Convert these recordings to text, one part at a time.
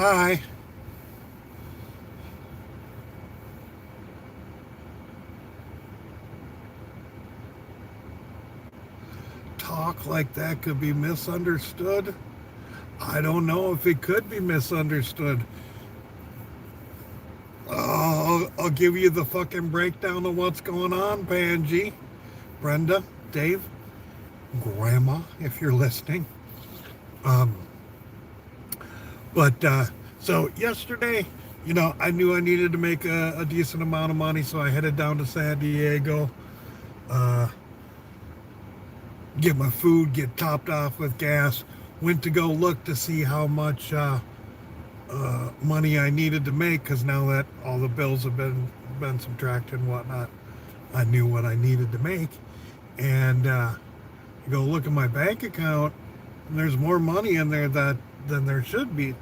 Hi. Talk like that could be misunderstood. I don't know if it could be misunderstood. I'll give you the fucking breakdown of what's going on, Panji, Brenda, Dave, Grandma, if you're listening. Um, but so yesterday, I knew I needed to make a decent amount of money, so I headed down to San Diego, uh, get my food, get topped off with gas. Went to go look to see how much money I needed to make, because now that all the bills have been subtracted and whatnot, I knew what I needed to make. And you go look at my bank account, and there's more money in there than there should be.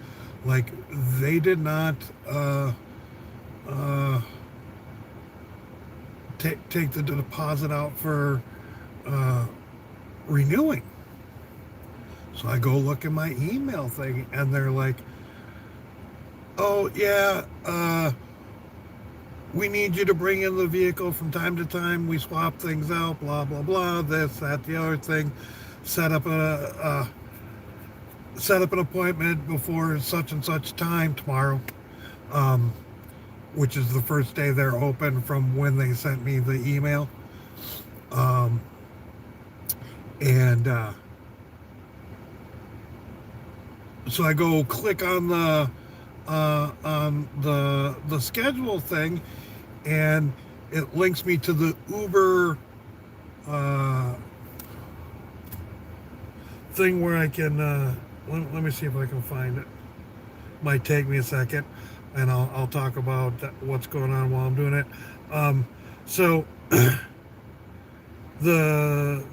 Like, they did not take the deposit out for renewing. So I go look at my email thing, and they're like, oh, yeah, we need you to bring in the vehicle from time to time. We swap things out, blah, blah, blah, this, that, the other thing. Set up an appointment before such and such time tomorrow, which is the first day they're open from when they sent me the email. And so I go click on the schedule thing, and it links me to the Uber thing where I can let me see if I can find it. Might take me a second, and I'll talk about what's going on while I'm doing it. So the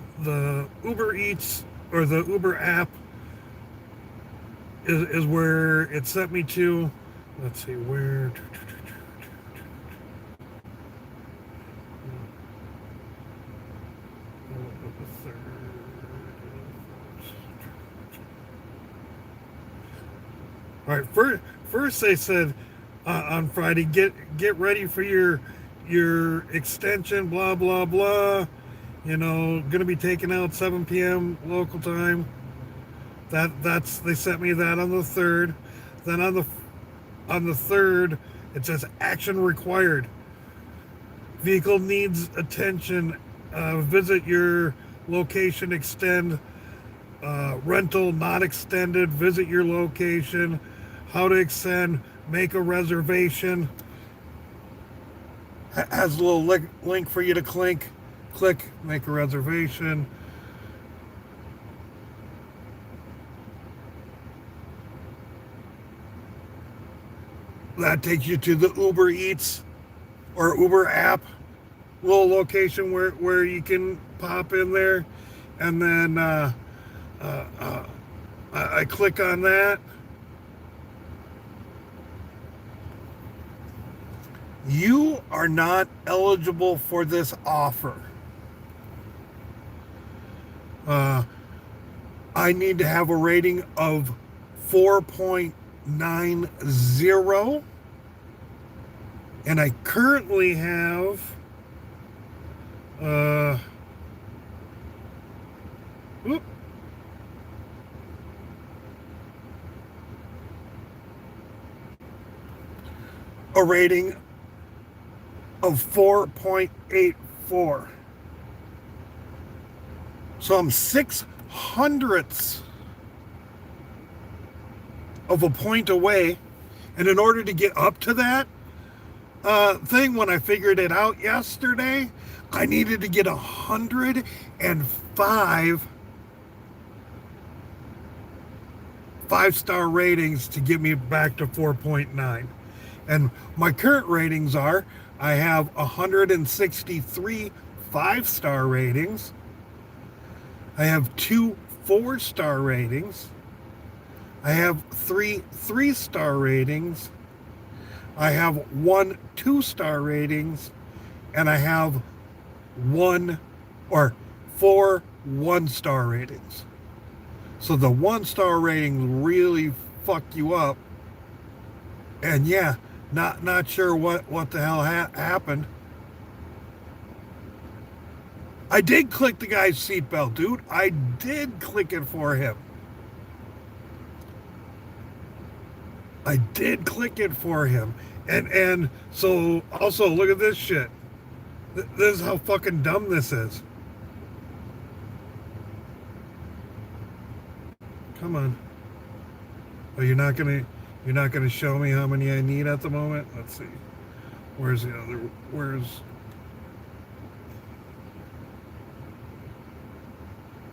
UberEats or the Uber app is where it sent me to. Let's see where. All right. First they said on Friday, get ready for your extension. Blah blah blah. Going to be taken out 7 p.m. local time. That's they sent me that on the 3rd. Then on the 3rd, it says action required. Vehicle needs attention. Visit your location. Extend. Rental not extended. Visit your location. How to extend. Make a reservation. Has a little link for you to click. Make a reservation. That takes you to the Uber Eats or Uber app little location where you can pop in there, and then I click on that. You are not eligible for this offer. I need to have a rating of 4.90, and I currently have a rating of 4.84. So I'm 6/100ths of a point away. And in order to get up to that thing, when I figured it out yesterday, I needed to get 105 5-star ratings to get me back to 4.9. And my current ratings are, I have 163 5-star ratings. I have 2 4-star ratings. I have 3 3-star ratings. I have 1 2-star ratings. And I have 4 1-star ratings. So the 1-star ratings really fuck you up And yeah, not sure what the hell happened. I did click the guy's seatbelt, dude. I did click it for him. I did click it for him. And so also look at this shit. This is how fucking dumb this is. Come on. Oh, you're not gonna show me how many I need at the moment? Let's see. Where's the other where's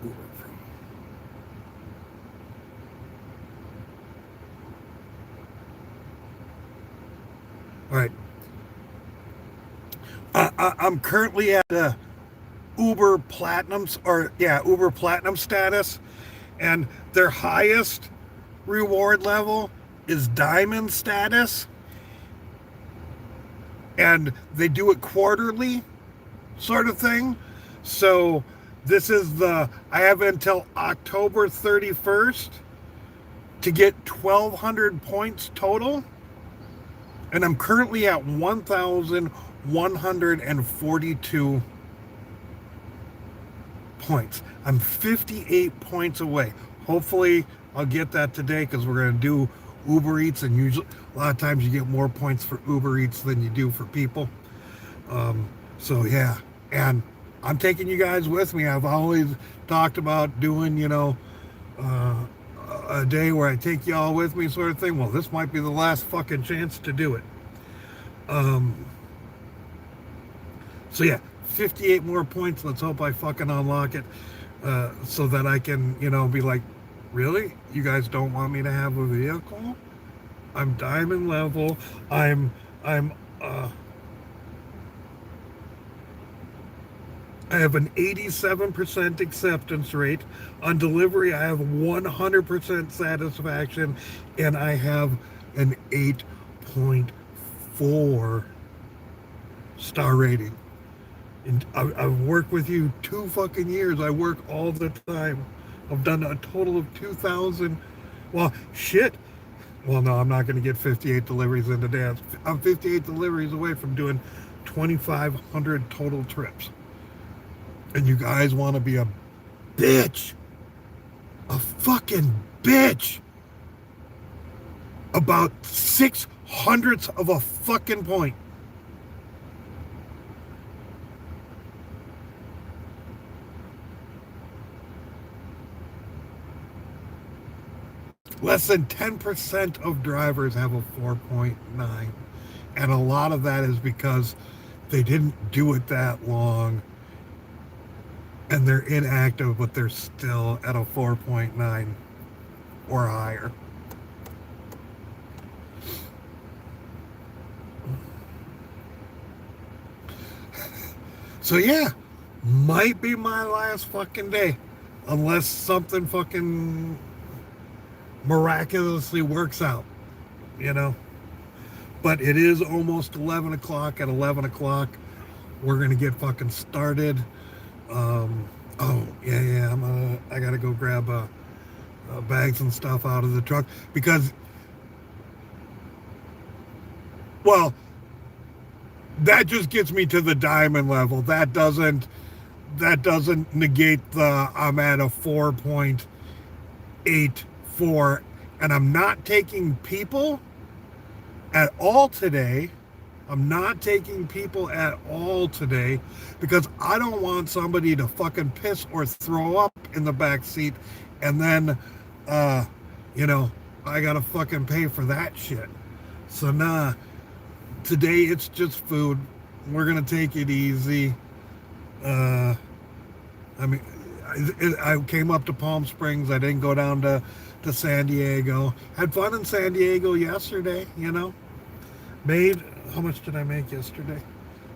Uber from? All right. I'm currently at Uber Platinums or yeah, Uber Platinum status, and their highest reward level is Diamond status, and they do it quarterly, sort of thing. So this is I have until October 31st to get 1,200 points total, and I'm currently at 1,142 points. I'm 58 points away. Hopefully, I'll get that today because we're going to do Uber Eats, and usually a lot of times you get more points for Uber Eats than you do for people. So yeah, and I'm taking you guys with me. I've always talked about doing, a day where I take y'all with me, sort of thing. Well, this might be the last fucking chance to do it. So yeah, 58 more points. Let's hope I fucking unlock it, so that I can, be like, really? You guys don't want me to have a vehicle? I'm diamond level. I'm I have an 87% acceptance rate. On delivery, I have 100% satisfaction, and I have an 8.4 star rating. And I've worked with you 2 fucking years. I work all the time. I've done a total of 2,000. Well, shit. Well, no, I'm not going to get 58 deliveries in a day. I'm 58 deliveries away from doing 2,500 total trips. And you guys want to be a bitch, a fucking bitch, about 6/100ths of a fucking point. Less than 10% of drivers have a 4.9. And a lot of that is because they didn't do it that long and they're inactive, but they're still at a 4.9 or higher. So yeah, might be my last fucking day, unless something fucking miraculously works out, you know. But it is almost 11 o'clock. At 11 o'clock, we're gonna get fucking started. Oh yeah, I gotta go grab bags and stuff out of the truck because, well, that just gets me to the diamond level. That doesn't negate the I'm at a 4.84, and I'm not taking people at all today. I'm not taking people at all today because I don't want somebody to fucking piss or throw up in the back seat, and then, I gotta fucking pay for that shit. So nah, today it's just food. We're gonna take it easy. Uh, I mean, I came up to Palm Springs. I didn't go down to San Diego. Had fun in San Diego yesterday, Made, how much did I make yesterday?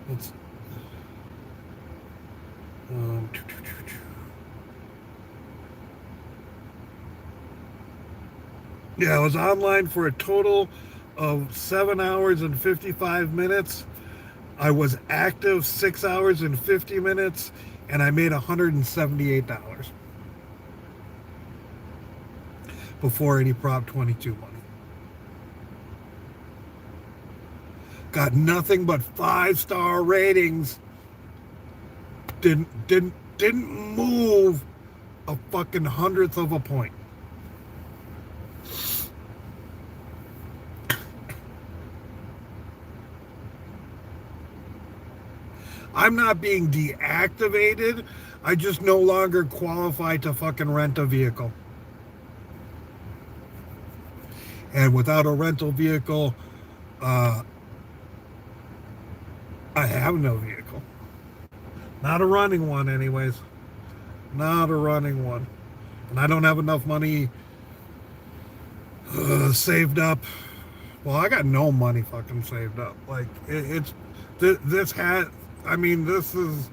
Let's, um, yeah, I was online for a total of 7 hours and 55 minutes. I was active 6 hours and 50 minutes, and I made $178 before any Prop 22 money. got nothing but 5-star ratings. Didn't move a fucking hundredth of a point. I'm not being deactivated. I just no longer qualify to fucking rent a vehicle. And without a rental vehicle, I have no vehicle. Not a running one, anyways. Not a running one. And I don't have enough money saved up. Well, I got no money fucking saved up. Like, this is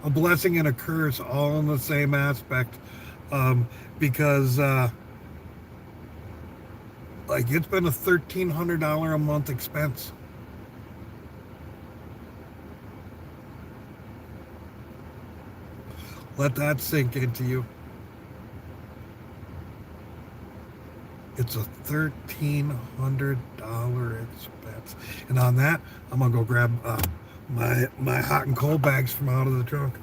a blessing and a curse all in the same aspect. Because, like, it's been a $1,300 a month expense. Let that sink into you. It's a $1,300 expense. And on that, I'm going to go grab my hot and cold bags from out of the trunk.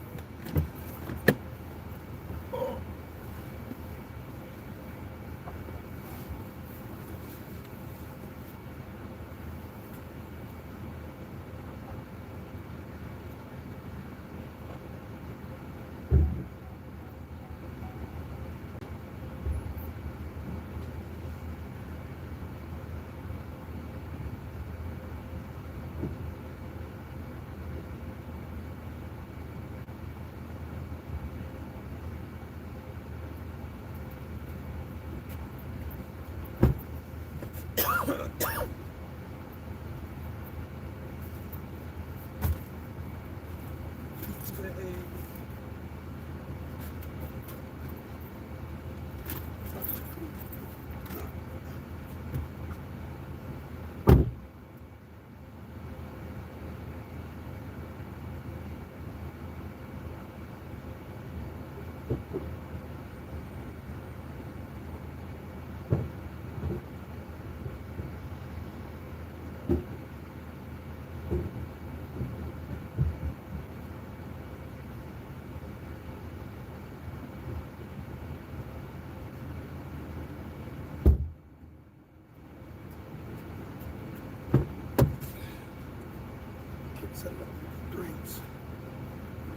Drinks.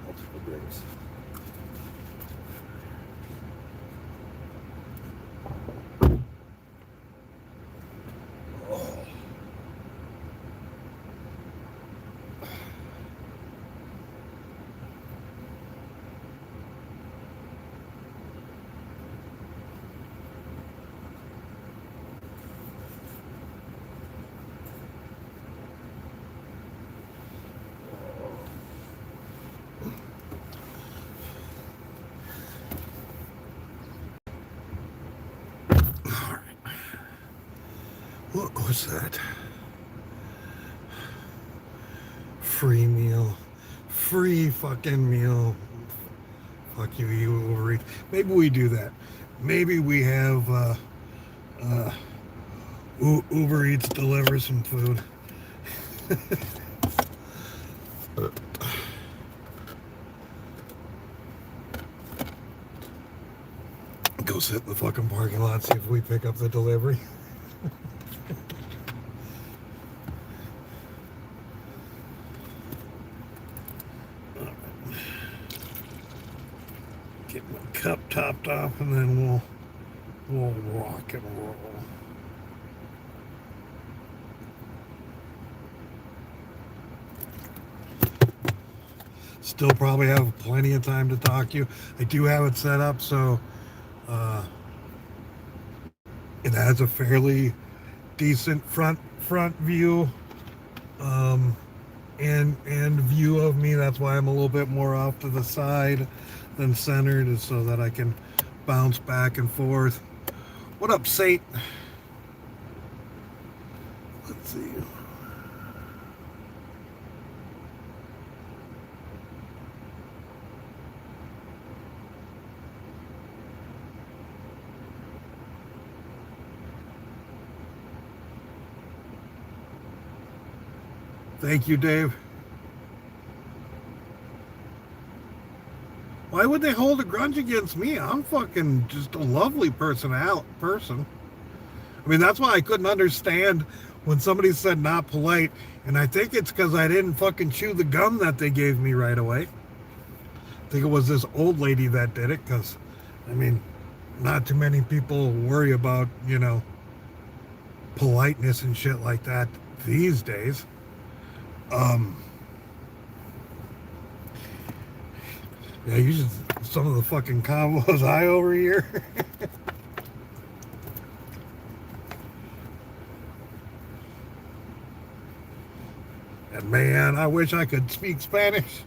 Multiple drinks. What was that? Free meal. Free fucking meal. Fuck you, UberEats. Maybe we do that. Maybe we have UberEats deliver some food. Go sit in the fucking parking lot, see if we pick up the delivery. Get my cup topped off, and then we'll rock and roll. Still probably have plenty of time to talk to you. I do have it set up so it has a fairly decent front view and view of me. That's why I'm a little bit more off to the side than centered, is so that I can bounce back and forth. What up, Sate? Let's see. Thank you, Dave. Why would they hold a grudge against me? I'm fucking just a lovely person. I mean, that's why I couldn't understand when somebody said not polite, and I think it's because I didn't fucking chew the gum that they gave me right away. I think it was this old lady that did it, because, I mean, not too many people worry about, politeness and shit like that these days. Yeah, you just, some of the fucking combos I over here. And man, I wish I could speak Spanish.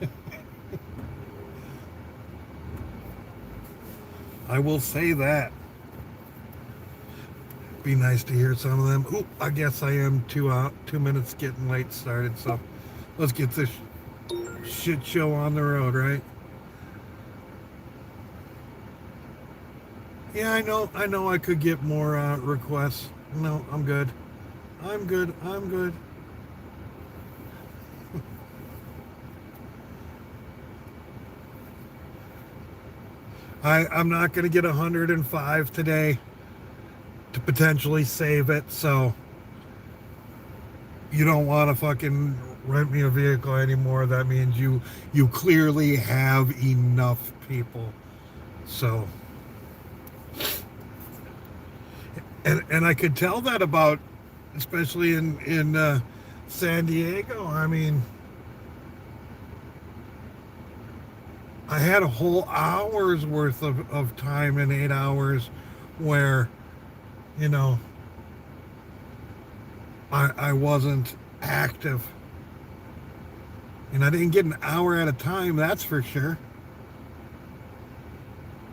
I will say that. Be nice to hear some of them. Ooh, I guess I am 2 minutes getting late started, so let's get this shit show on the road, right? Yeah, I know I could get more requests. No, I'm good. I'm good. I'm not going to get 105 today to potentially save it, so you don't want to fucking rent me a vehicle anymore. That means you clearly have enough people. So, and I could tell that about, especially in San Diego. I mean, I had a whole hour's worth of time in 8 hours where, I wasn't active. And I didn't get an hour at a time, that's for sure.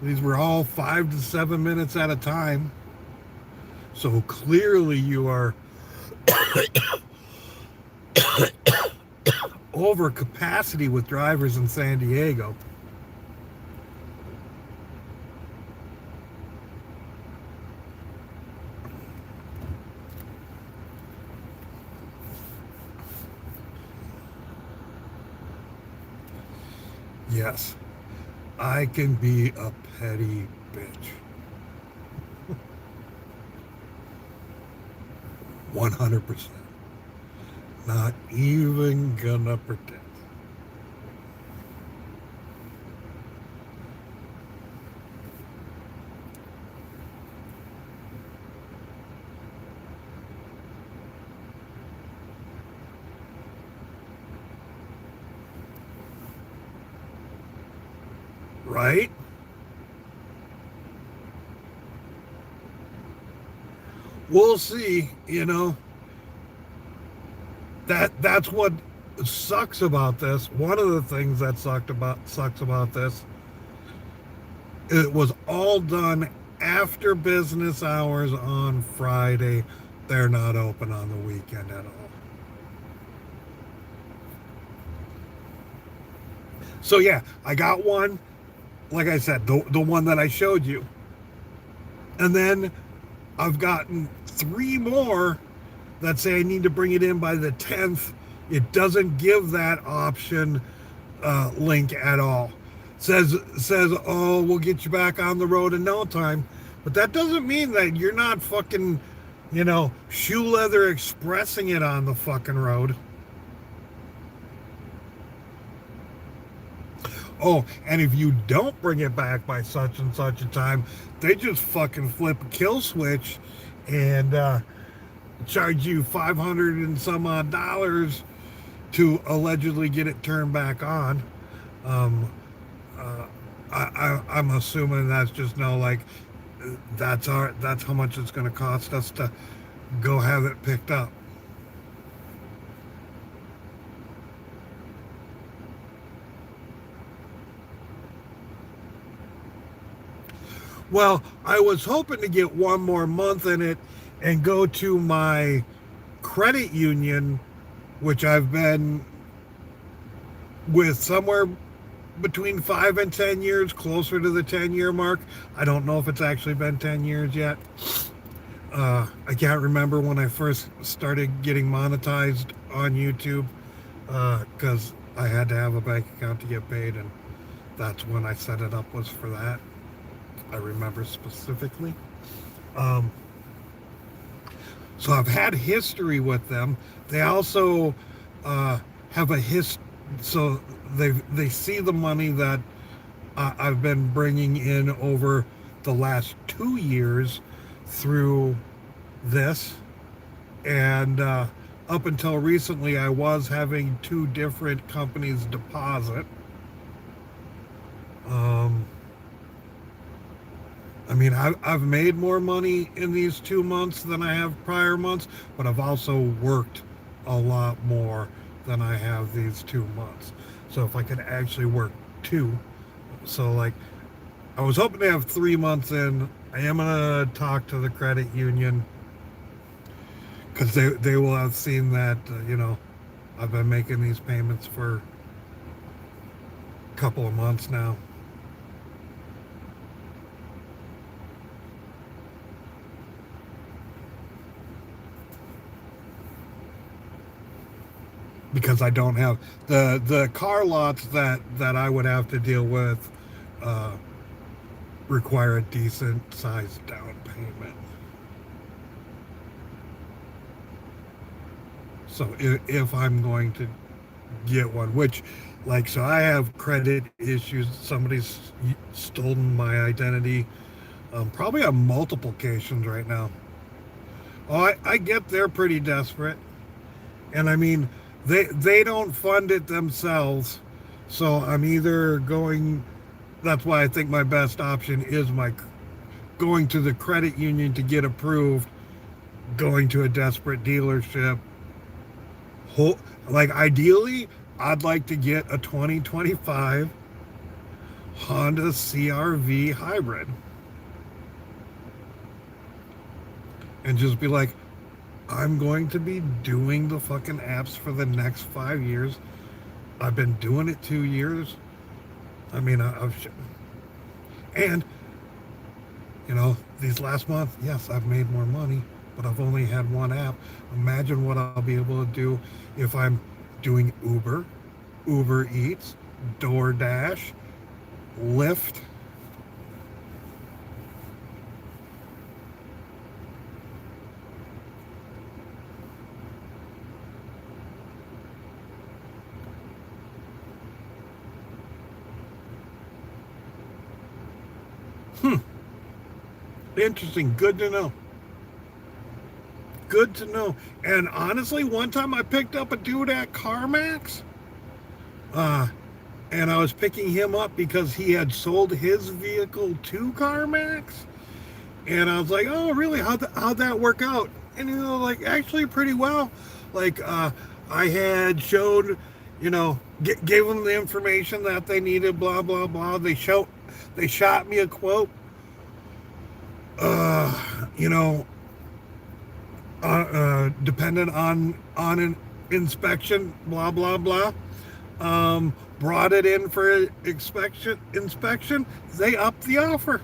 These were all 5 to 7 minutes at a time. So clearly you are over capacity with drivers in San Diego. Yes, I can be a petty bitch. 100%. Not even gonna pretend. Right? We'll see, That's what sucks about this. One of the things that sucks about this, it was all done after business hours on Friday. They're not open on the weekend at all. So yeah, I got one, like I said, the one that I showed you. And then I've gotten 3 more that say I need to bring it in by the 10th. It doesn't give that option link at all. Says, oh, we'll get you back on the road in no time. But that doesn't mean that you're not fucking, shoe leather expressing it on the fucking road. Oh, and if you don't bring it back by such and such a time, they just fucking flip a kill switch and charge you $500 and some odd dollars to allegedly get it turned back on. I'm assuming that's just that's how much it's going to cost us to go have it picked up. Well, I was hoping to get 1 more month in it and go to my credit union, which I've been with somewhere between 5 and 10 years, closer to the 10-year mark. I don't know if it's actually been 10 years yet. I can't remember when I first started getting monetized on YouTube. because I had to have a bank account to get paid, and that's when I set it up was for that. I remember specifically. Um, so I've had history with them. They also have a so they see the money that I've been bringing in over the last 2 years through this, and up until recently, I was having two different companies deposit. Um, I mean, I've made more money in these 2 months than I have prior months, but I've also worked a lot more than I have these 2 months. So if I could actually work two, so like I was hoping to have 3 months in. I am gonna talk to the credit union because they will have seen that I've been making these payments for a couple of months now. Because I don't have the car lots that I would have to deal with uh, require a decent sized down payment. So if I'm going to get one, which so I have credit issues. Somebody's stolen my identity, probably on multiple occasions right now. Oh, I get they're pretty desperate, and I mean they don't fund it themselves, so I'm either going. That's why I think my best option is my going to the credit union to get approved, going to a desperate dealership. Like ideally, I'd like to get a 2025 Honda CRV hybrid and just be like, I'm going to be doing the fucking apps for the next 5 years. I've been doing it 2 years. I mean, and these last month, yes, I've made more money, but I've only had one app. Imagine what I'll be able to do if I'm doing UberEats, DoorDash, Lyft. Interesting. Good to know. Good to know. And honestly, one time I picked up a dude at CarMax, uh, and I was picking him up because he had sold his vehicle to CarMax, and I was like, "Oh, really? How'd that work out?" And actually pretty well. I had showed, gave them the information that they needed. Blah blah blah. They shot me a quote. Uh, you know, dependent on an inspection, blah blah blah. Brought it in for inspection. They upped the offer.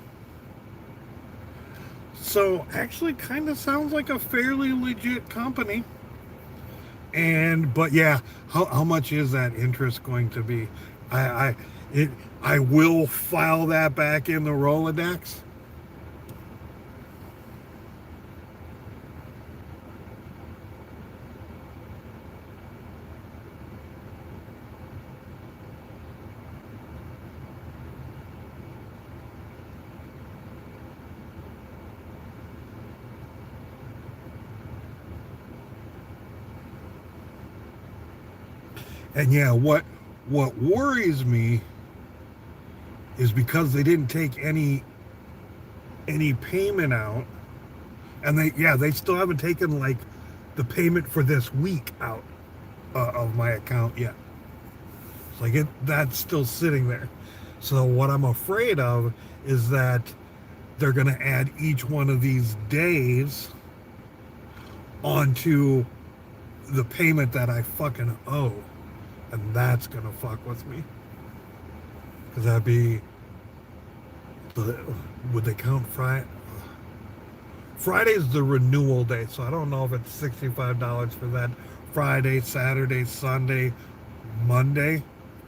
So actually, kind of sounds like a fairly legit company. But yeah, how much is that interest going to be? I will file that back in the Rolodex. And yeah, what worries me is because they didn't take any payment out, and they still haven't taken like the payment for this week out of my account yet. It's that's still sitting there. So what I'm afraid of is that they're going to add each one of these days onto the payment that I fucking owe. And that's going to fuck with me. Because that'd be... Would they count Friday? Friday's the renewal day, so I don't know if it's $65 for that Friday, Saturday, Sunday, Monday,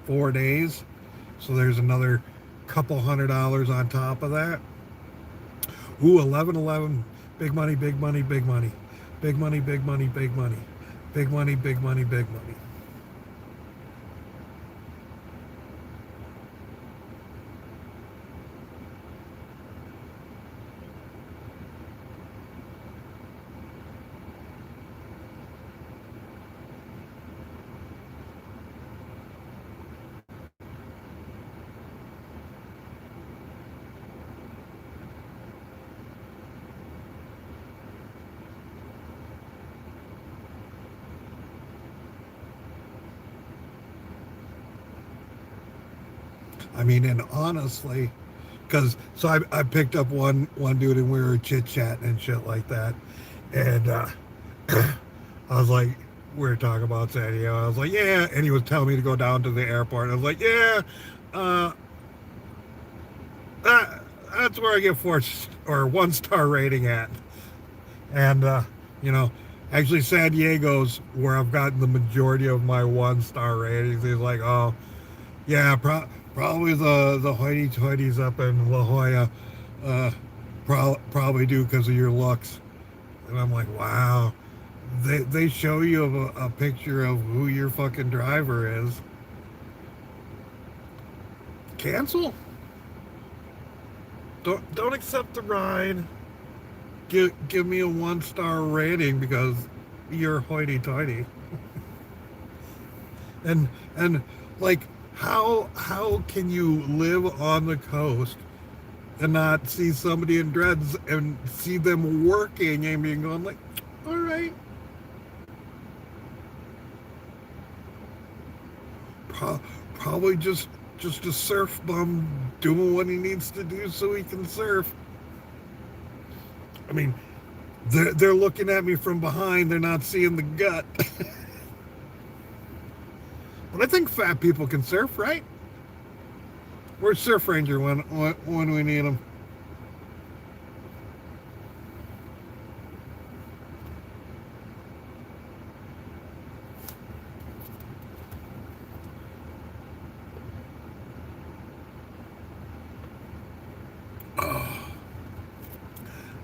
4 days. So there's another couple $100 on top of that. Ooh, 1111. Big money, big money, big money. Big money, big money, big money. Big money, big money, big money. I mean, and honestly, because so I picked up one dude and we were chit chatting and shit like that, and I was like, we were talking about San Diego. I was like, yeah, and he was telling me to go down to the airport. I was like, yeah, uh, that's where I get 4 or 1 star rating at, and you know, actually San Diego's where I've gotten the majority of my 1 star ratings. He's like, oh yeah, probably the hoity-toities up in La Jolla probably do because of your looks. And I'm like, wow. They show you a picture of who your fucking driver is. Cancel. Don't accept the ride. Give me a 1 star rating because you're hoity-toity. And like how can you live on the coast and not see somebody in dreads and see them working and being going like, all right, probably just a surf bum doing what he needs to do so he can surf. I mean, they're looking at me from behind. They're not seeing the gut. But I think fat people can surf, right? Where's Surf Ranger when we need him?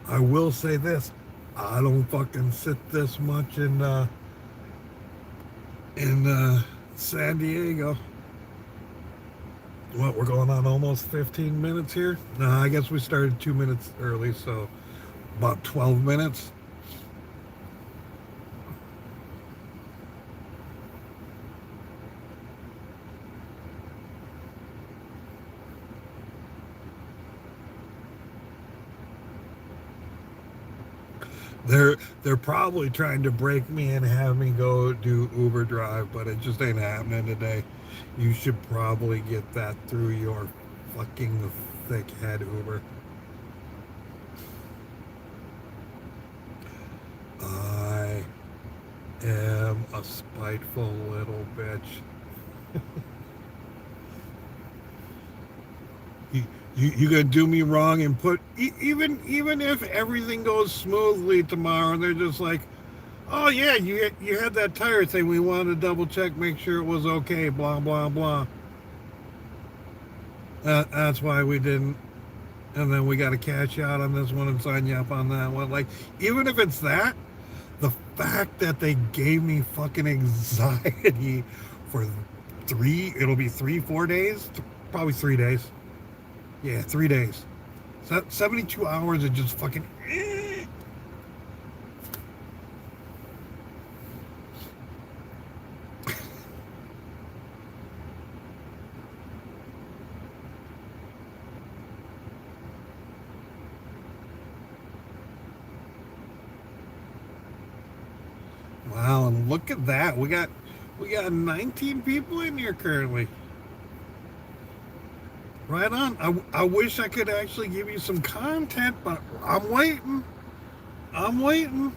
I will say this: I don't fucking sit this much in San Diego. What, we're going on almost 15 minutes here? No, I guess we started 2 minutes early, so about 12 minutes. They're probably trying to break me and have me go do Uber drive, but it just ain't happening today. You should probably get that through your fucking thick head, Uber. I am a spiteful little bitch. You gonna do me wrong and put even if everything goes smoothly tomorrow, and they're just like, oh yeah, you had that tire thing. We wanted to double check, make sure it was okay. Blah blah blah. That's why we didn't. And then we got to cash out on this one and sign you up on that one. Like, even if it's that, the fact that they gave me fucking anxiety for it'll be 3-4 days, probably 3 days. Yeah, 3 days. 72 hours of just fucking. Wow, and look at that. We got 19 people in here currently. Right on. I wish I could actually give you some content, but I'm waiting. I'm waiting.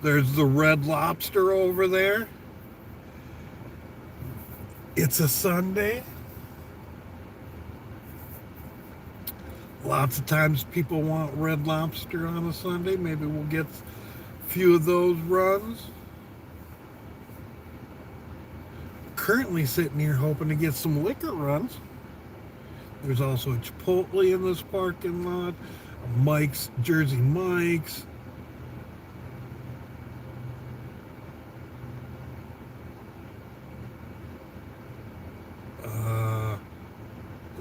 There's the Red Lobster over there. It's a Sunday. Lots of times people want Red Lobster on a Sunday. Maybe we'll get a few of those runs. Currently sitting here hoping to get some liquor runs. There's also a Chipotle in this parking lot, Mike's, Jersey Mike's.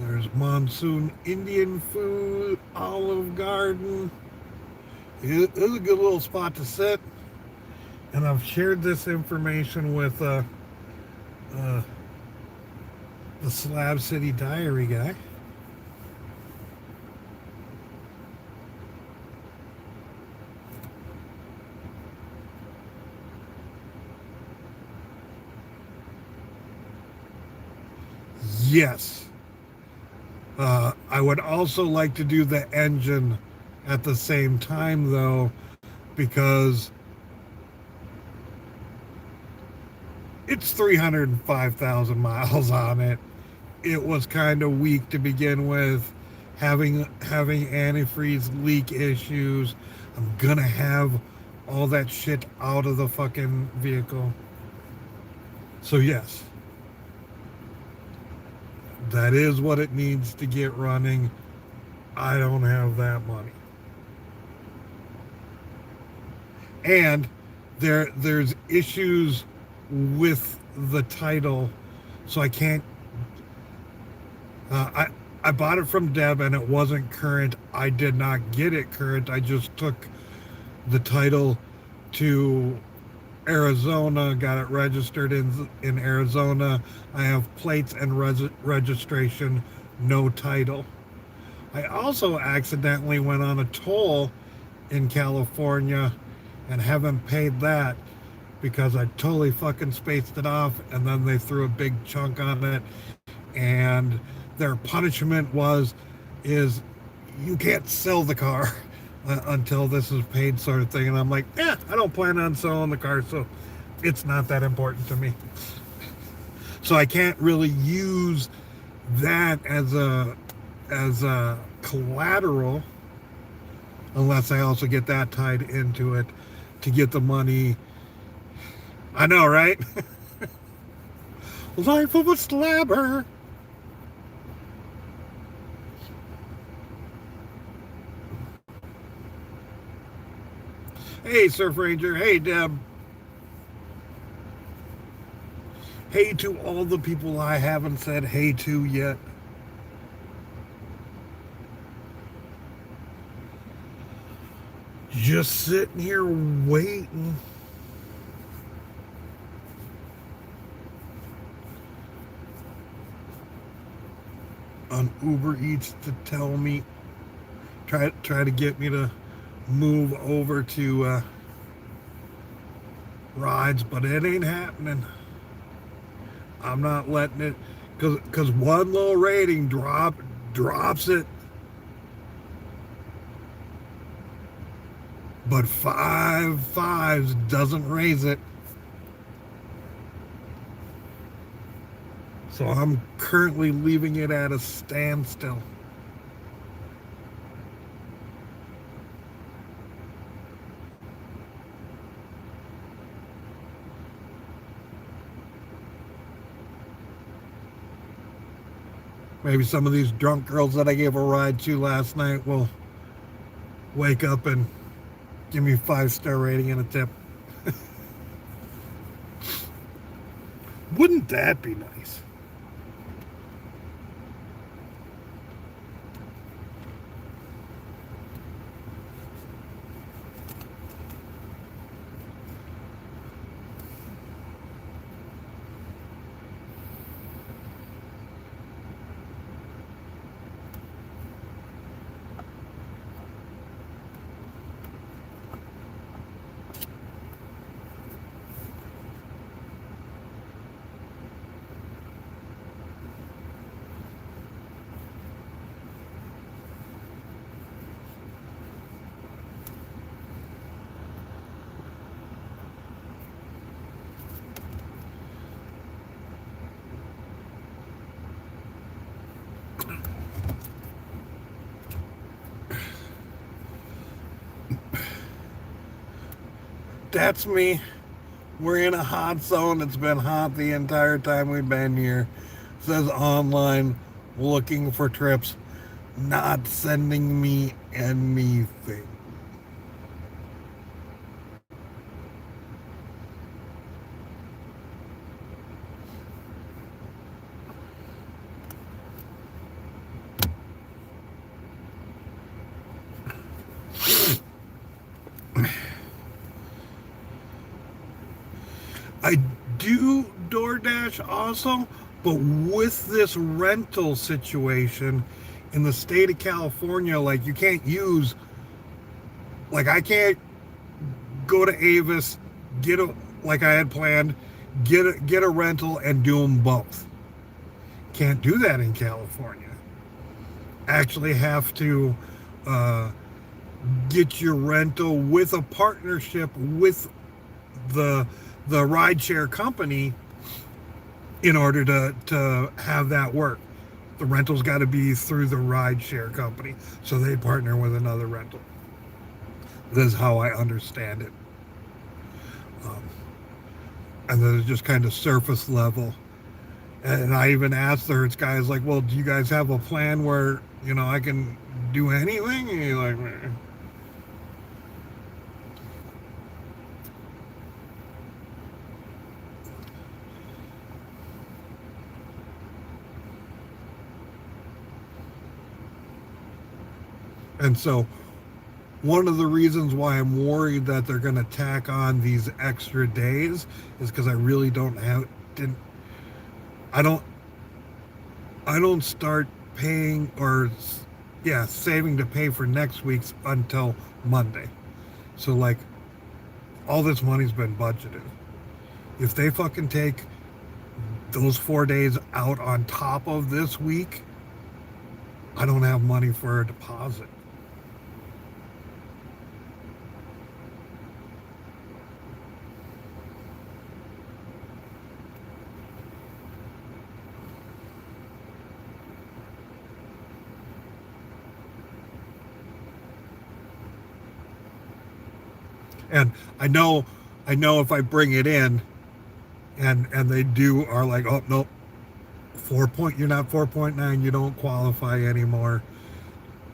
There's Monsoon Indian Food, Olive Garden. It is a good little spot to sit. And I've shared this information with the Slab City Diary guy. Yes. I would also like to do the engine at the same time, though, because it's 305,000 miles on it. It was kind of weak to begin with, having antifreeze leak issues. I'm gonna have all that shit out of the fucking vehicle. So yes, that is what it needs to get running. I don't have that money. And there's issues with the title, so I can't. I bought it from Deb and it wasn't current. I did not get it current. I just took the title to Arizona, got it registered in Arizona. I have plates and registration, no title. I also accidentally went on a toll in California and haven't paid that because I totally fucking spaced it off, and then they threw a big chunk on it, and their punishment is you can't sell the car until this is paid, sort of thing. And I'm like, I don't plan on selling the car, so it's not that important to me. So I can't really use that as a collateral unless I also get that tied into it to get the money. I know, right? Life of a slabber. Hey, Surf Ranger. Hey, Deb. Hey to all the people I haven't said hey to yet. Just sitting here waiting. On UberEats to tell me, try to get me to move over to rides, but it ain't happening. I'm not letting it, because one little rating drops it, but 5 fives doesn't raise it. So I'm currently leaving it at a standstill. Maybe some of these drunk girls that I gave a ride to last night will wake up and give me a 5-star rating and a tip. Wouldn't that be nice? That's me. We're in a hot zone. It's been hot the entire time we've been here. It says online looking for trips, not sending me anything. I do DoorDash also, but with this rental situation in the state of California, like you can't use, like I can't go to Avis, get a, like I had planned, get a rental and do them both. Can't do that in California. Actually have to uh, get your rental with a partnership with the the rideshare company in order to have that work. The rental's got to be through the rideshare company, so they partner with another rental. This is how I understand it. Um, and then it's just kind of surface level. And I even asked the Hertz guys, like, well, do you guys have a plan where, I can do anything? And he's like, meh. And so one of the reasons why I'm worried that they're going to tack on these extra days is because I really didn't, I don't, I don't start paying or, yeah, saving to pay for next week's until Monday. So like all this money's been budgeted. If they fucking take those 4 days out on top of this week, I don't have money for a deposit. And I know if I bring it in and they do are like, oh nope, you're not 4.9, you don't qualify anymore.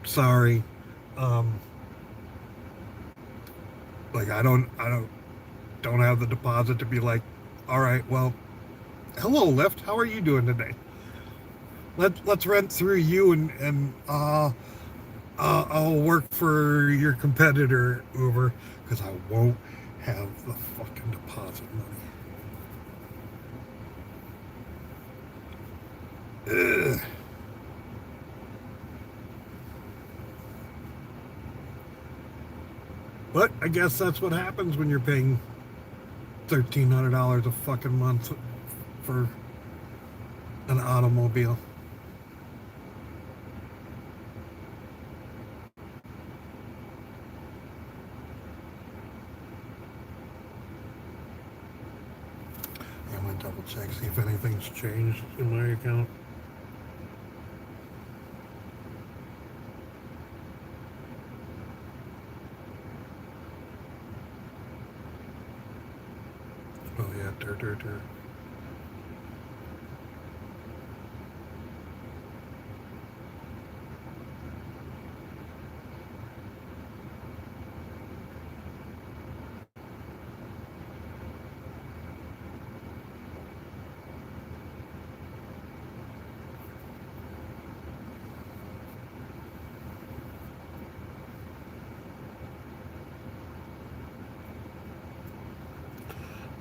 Sorry. Um, like I don't have the deposit to be like, all right, well, hello Lyft, how are you doing today? Let's rent through you and I'll work for your competitor Uber because I won't have the fucking deposit money. Ugh. But I guess that's what happens when you're paying $1,300 a fucking month for an automobile. I'm gonna double check, see if anything's changed in my account. Oh yeah, dirt.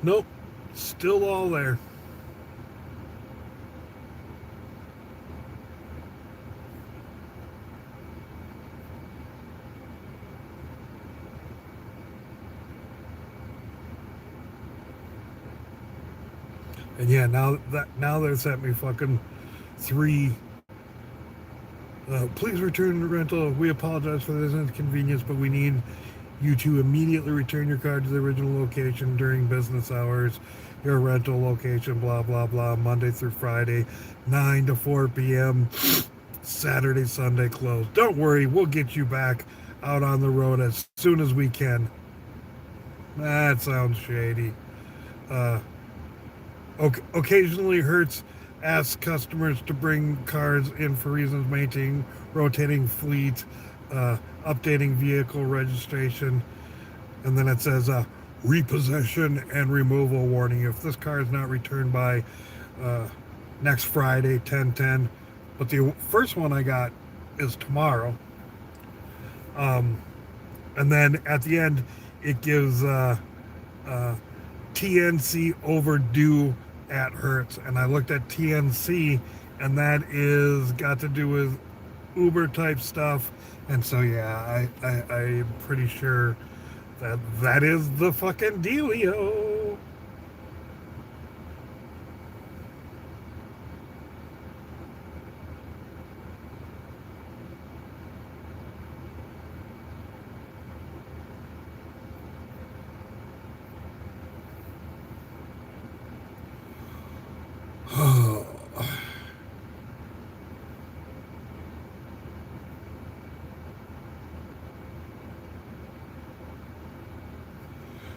Nope, still all there. And yeah, now they sent me fucking three. Please return the rental. We apologize for this inconvenience, but we need you to immediately return your car to the original location during business hours. Your rental location, blah blah blah, Monday through Friday, 9 to 4 p.m. Saturday, Sunday closed. Don't worry, we'll get you back out on the road as soon as we can. That sounds shady. Uh, Occasionally, Hertz asks customers to bring cars in for reasons maintaining rotating fleet, updating vehicle registration, and then it says repossession and removal warning. If this car is not returned by uh, next Friday, 10/10, but the first one I got is tomorrow. Um, and then at the end, it gives uh, TNC overdue at Hertz, and I looked at TNC, and that is got to do with Uber type stuff, and so yeah, I'm pretty sure that is the fucking dealio.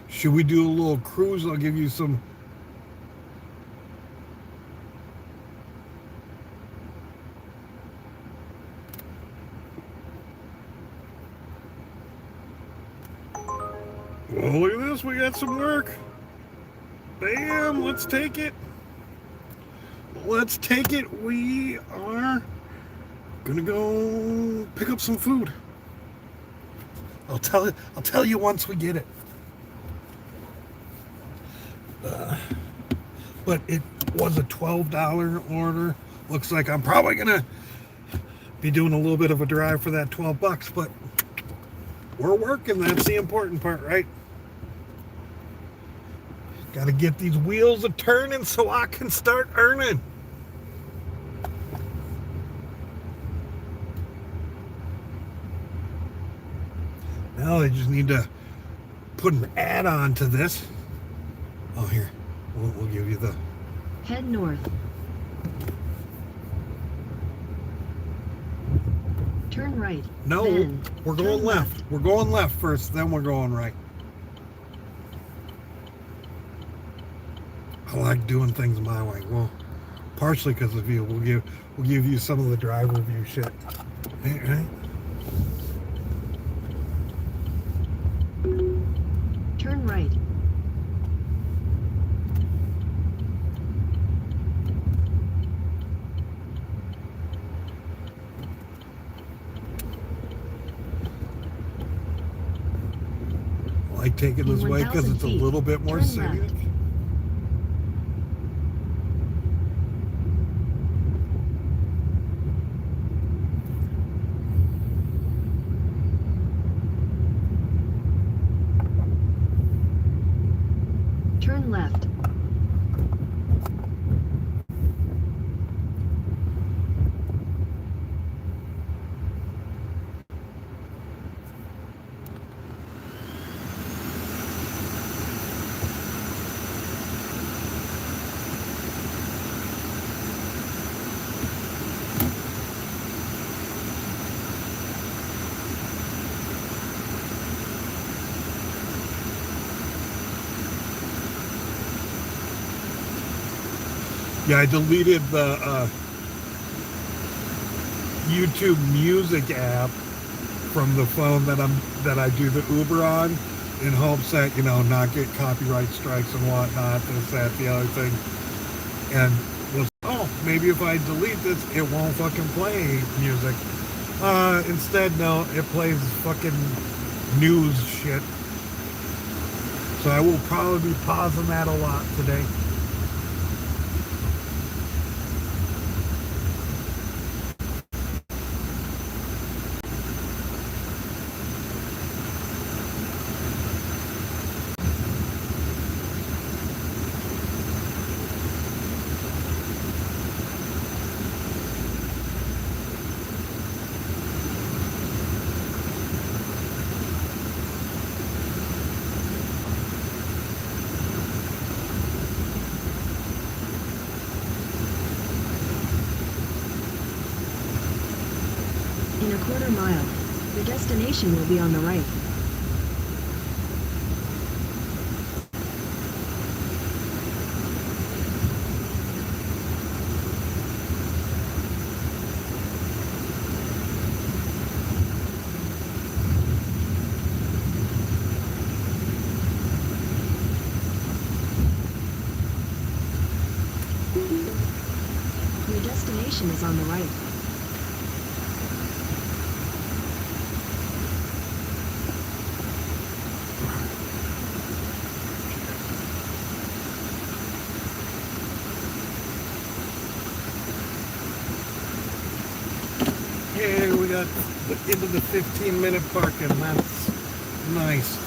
Should we do a little cruise? I'll give you some. Well, look at this. We got some work. Bam. Let's take it. Let's take it. We are gonna go pick up some food. I'll tell you once we get it. But it was a $12 order. Looks like I'm probably gonna be doing a little bit of a drive for that $12, but we're working. That's the important part, right? Got to get these wheels a turning so I can start earning. Now I just need to put an add-on to this. Oh, here. We'll give you the... Head north. Turn right. No, then we're going left. We're going left first, then we're going right. I like doing things my way. Well, partially because of you. We'll give you some of the drive review shit. Right? Turn right. I like taking this way because it's a little bit more scenic. Turn left. Yeah, I deleted the YouTube Music app from the phone that I do the Uber on, in hopes that, not get copyright strikes and whatnot, this, that, the other thing. And was, maybe if I delete this, it won't fucking play music. Instead, no, it plays fucking news shit. So I will probably be pausing that a lot today. In a quarter mile, your destination will be on the right. destination is on the right. Yeah, we got into the 15-minute parking. That's nice.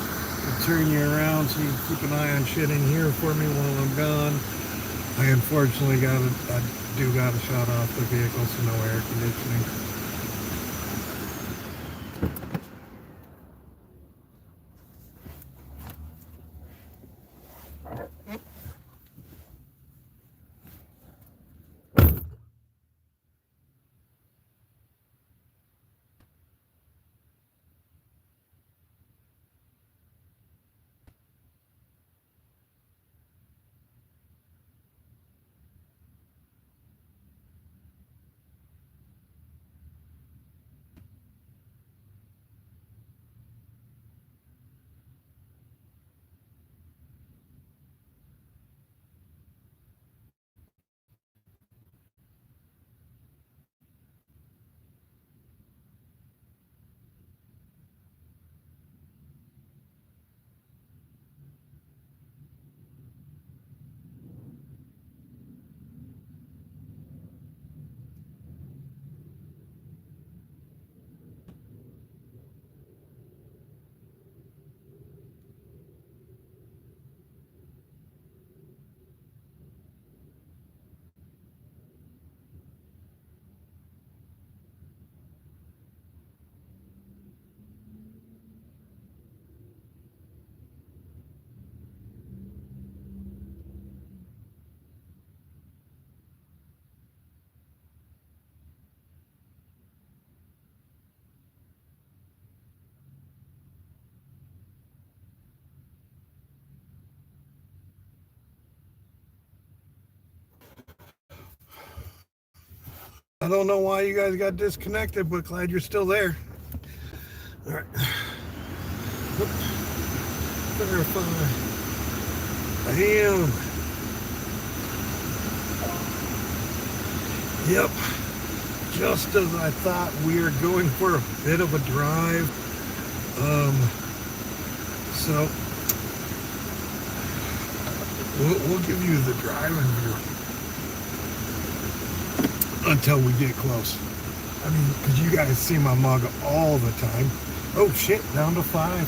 I'll turn you around so you can keep an eye on shit in here for me while I'm gone. I unfortunately I do got to shut off the vehicle, so no air conditioning. I don't know why you guys got disconnected, but glad you're still there. All right. Verify. I am. Yep. Just as I thought, we are going for a bit of a drive. So we'll give you the driving view until we get close. I mean, because you guys see my mug all the time. Oh shit, down to 5.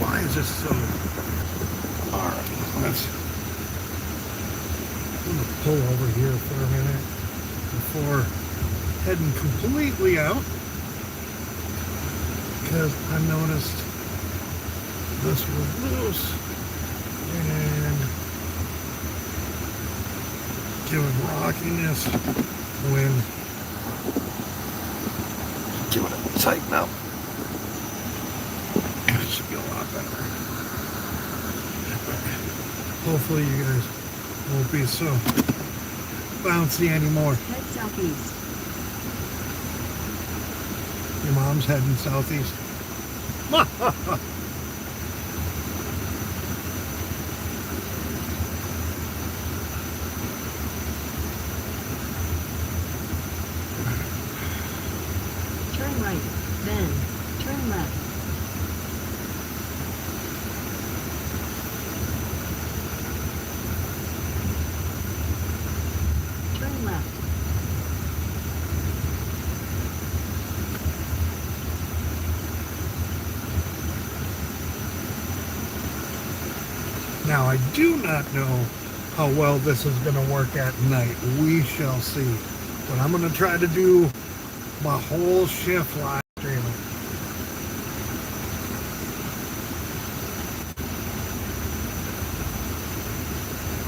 Why is this so... Alright, I'm going to pull over here for a minute before heading completely out, because I noticed this was loose and giving rockiness when giving it a tighten up. It should be a lot better. Hopefully you guys won't be so bouncy anymore. Head southeast. Your mom's heading southeast. Turn right, then turn left. Turn left. Now, I do not know how well this is going to work at night. We shall see. But I'm going to try to do my whole shift live streaming.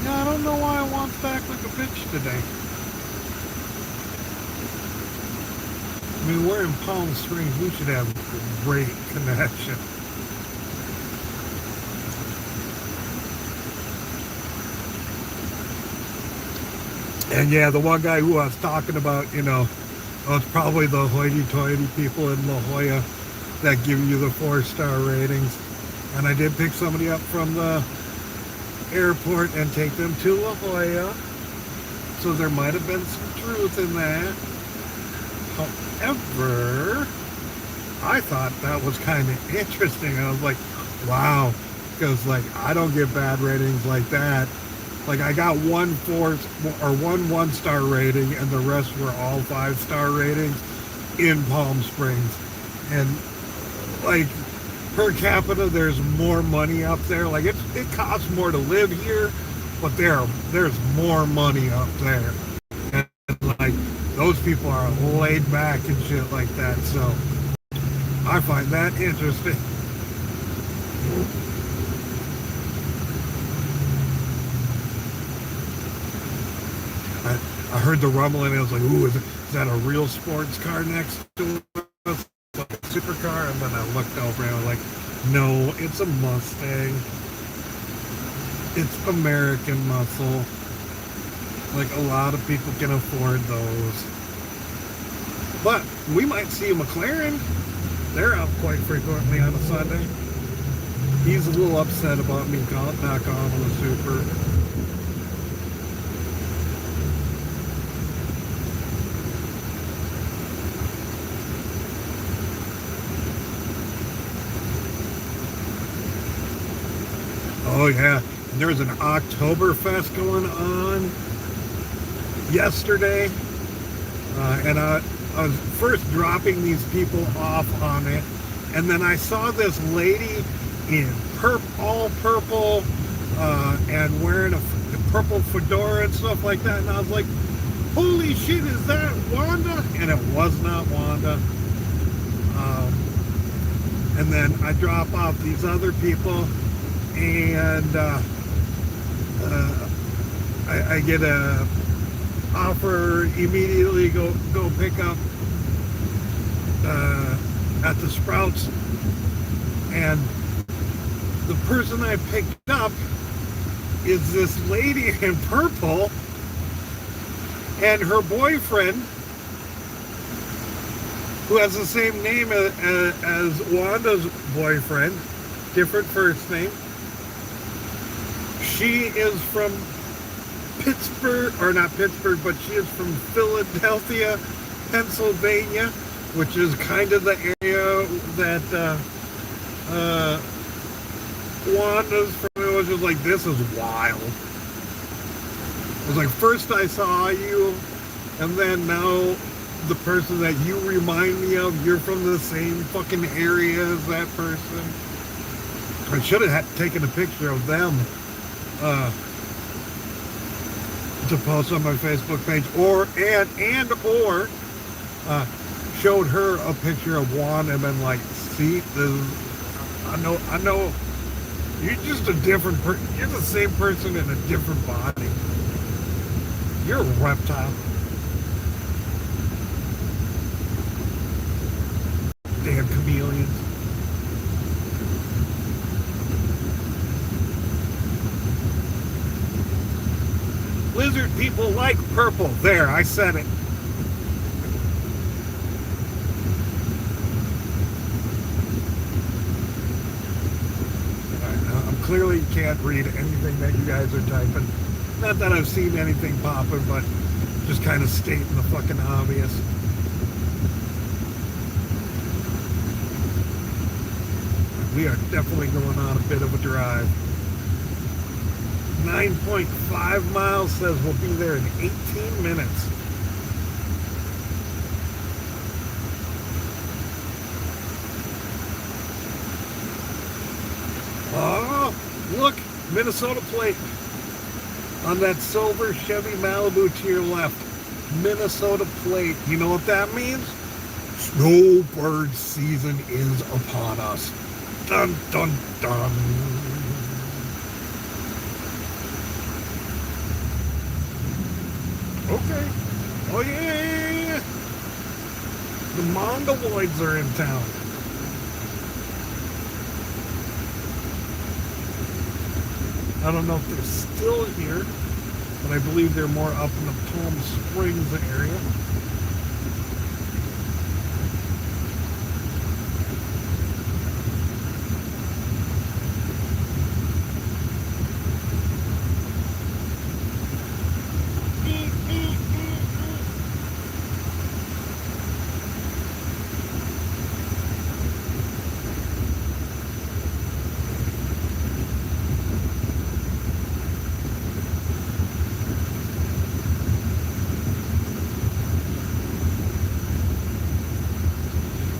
Yeah, I don't know why I want back like a bitch today. I mean, we're in Palm Springs. We should have great connection. And yeah, the one guy who I was talking about, you know, it's probably the hoity-toity people in La Jolla that give you the 4-star ratings. And I did pick somebody up from the airport and take them to La Jolla. So there might have been some truth in that. However, I thought that was kind of interesting. I was like, wow, because like I don't get bad ratings like that. Like I got one 1-star rating, and the rest were all 5-star ratings in Palm Springs. And like per capita, there's more money up there. Like it costs more to live here, but there's more money up there. And like those people are laid back and shit like that. So I find that interesting. I heard the rumbling, and I was like, ooh, is that a real sports car next to us? Like a supercar? And then I looked over and I was like, no, it's a Mustang. It's American muscle. Like, a lot of people can afford those. But we might see a McLaren. They're out quite frequently on a Sunday. He's a little upset about me not calling him a super. Oh yeah, and there was an Oktoberfest going on yesterday, and I was first dropping these people off on it, and then I saw this lady in all purple and wearing a purple fedora and stuff like that, and I was like, holy shit, is that Wanda? And it was not Wanda. And then I drop off these other people, and I get a offer immediately go pick up at the Sprouts, and the person I picked up is this lady in purple and her boyfriend, who has the same name as Wanda's boyfriend, different first name. She is from Pittsburgh, or not Pittsburgh, but she is from Philadelphia, Pennsylvania, which is kind of the area that Wanda's from. It was just like, this is wild. It was like, first I saw you, and then now the person that you remind me of, you're from the same fucking area as that person. I should have taken a picture of them to post on my Facebook page, or showed her a picture of Juan and been like, see, I know you're just a different person. You're the same person in a different body. You're a reptile. Damn chameleons. Lizard people like purple. There, I said it. I clearly can't read anything that you guys are typing. Not that I've seen anything popping, but just kind of stating the fucking obvious. We are definitely going on a bit of a drive. 9.5 miles, says we'll be there in 18 minutes. Oh, look, Minnesota plate on that silver Chevy Malibu to your left. Minnesota plate. You know what that means? Snowbird season is upon us. Dun, dun, dun. Okay. Oh, yeah. The Mongoloids are in town. I don't know if they're still here, but I believe they're more up in the Palm Springs area.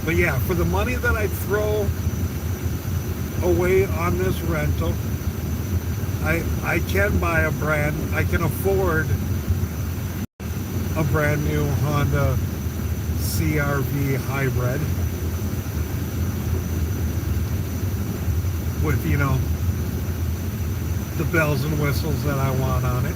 But yeah, for the money that I throw away on this rental, I can buy a brand, I can afford a brand new Honda CRV hybrid with, you know, the bells and whistles that I want on it.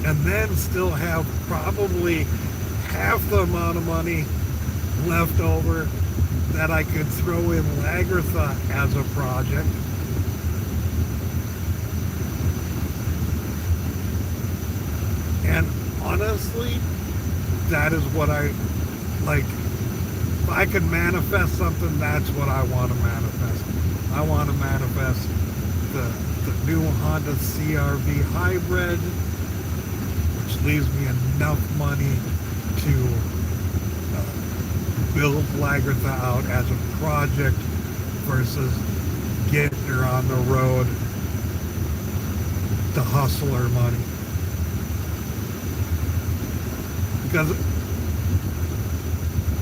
And then still have probably half the amount of money left over that I could throw in Lagertha as a project. And honestly, that is what I like. If I could manifest something, that's what I want to manifest. I want to manifest the new Honda CRV hybrid, which leaves me enough money to build Lagertha out as a project versus getting her on the road to hustle her money. Because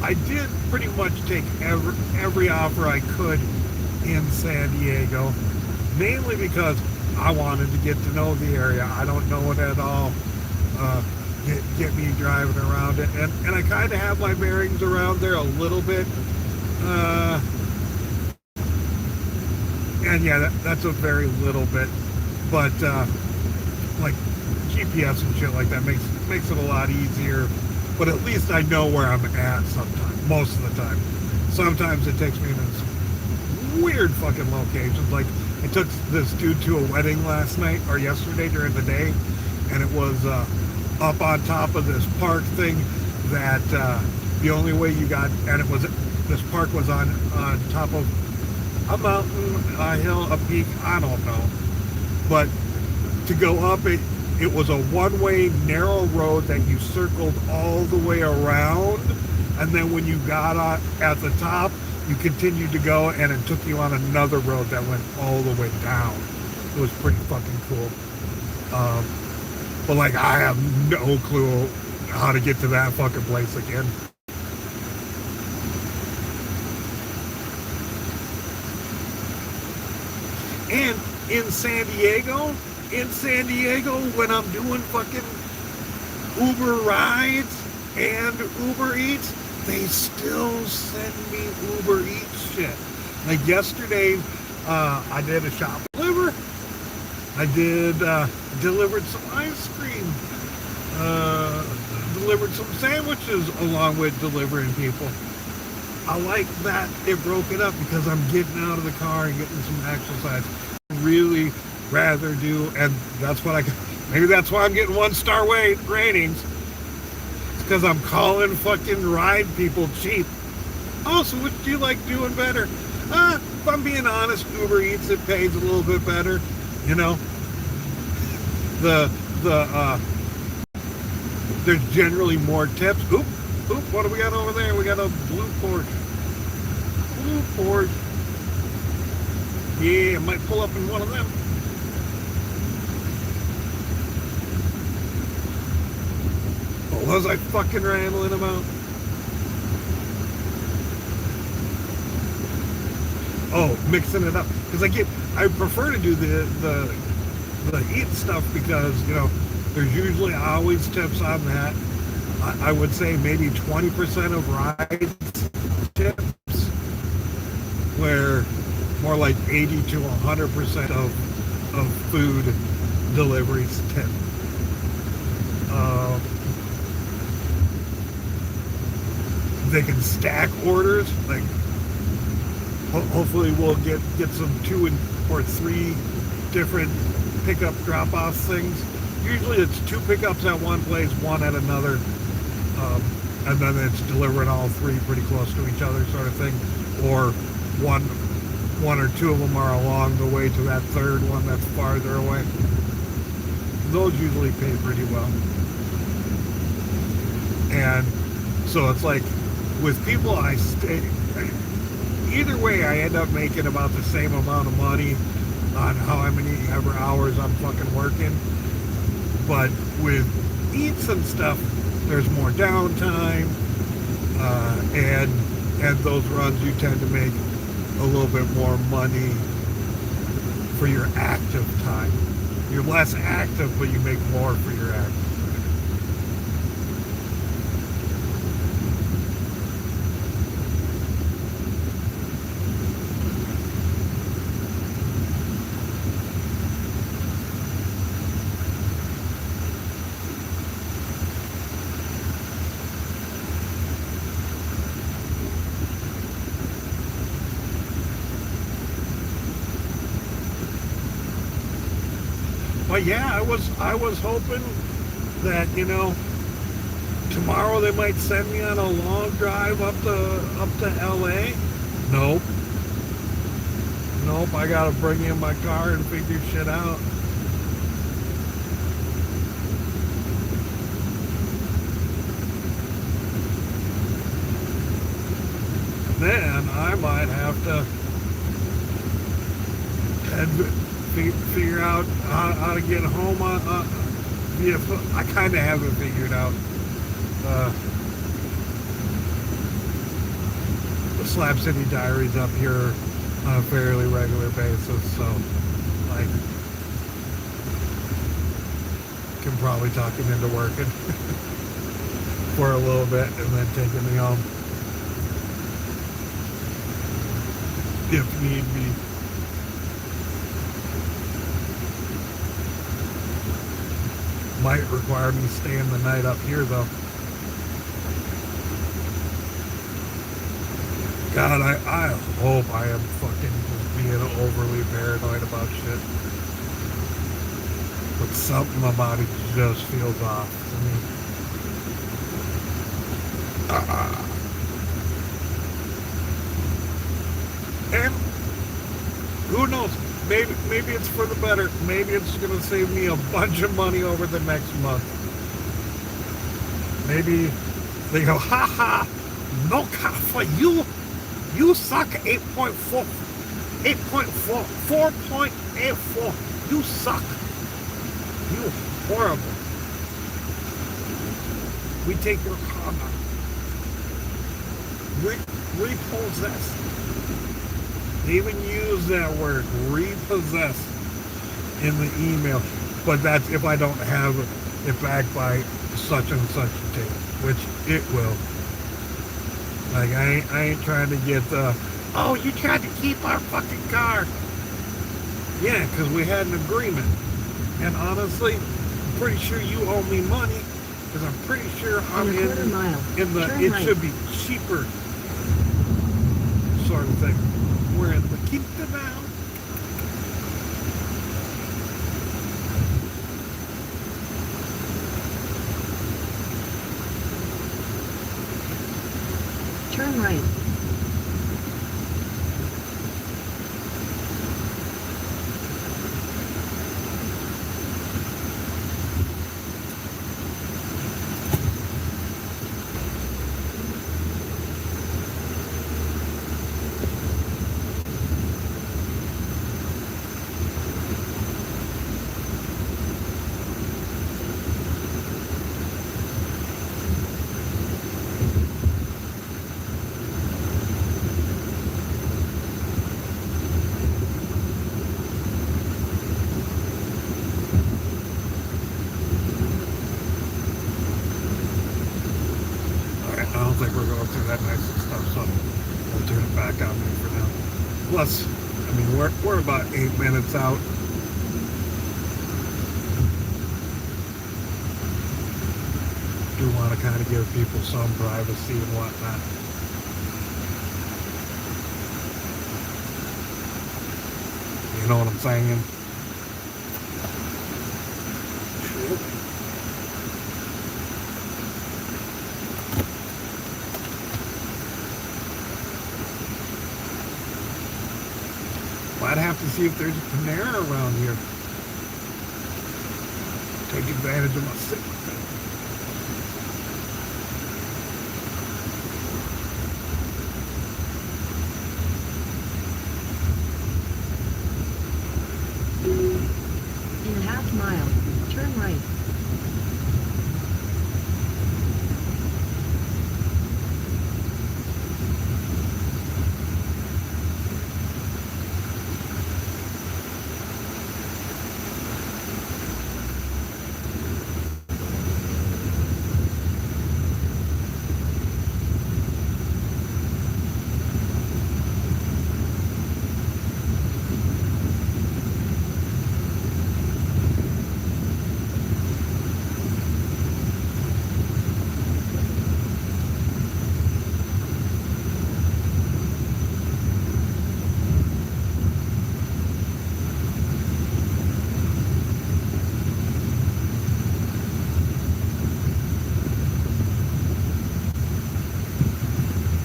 I did pretty much take every offer I could in San Diego, mainly because I wanted to get to know the area. I don't know it at all. Get me driving around it, and I kind of have my bearings around there a little bit, and yeah, that's a very little bit, but like GPS and shit like that makes it a lot easier. But at least I know where I'm at sometimes, most of the time. Sometimes it takes me to some weird fucking locations. Like I took this dude to a wedding last night or yesterday during the day, and it was up on top of this park thing that the only way you got, and it was, this park was on top of a mountain, a hill, a peak, I don't know. But to go up it was a one-way narrow road that you circled all the way around, and then when you got at the top, you continued to go, and it took you on another road that went all the way down. It was pretty fucking cool. But like, I have no clue how to get to that fucking place again. And in San Diego, when I'm doing fucking Uber rides and UberEats, they still send me UberEats shit. Like yesterday, I did a shop deliver. I did delivered some ice cream, delivered some sandwiches along with delivering people. I like that it broke it up because I'm getting out of the car and getting some exercise. Really rather do, and that's what maybe that's why I'm getting 1-star ratings. It's because I'm calling fucking ride people cheap. Oh, so what do you like doing better? If I'm being honest, UberEats, it pays a little bit better, you know. There's generally more tips. Oop, what do we got over there? We got a blue Porsche. Yeah, I might pull up in one of them. What was I fucking rambling about? Oh, mixing it up. Because I prefer to do the eat stuff because, you know, there's usually always tips on that. I would say maybe 20% of rides tips, where more like 80 to 100% of food deliveries tip. they can stack orders. Like, hopefully we'll get some 2 or 3 different pickup drop-off things. Usually it's 2 pickups at one place, 1 at another, and then it's delivering all 3 pretty close to each other, sort of thing. Or one or 2 of them are along the way to that third one that's farther away. Those usually pay pretty well. And so it's like, with people I stay, either way I end up making about the same amount of money on how many ever hours I'm fucking working. But with Eats and stuff, there's more downtime, and those runs you tend to make a little bit more money for your active time. You're less active, but you make more for your active time. But yeah, I was hoping that, you know, tomorrow they might send me on a long drive up to LA. Nope. I gotta bring in my car and figure shit out. Then I might have to figure out how to get home via foot. I kind of have it figured out. The Slab City Diaries up here on a fairly regular basis, so like can probably talk him into working for a little bit and then taking me home if need be. Might require me staying the night up here though. God, I hope I am fucking just being overly paranoid about shit. But something about it just feels off to me. And who knows? Maybe it's for the better. Maybe it's going to save me a bunch of money over the next month. Maybe they go, ha, no car for you. You suck 8.4, 4.84. You suck. You horrible. We take your car now. Repossess. They even use that word, repossess, in the email. But that's if I don't have it back by such and such a date, which it will. Like, I ain't trying to get oh, you tried to keep our fucking car. Yeah, because we had an agreement. And honestly, I'm pretty sure you owe me money, because I'm pretty sure I'm in the it should be cheaper sort of thing. We're in the Quinta now. Turn right. That nice stuff, so we'll turn it back on me for now. Plus, I mean, we're about 8 minutes out. do want to kind of give people some privacy and whatnot. You know what I'm saying? Well, I'd have to see if there's a Panera around here. Take advantage of my sick. In a half mile, turn right.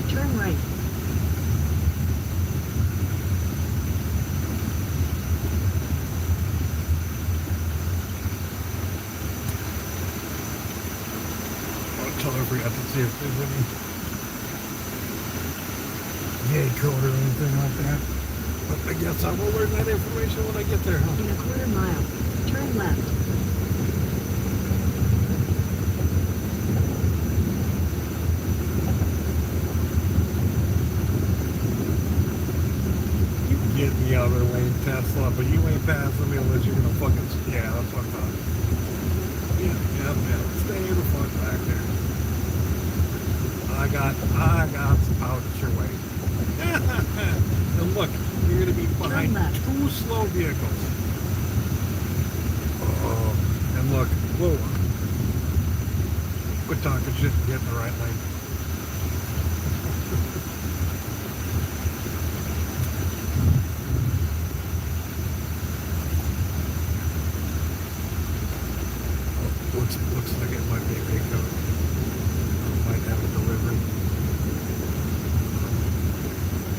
Turn right. I forgot to see if there's any yay code or anything like that. But I guess I will learn that information when I get there, huh? In a quarter mile, turn left. You can get in the other lane, Tesla, but you ain't passing me unless you're gonna fucking, yeah, that's what I thought. Yeah. Stay the fuck back there. I got out your way. And look, you're gonna be behind two slow vehicles. Oh, and look, whoa. Quit talking shit and get in the right lane. Looks like it might be a big code. Might have a delivery.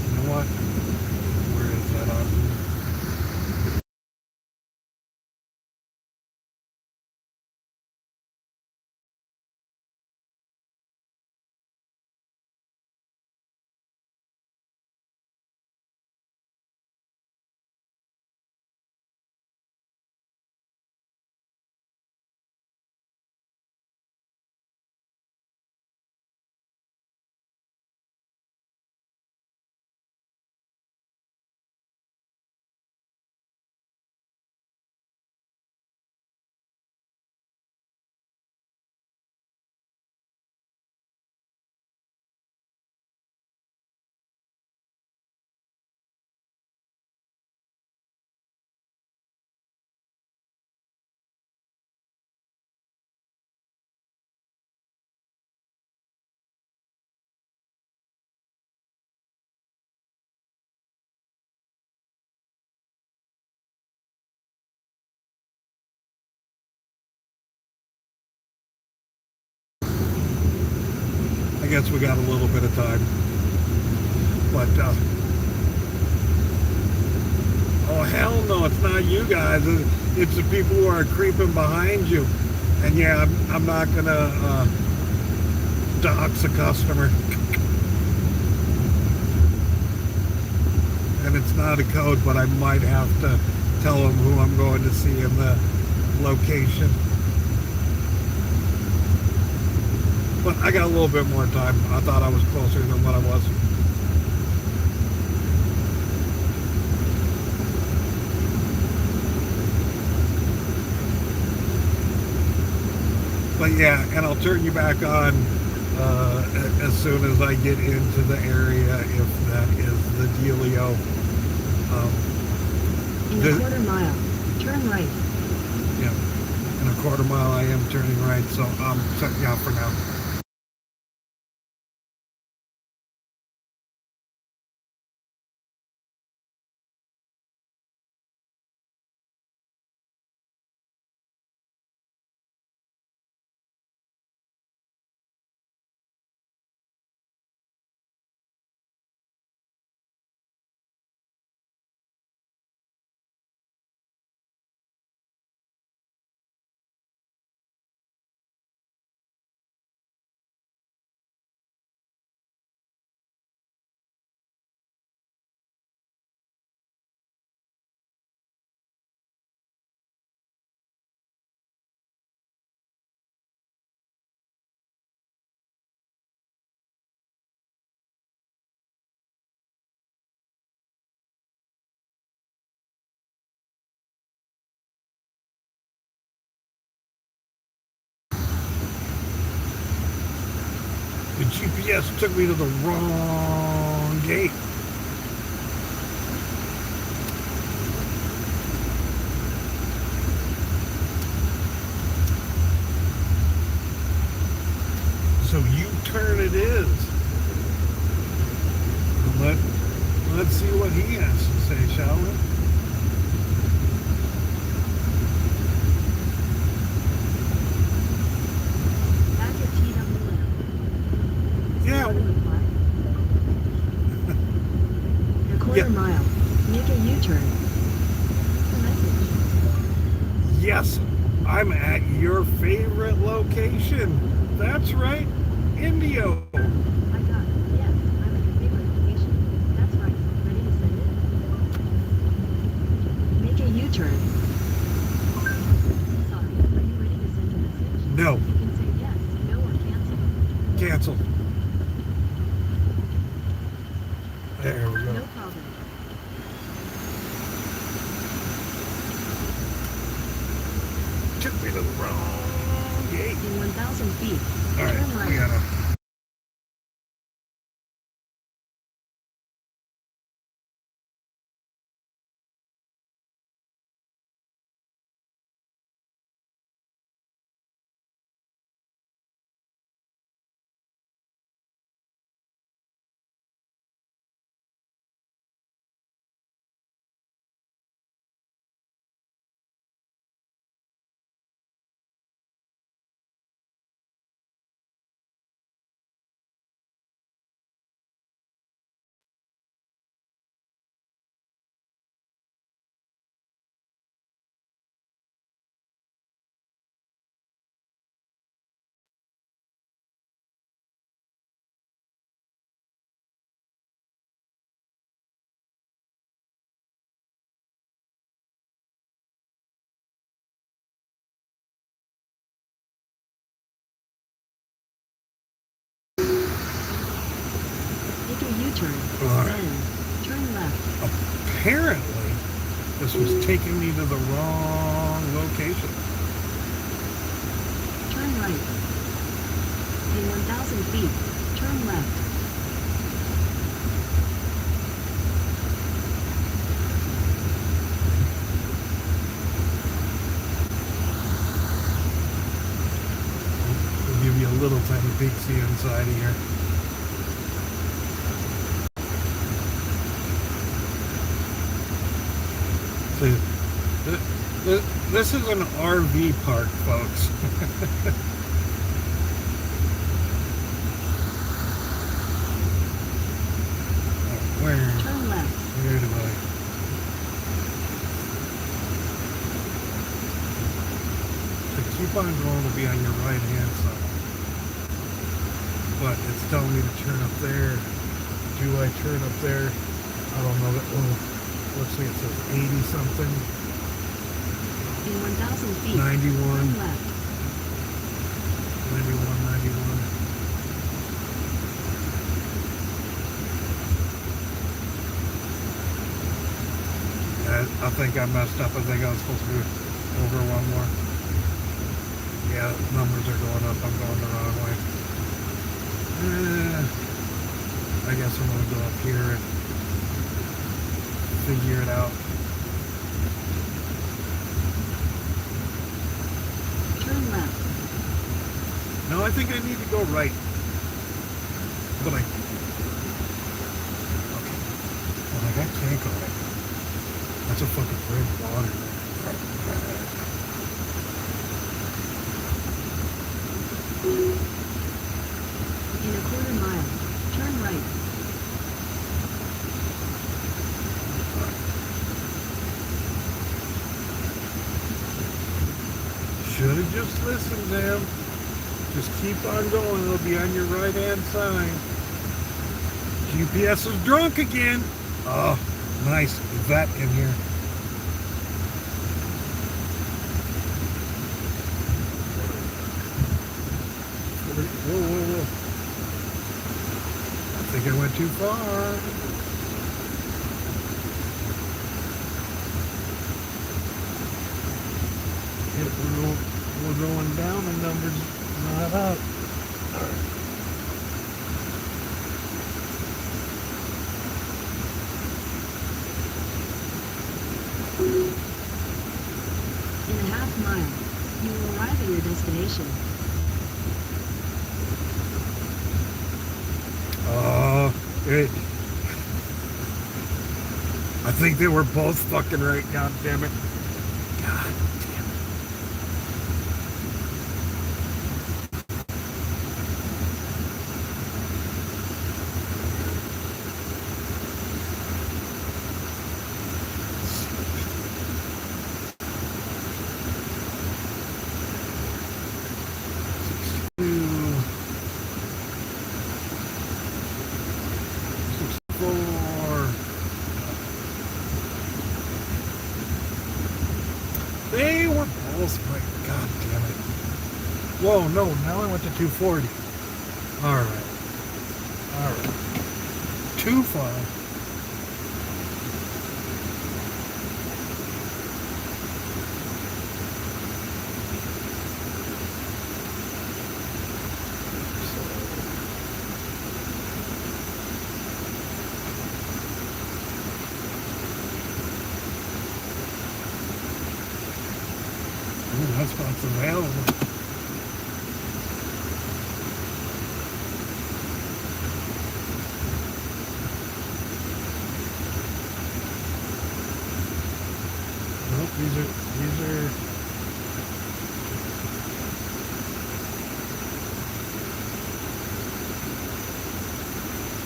You know what? Where is that option? I guess we got a little bit of time. But, oh hell no, it's not you guys. It's the people who are creeping behind you. And yeah, I'm not gonna dox a customer. And it's not a code, but I might have to tell them who I'm going to see in the location. But I got a little bit more time. I thought I was closer than what I was. But yeah, and I'll turn you back on as soon as I get into the area, if that is the dealio. In a quarter mile, turn right. Yeah. In a quarter mile, I am turning right, so I'm setting you out for now. The GPS took me to the wrong gate. So U-turn it is. Let's see what he has to say, shall we? Back at TWM. Yeah. A quarter mile. Make a U-turn. The message. Yes, I'm at your favorite location. That's right, Indio. I got it. Yes, I'm at your favorite location. That's right. Ready to send it? Make a U-turn. Sorry, are you ready to send a message? No, You can say yes, no, or cancel. cancel. There we No go. problem. Took me to the wrong gate. In 1,000 feet, All turn right, right. we gotta. Make a U-turn. All right. Then, turn left. Apparently, this was taking me to the wrong location. Turn right. In 1,000 feet, turn left. We'll give you a little tiny peek see inside here. See, this is an RV park, folks. Where Turn left. do I? So keep on going to be on your right hand side. But it's telling me to turn up there. Do I turn up there? I don't know. Let's see, it says 80 something. In 1,000 feet, 91. turn left. 91. I think I messed up. I think I was supposed to be over one more. Yeah, numbers are going up. I'm going the wrong way. I guess I'm going to go up here and figure it out. I think I need to go right. But okay. I'm like, I can't go right. That's a fucking red water. In a quarter mile, turn right. Should have just listened to him. Just keep on going. It'll be on your right-hand side. GPS is drunk again. Oh, nice. Vet in here. Whoa, whoa, whoa. I think I went too far. We're going down, the numbers not up. In a half mile, you will arrive at your destination. I think they were both fucking right, god damn it. God damn it. They were both right. God damn it. Whoa, no, now I went to 240. Alright. Alright. Too far. Ooh, that spot's available. Nope, these are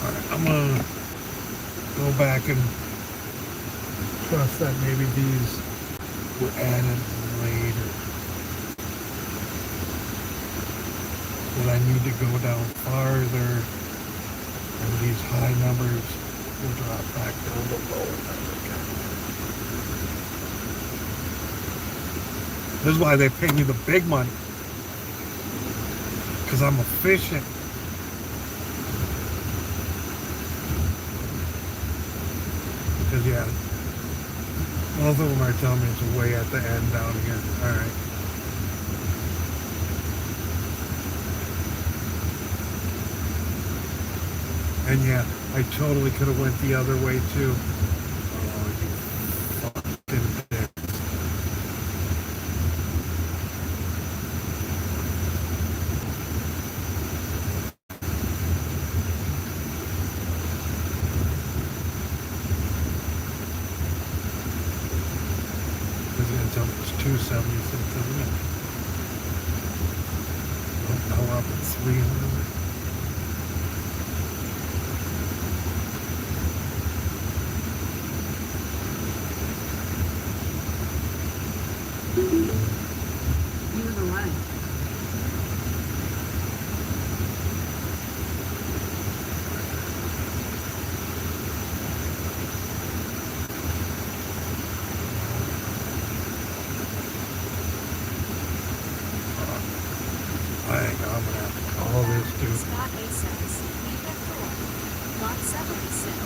alright, I'm gonna go back and trust that maybe these were added later. That I need to go down farther, and these high numbers will drop back down to low numbers. This is why they pay me the big money, because I'm efficient. Because yeah, both of them are telling me it's way at the end down here. All right. And yeah, I totally could have went the other way too. Oh, you fucking dicks. It's gonna tell me it's 276, isn't it? Nope, now we're up at 300. You have arrived. I think I'm gonna have to call this dude. Spot A6, Unit 4, Lot 76.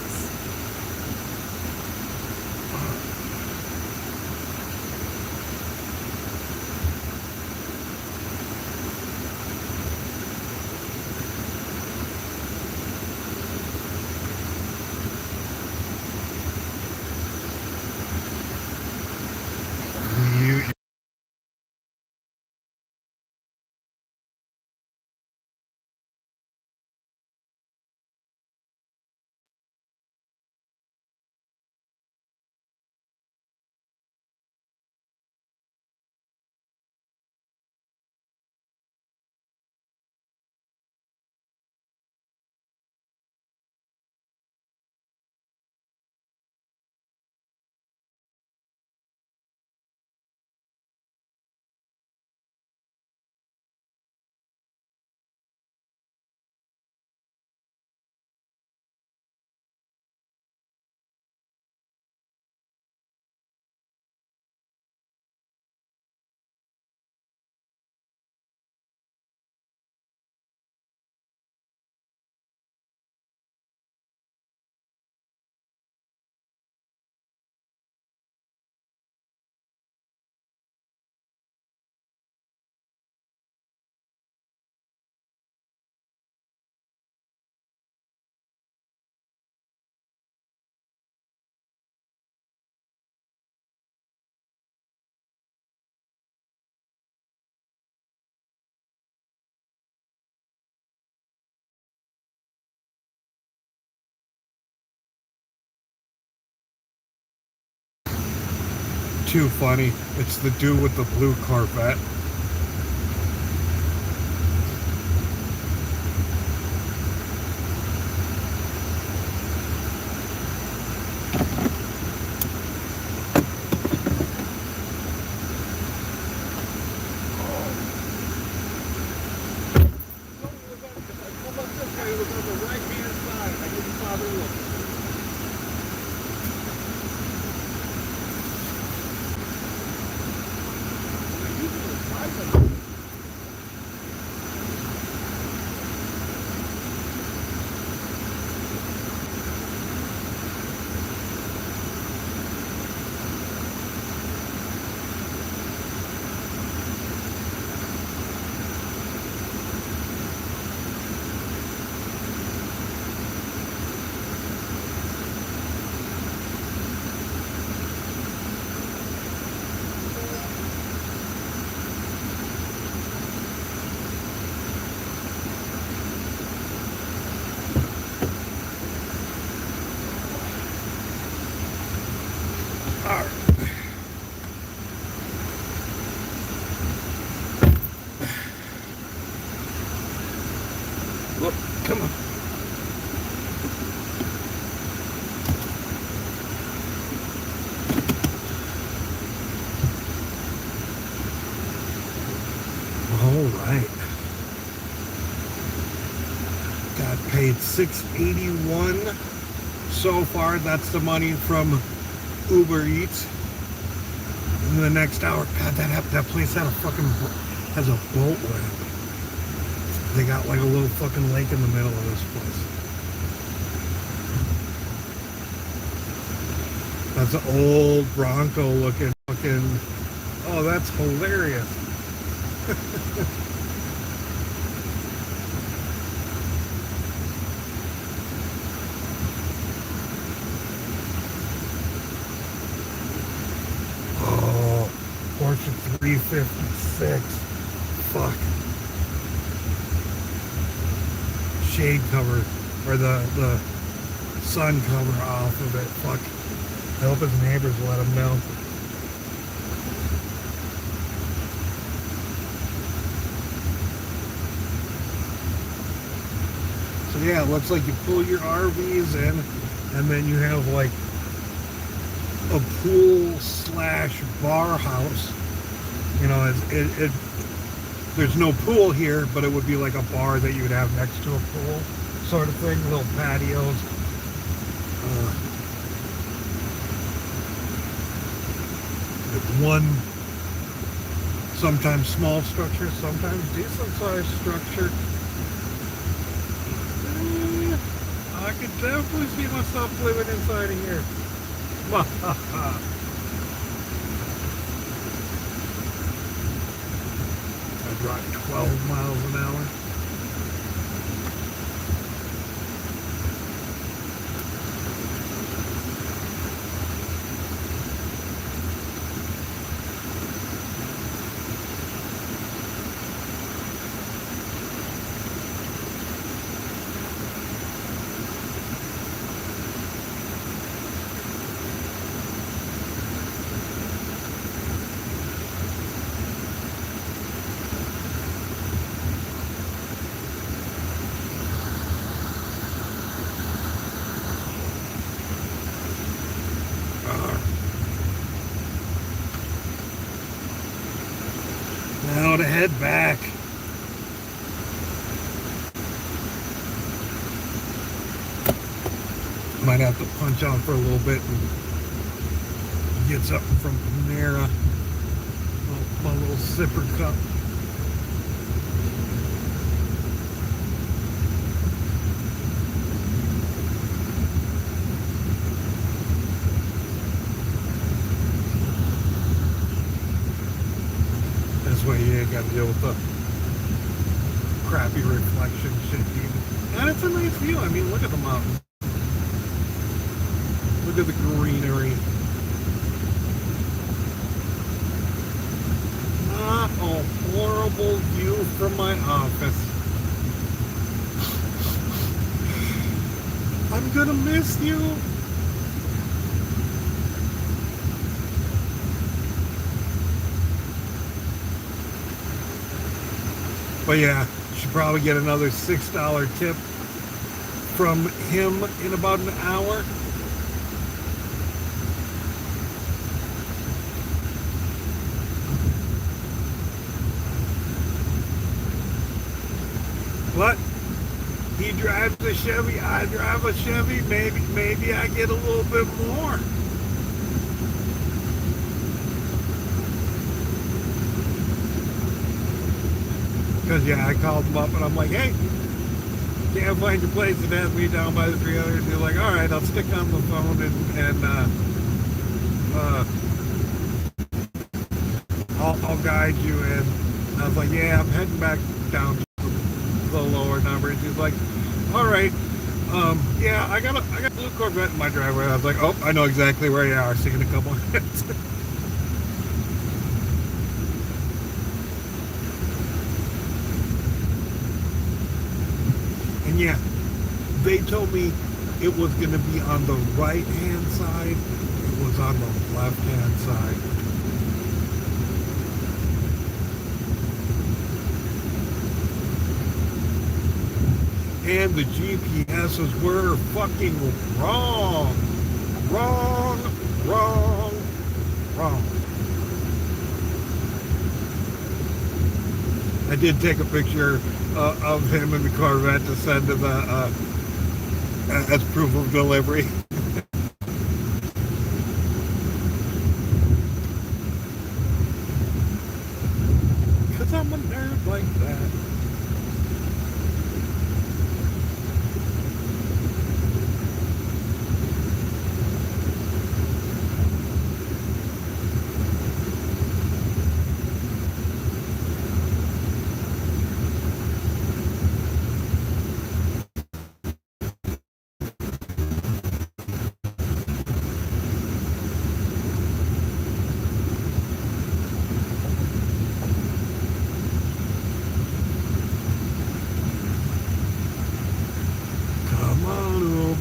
too funny. It's the dude with the blue Corvette. Look, come on. All right. Got paid $6.81 so far. That's the money from UberEats. In the next hour, God, that place had a fucking has a boat ramp. They got like a little fucking lake in the middle of this place. That's an old Bronco looking fucking. Oh, that's hilarious. Oh, Porsche 356. Fuck. Shade cover, or the sun cover off of it. Fuck. I hope his neighbors let him know. So yeah, it looks like you pull your RVs in, and then you have like a pool / bar house. You know, there's no pool here, but it would be like a bar that you would have next to a pool, sort of thing. Little patios. With one, sometimes small structure, sometimes decent sized structure. I could definitely see myself living inside of here. I drive 12 miles an hour. Now to head back. Might have to punch out for a little bit and get something from Panera. My little sipper cup. This way you ain't got to deal with the crappy reflection shit. And it's a nice view. I mean, look at the mountain. Look at the greenery. Not a horrible view from my office. I'm gonna miss you. But yeah, should probably get another $6 tip from him in about an hour. But he drives a Chevy, I drive a Chevy, maybe I get a little bit more. Because yeah, I called him up and I'm like, hey, can't find your place, and has me down by the 300. And they're like, all right, I'll stick on the phone and I'll guide you in. And I was like, yeah, I'm heading back down to the lower numbers. He's like, all right, yeah, I got a blue Corvette in my driveway. I was like, oh, I know exactly where you are. See you in a couple of minutes. And yeah, they told me it was going to be on the right hand side. It was on the left hand side. And the GPSs were fucking wrong. Wrong. I did take a picture of him in the Corvette to send to the as proof of delivery. Because I'm a nerd like that.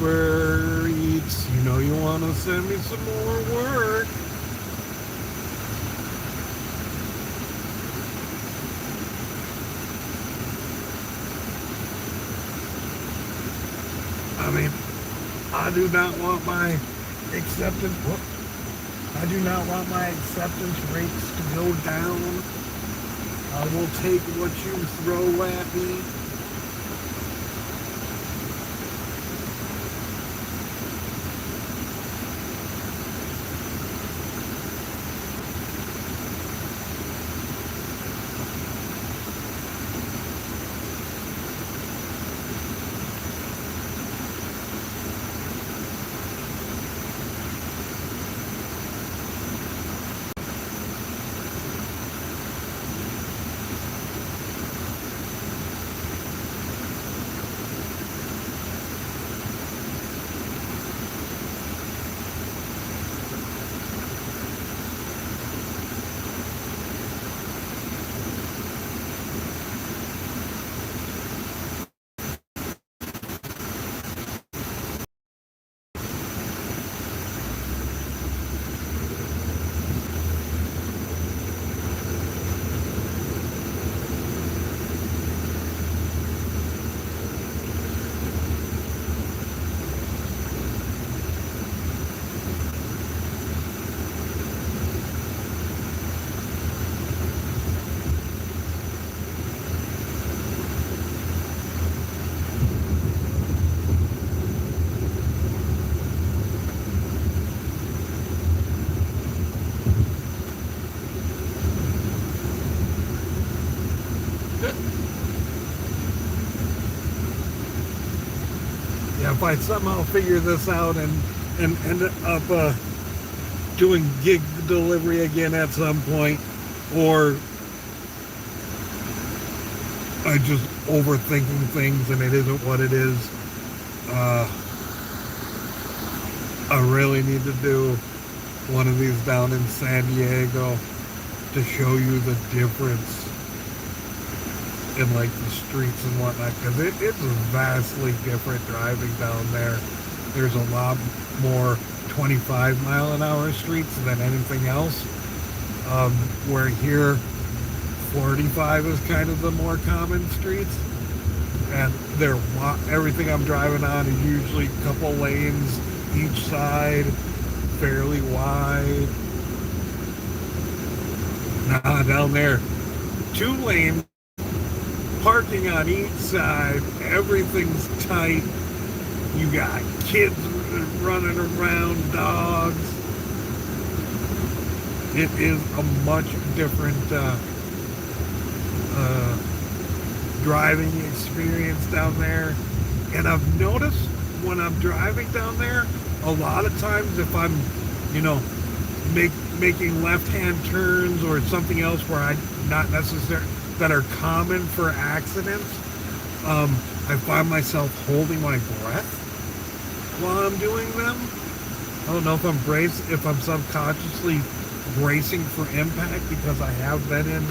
UberEats, you know you want to send me some more work. I mean, I do not want my acceptance rates to go down. I will take what you throw at me. Yeah, if I somehow figure this out and end up doing gig delivery again at some point, or I just overthinking things and it isn't what it is, I really need to do one of these down in San Diego to show you the difference in like the streets and whatnot, because it's vastly different driving down there. There's a lot more 25-mile-an-hour streets than anything else, where here 45 is kind of the more common streets, and everything I'm driving on is usually a couple lanes each side, fairly wide. Nah, down there, 2 lanes, parking on each side, everything's tight. You got kids running around, dogs. It is a much different driving experience down there. And I've noticed when I'm driving down there, a lot of times if I'm, making left-hand turns or something else where I not necessarily that are common for accidents, I find myself holding my breath while I'm doing them. I don't know if I'm subconsciously bracing for impact because I have been in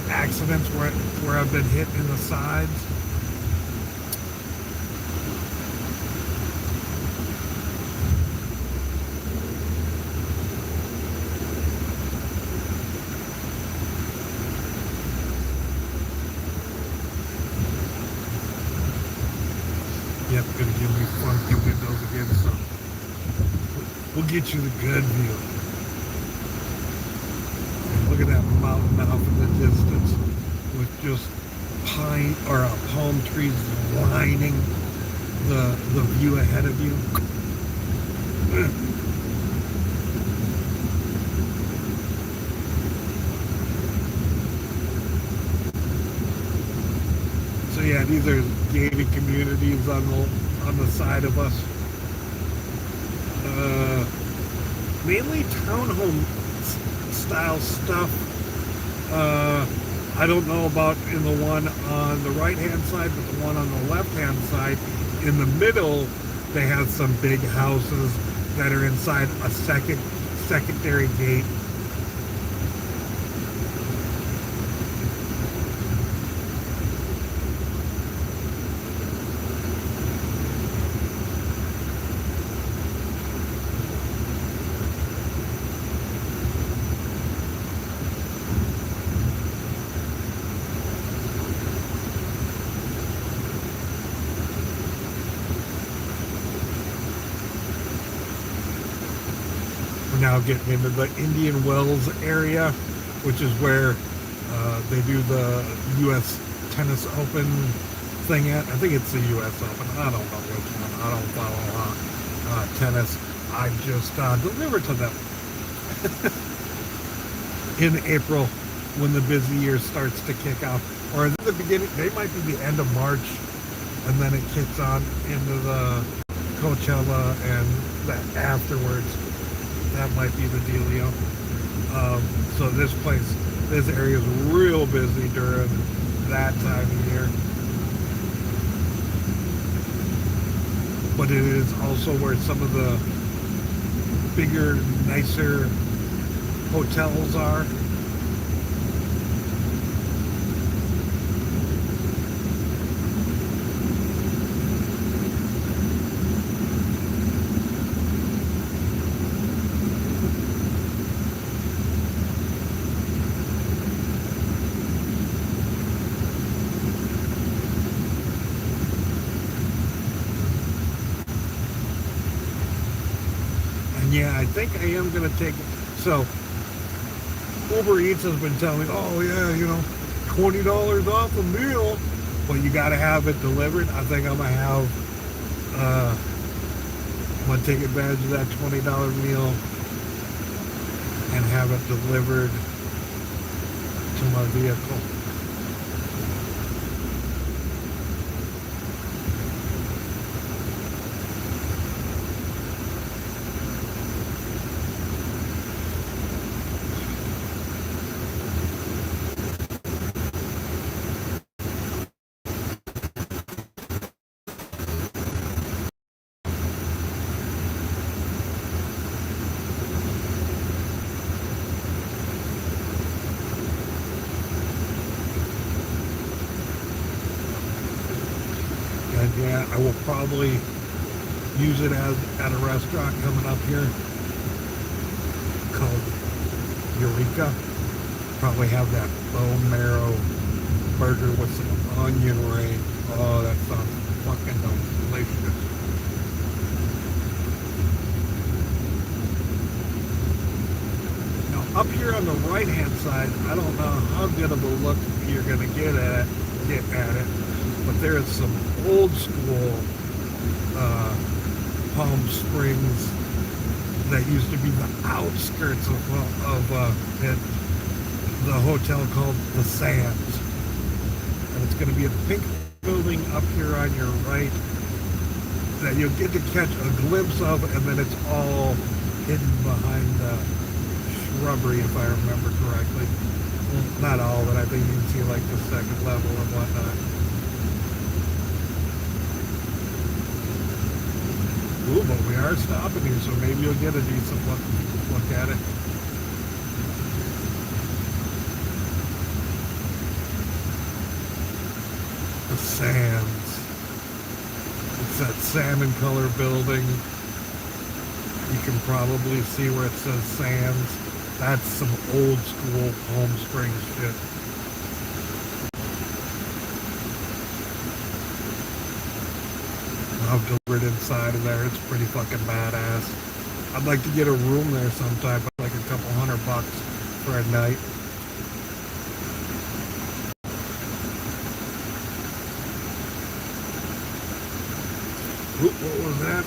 accidents where I've been hit in the sides. Yep, gonna give me funky windows again, so we'll get you the good view. Look at that mountain off in the distance with just palm trees lining the view ahead of you. So yeah, these are gated communities on the side of us. Mainly townhome style stuff. I don't know about in the one on the right hand side, but the one on the left hand side, in the middle, they have some big houses that are inside a secondary gate. Now getting into the Indian Wells area, which is where they do the U.S. Tennis Open thing at. I think it's the U.S. Open. I don't know which one. I don't follow tennis. I just delivered to them in April when the busy year starts to kick off. Or at the beginning, they might be the end of March, and then it kicks on into the Coachella and that afterwards. That might be the dealio. So this area is real busy during that time of year. But it is also where some of the bigger, nicer hotels are. Yeah, I think I am going to take it. So, UberEats has been telling me, oh yeah, $20 off a meal, but you got to have it delivered. I think I'm going to take advantage of that $20 meal and have it delivered to my vehicle. And yeah, I will probably use it at a restaurant coming up here called Eureka. Probably have that bone marrow burger with some onion ring. Oh, that sounds fucking delicious. Now, up here on the right-hand side, I don't know how good of a look you're gonna get at it, but there is some old school Palm Springs that used to be the outskirts of the hotel called the Sands, and it's going to be a pink building up here on your right that you'll get to catch a glimpse of, and then it's all hidden behind the shrubbery, if I remember correctly. Well, not all, but I think you can see like the second level and whatnot. Ooh, but we are stopping here, so maybe you'll get a decent look at it. The Sands. It's that salmon color building. You can probably see where it says Sands. That's some old school Palm Springs shit. I've delivered inside of there. It's pretty fucking badass. I'd like to get a room there sometime, but like a couple $100 for a night. Oop, what was that?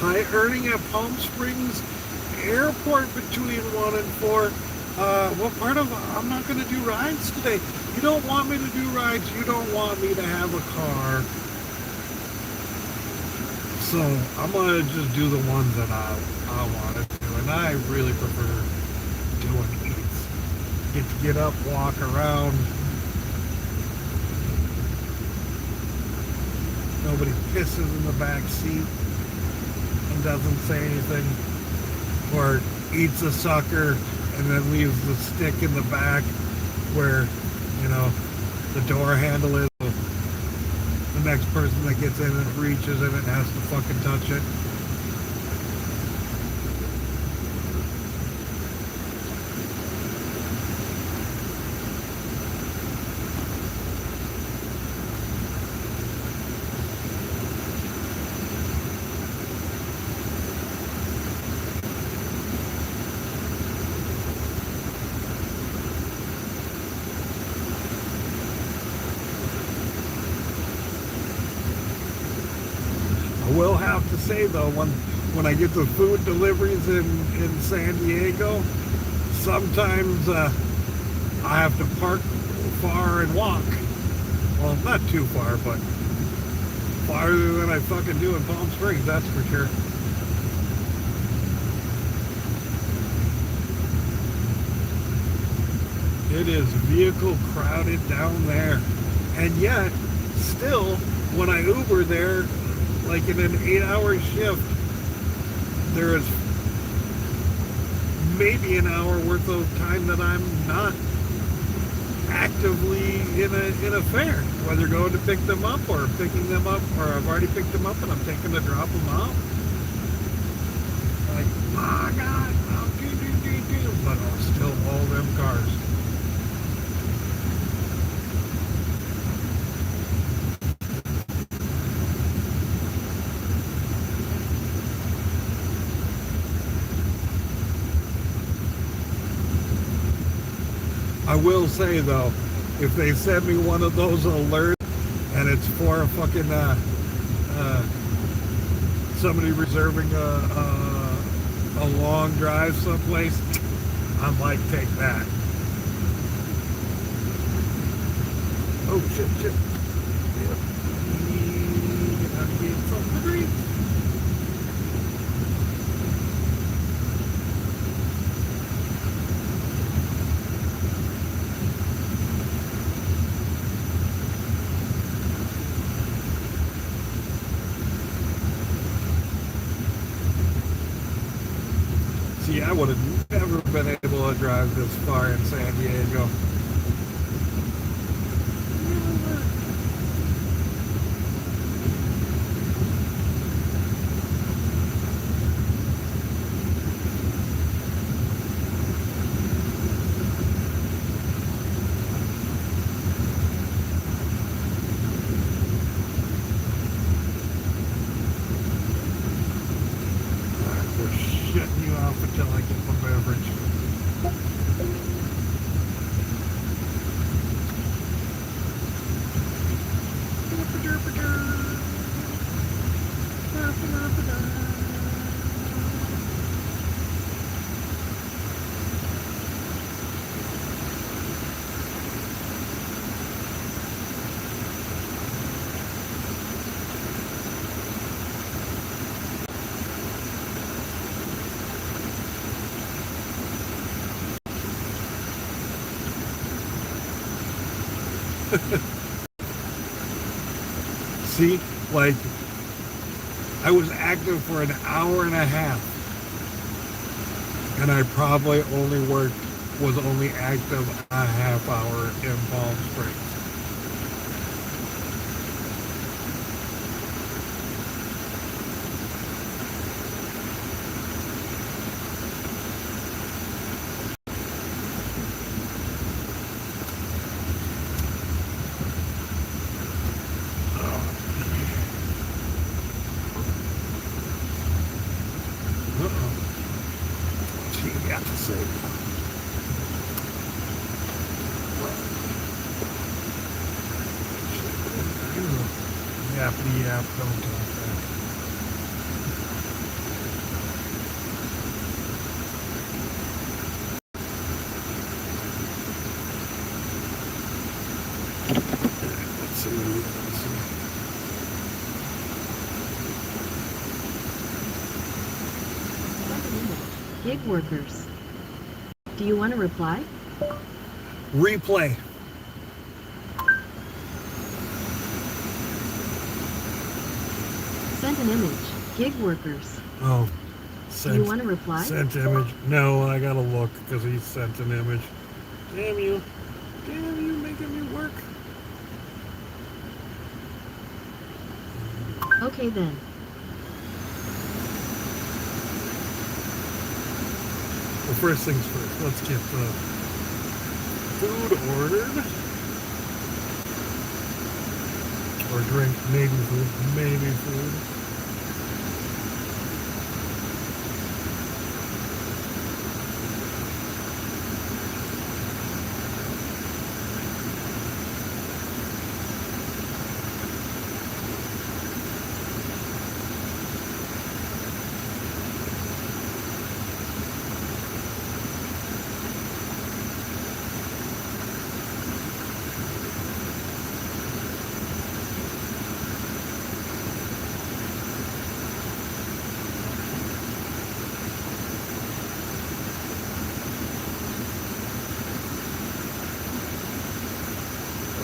High earning at Palm Springs Airport between 1 and 4. What part of, I'm not going to do rides today. You don't want me to do rides. You don't want me to have a car. So I'm going to just do the ones that I want to do. And I really prefer doing eats. Get up, walk around. Nobody pisses in the back seat and doesn't say anything. Or eats a sucker and then leaves the stick in the back where, you know, the door handle is. The next person that gets in it reaches in it and has to fucking touch it. I will have to say though, when I get the food deliveries in San Diego, sometimes I have to park far and walk. Well, not too far, but farther than I fucking do in Palm Springs, that's for sure. It is vehicle crowded down there. And yet, still, when I Uber there, like in an 8-hour shift, there is maybe an hour worth of time that I'm not actively in a fare, whether going to pick them up or picking them up, or I've already picked them up and I'm taking to drop them out. Like, oh God, but still all them cars. I will say though, if they send me one of those alerts and it's for a fucking somebody reserving a long drive someplace, I might take that. Oh shit. Yep. I'm getting something to drink. See, I would have never been able to drive this far in San Diego. coverage. See, like, I was active for an hour and a half, and I probably was only active a half hour in Palm Springs. Yap, don't talk back. Let's see. Gig workers. Do you want to reply? Replay. Sent an image. Gig workers. Oh, Do you want to reply? sent image. No, I gotta look because he sent an image. Damn you making me work. Okay then. Well, first things first, let's get the food ordered. Or drink, maybe food.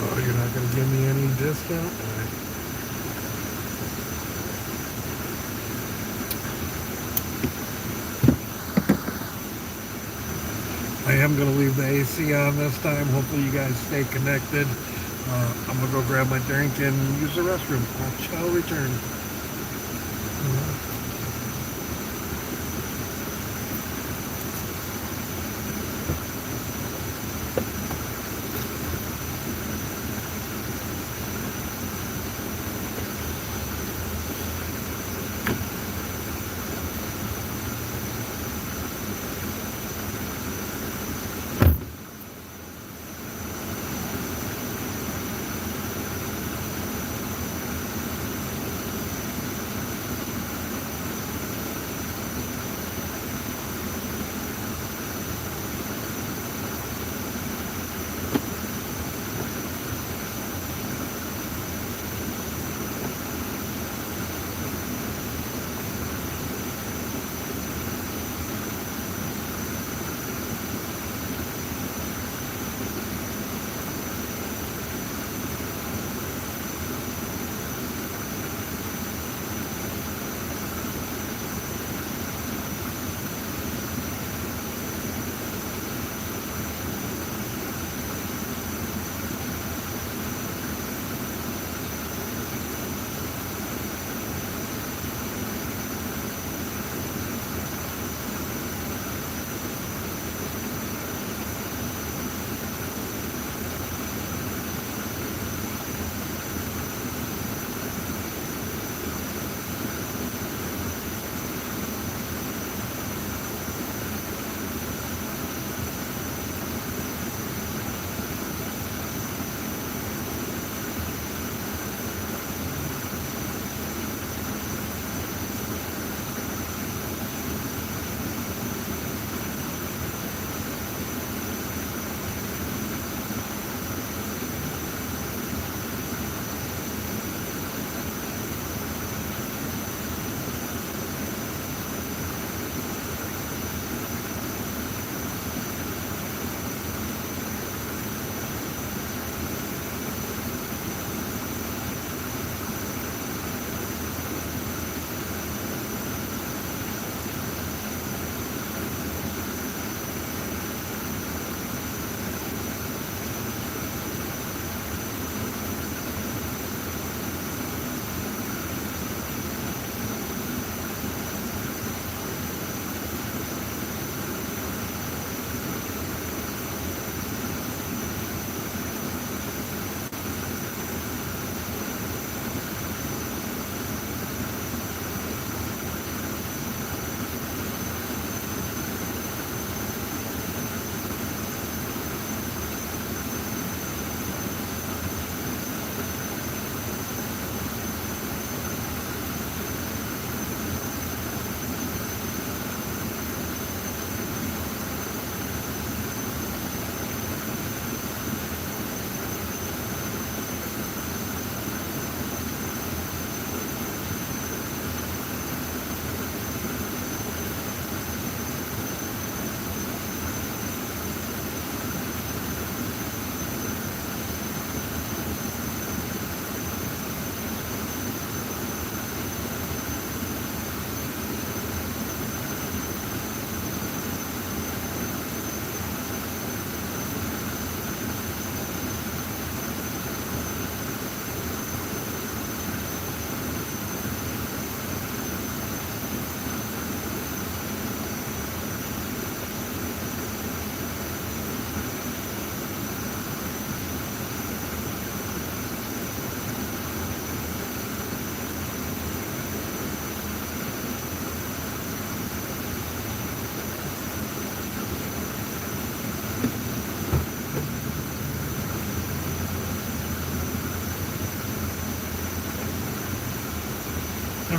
Oh, you're not going to give me any discount? All right. I am going to leave the AC on this time. Hopefully you guys stay connected. I'm going to go grab my drink and use the restroom. I shall return.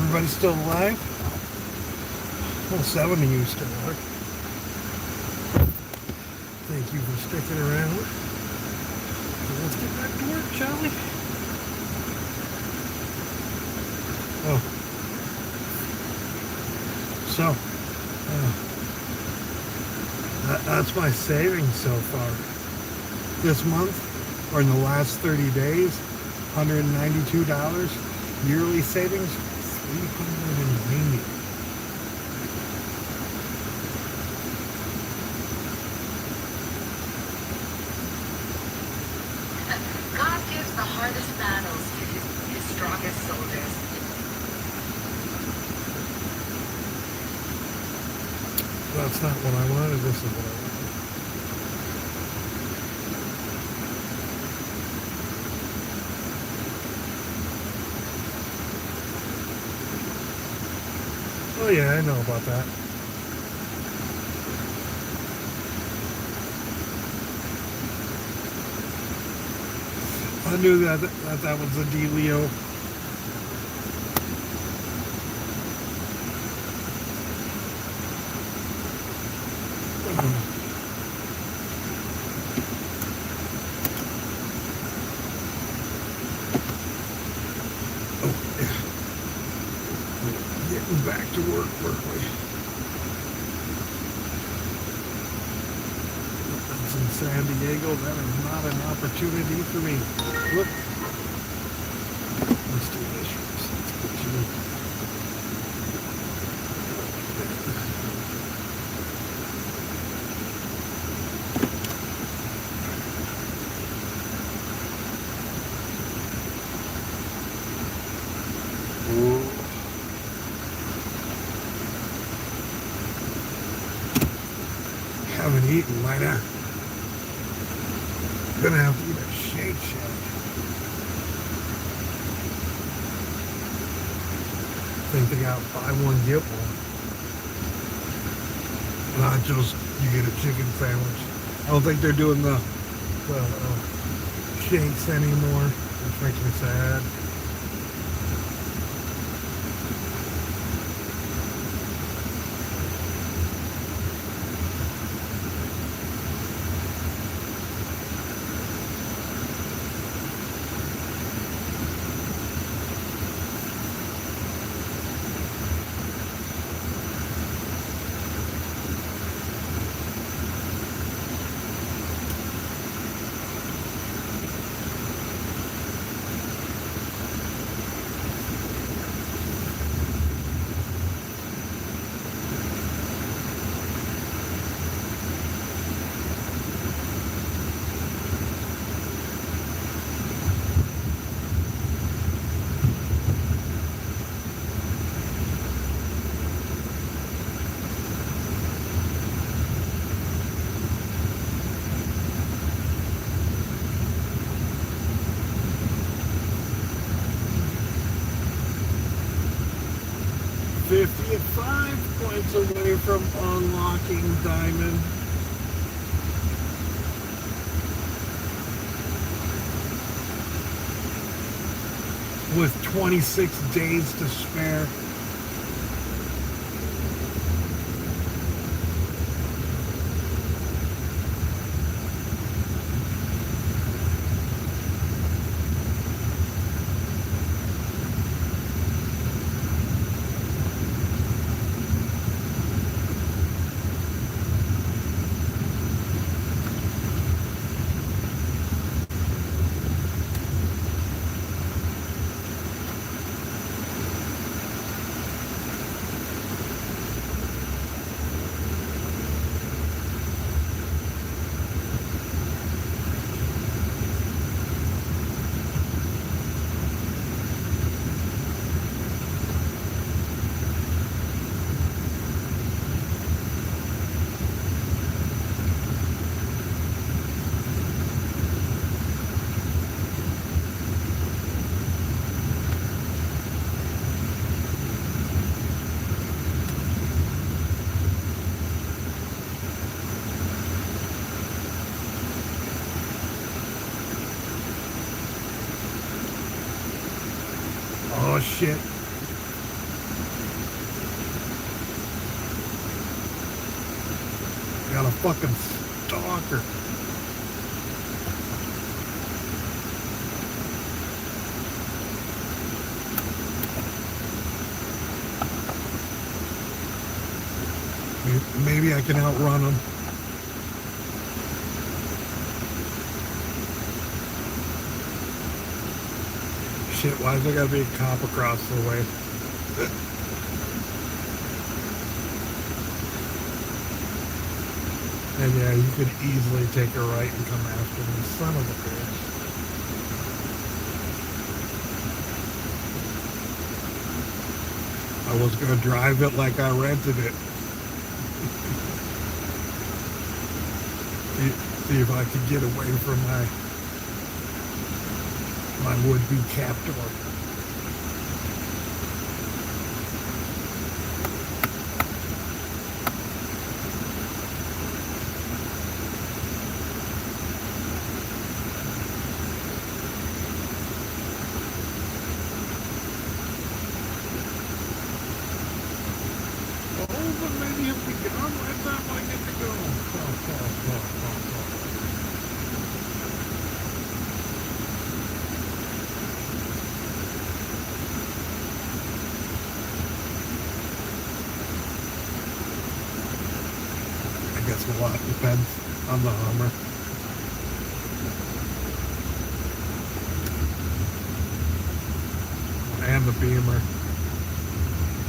Everybody still alive? Well, 7 of you still are. Thank you for sticking around. Let's get back to work, shall we? Oh. So, that's my savings so far. This month, or in the last 30 days, $192. Yearly savings, $390. God gives the hardest battles to his strongest soldiers. That's not what I wanted. This is what I wanted. Oh yeah, I know about that. I knew that was a dealio. Back to work, weren't we? That's in San Diego. That is not an opportunity for me. Look. Let's do this first. Let's get you. Haven't eaten, might I? Gonna have to eat a Shake Shack. Think they got buy one get one. Not just you get a chicken sandwich. I don't think they're doing the shakes anymore, which makes me sad. At 5 points away from unlocking Diamond. With 26 days to spare. Oh shit. fucking stalker. Maybe I can outrun him. Shit, why is there gotta be a cop across the way? And yeah, you could easily take a right and come after me, son of a bitch. I was gonna drive it like I rented it. See if I could get away from my would-be captor. Oh, but maybe if we get on right time, I get to go. I guess a lot depends on the Hummer. And the Beamer.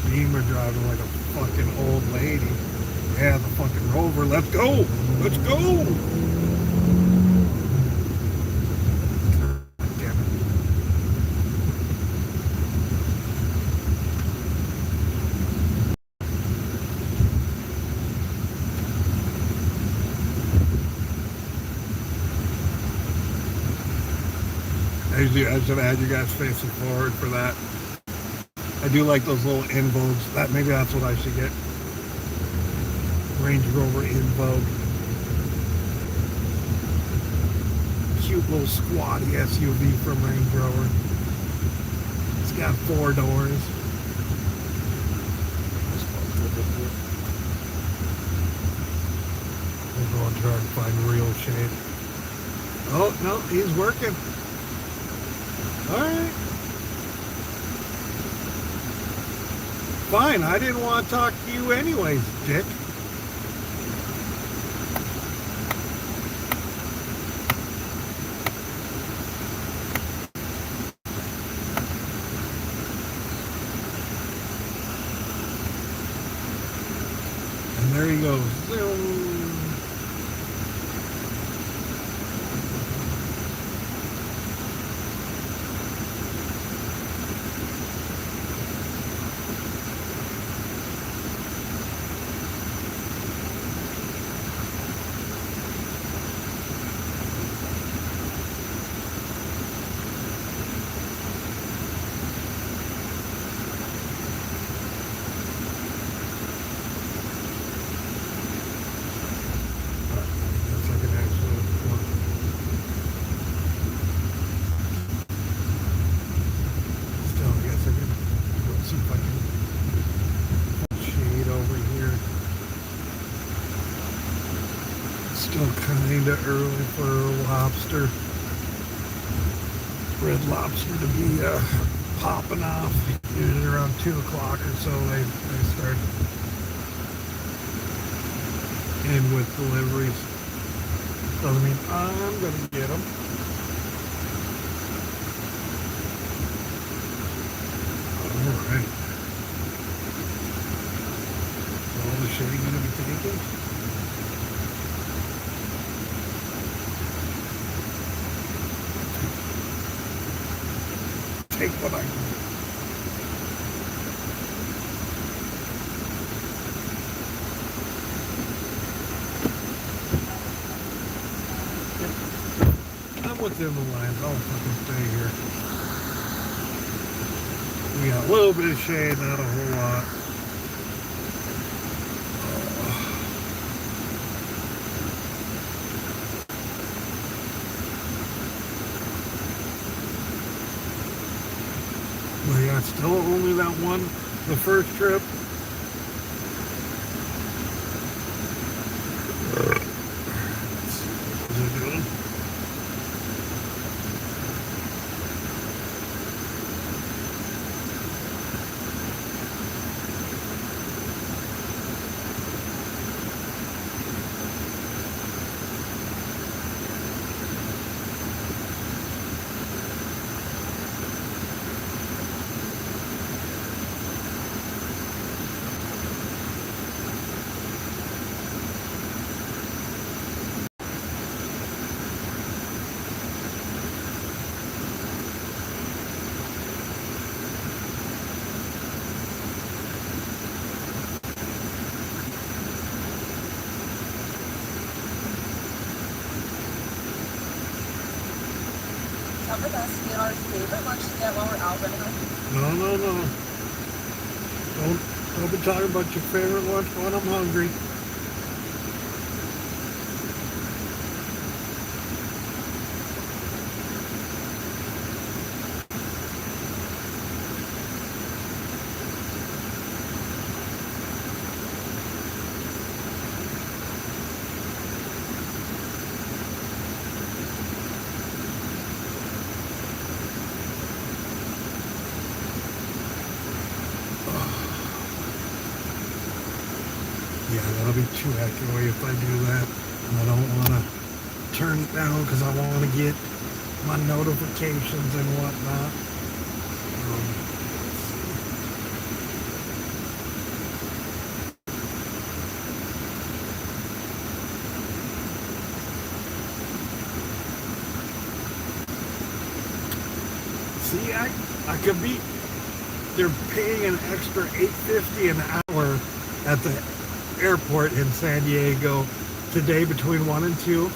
Beamer driving like a fucking old lady. Yeah, the fucking Rover. Let's go! Let's go! God damn it. I should have had you guys facing forward for that. I do like those little in Vogues. Maybe that's what I should get. Range Rover in Vogue. Cute little squatty SUV from Range Rover. It's got 4 doors. We'll go and try and find real shade. Oh, no, he's working. Alright. Fine, I didn't want to talk to you anyways, dick. And there he goes. Zoom. Still kind of early for lobster, red lobster to be popping off. Usually around 2 o'clock or so they start in with deliveries. Doesn't mean I'm going to get them. Alright. All the shade going to be taken. Take what I can. I'm within the lines. I'll fucking stay here. We got a little bit of shade, not a whole lot. Well, yeah, still only that one, the first trip. come with us. Get our favorite lunch to get while we're out running on. No. Don't be talking about your favorite lunch when I'm hungry. Yeah, that'll be too echoey if I do that. And I don't want to turn it down because I want to get my notifications and whatnot. See, I could be. They're paying an extra $8.50 an hour at the airport in San Diego today between 1 and 2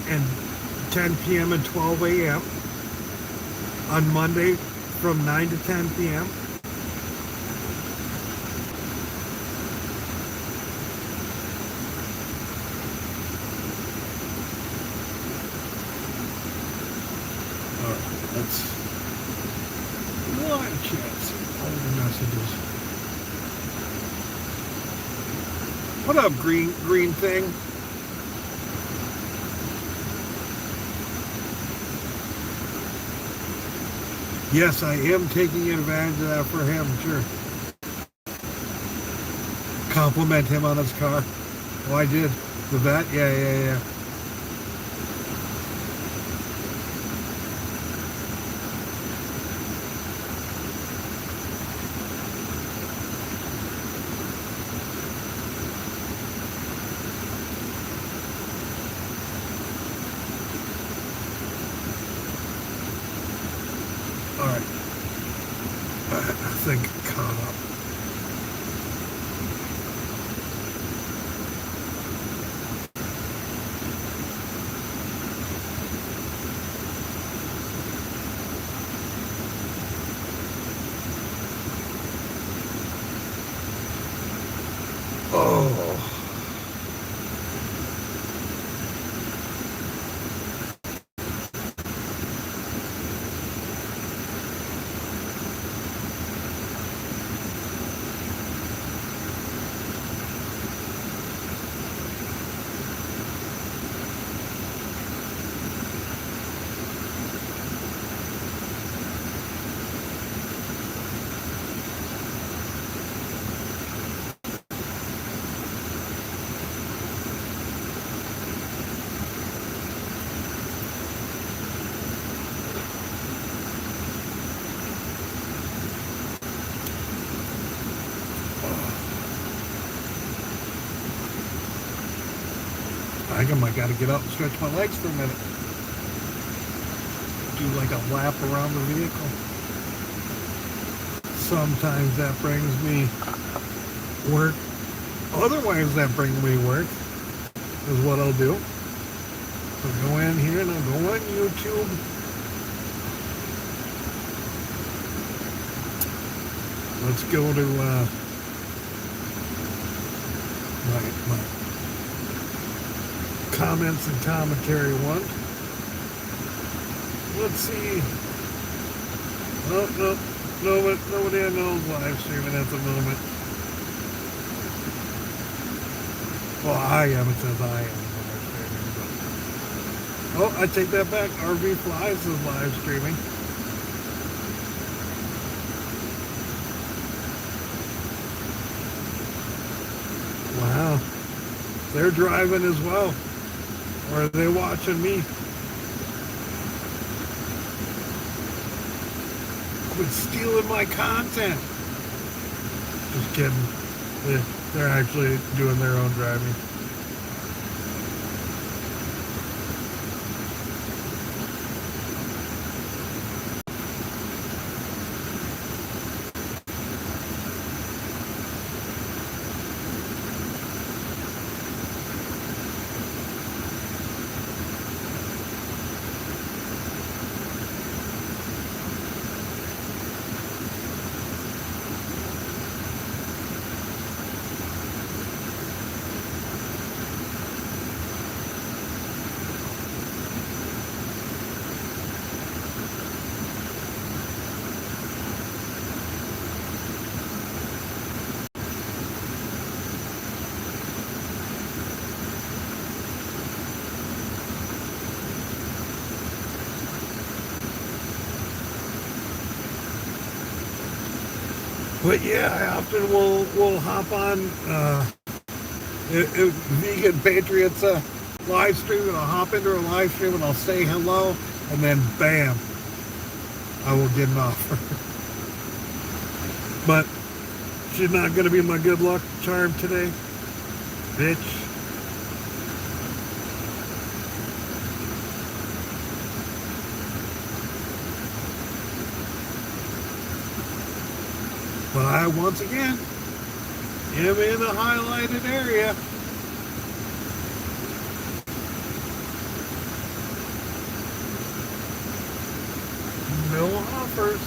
and 10 p.m. and 12 a.m. on Monday from 9 to 10 p.m. Let's one chance. All the messages. What up, green thing? Yes, I am taking advantage of that for him, sure. Compliment him on his car. Oh, I did. The vet? Yeah. Alright. I think caught up. Oh. I think I might gotta get up and stretch my legs for a minute. Do like a lap around the vehicle. Sometimes that brings me work. Otherwise that brings me work is what I'll do. So go in here and I'll go on YouTube. Let's go to my comments and commentary one. Let's see. Oh, no, nobody I know is live streaming at the moment. Well, I am. It says I am live streaming. But... oh, I take that back. RV Flies is live streaming. Wow. They're driving as well. Or are they watching me? Quit stealing my content. Just kidding. They're actually doing their own driving. But yeah, I often will hop on if Vegan Patriots live stream, and I'll hop into a live stream and I'll say hello, and then bam, I will get an offer. But she's not going to be my good luck charm today, bitch. But I, once again, am in the highlighted area. No offers.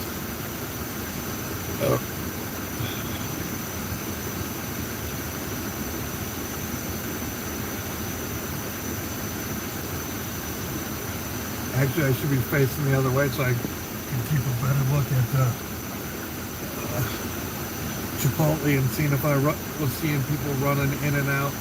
Oh. Actually, I should be facing the other way so I can keep a better look at Chipotle and seeing if I was seeing people running in and out.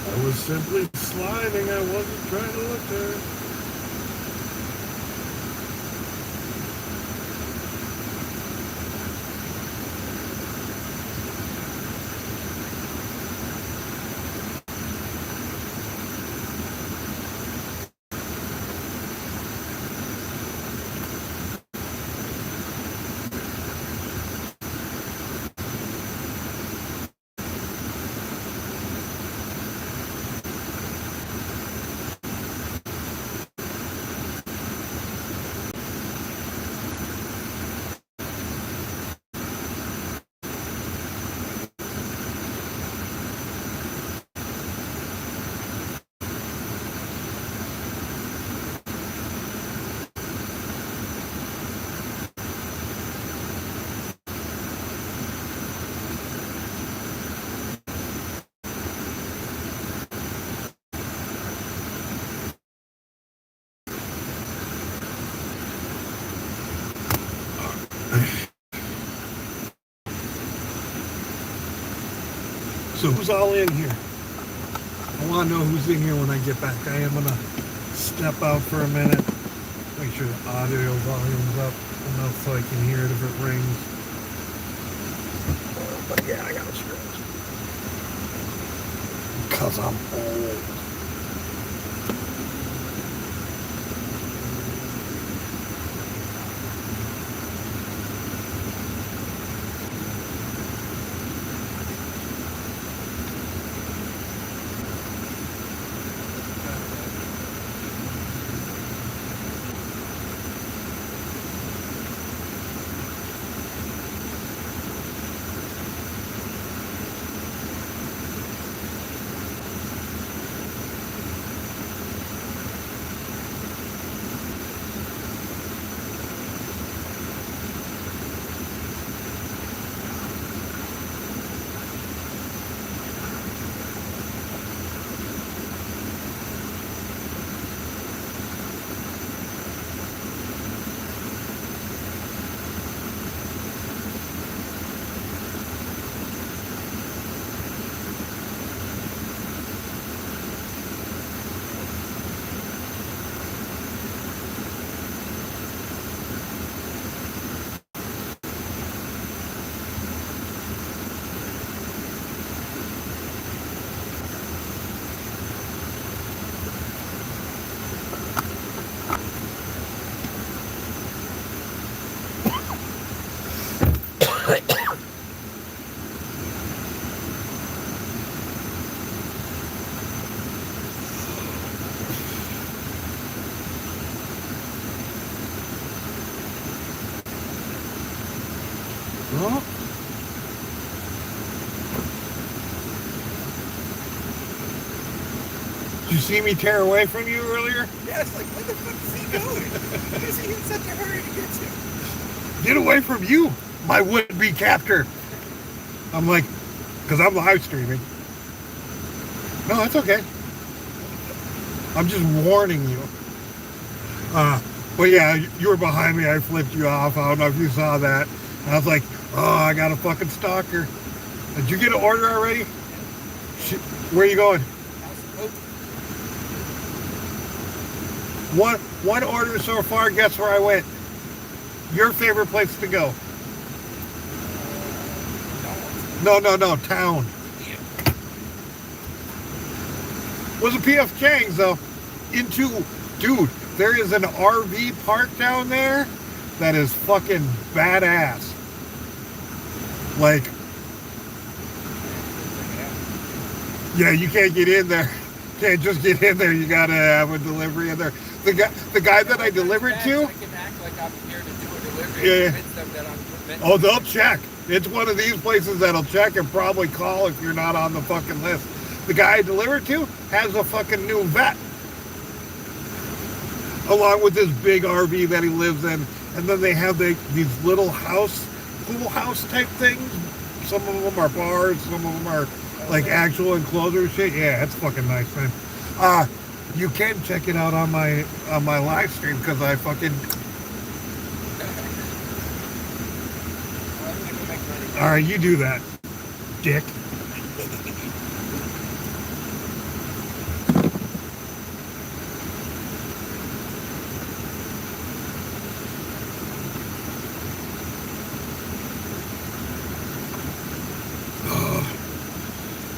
I was simply sliding. I wasn't trying to look there. So who's all in here? I want to know who's in here when I get back. I am going to step out for a minute. Make sure the audio volume's up enough so I can hear it if it rings. But yeah, I got to stretch. Because I'm old. Did you see me tear away from you earlier? Yeah, it's like, where the fuck is he going? Why is he in such a hurry to get you? Get away from you, my would-be captor. I'm like, because I'm live streaming. No, that's okay. I'm just warning you. But yeah, you were behind me. I flipped you off. I don't know if you saw that. I was like, oh, I got a fucking stalker. Did you get an order already? Where are you going? One order so far. Guess where I went? Your favorite place to go? No, town. Was a PF Chang's though. Dude, there is an RV park down there that is fucking badass. Like, yeah, you can't get in there. Can't just get in there. You gotta have a delivery in there. The guy that I delivered to. I can act like I'm here to do a delivery. Yeah. And convince them that I'm meant to. Oh, they'll check. It's one of these places that'll check and probably call if you're not on the fucking list. The guy I delivered to has a fucking new vet, along with this big RV that he lives in. And then they have these little pool house type things. Some of them are bars, some of them are like actual enclosure shit. Yeah, it's fucking nice, man. You can check it out on my live stream because I fucking. All right, you do that, dick.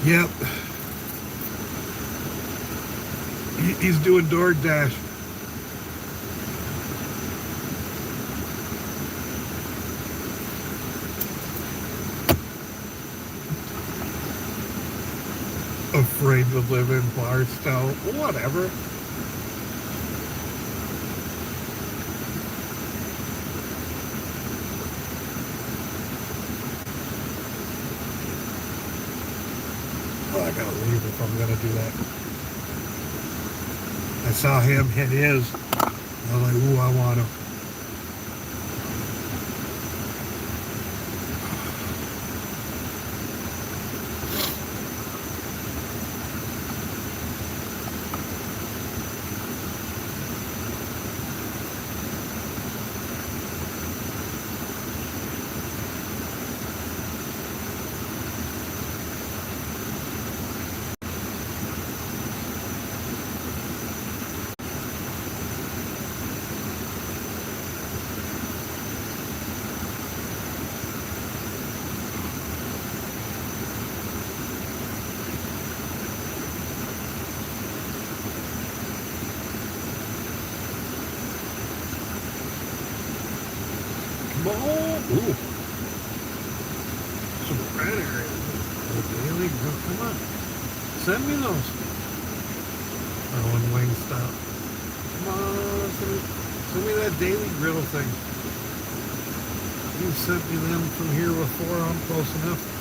Yep. He's doing DoorDash. Afraid to live in Barstow. Whatever. Oh, I gotta leave if I'm gonna do that. I saw him hit his. I was like, ooh, I want him. Ooh. Some red areas. Oh, daily, come on. Send me those. Oh, and Wingstop. Come on, send me that daily grill thing. You sent me them from here before. I'm close enough.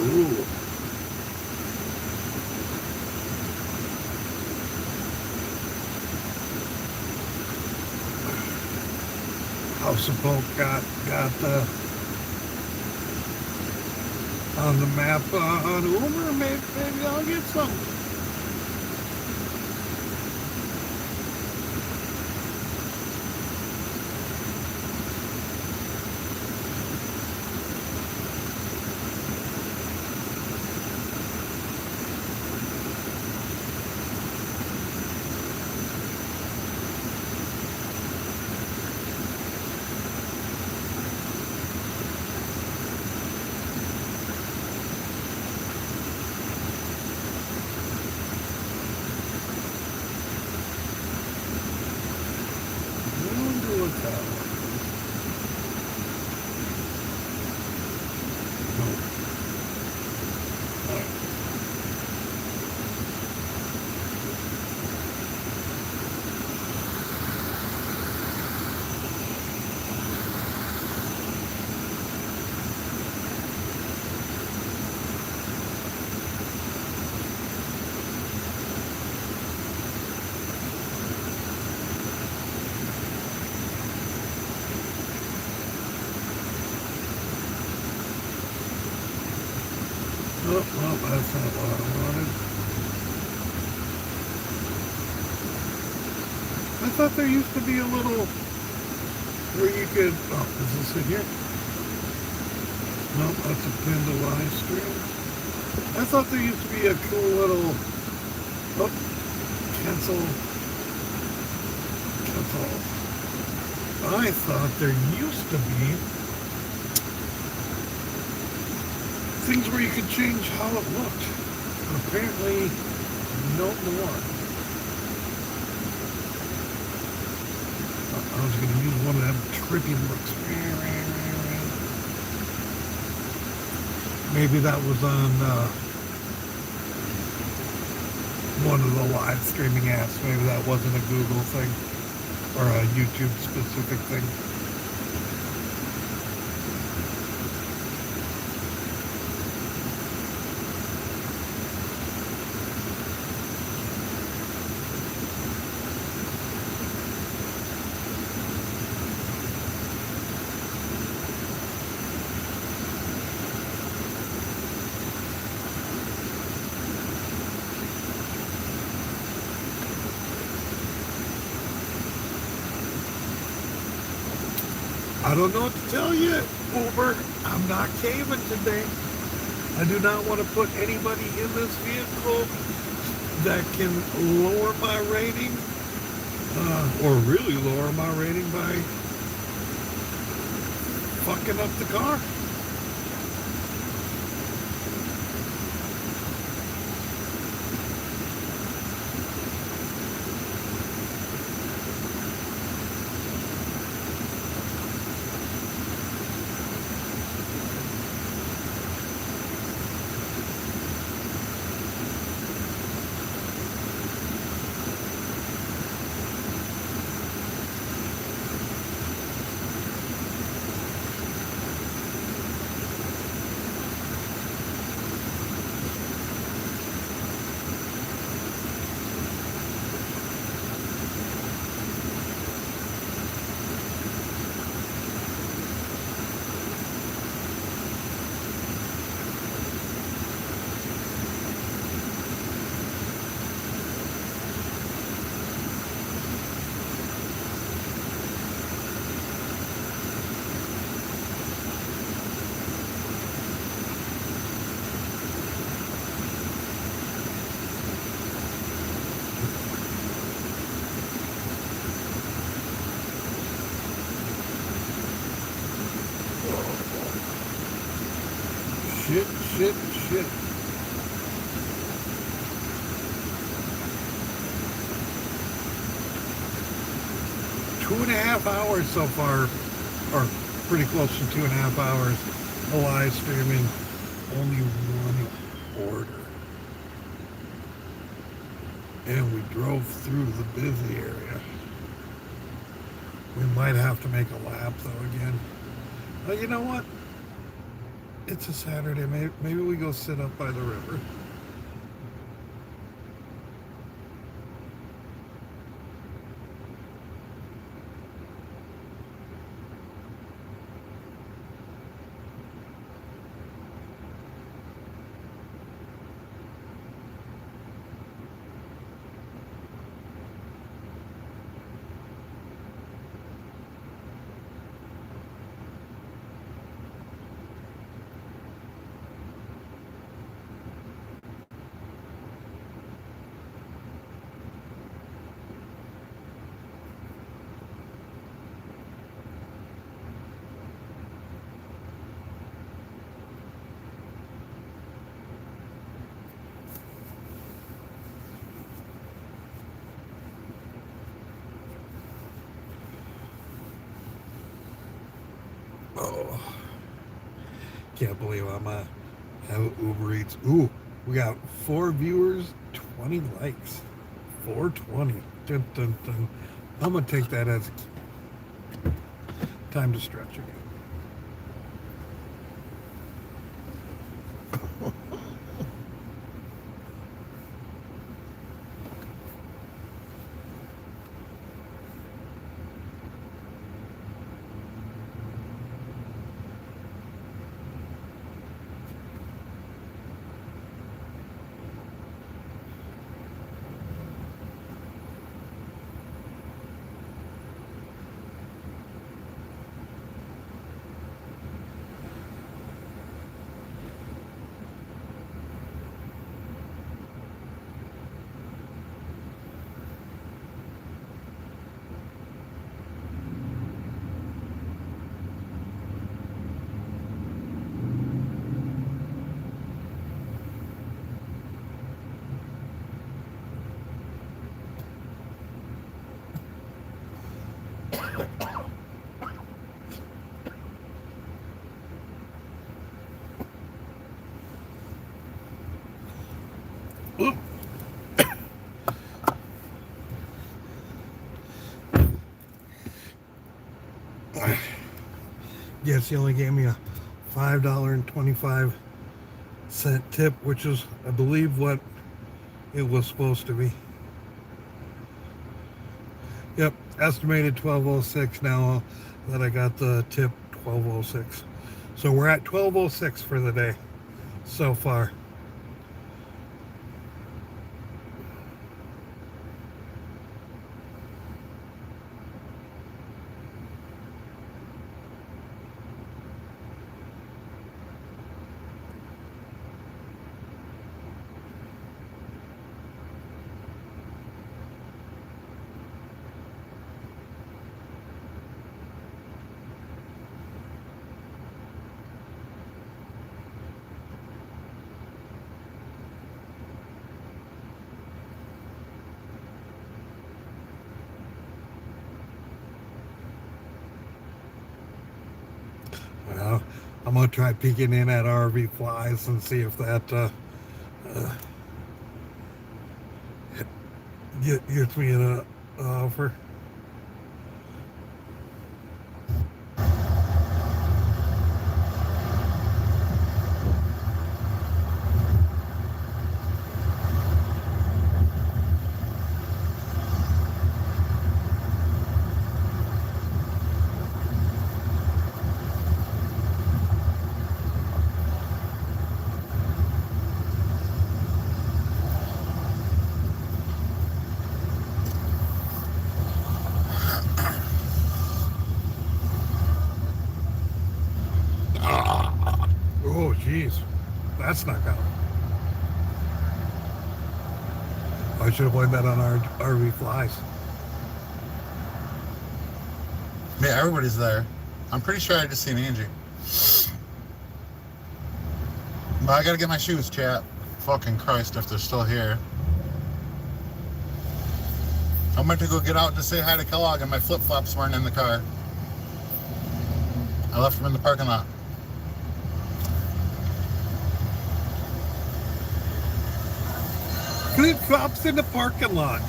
Ooh. House of Folk got on the map on Uber. Maybe I'll get some. Oh, well, that's not what I wanted. I thought there used to be a little where you could. Oh, is this in here? No, that's a pinned to live stream. I thought there used to be a cool little. Oh, cancel. I thought there used to be things where you could change how it looked. But apparently, no more. I was going to use one of them trippy looks. Maybe that was on one of the live streaming apps. Maybe that wasn't a Google thing or a YouTube specific thing. I don't know what to tell you, Uber. I'm not caving today. I do not want to put anybody in this vehicle that can lower my rating, or really lower my rating by fucking up the car. Shit. 2.5 hours so far, or pretty close to 2.5 hours of live streaming. Only one order. And we drove through the busy area. We might have to make a lap though again. But you know what? It's a Saturday. Maybe we go sit up by the river. Oh, can't believe I'm have UberEats. Ooh, we got 4 viewers, 20 likes, 420. Dun, dun, dun. I'm gonna take that as time to stretch again. Oop. Yes, he only gave me a $5.25 tip, which is, I believe, what it was supposed to be. Yep, estimated 1206 now that I got the tip 1206. So we're at 1206 for the day so far. Well, I'm gonna try peeking in at RV Flies and see if that gets me an offer. Oh, jeez. That snuck out. I should have blamed that on our RV Flies. Yeah, everybody's there. I'm pretty sure I just seen Angie. But I gotta get my shoes, chat. Fucking Christ, if they're still here. I meant to go get out to say hi to Kellogg and my flip-flops weren't in the car. I left them in the parking lot. Flip-flops in the parking lot.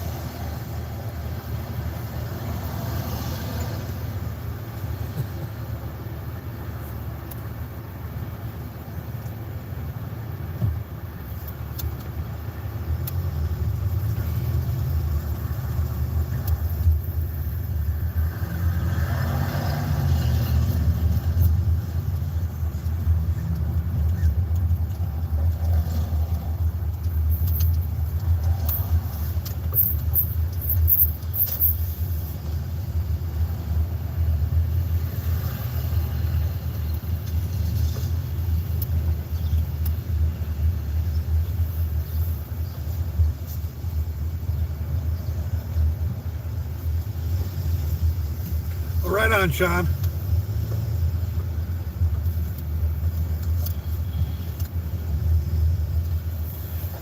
Right on, Sean.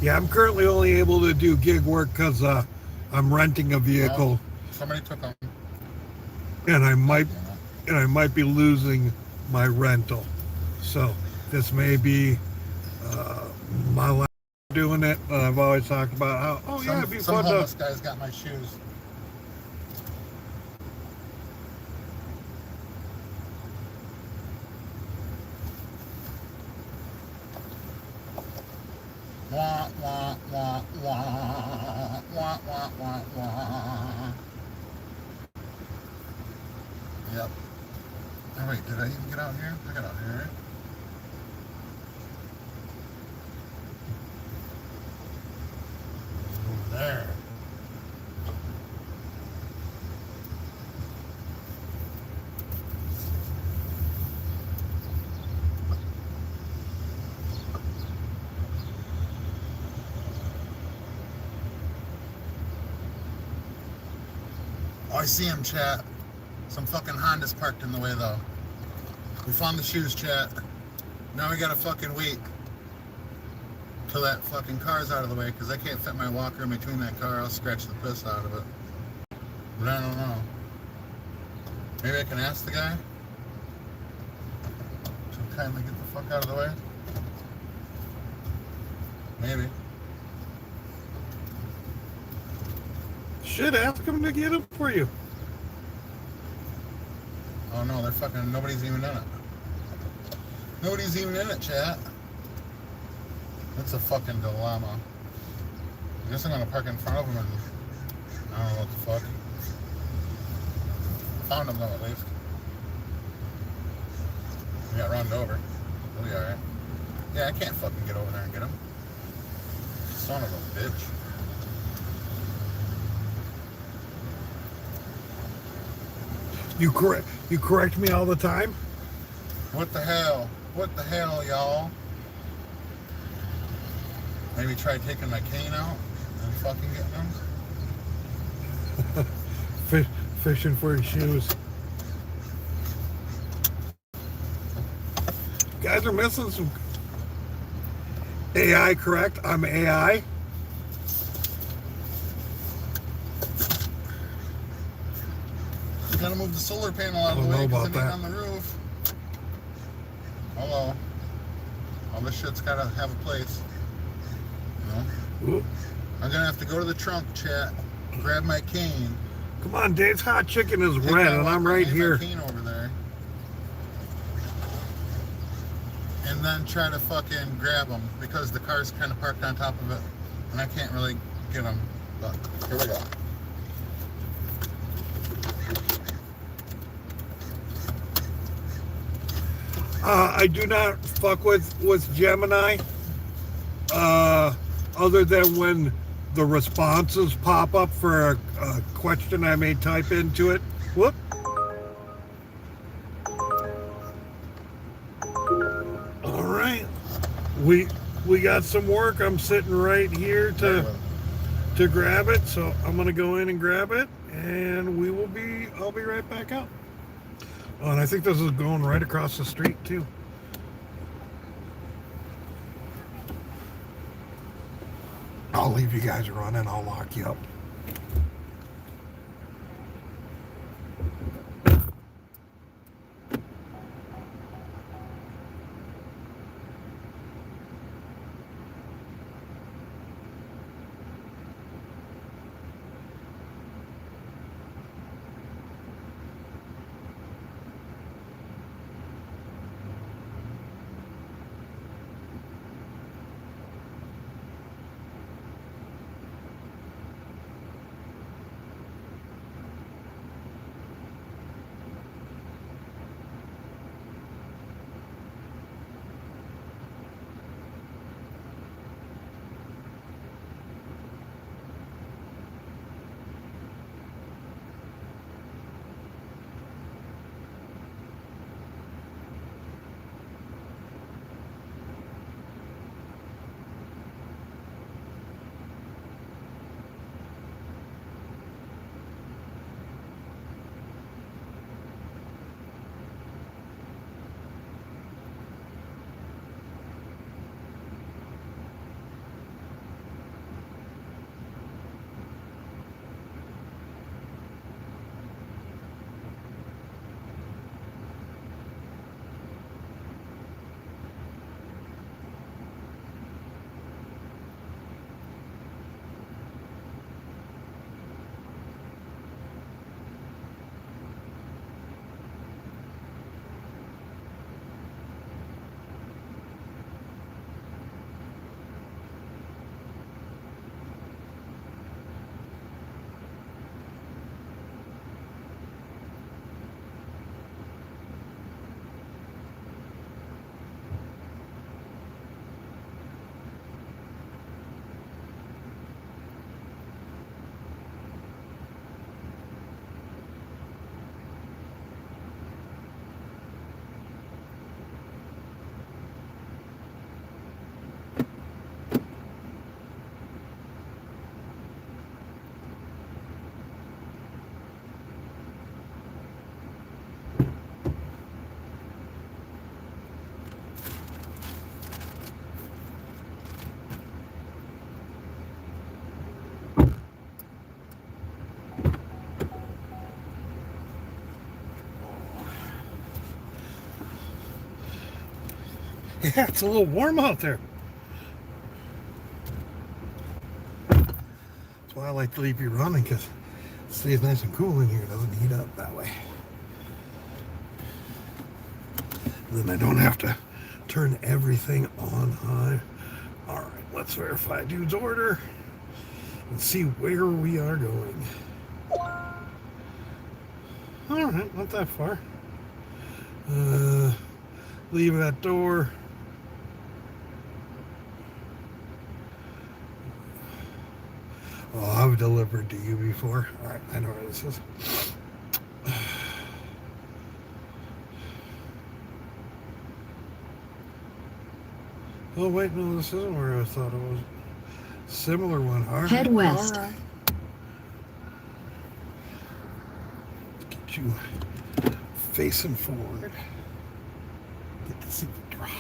Yeah, I'm currently only able to do gig work because I'm renting a vehicle. Well, somebody took them. And I might be losing my rental. So this may be my last doing it. I've always talked about how it'd be some fun homeless to. guy's got my shoes. Wah, wah, wah, wah, wah, wah, wah, wah. Yep. Oh wait, did I even get out here? I got out here, right? Over there. Oh, I see him, chat. Some fucking Honda's parked in the way, though. We found the shoes, chat. Now we gotta fucking wait till that fucking car's out of the way, because I can't fit my walker in between that car. I'll scratch the piss out of it. But I don't know. Maybe I can ask the guy to kindly get the fuck out of the way? Maybe. shit, ask them to get them for you. Oh no, they're fucking, nobody's even in it. Nobody's even in it, chat. That's a fucking dilemma. I guess I'm gonna park in front of them and I don't know what the fuck. Found them though at least. We got run over. We'll be alright. Yeah, I can't fucking get over there and get them. Son of a bitch. You correct me all the time? What the hell? What the hell, y'all? Maybe try taking my cane out and fucking getting them? Fishing for your shoes. You guys are missing some AI, correct? I'm AI. You gotta move the solar panel out of the I don't way know because it about ain't that. on the roof. Hello. All this shit's gotta have a place. You know? Ooh. I'm gonna have to go to the trunk, chat, grab my cane. Come on, Dave's hot chicken is take red, my and I'm walker, right lay here. my cane over there. And then try to fucking grab them because the car's kind of parked on top of it and I can't really get them. But here we go. I do not fuck with Gemini, other than when the responses pop up for a question I may type into it. Whoop. All right, we got some work. I'm sitting right here to grab it, so I'm gonna go in and grab it, and I'll be right back out. Oh, and I think this is going right across the street too. I'll leave you guys running. I'll lock you up. Yeah, it's a little warm out there. That's why I like to leave you running, because Stays nice and cool in here. Doesn't heat up that way. Then I don't have to turn everything on high. All right, let's verify dude's order and see where we are going. All right, not that far. Leave that door. Oh, I've delivered to you before. All right, I know where this is. Oh, wait, no, this isn't where I thought it was. Similar one. All right, Head west. all right. Get you facing forward. Get to see the drive.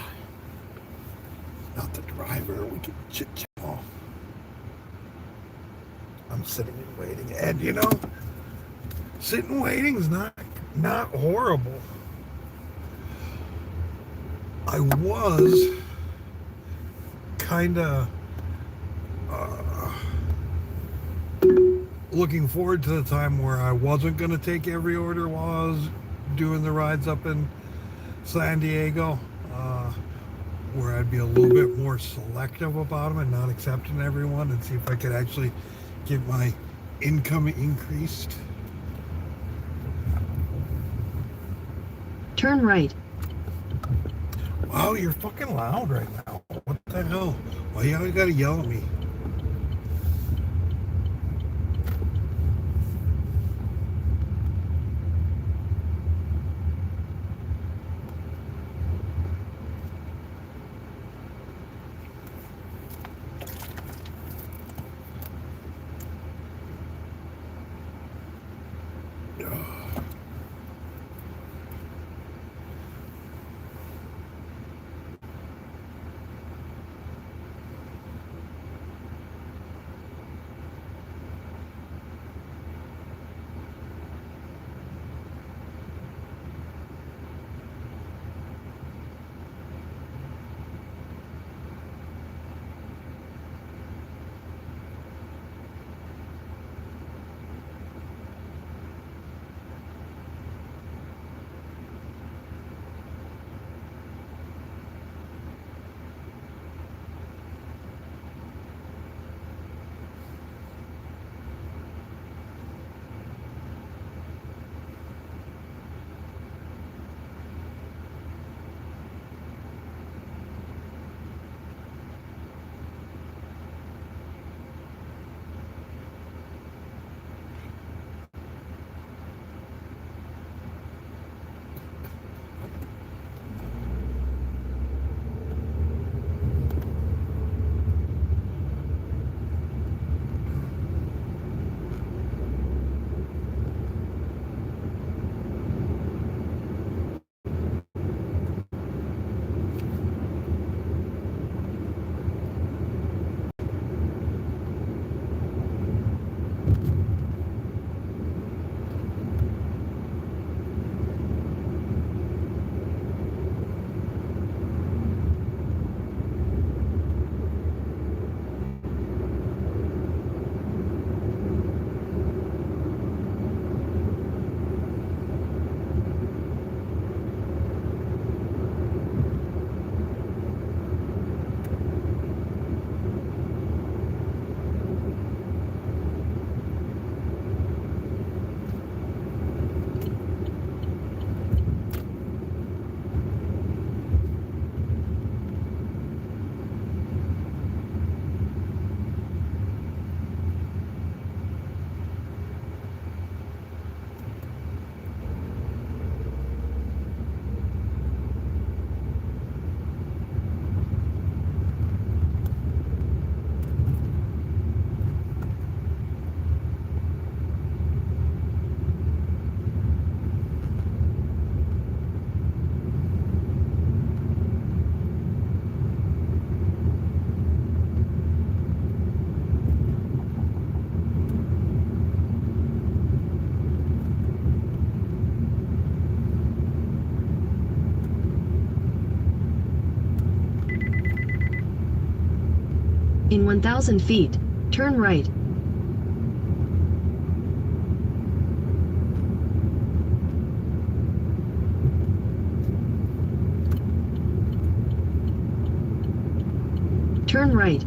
Not the driver. We can chit chat off. I'm sitting and waiting, and you know, sitting waiting is not horrible. I was kind of looking forward to the time where I wasn't going to take every order while I was doing the rides up in San Diego, where I'd be a little bit more selective about them and not accepting everyone, and see if I could actually get my income increased. Turn right. Wow, you're fucking loud right now. What the hell? Why you always gotta yell at me? In 1,000 feet, turn right. turn right.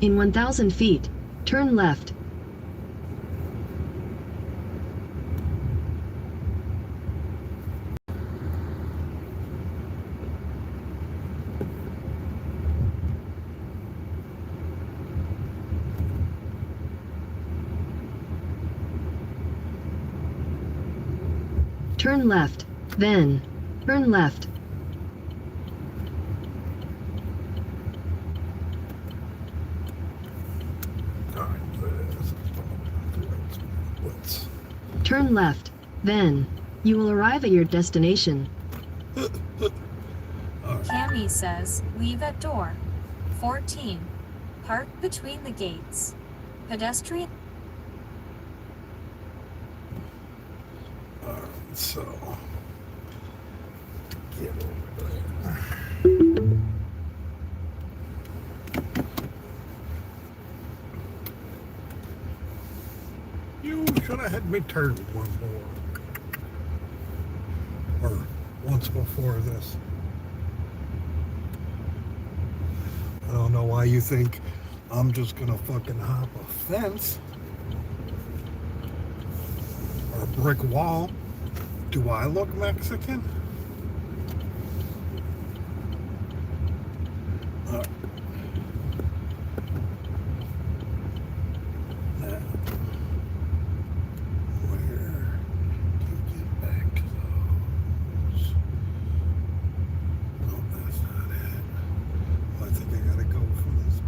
In 1,000 feet, turn left. Turn left, then turn left. All right, let's Turn left, then you will arrive at your destination. Cammy says, leave at door 14. Park between the gates. Pedestrian. all right, so get over there. You should have had me turn one more. Or once before this. I don't know why you think I'm just gonna fucking hop a fence or a brick wall. Do I look Mexican? Now, where do you get back to those? No, that's not it. I think I gotta go from this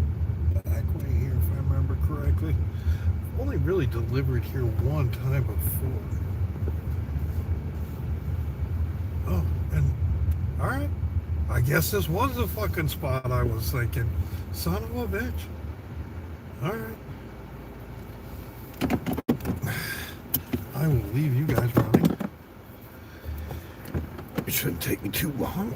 back way here if I remember correctly. I've only really delivered here one time before. Oh, and alright. I guess this was the fucking spot I was thinking. Son of a bitch. Alright. I will leave you guys running. It shouldn't take me too long.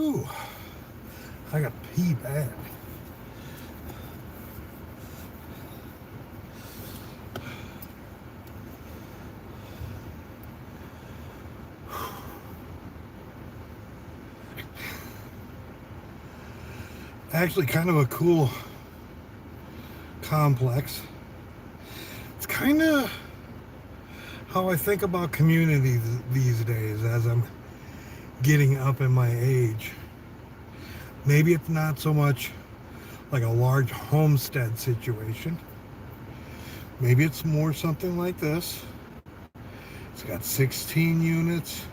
Whew. I got to pee bad. Actually, kind of a cool complex. It's kind of how I think about communities these days as I'm getting up in my age. Maybe it's not so much like a large homestead situation. Maybe it's more something like this. It's got 16 units,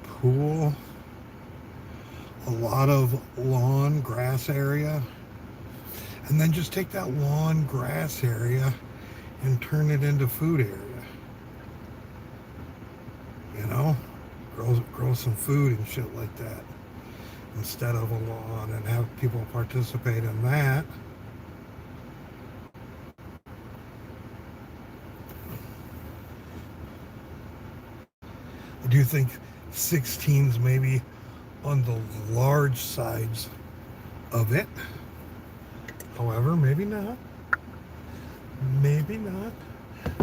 pool, a lot of lawn, grass area, and then just take that lawn, grass area and turn it into food area. You know, grow some food and shit like that instead of a lawn, and have people participate in that. I do think 16's maybe on the large sides of it. However, maybe not. Maybe not.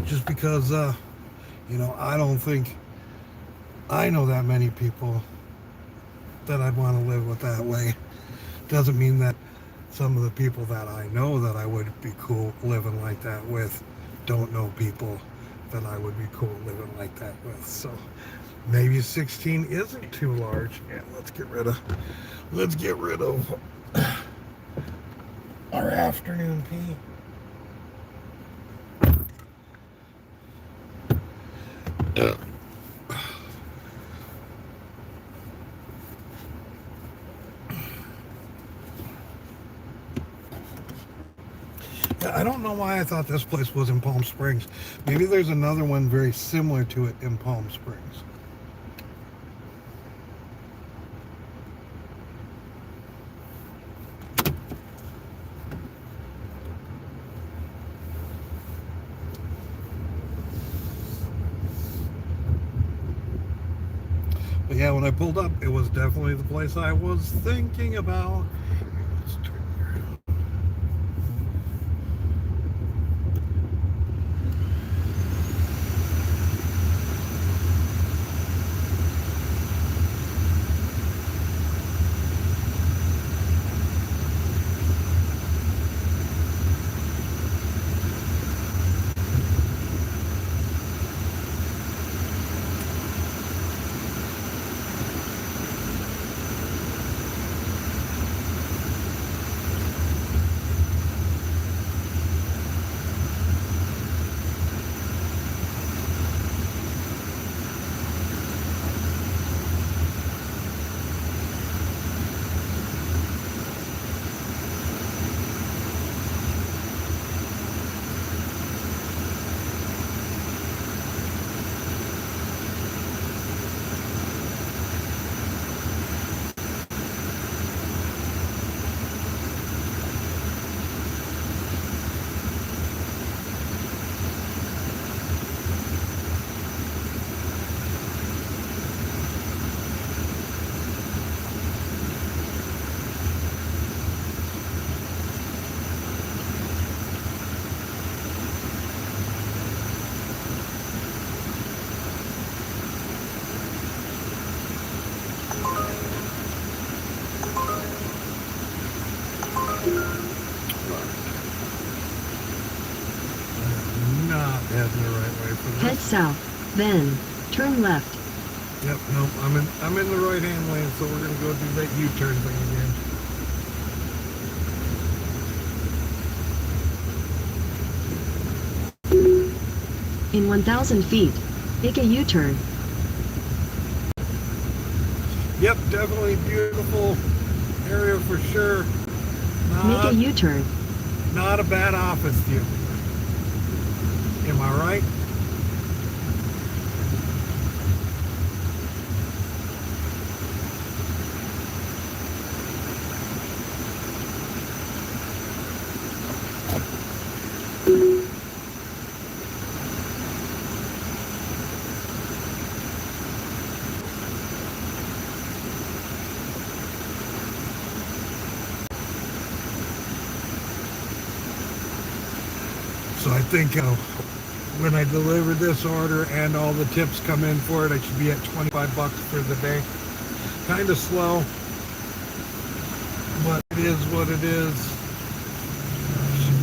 Just because, you know, I don't think I know that many people that I'd want to live with that way. Doesn't mean that some of the people that I know that I would be cool living like that with don't know people that I would be cool living like that with. So maybe 16 isn't too large. Yeah, let's get rid of our afternoon pee. Yeah, I don't know why I thought this place was in Palm Springs. Maybe there's another one very similar to it in Palm Springs. But yeah, when I pulled up, it was definitely the place I was thinking about. Let's turn here. Heading the right way for Head this. south, then turn left. Yep, no, I'm in the right hand lane, so we're gonna go do that U-turn thing again. In 1,000 feet, make a U-turn. Yep, definitely beautiful area for sure. Make a U-turn. Not a bad office view. Am I right? So I think when I deliver this order and all the tips come in for it, I should be at 25 bucks for the day. Kind of slow, but it is what it is.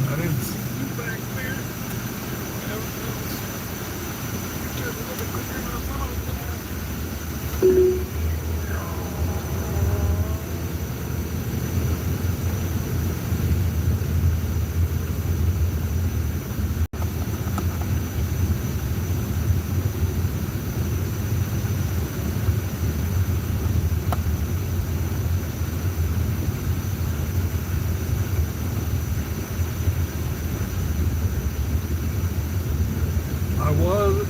I didn't see you back there. Heaven knows. Turn a little bit quicker than I thought.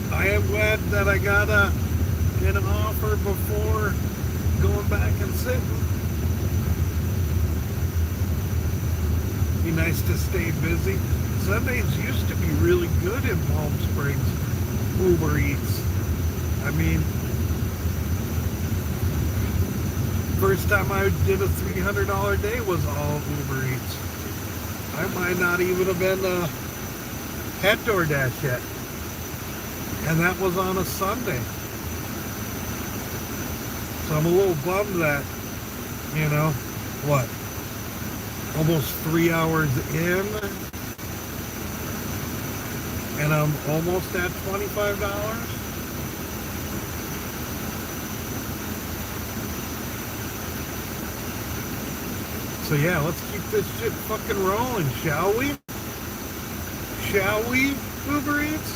I am glad that I got an offer before going back and sitting. Be nice to stay busy. Sundays used to be really good in Palm Springs. UberEats. I mean, first time I did a $300 day was all UberEats. I might not even have been had DoorDash yet. And that was on a Sunday. So I'm a little bummed that, you know, what? Almost 3 hours in. And I'm almost at $25. So yeah, let's keep this shit fucking rolling, shall we? Shall we, Uber Eats?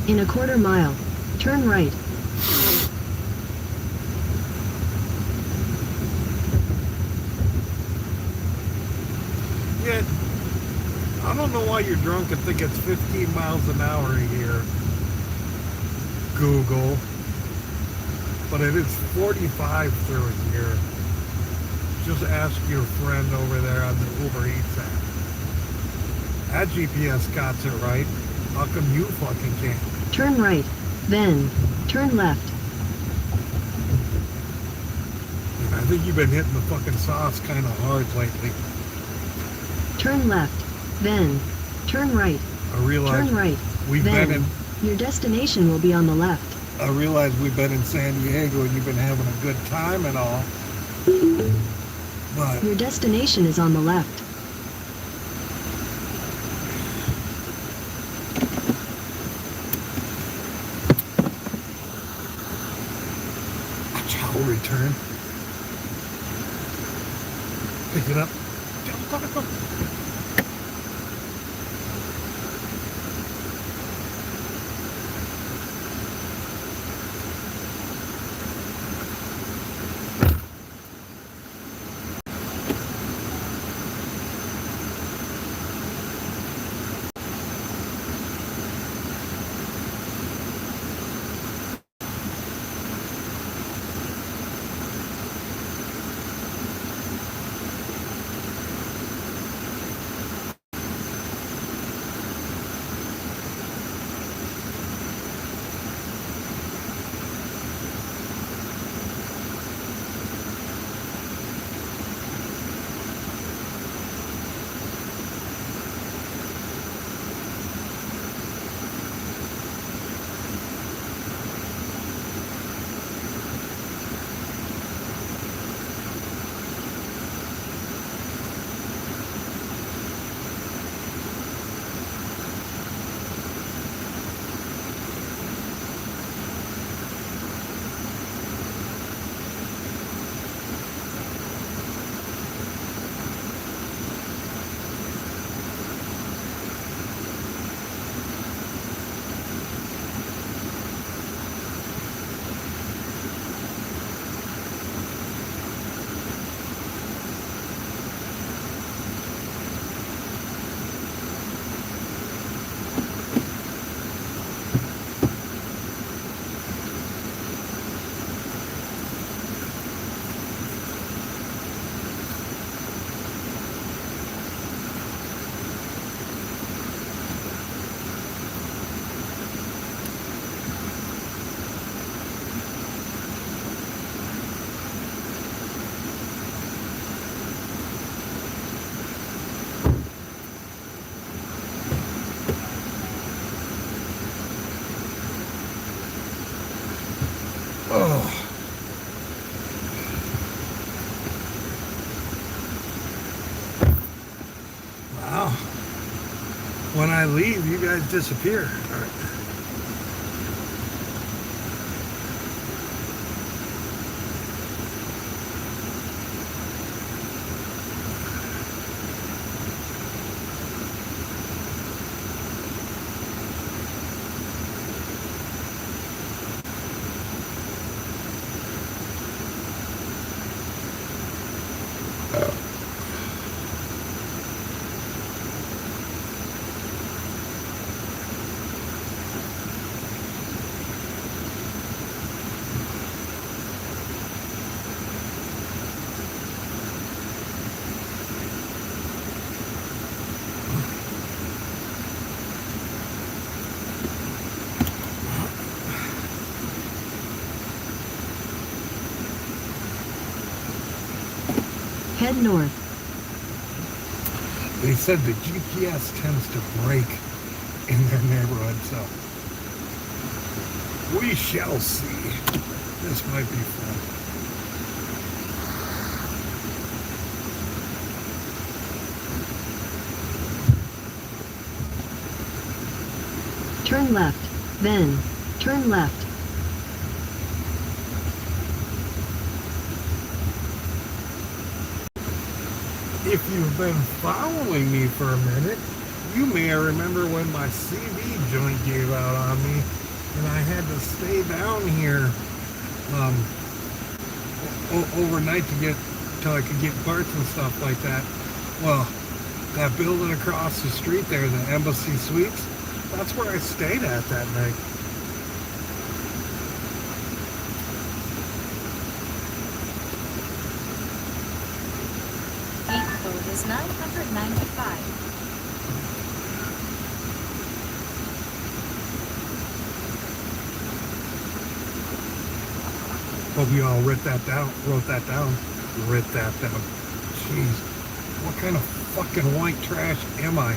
In a quarter mile, turn right. Yeah, I don't know why you're drunk and think it's 15 miles an hour here, Google, but it is 45 through here. Just ask your friend over there on the Uber Eats app. That GPS got it right. How come you fucking can't? Turn right, then turn left. I think you've been hitting the fucking sauce kind of hard lately. Turn left, then turn right. I realize Turn right, we've then been in. your destination will be on the left. I realize we've been in San Diego and you've been having a good time and all, but Your destination is on the left. I'll return. Pick it up. Go. When I leave, you guys disappear. All right. Head north. They said the GPS tends to break in their neighborhood, so we shall see. This might be fun. Turn left. Then, turn left. If you've been following me for a minute, you may remember when my CV joint gave out on me and I had to stay down here overnight till I could get parts and stuff like that. Well, that building across the street there, the Embassy Suites, that's where I stayed at that night. Gate code is 995. Hope you all wrote that down. Jeez, what kind of fucking white trash am I?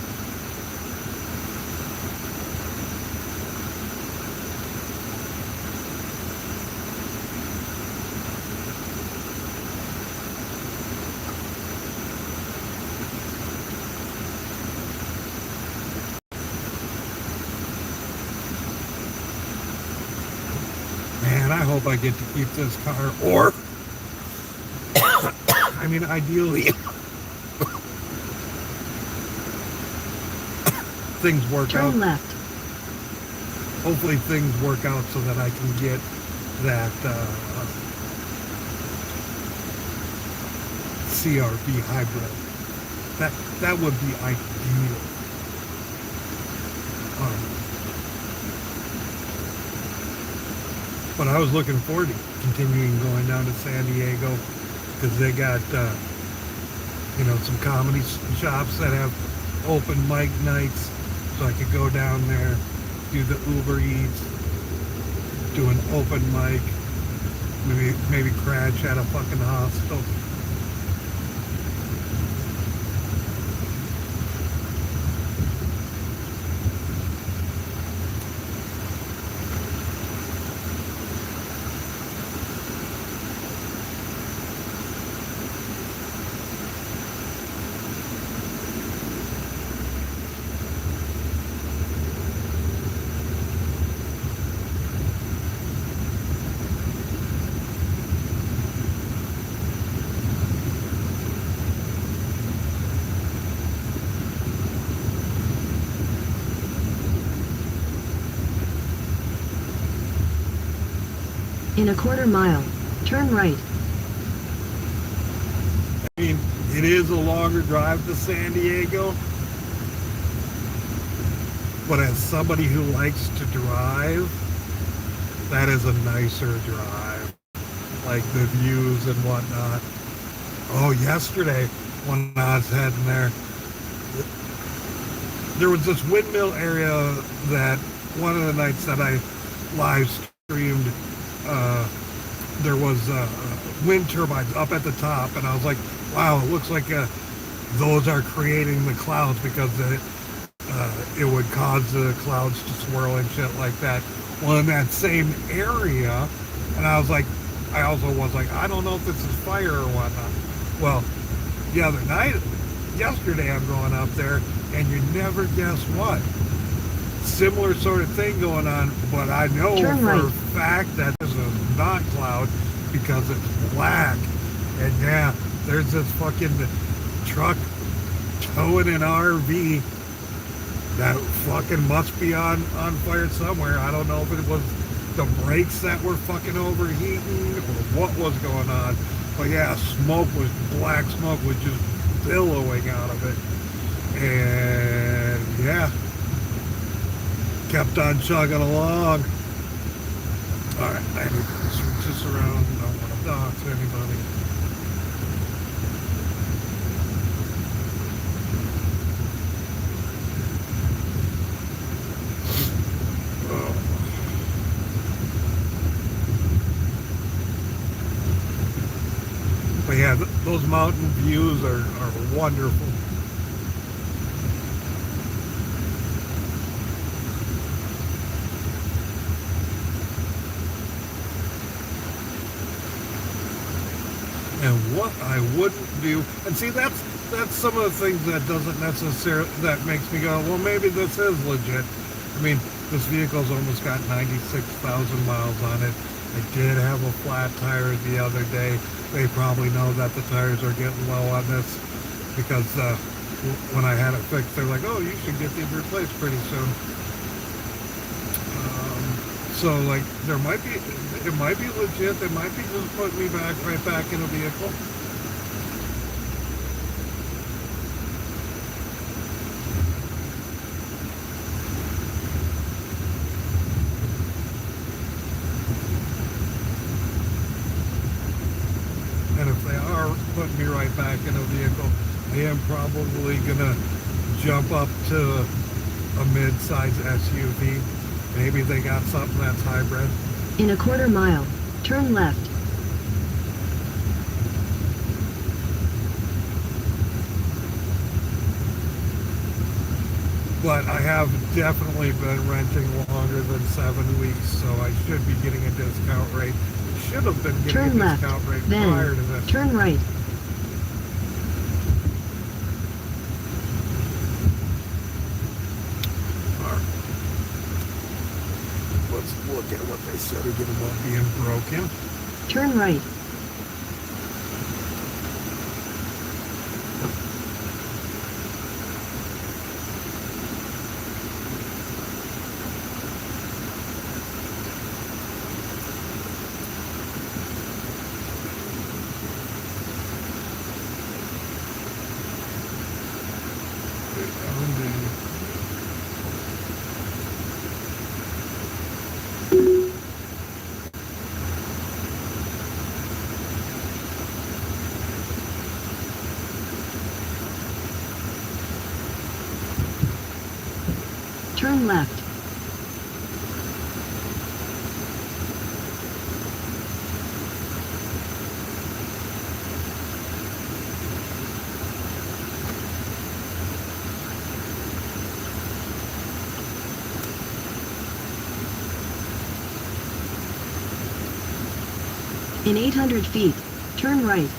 Man, I hope I get to keep this car, or I mean, ideally, things work out. Turn left. Hopefully things work out so that I can get that CRV hybrid. That would be ideal. But I was looking forward to continuing going down to San Diego because they got some comedy shops that have open mic nights, so I could go down there, do the UberEats, do an open mic, maybe crash at a fucking hostel. In a quarter mile, turn right. I mean, it is a longer drive to San Diego, but as somebody who likes to drive, that is a nicer drive. Like the views and whatnot. Oh, yesterday when I was heading there was this windmill area that one of the nights that I live streamed, there was wind turbines up at the top, and I was like, wow, it looks like those are creating the clouds because it would cause the clouds to swirl and shit like that. Well, in that same area, and I also was like, I don't know if this is fire or whatnot. Well, the other night yesterday I'm going up there, and you never guess what. Similar sort of thing going on, but I know Turn for a right. fact that this is not cloud because it's black. And yeah, there's this fucking truck towing an RV that fucking must be on fire somewhere. I don't know if it was the brakes that were fucking overheating or what was going on. But yeah, black smoke was just billowing out of it. And yeah, kept on chugging along. Alright, I need to switch this around. Don't want to dox anybody. But yeah, those mountain views are wonderful. And what I wouldn't do, and see, that's some of the things that doesn't necessarily, that makes me go, well, maybe this is legit. I mean, this vehicle's almost got 96,000 miles on it. I did have a flat tire the other day. They probably know that the tires are getting low on this because when I had it fixed, they're like, oh, you should get these replaced pretty soon. So, like, it might be legit. They might be just putting me right back in a vehicle. And if they are putting me right back in a vehicle, I am probably gonna jump up to a mid-size SUV. Maybe they got something that's hybrid. In a quarter mile, turn left. But I have definitely been renting longer than 7 weeks, so I should be getting a discount rate. Should have been getting Turn a left, discount rate prior to then this. turn right. Let's look at what they said again about being broken. Turn right. Turn left. In 800 feet, turn right.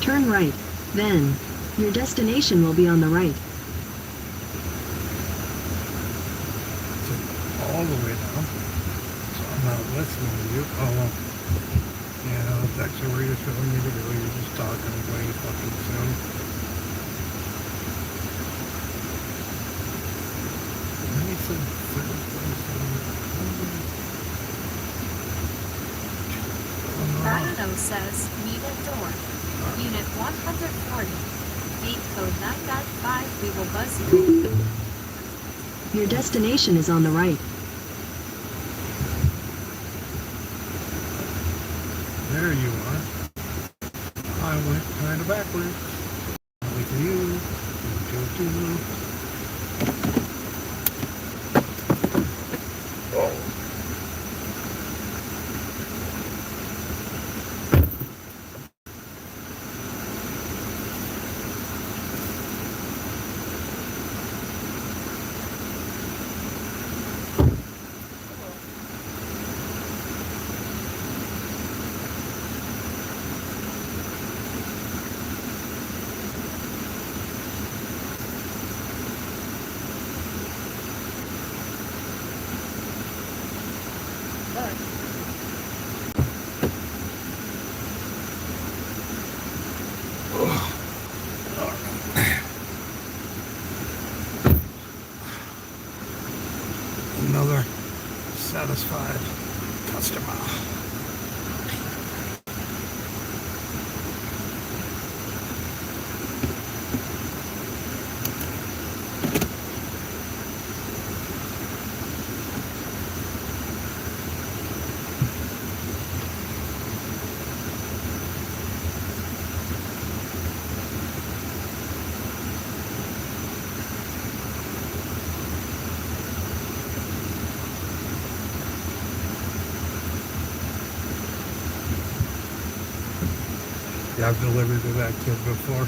Turn right. Then, your destination will be on the right. So all the way down. So I'm not listening to you. Oh, well. Yeah, that's actually where you're telling me to go. You're just talking way fucking soon. Then he said third place. Marino says, meet at door. Unit 140. Gate code 995, we will buzz you. Your destination is on the right. There you are. I went kind of backwards. Wait for you. Oh. Another satisfied customer. Yeah, I've delivered to that kid before.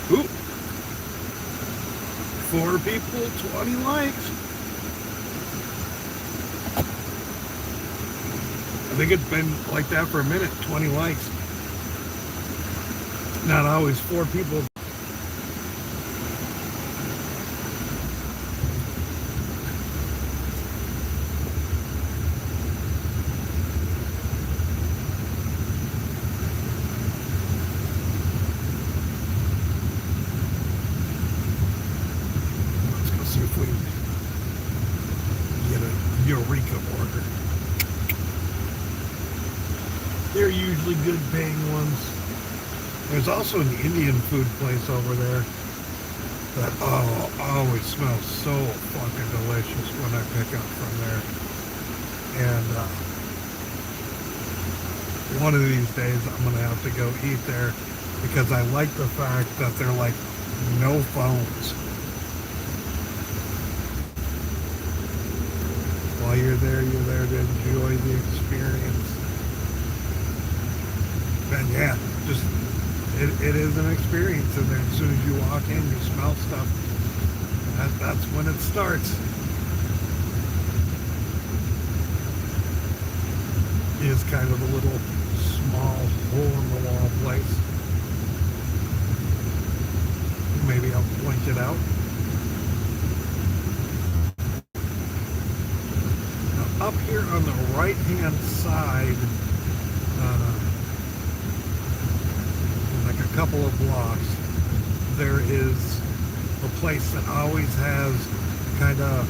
Ooh. 4 people, 20 likes. I think it's been like that for a minute, 20 likes. Not always 4 people. Eureka order. They're usually good paying ones. There's also an Indian food place over there that always smells so fucking delicious when I pick up from there. And one of these days I'm gonna have to go eat there because I like the fact that they're like no phones. While you're there to enjoy the experience. And yeah, just it is an experience in there. As soon as you walk in, you smell stuff. That's when it starts. It is kind of a little small hole-in-the-wall place. Maybe I'll point it out. Up here on the right-hand side, like a couple of blocks, there is a place that always has kind of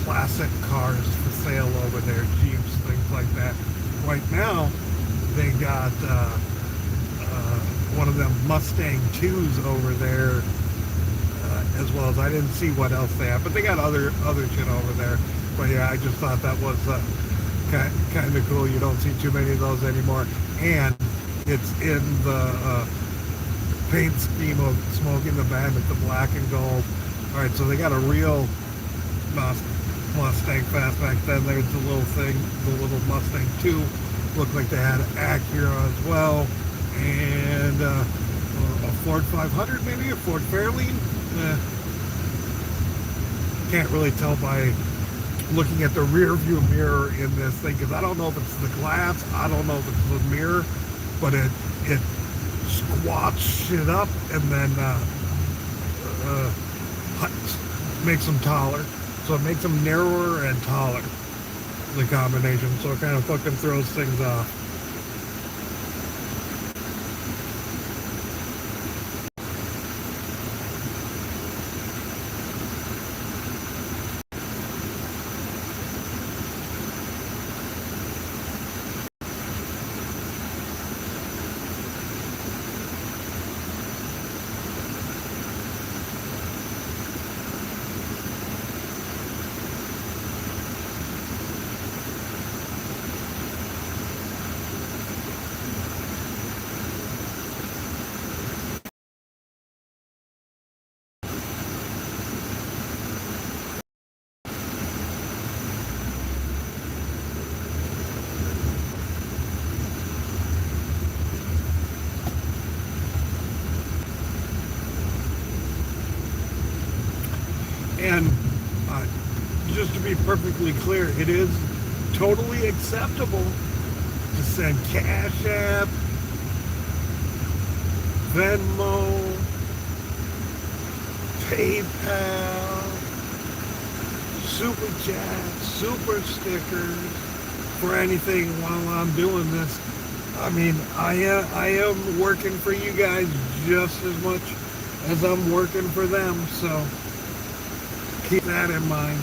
classic cars for sale over there, Jeeps, things like that. Right now, they got one of them Mustang 2s over there, as well as I didn't see what else they have, but they got other shit over there. But yeah, I just thought that was kind of cool. You don't see too many of those anymore. And it's in the paint scheme of Smoking the Bandit, the black and gold. All right, so they got a real Mustang Fastback. Then there's the little thing, the little Mustang 2. Looked like they had an Acura as well. And a Ford 500 maybe, a Ford Fairlane. Can't really tell by looking at the rear view mirror in this thing, because I don't know if it's the glass, I don't know if it's the mirror, but it squats shit up and then makes them taller. So it makes them narrower and taller, the combination. So it kind of fucking throws things off. And just to be perfectly clear, it is totally acceptable to send CashApp, Venmo, PayPal, Super Chat, Super Stickers for anything while I'm doing this. I mean, I am working for you guys just as much as I'm working for them, so keep that in mind.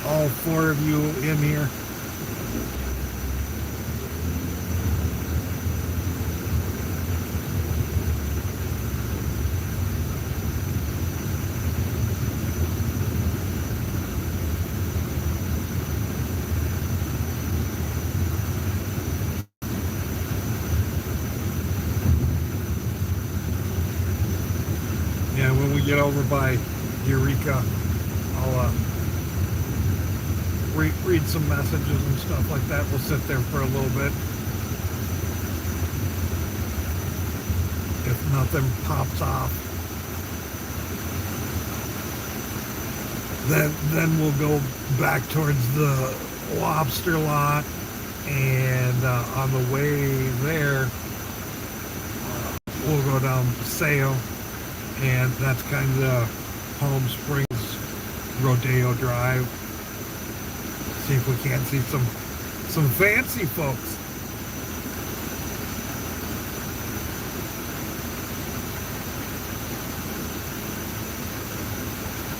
All four of you in here. Yeah, when we get over by Eureka, I'll read some messages and stuff like that. We'll sit there for a little bit. If nothing pops off, then we'll go back towards the lobster lot, and on the way there, we'll go down Paseo, and that's kind of Palm Springs Rodeo Drive. See if we can't see some fancy folks.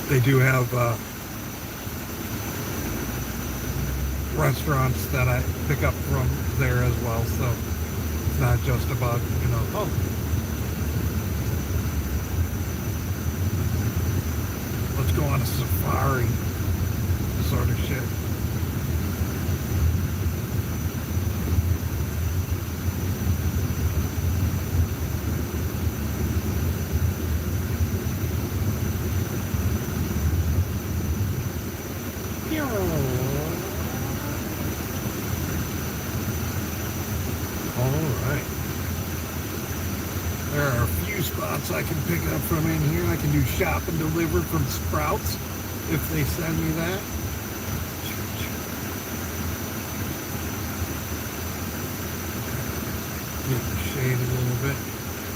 They do have restaurants that I pick up from there as well, so it's not just about, you know, oh, let's go on a safari sort of shit. I can pick up from in here. I can do shop and deliver from Sprouts if they send me that. Get the shade a little bit.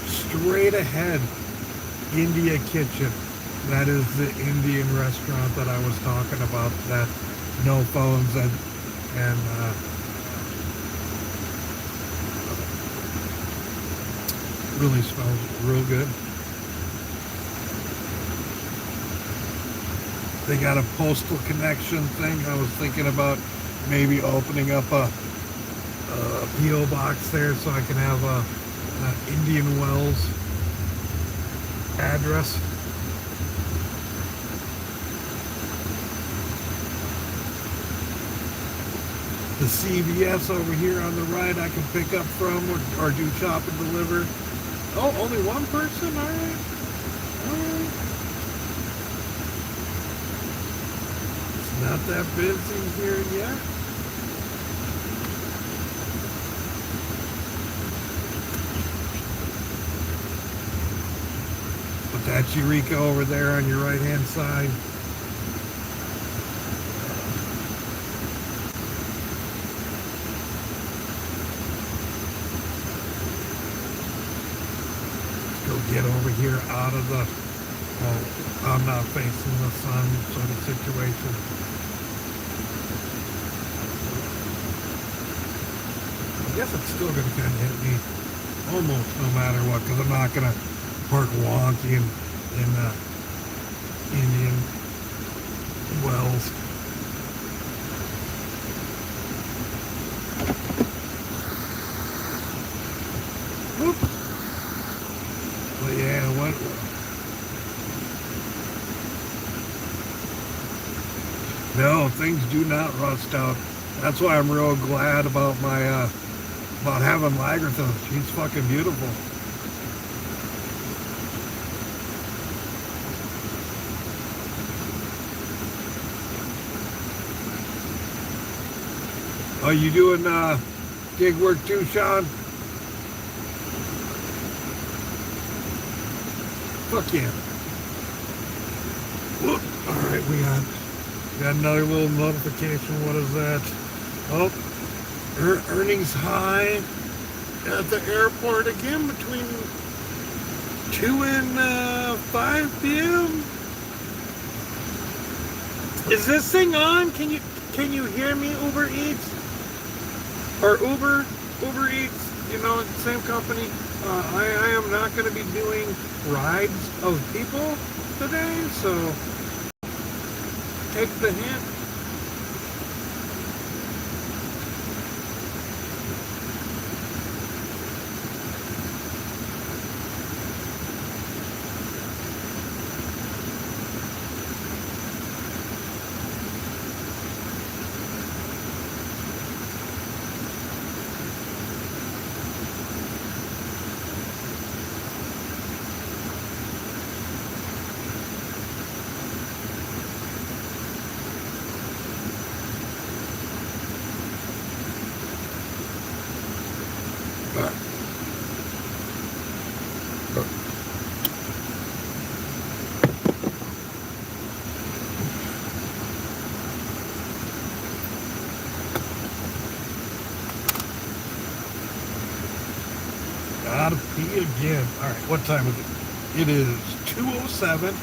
Straight ahead, India Kitchen. That is the Indian restaurant that I was talking about. That no phones and really smells real good. They got a postal connection thing. I was thinking about maybe opening up a P.O. box there so I can have an Indian Wells address. The CVS over here on the right I can pick up from or do shop and deliver. Oh, only one person? All right. It's not that busy here yet. But that's Eureka over there on your right-hand side. Get over here out of the Well, I'm not facing the sun sort of situation. I guess it's still going to kind of hit me almost no matter what, because I'm not going to park wonky in Indian Wells. Whoop. But yeah, what? No, things do not rust out. That's why I'm real glad about my about having Lagertha. She's fucking beautiful. Are you doing gig work too, Sean? Fuck yeah. Whoop. All right, we got another little notification. What is that? Oh, earnings high at the airport again between 2 and 5 p.m. Is this thing on? Can you hear me, UberEats? Or UberEats, you know, same company. I am not going to be doing rides of people today, so take the hint. Gotta pee again. All right, what time is it? It is 2:07.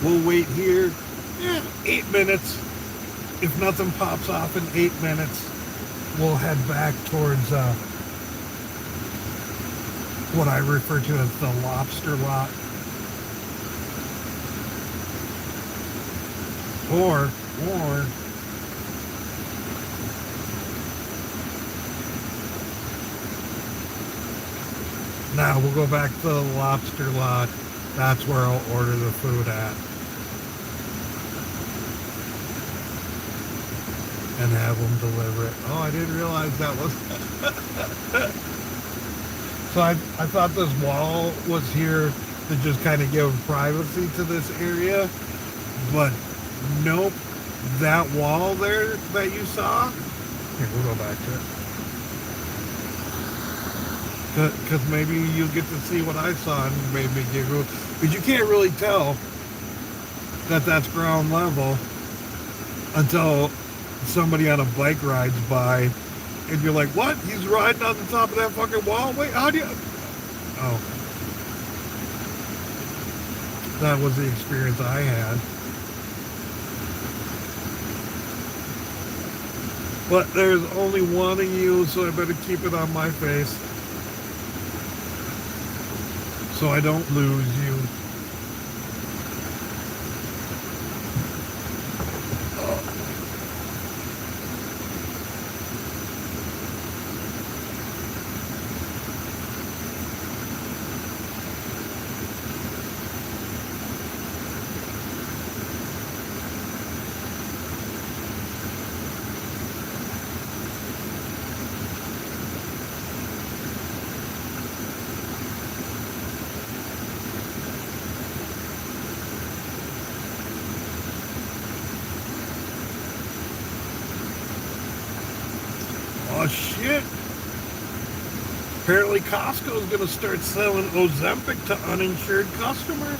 We'll wait here 8 minutes. If nothing pops off in 8 minutes, we'll head back towards what I refer to as the lobster lot. Or now we'll go back to the lobster lot. That's where I'll order the food at. And have them deliver it. Oh, I didn't realize that was... So I thought this wall was here to just kind of give privacy to this area. But nope. That wall there that you saw... Here, we'll go back to it. Because maybe you'll get to see what I saw and made me giggle. Because you can't really tell that that's ground level until somebody on a bike rides by and you're like, what? He's riding on the top of that fucking wall? Wait, how do you... Oh. That was the experience I had. But there's only one of you, so I better keep it on my face, so I don't lose you. Oh shit! Apparently Costco is going to start selling Ozempic to uninsured customers.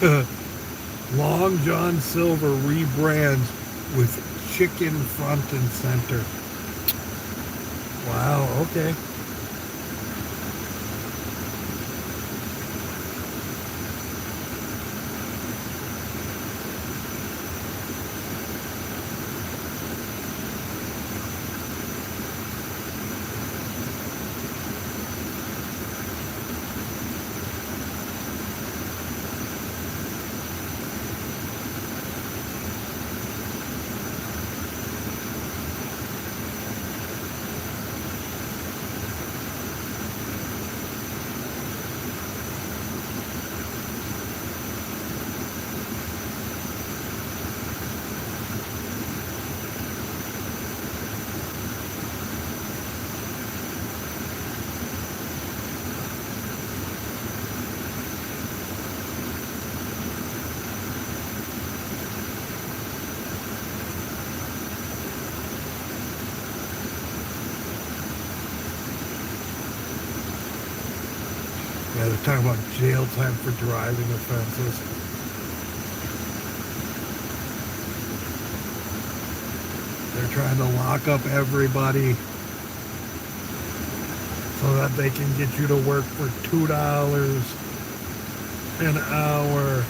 Long John Silver rebrands with chicken front and center. Wow, okay. Yeah, they're talking about jail time for driving offenses. They're trying to lock up everybody so that they can get you to work for $2 an hour.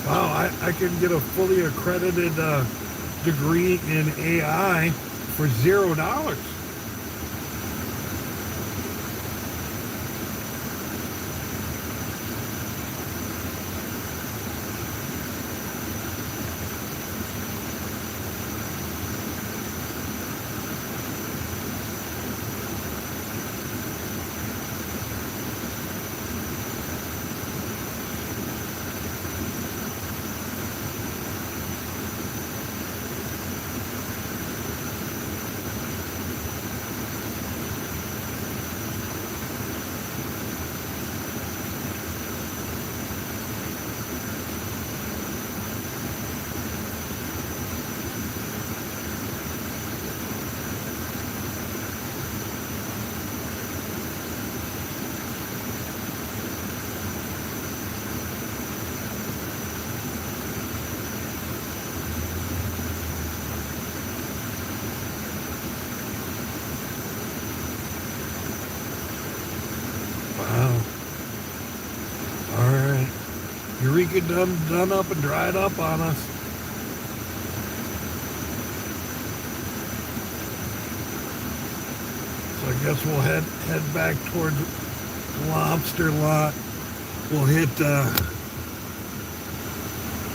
Wow, I can get a fully accredited degree in AI for $0. Wow. Alright. Eureka done up and dried up on us. So I guess we'll head back towards Lobster Lot. We'll hit the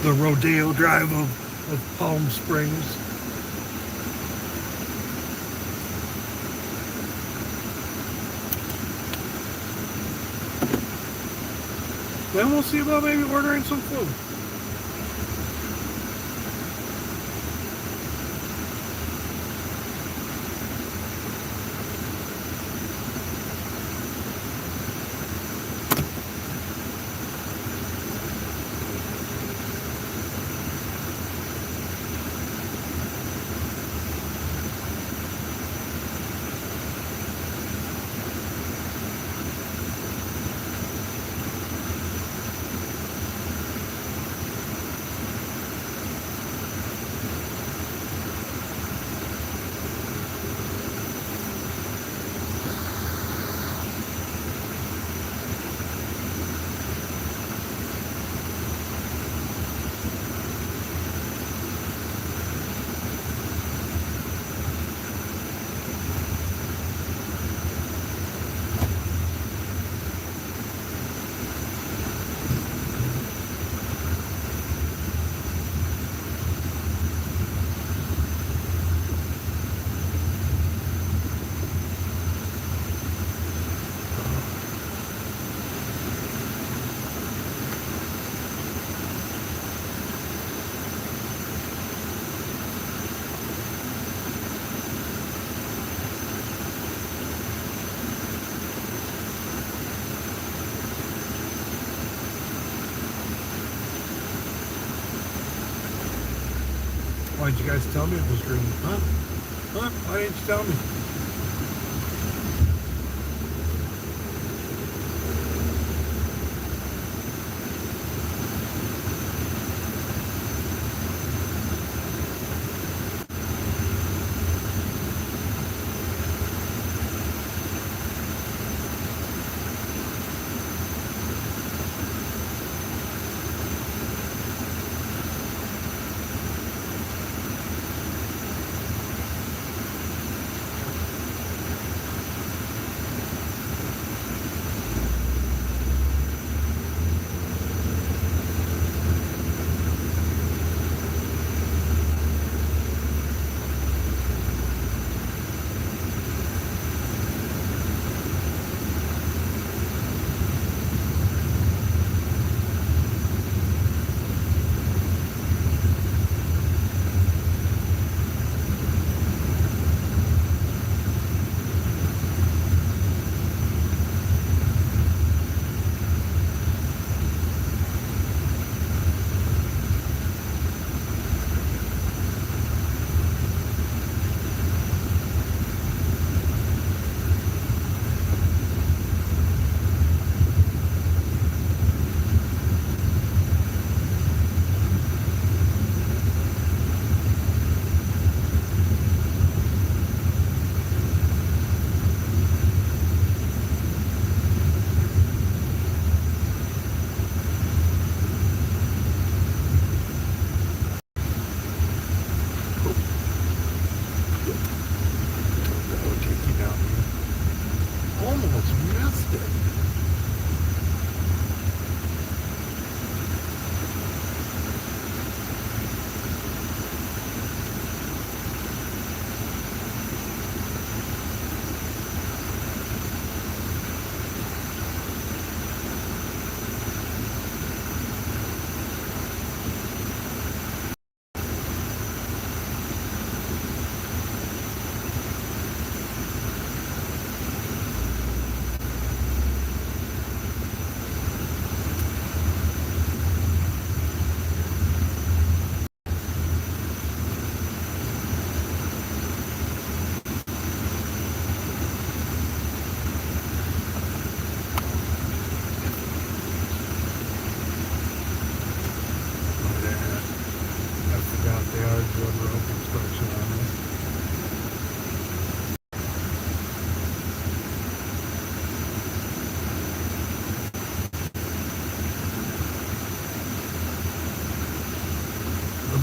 Rodeo Drive of Palm Springs. Then we'll see about maybe ordering some food. Why'd you guys tell me it was green? Huh? Huh? Why didn't you tell me?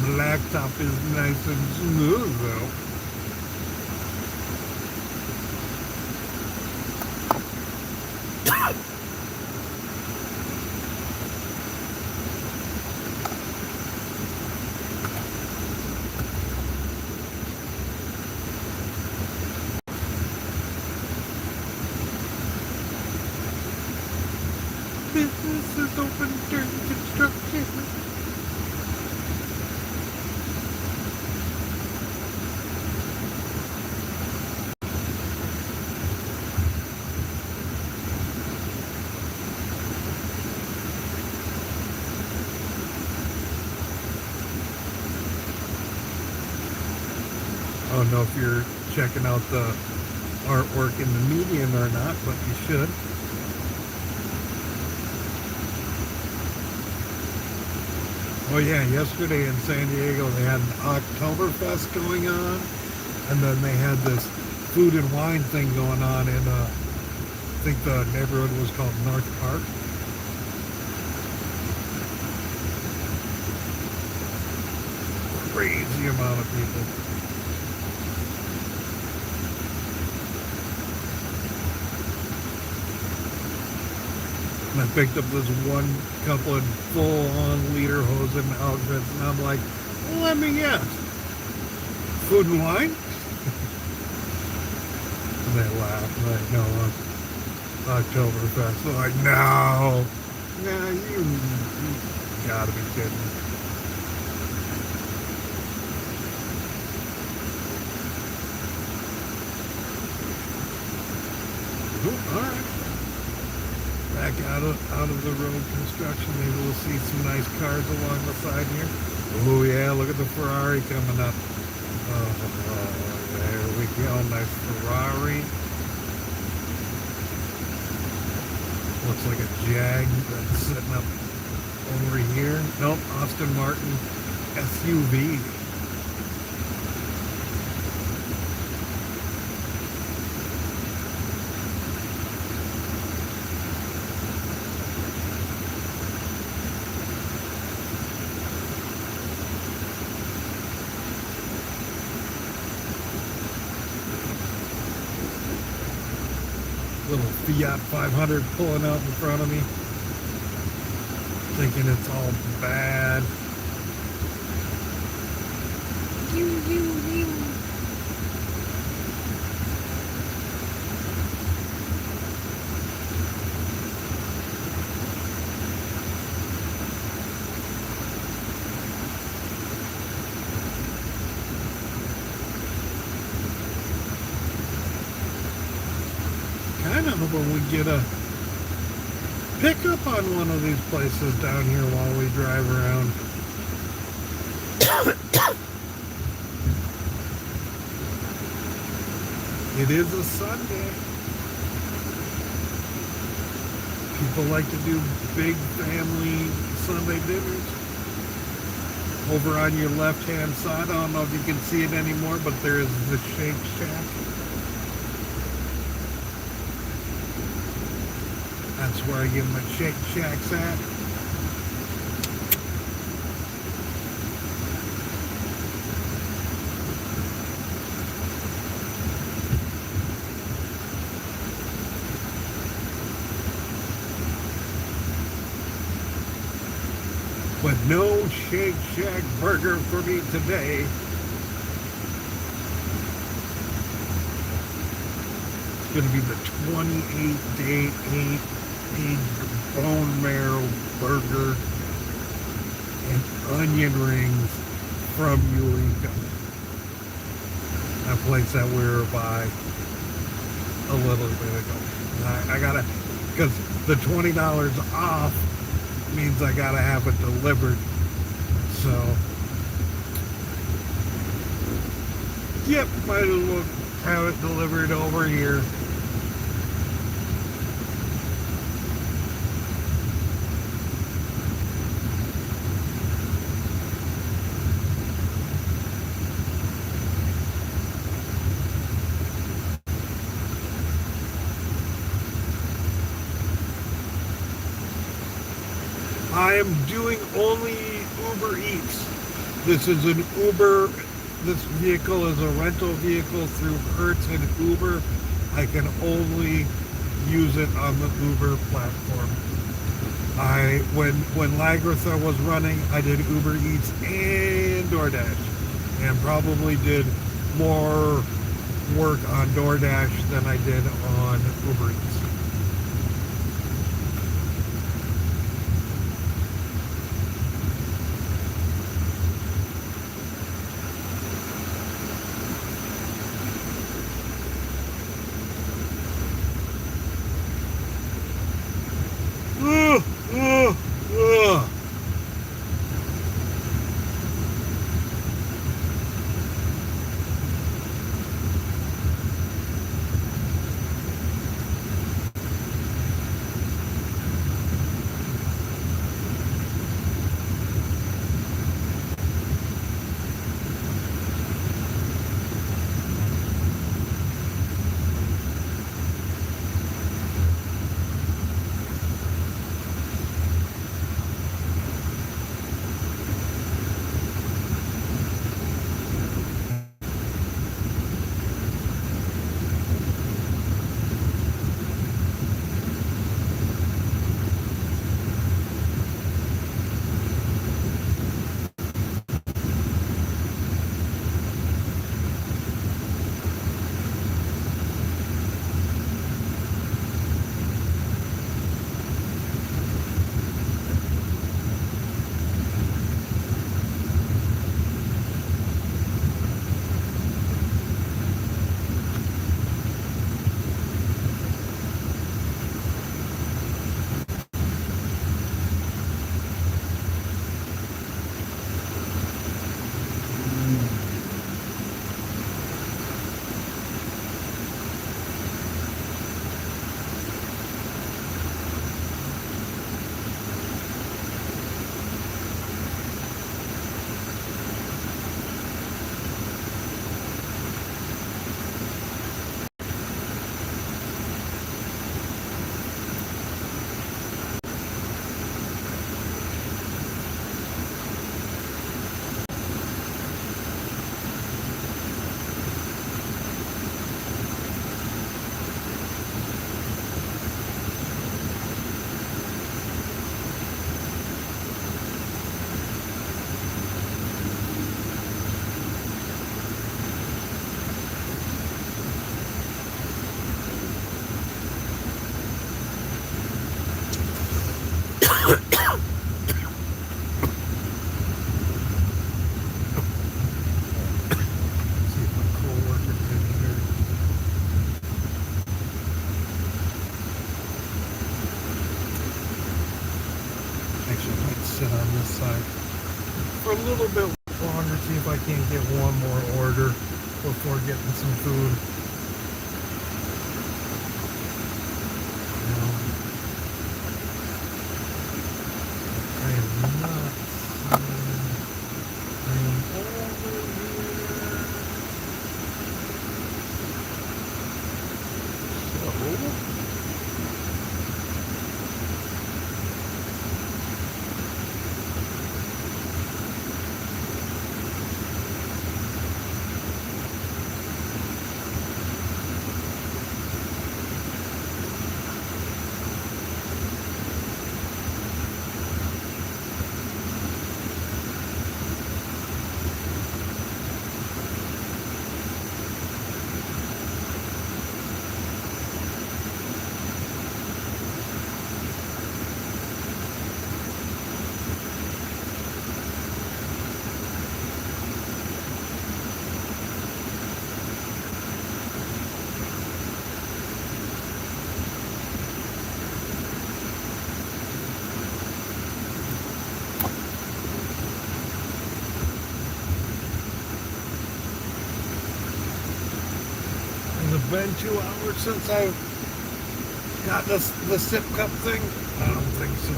Blacktop is nice and smooth though. Business is open during construction. I don't know if you're checking out the artwork in the median or not, but you should. Oh yeah, yesterday in San Diego they had an Oktoberfest going on, and then they had this food and wine thing going on in, I think the neighborhood was called North Park. Crazy amount of people. And I picked up this one couple in full-on lederhosen outfits, and I'm like, let me guess, food and wine? And they laughed, and like, no, Oktoberfest. I'm like, no, nah, you gotta be kidding me. Ooh, all right. Back out of the road construction. Maybe we'll see some nice cars along the side here. Oh yeah, look at the Ferrari coming up. There we go, nice Ferrari. Looks like a Jag that's sitting up over here. Nope, Aston Martin SUV. Little Fiat 500 pulling out in front of me, thinking it's all bad. Kind of hoping we get a pickup on one of these places down here while we drive around. It is a Sunday. People like to do big family Sunday dinners. Over on your left-hand side, I don't know if you can see it anymore, but there's the Shake Shack. That's where I get my Shake Shacks at. But no Shake Shack burger for me today. It's going to be the 28-day 8-egg bone marrow burger and onion rings from Eureka. That place that we were by a little bit ago. I gotta, because the $20 off means I gotta have it delivered. So, yep, might as well have it delivered over here. I am doing only UberEats. This is an Uber. This vehicle is a rental vehicle through Hertz and Uber. I can only use it on the Uber platform. When Lagritha was running, I did UberEats and DoorDash, and probably did more work on DoorDash than I did on UberEats. before getting some food. I am not seeing. I am over here. So. It's been 2 hours since I've got the sip cup thing. I don't think so.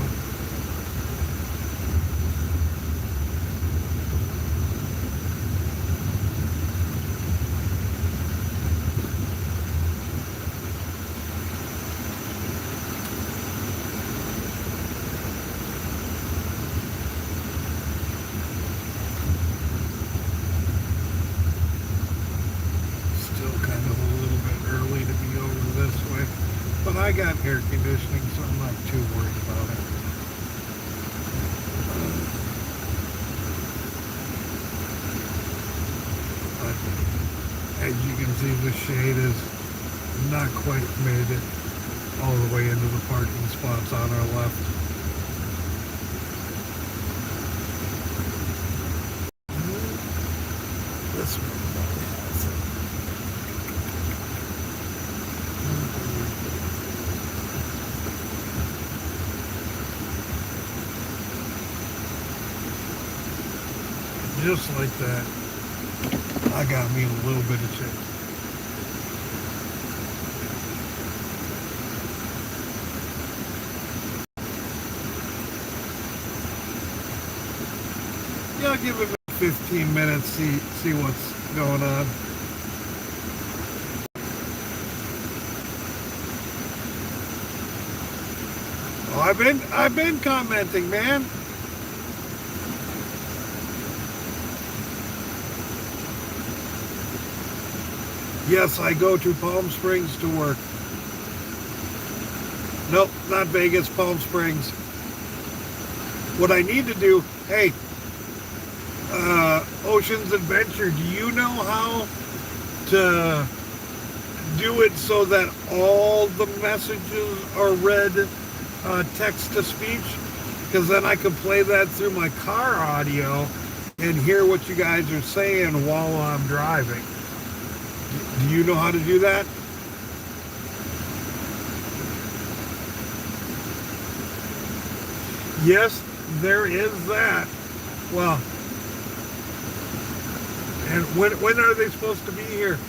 I got air conditioning, so I'm not too worried about it. But as you can see, the shade has not quite made it all the way into the parking spots on our left. This one. Just like that, I got me a little bit of chicken. Yeah, I'll give it 15 minutes, see what's going on. Oh, I've been commenting, man. Yes, I go to Palm Springs to work. Nope, not Vegas, Palm Springs. What I need to do, hey, Ocean's Adventure, do you know how to do it so that all the messages are read text to speech? Because then I can play that through my car audio and hear what you guys are saying while I'm driving. Do you know how to do that? Yes, there is that. Well, and when are they supposed to be here?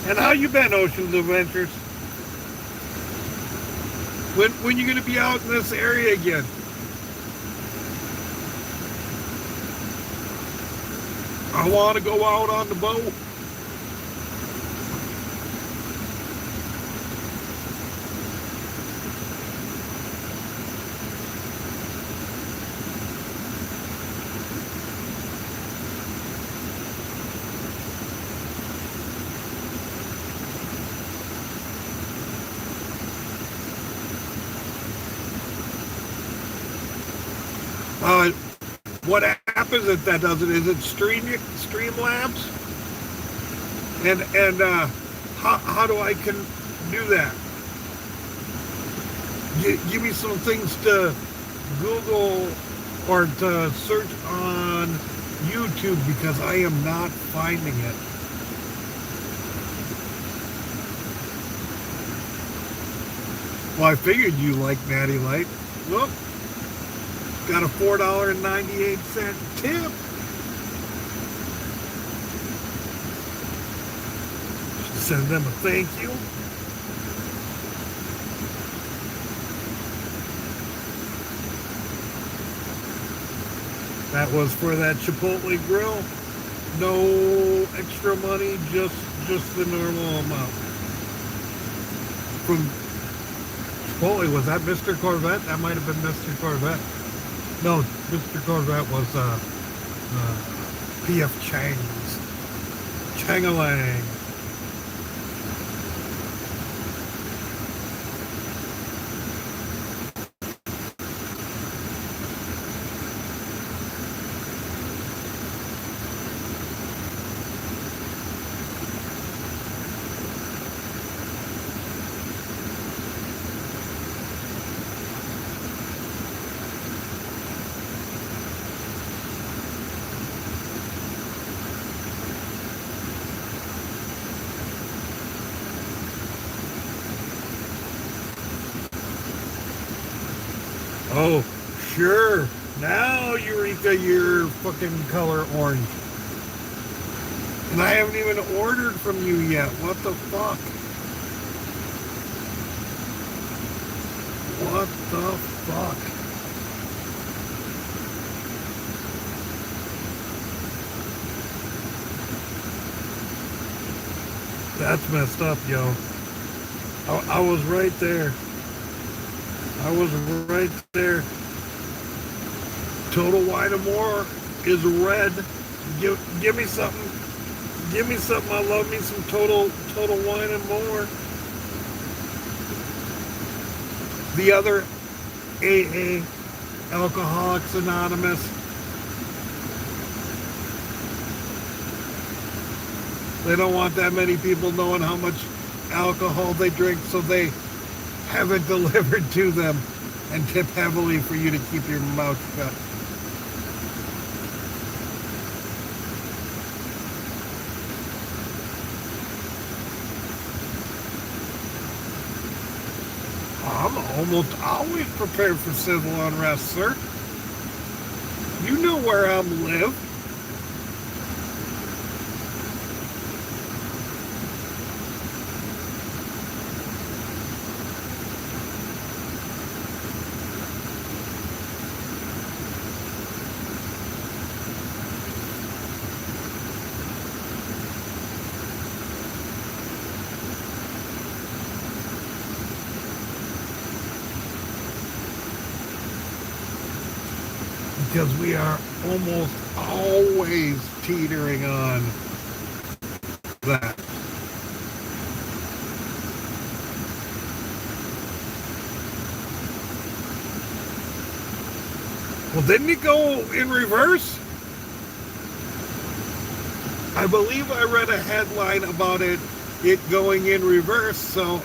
And how you been, Ocean's Adventures? When you going to be out in this area again? I want to go out on the boat. What happens if that doesn't? Is it Streamlabs? And how do I can do that? Give me some things to Google or to search on YouTube because I am not finding it. Well, I figured you like Natty Light. Well, got a $4.98 tip. Send them a thank you. That was for that Chipotle grill. No extra money, just the normal amount. From Chipotle, was that Mr. Corvette? That might have been Mr. Corvette. No, Mr. Corvette was P.F. Chang's. Chang-a-lang. Oh, sure. Now, Eureka, you're fucking color orange. And I haven't even ordered from you yet. What the fuck? What the fuck? That's messed up, yo. I was right there. I was right there. Total Wine and More is red. Give me something. Give me something. I love me some Total Wine and More. The other AA, Alcoholics Anonymous. They don't want that many people knowing how much alcohol they drink, so they have it delivered to them and tip heavily for you to keep your mouth shut. I'm almost always prepared for civil unrest, sir. You know where I live. Because we are almost always teetering on that. Well, didn't it go in reverse? I believe I read a headline about it going in reverse, so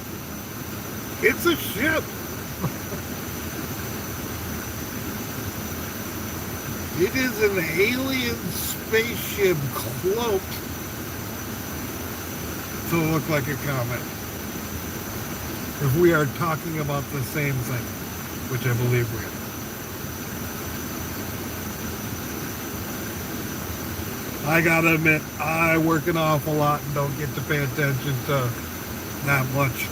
it's a ship. It is an alien spaceship cloaked to look like a comet. If we are talking about the same thing, which I believe we are. I gotta admit, I work an awful lot and don't get to pay attention to that much.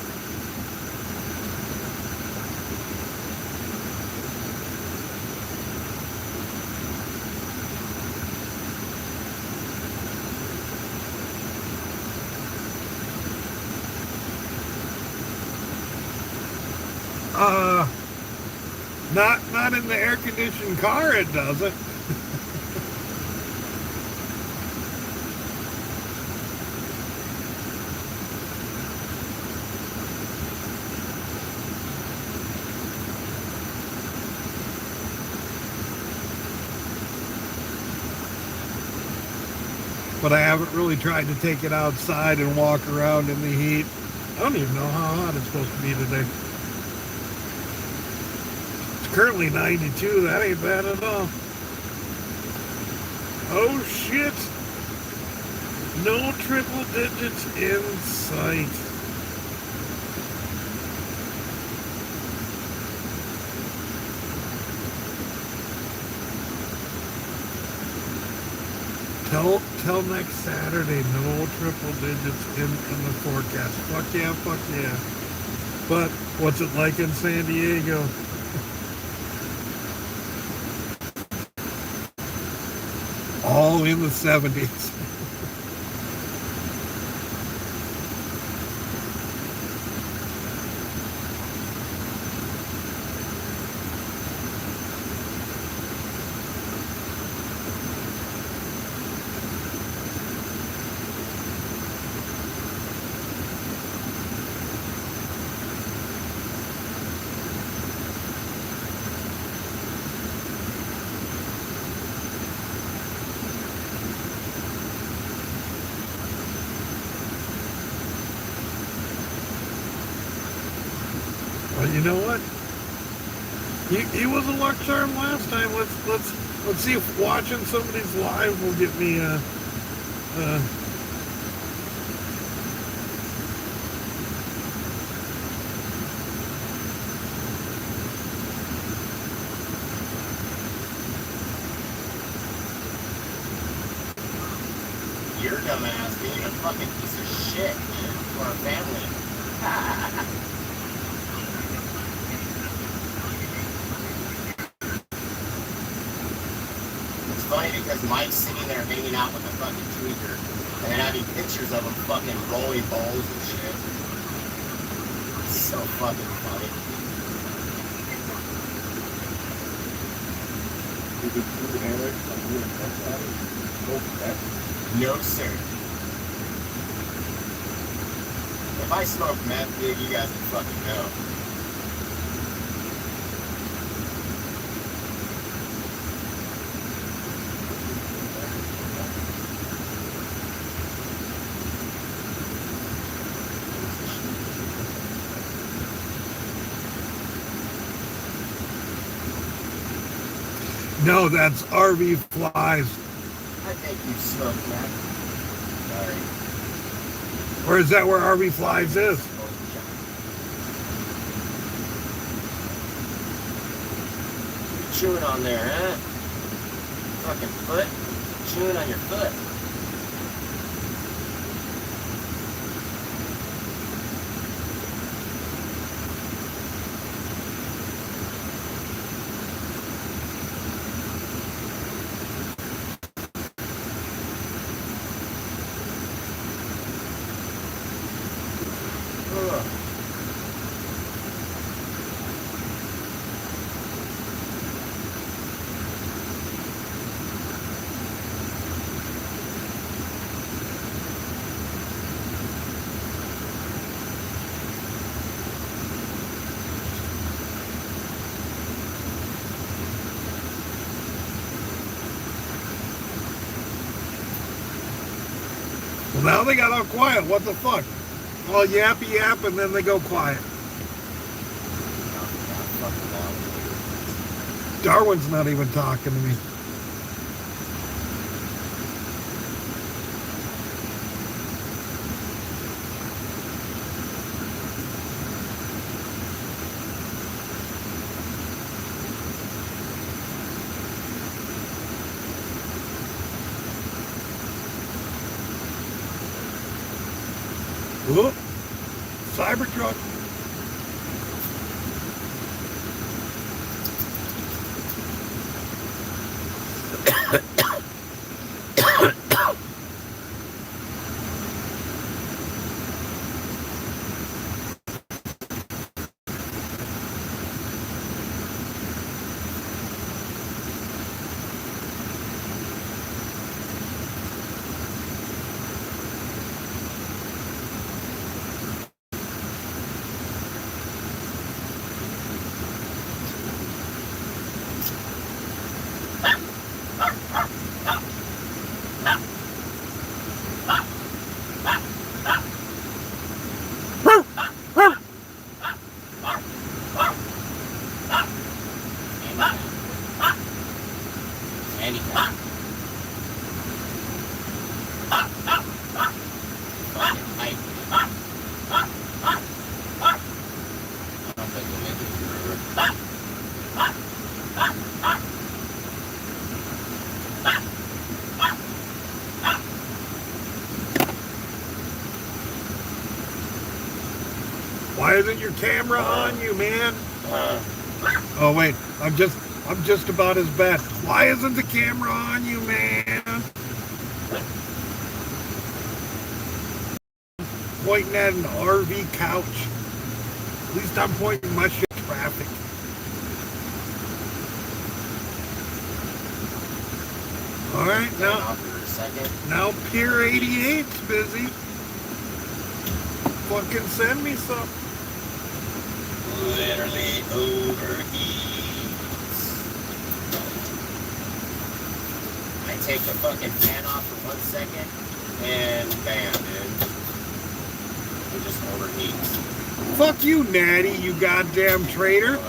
Not in the air-conditioned car, it doesn't. But I haven't really tried to take it outside and walk around in the heat. I don't even know how hot it's supposed to be today. Currently 92, that ain't bad at all. Oh shit. No triple digits in sight. Till next Saturday, no triple digits in the forecast. Fuck yeah, fuck yeah. But what's it like in San Diego? All in the 70s. Well, you know what? He was a luck charm last time. Let's see if watching somebody's live will get me Your dumbass being a fucking piece of shit to our family. It's funny because Mike's sitting there hanging out with a fucking tweaker and then having pictures of him fucking rolling balls and shit. It's so fucking funny. No, sir. If I smoke meth, dude, you guys would fucking know. No, that's RV Flies. I think you smoke meth. Sorry. Or is that where RV Flies is? Chewing on there, huh? Fucking foot? Chewing on your foot. Well, now they got all quiet. What the fuck? All yappy yap and then they go quiet. Darwin's not even talking to me. Whoop. Cybertruck. isn't your camera on you, man? Oh wait, I'm just about as bad. Why isn't the camera on you, man? Pointing at an RV couch. At least I'm pointing my shit at traffic. All right, now Pier 88's busy. Fucking send me some. Literally overheats. I take the fucking fan off for 1 second, and bam, dude. It just overheats. Fuck you, Natty, you goddamn traitor.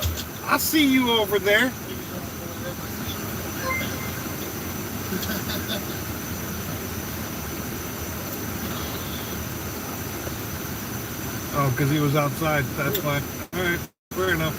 I see you over there. Oh, because he was outside. That's fine. All right, fair enough.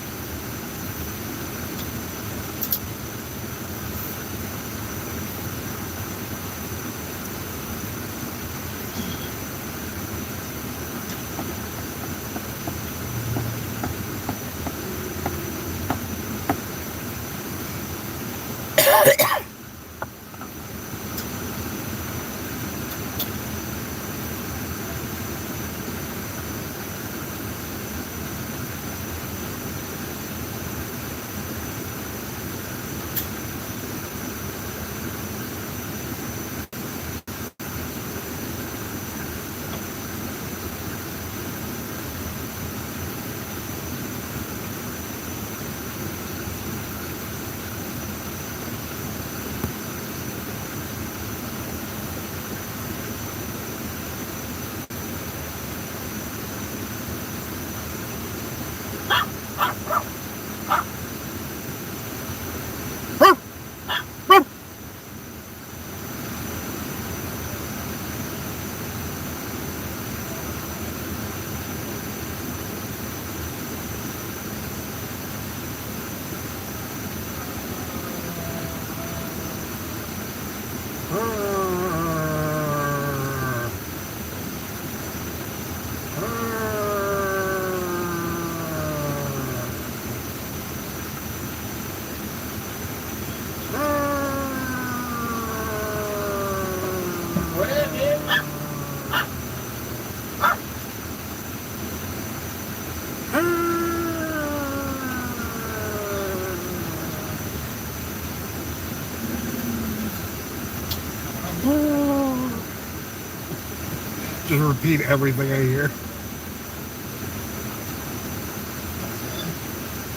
Just repeat everything I hear.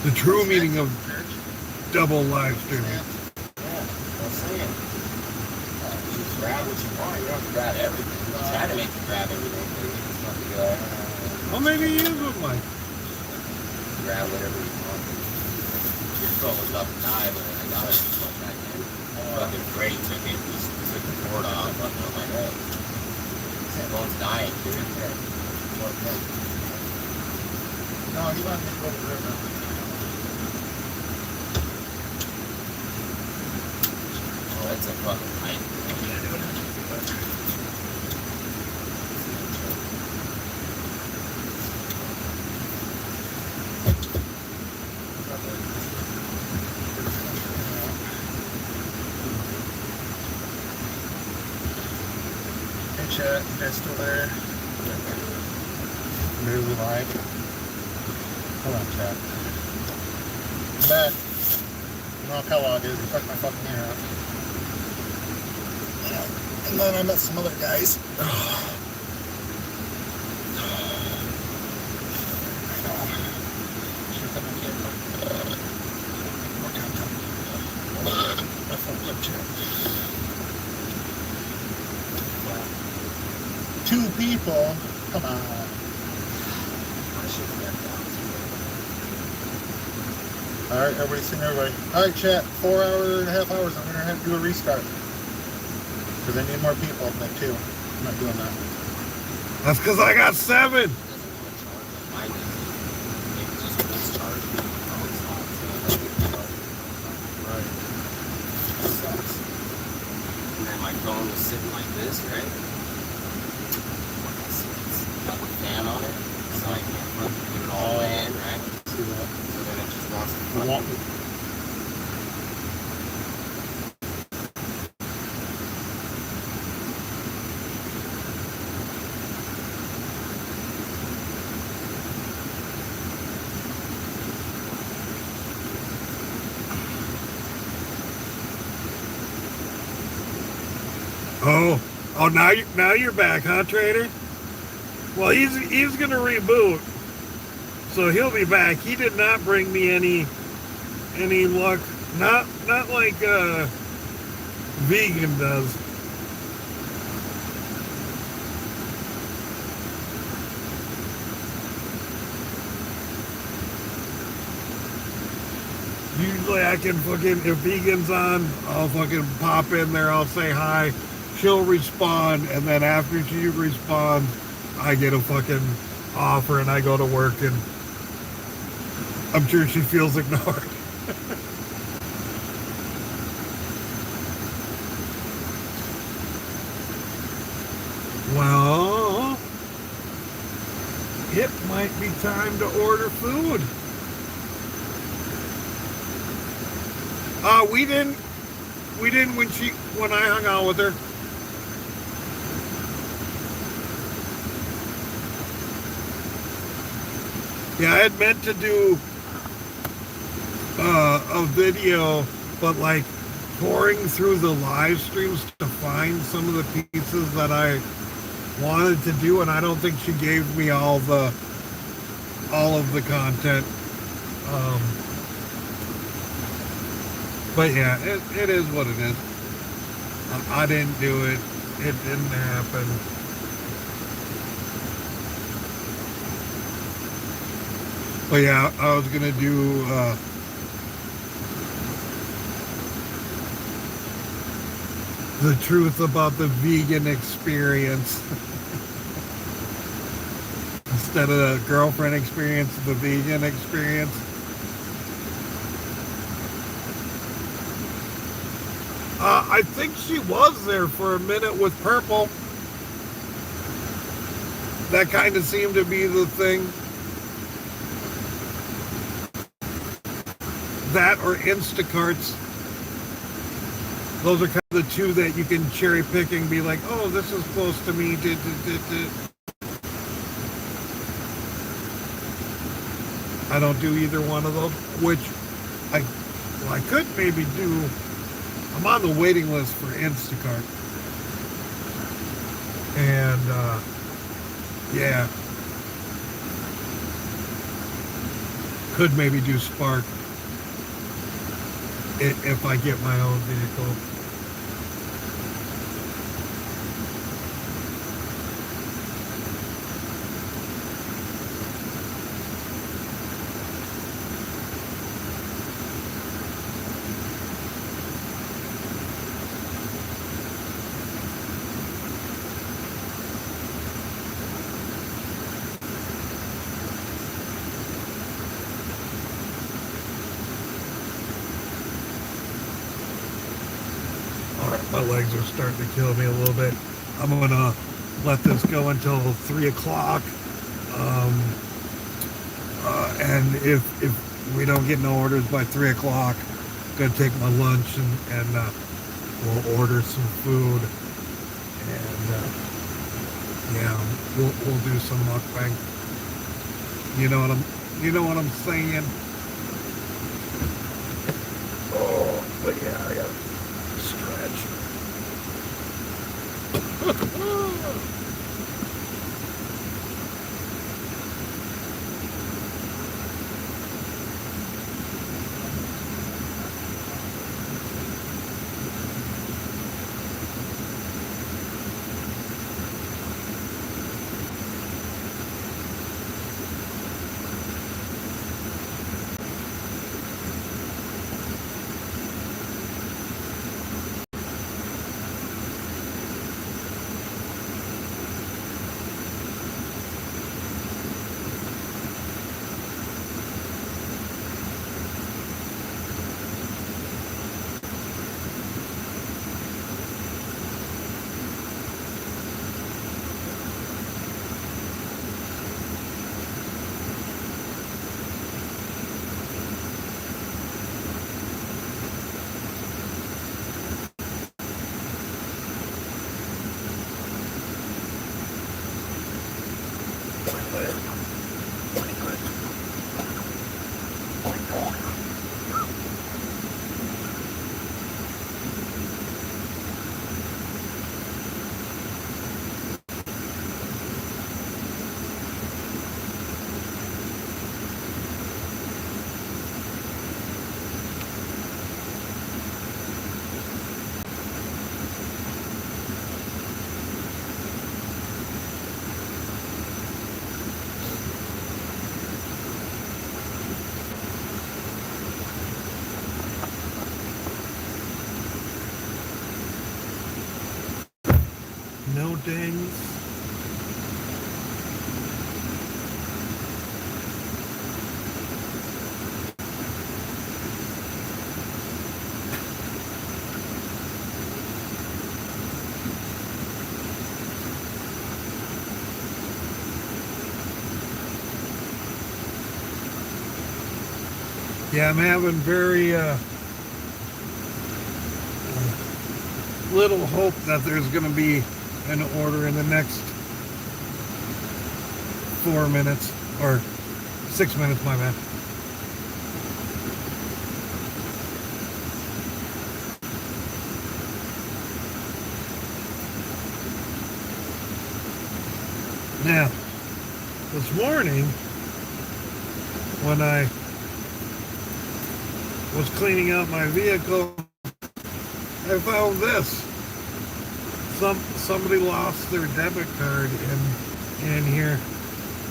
The true meaning of double live streaming. Yeah, I'm saying. You just grab what you want. You don't have to grab everything. You don't try to make you grab everything. It's not to go. Well, maybe he is with Mike. Grab whatever you want. Your phone was up and died, but I got it just like that, man. Fucking great. Took it. Just took the cord off. Fucking on my head. That phone's dying, dude. No, he wanted to go to the river. Oh, that's a fucking pipe. Hey, chat, you guys still there? Maybe we live. Hold on, chat. I'm back. You know how Kellogg is. He fucked my fucking hair up. And then I met some other guys. Two people. Come on. Alright, everybody sitting everybody. Alright, chat, 4.5 hours. I'm gonna have to do a restart. Because I need more people, like 2. I'm not doing that. That's because I got 7. Right. Sucks. And then my phone was sitting like this, right? Got the fan on it, so I can't put it all Oh, now you're back, huh, Trader? Well, he's gonna reboot, so he'll be back. He did not bring me any luck. Not like vegan does. Usually I can fucking, if vegan's on, I'll fucking pop in there, I'll say hi, she'll respond, and then after she responds, I get a fucking offer and I go to work, and I'm sure she feels ignored. Well, it might be time to order food. We didn't when I hung out with her. Yeah, I had meant to do a video, but like pouring through the live streams to find some of the pieces that I wanted to do, and I don't think she gave me all of the content. But yeah, it is what it is. I didn't do it. It didn't happen. But yeah, I was gonna do the truth about the vegan experience instead of the girlfriend experience, the vegan experience. I think she was there for a minute with Purple. That kind of seemed to be the thing. That or Instacarts. Those are kind of the two that you can cherry pick and be like, oh, this is close to me. I don't do either one of those, which I could maybe do. I'm on the waiting list for Instacart. And, yeah. Could maybe do Spark if I get my own vehicle. My legs are starting to kill me a little bit. I'm gonna let this go until 3 o'clock. And if we don't get no orders by 3 o'clock, I'm gonna take my lunch and we'll order some food. And yeah, we'll do some mukbang. You know what I'm saying? Oh, but yeah, I gotta stretch. Yeah, I'm having very little hope that there's going to be an order in the next 4 minutes or 6 minutes, my bad. Now, this morning, when I was cleaning out my vehicle, I found this. Somebody lost their debit card in here.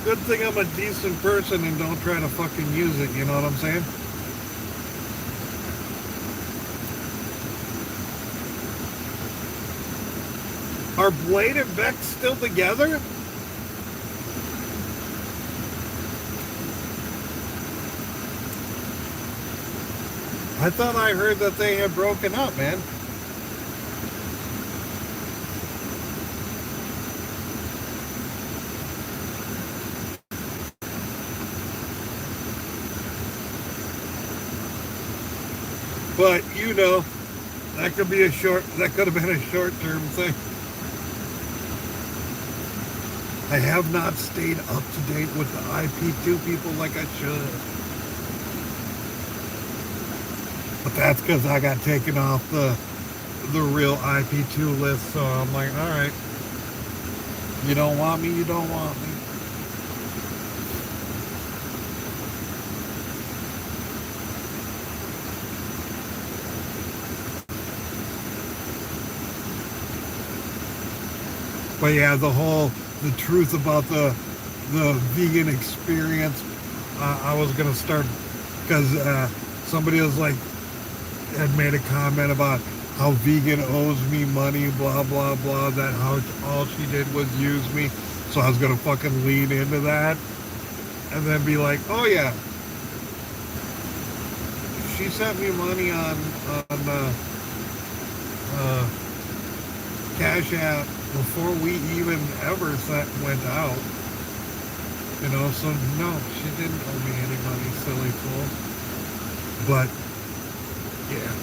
Good thing I'm a decent person and don't try to fucking use it, you know what I'm saying? Are Blade and Beck still together? I thought I heard that they had broken up, man. But you know, that could have been a short-term thing. I have not stayed up to date with the IP2 people like I should. But that's because I got taken off the real IP2 list, so I'm like, all right, you don't want me, you don't want me. But yeah, the truth about the vegan experience, I was gonna start because somebody was like, had made a comment about how vegan owes me money, blah blah blah, that how all she did was use me. So I was gonna fucking lean into that and then be like, oh yeah, she sent me money on CashApp before we even ever went out, you know. So no, she didn't owe me any money, silly fool. But yeah,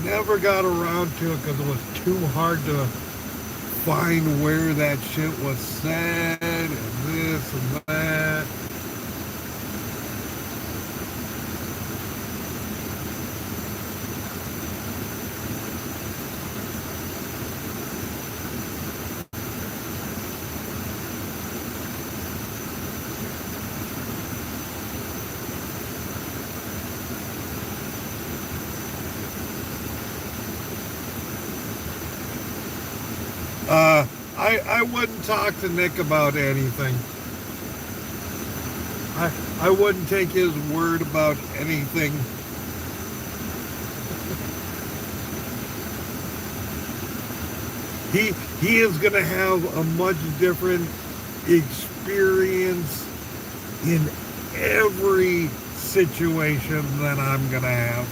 never got around to it because it was too hard to find where that shit was said and this and that. I wouldn't talk to Nick about anything. I wouldn't take his word about anything. He is going to have a much different experience in every situation than I'm going to have.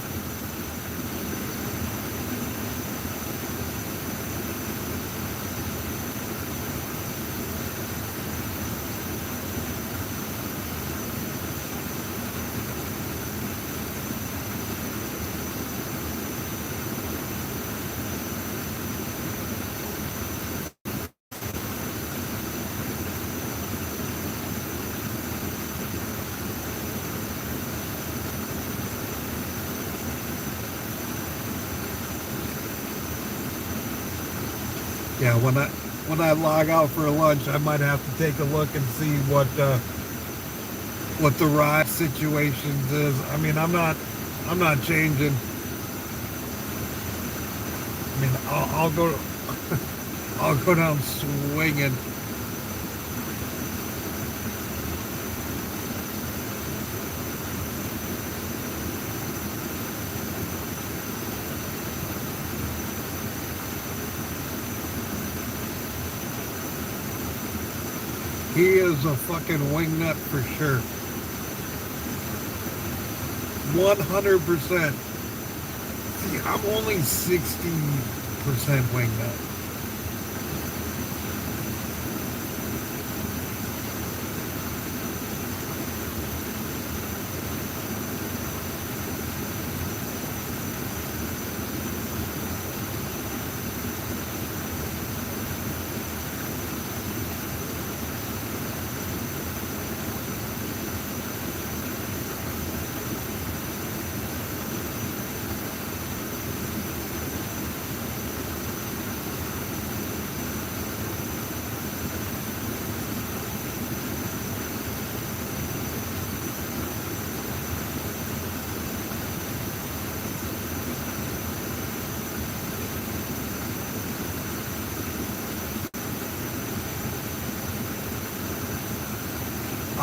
Yeah, when I log out for lunch, I might have to take a look and see what the ride situations is. I mean, I'm not changing. I mean, I'll go I'll go down swinging. He is a fucking wingnut for sure. 100%. See, I'm only 60% wingnut.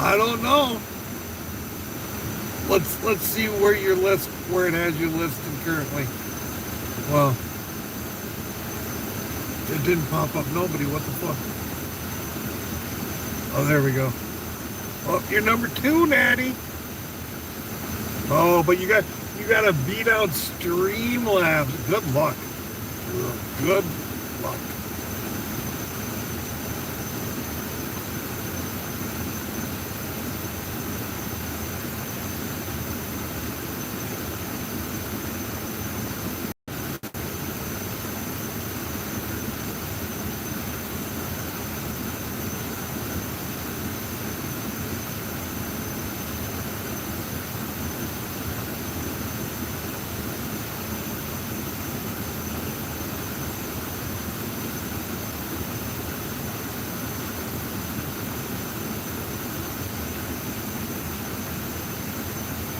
I don't know. Let's see where where it has you listed currently. Well, it didn't pop up nobody. What the fuck? Oh, there we go. Oh, you're number 2, Natty. Oh, but you got to beat out Streamlabs. Good luck. Good luck.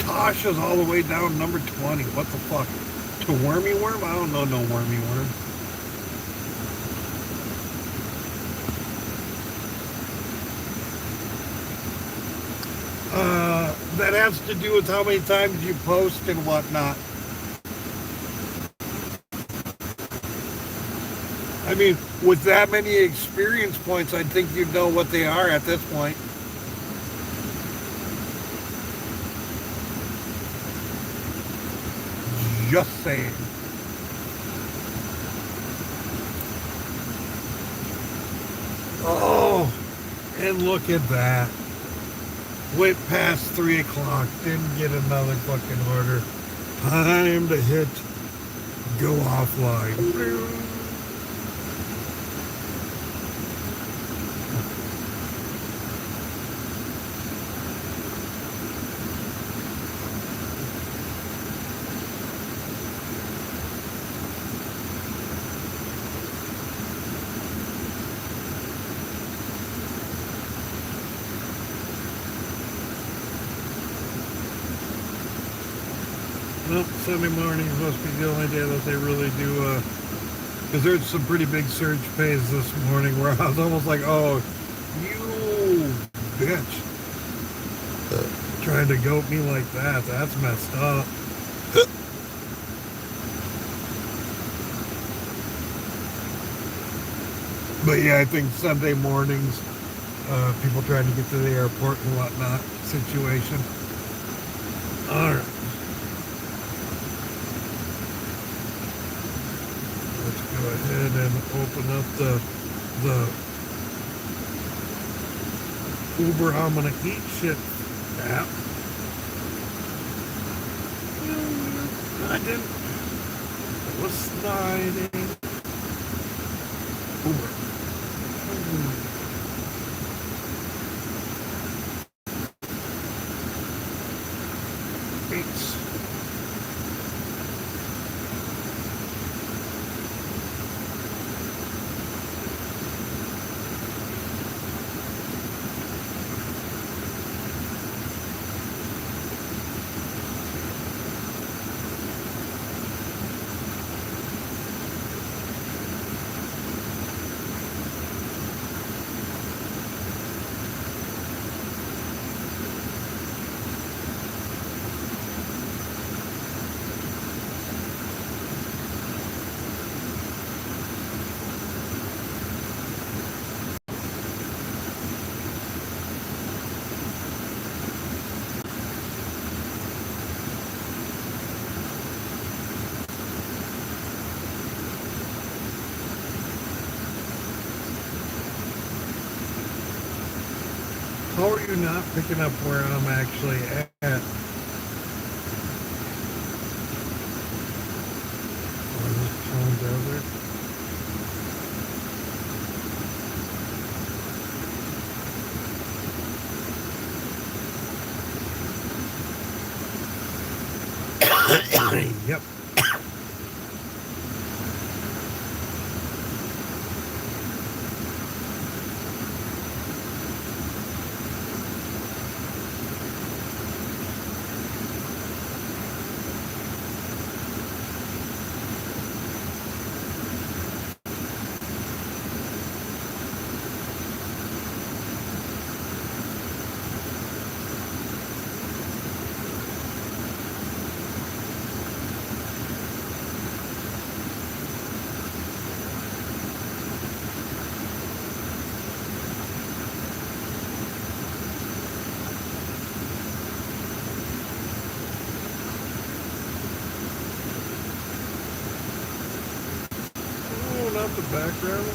Tasha's all the way down number 20. What the fuck? To Wormy Worm? I don't know no Wormy Worm. That has to do with how many times you post and whatnot. I mean, with that many experience points, I think you'd know what they are at this point. Just saying. Oh, and look at that. Went past 3 o'clock, didn't get another fucking order. Time to hit go offline. Well, Sunday morning must be the only day that they really do, because there's some pretty big surge pays this morning where I was almost like, oh, you bitch. Trying to goat me like that, that's messed up. But yeah, I think Sunday mornings, people trying to get to the airport and whatnot situation. All right. Go ahead and open up the Uber I'm gonna eat shit app. I didn't. It was sliding. Uber. Eats. How are you not picking up where I'm actually at? Oh, this Palm Desert. Yep. background.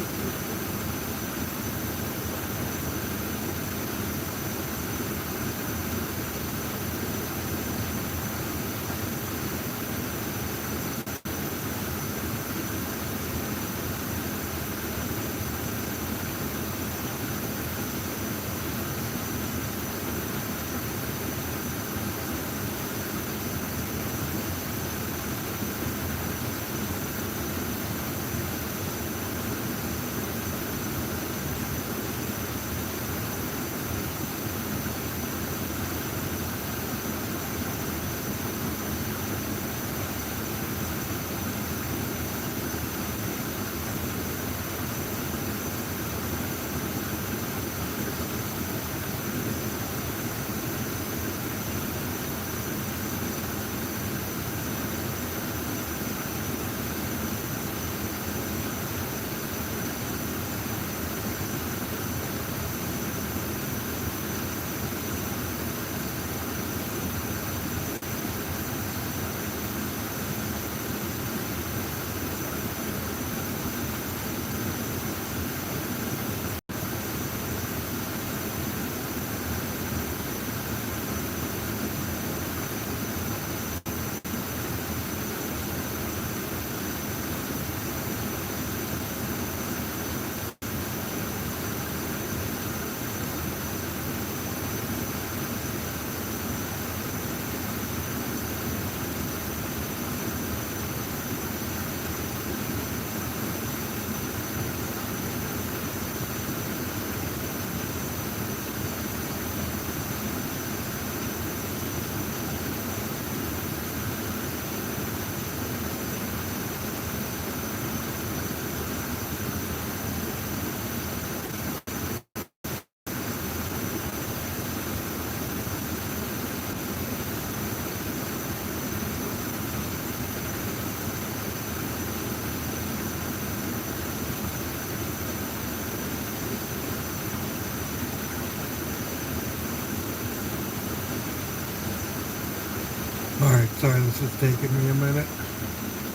Alright, sorry, this is taking me a minute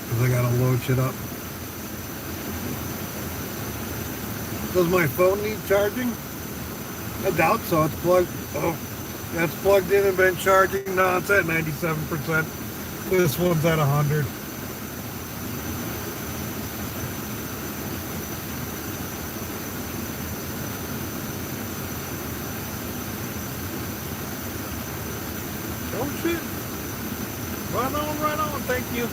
because I gotta load shit up. Does my phone need charging? I doubt so. It's plugged. Oh, that's plugged in and been charging. No, it's at 97%. This one's at 100. Oh shit. Right on, thank you.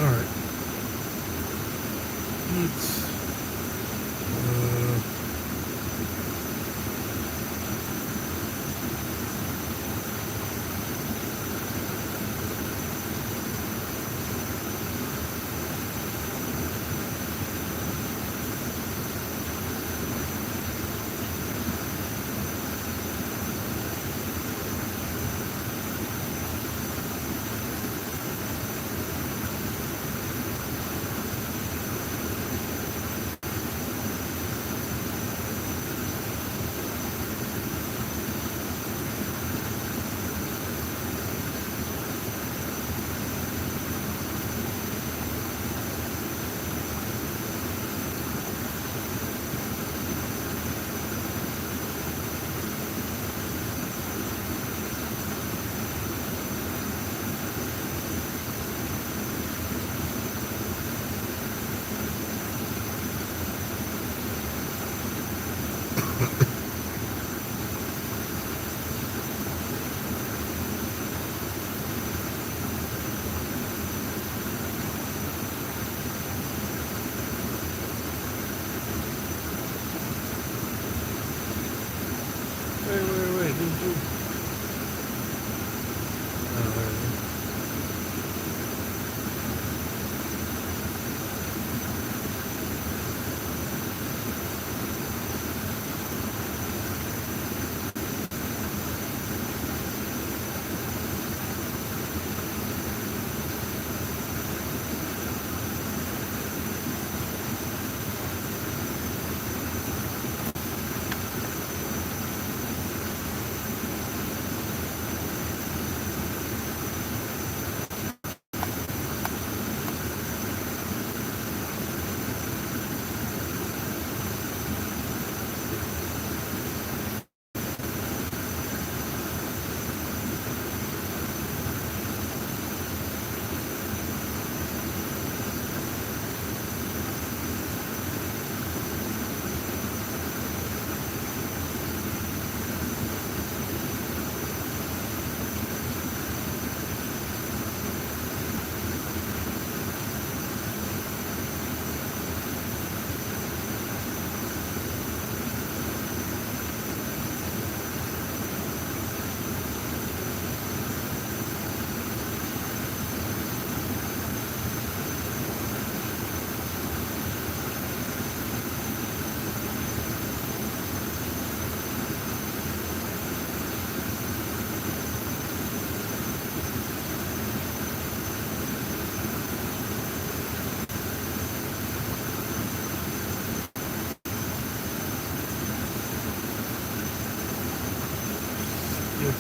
Alright. Eats.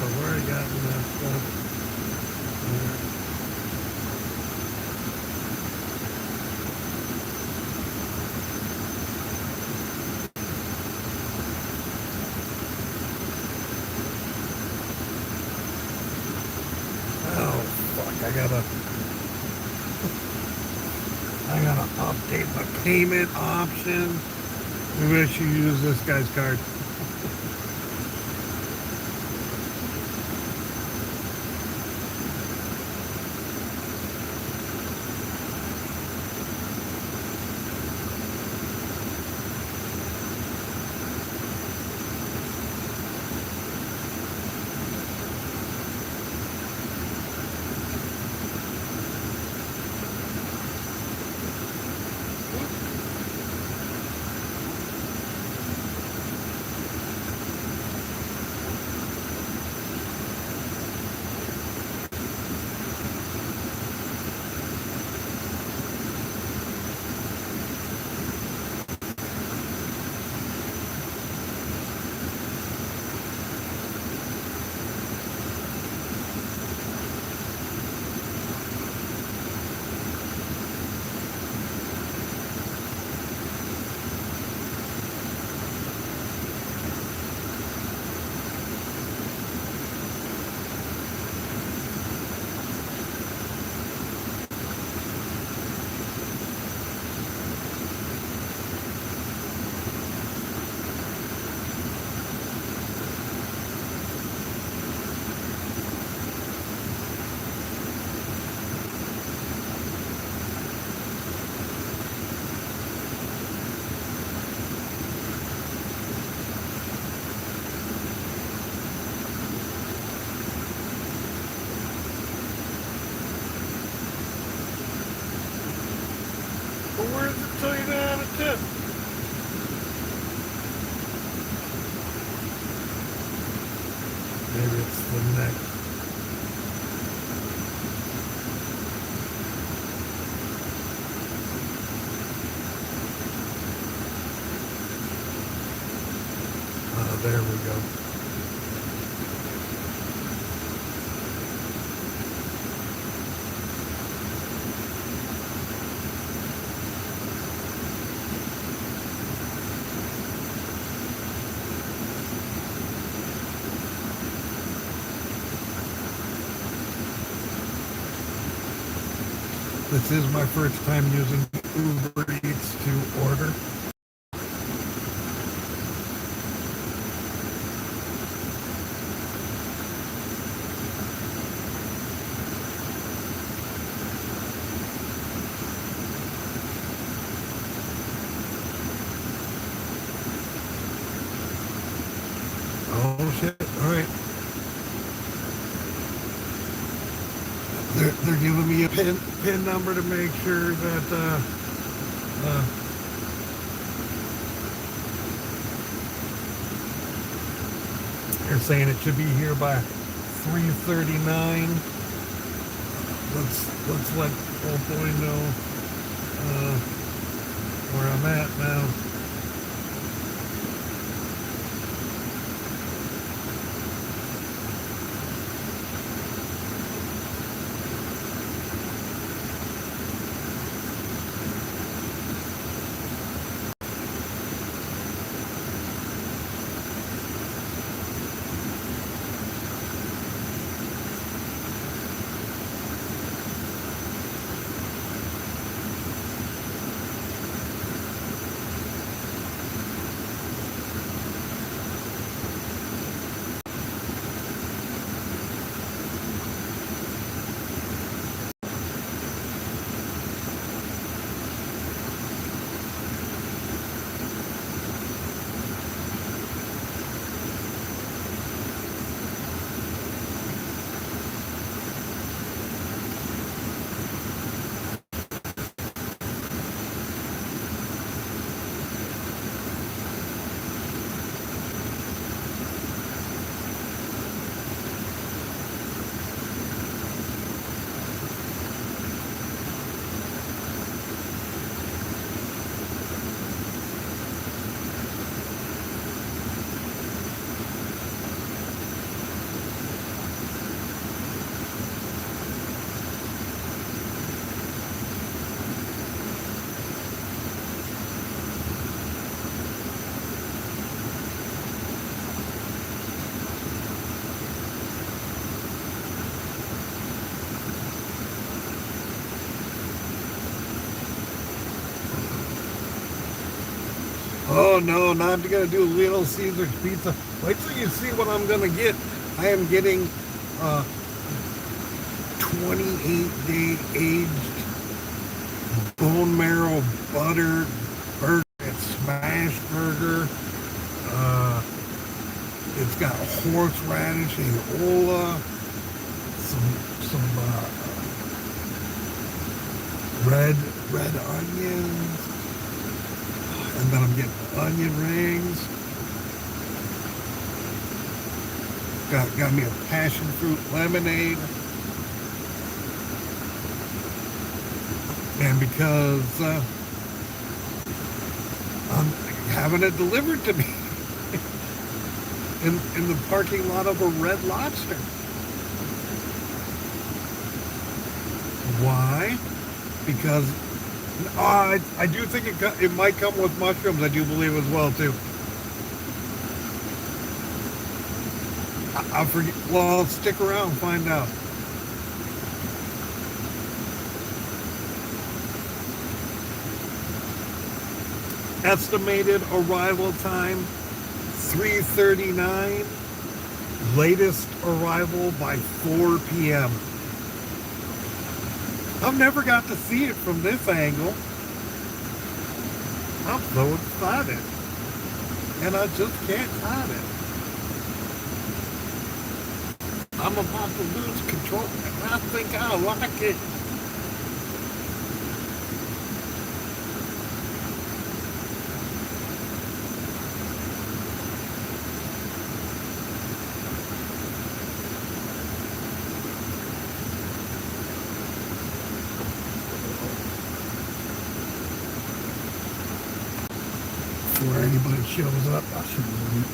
So where I got in that stuff. Oh fuck! I gotta update my payment option. Maybe I should use this guy's card. But where does it tell you to add a tip? Maybe it's the next. There we go. This is my first time using UberEats to order. Oh shit, alright. They're giving me a pin number to make sure that they're saying it should be here by 3:39. Let's let old boy know where I'm at now. Oh no, not gonna do Little Caesar's pizza. Wait till you see what I'm gonna get. I am getting 28-day aged bone marrow butter burger. It's smash burger. It's got horseradish, aioli, some red onions, and then I'm getting onion rings. Got me a passion fruit lemonade. And because I'm having it delivered to me in the parking lot of a Red Lobster. Why? Because I do think it might come with mushrooms. I do believe as well too. I forget. Well, stick around and find out. Estimated arrival time 3:39. Latest arrival by 4 p.m. I've never got to see it from this angle. I'm so excited. And I just can't hide it. I'm about to lose control, and I think I like it. Before anybody shows up, I should leave.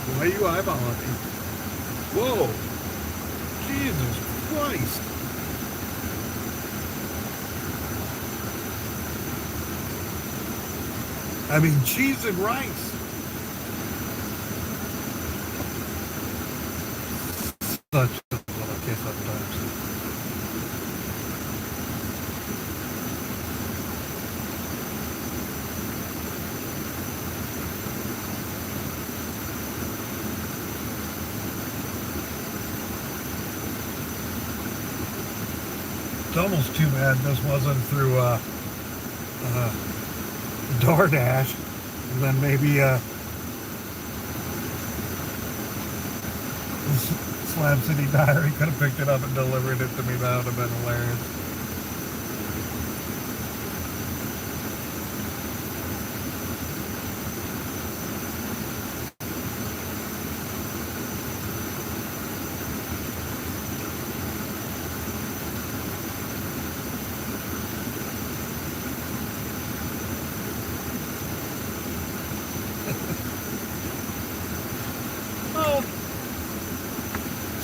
Why are you eyeballing me? Whoa! Jesus Christ! I mean, cheese and rice. Such a little kiss sometimes. It's almost too bad this wasn't through DoorDash, and then maybe Slab City Diary could have picked it up and delivered it to me. That would have been hilarious.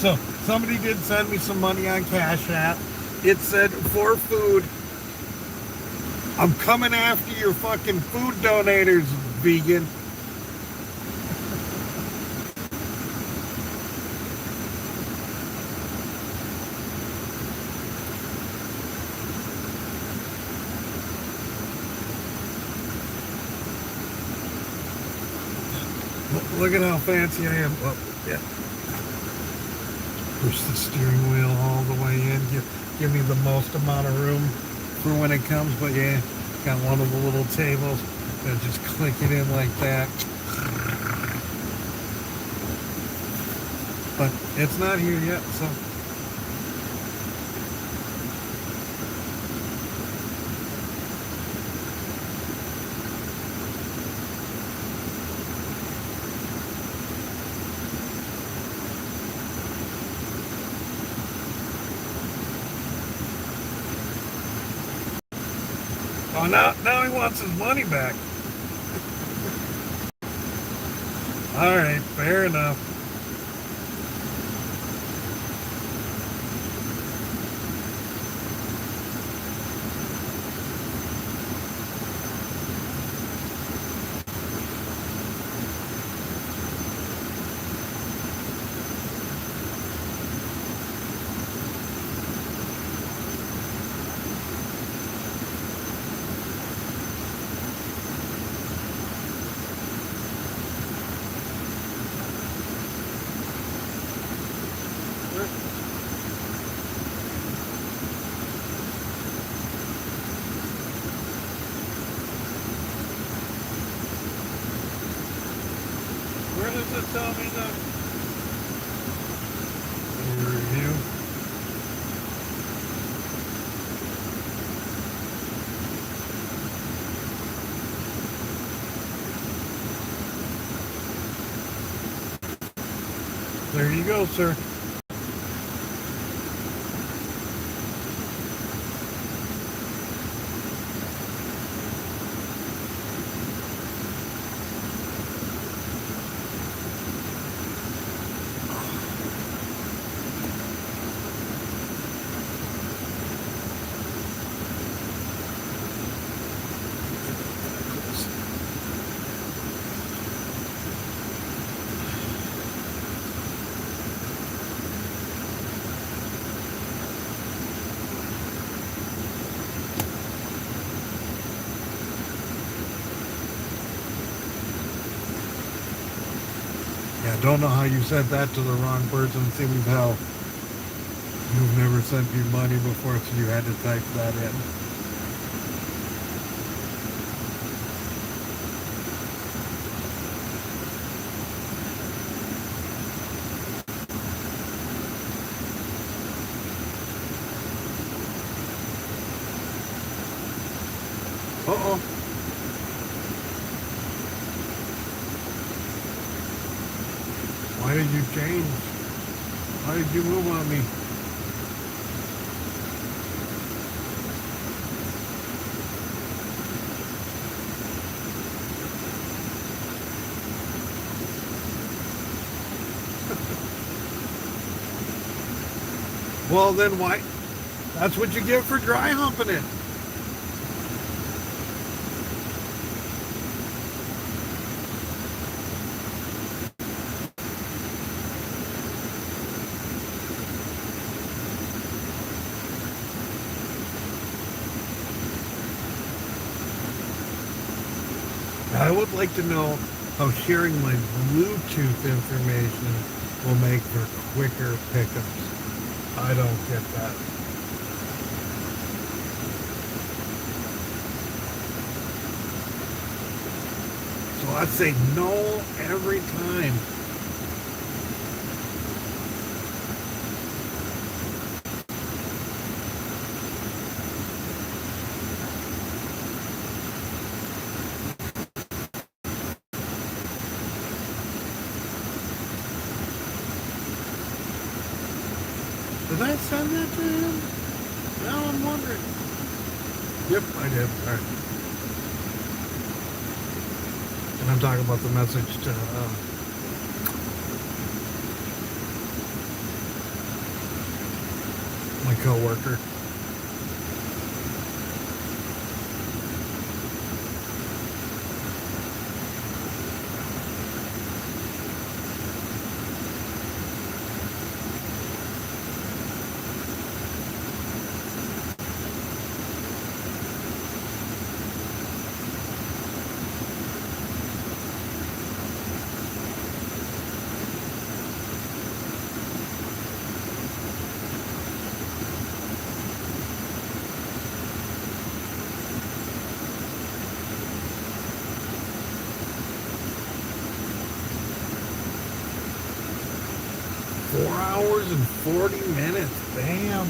So, somebody did send me some money on CashApp. It said, for food. I'm coming after your fucking food donators, vegan. Look at how fancy I am. Oh, yeah. Push the steering wheel all the way in. Give me the most amount of room for when it comes. But yeah, got one of the little tables. Gonna just click it in like that. But it's not here yet, so. Oh, now he wants his money back. All right, fair enough. Where does it tell me that? Review. There you go, sir. Yeah, don't know how you sent that to the wrong person. Seems how you've never sent me money before, so you had to type that in. Uh-oh. Why did you change? Why did you move on me? Well, then why? That's what you get for dry humping it. I would like to know how sharing my Bluetooth information will make for quicker pickups. I don't get that. So I'd say no every time. Did I send that to him? Now I'm wondering. Yep, I did. All right. And I'm talking about the message to my coworker. Hours and 40 minutes. Damn.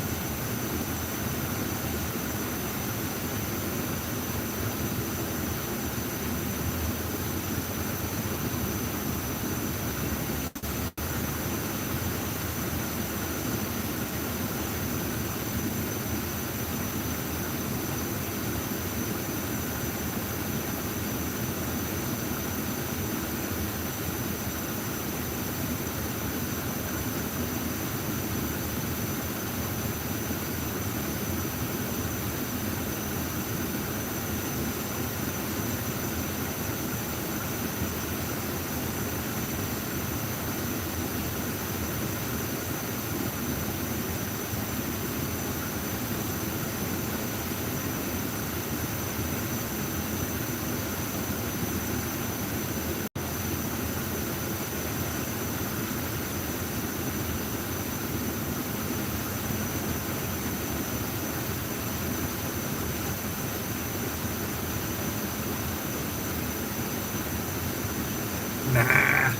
Nah.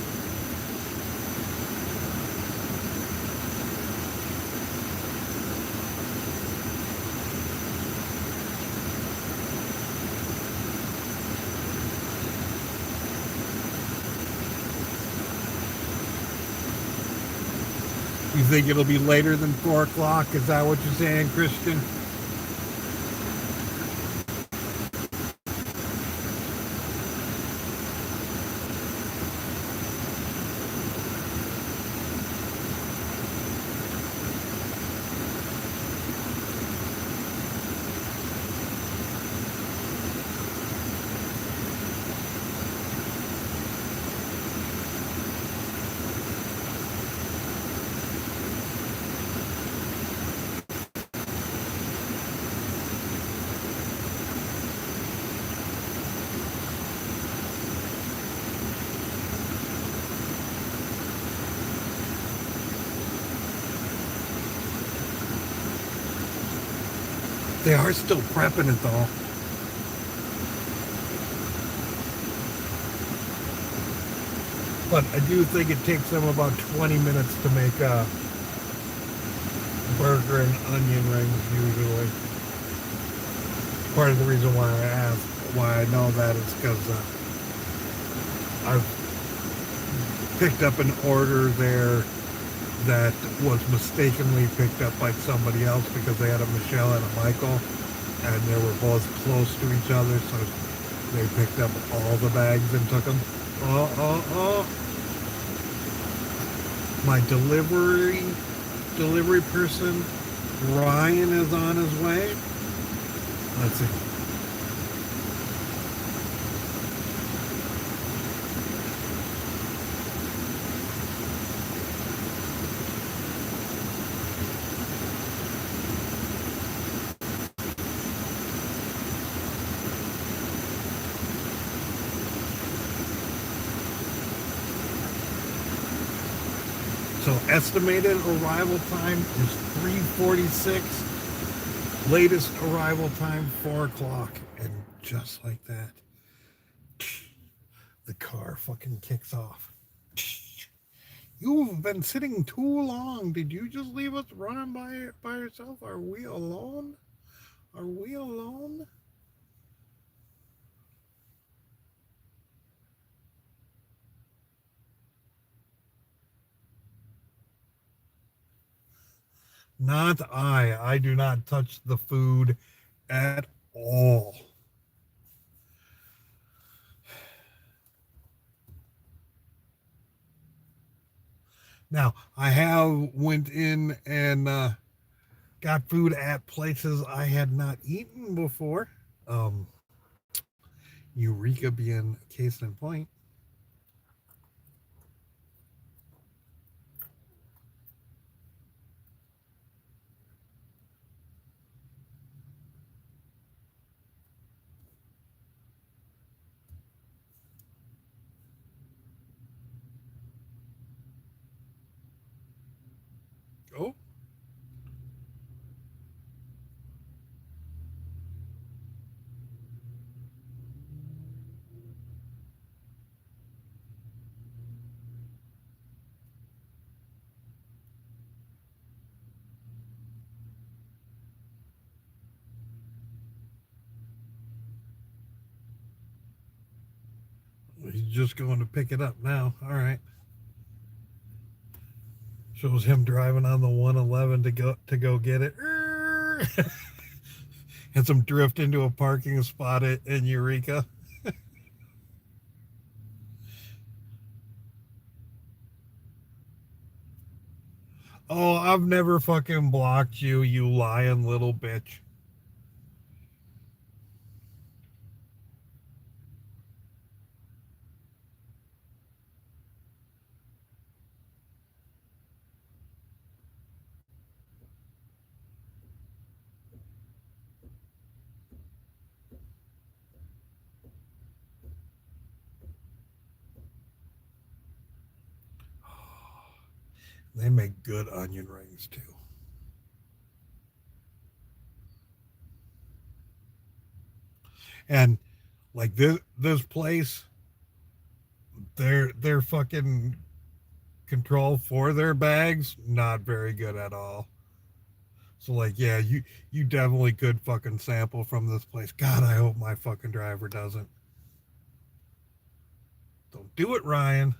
You think it'll be later than 4 o'clock? Is that what you're saying, Christian? They are still prepping it though. But I do think it takes them about 20 minutes to make a burger and onion rings usually. Part of the reason why I asked, why I know that is because I've picked up an order there that was mistakenly picked up by somebody else because they had a Michelle and a Michael, and they were both close to each other, so they picked up all the bags and took them. My delivery person, Ryan, is on his way. Let's see. So estimated arrival time is 3:46. Latest arrival time 4 o'clock. And just like that, the car fucking kicks off. You've been sitting too long. Did you just leave us running by yourself? Are we alone? Are we alone? Not I. I do not touch the food at all. Now, I have went in and got food at places I had not eaten before. Eureka being case in point. Oh. He's just going to pick it up now. All right. Shows him driving on the 111 to go get it. And some drift into a parking spot in Eureka. Oh, I've never fucking blocked you, you lying little bitch. They make good onion rings too. And like this place, their fucking control for their bags, not very good at all. So like, yeah, you definitely could fucking sample from this place. God, I hope my fucking driver doesn't. Don't do it, Ryan.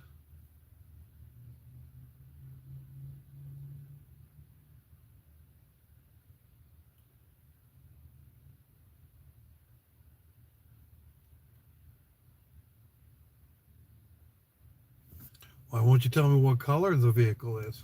Why won't you tell me what color the vehicle is?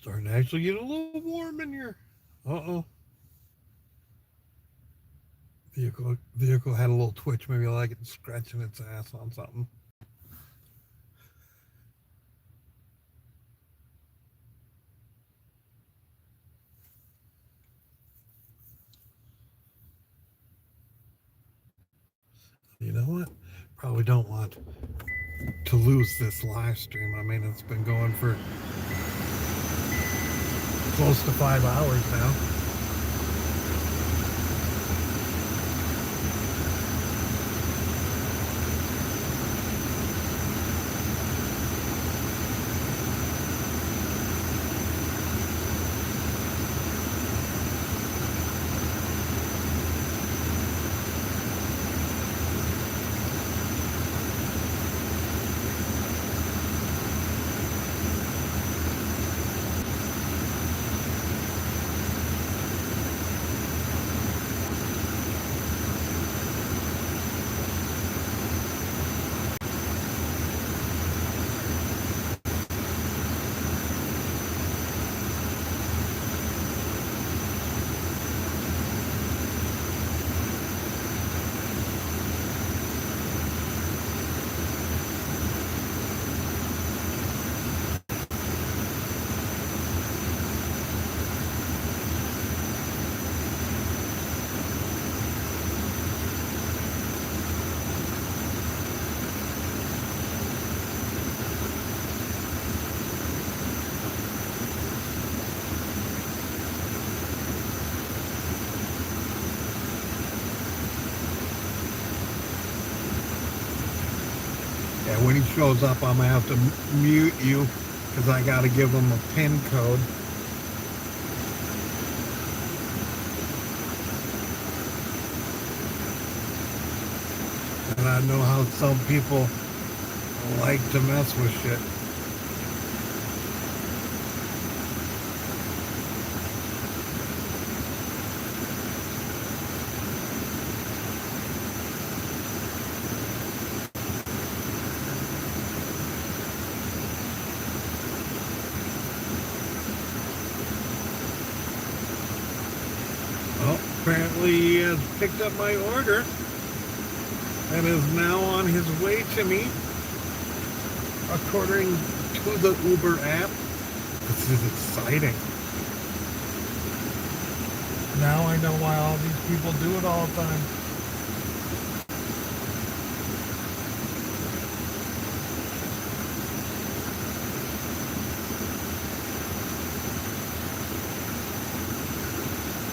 Starting to actually get a little warm in here. Uh-oh. Vehicle had a little twitch, maybe like it scratching its ass on something. You know what? Probably don't want to lose this live stream. I mean, it's been going for close to 5 hours now. Yeah, when he shows up, I'm gonna have to mute you because I gotta give him a PIN code. And I know how some people like to mess with shit. Well, apparently he has picked up my order and is now on his way to me, according to the Uber app. This is exciting. Now I know why all these people do it all the time.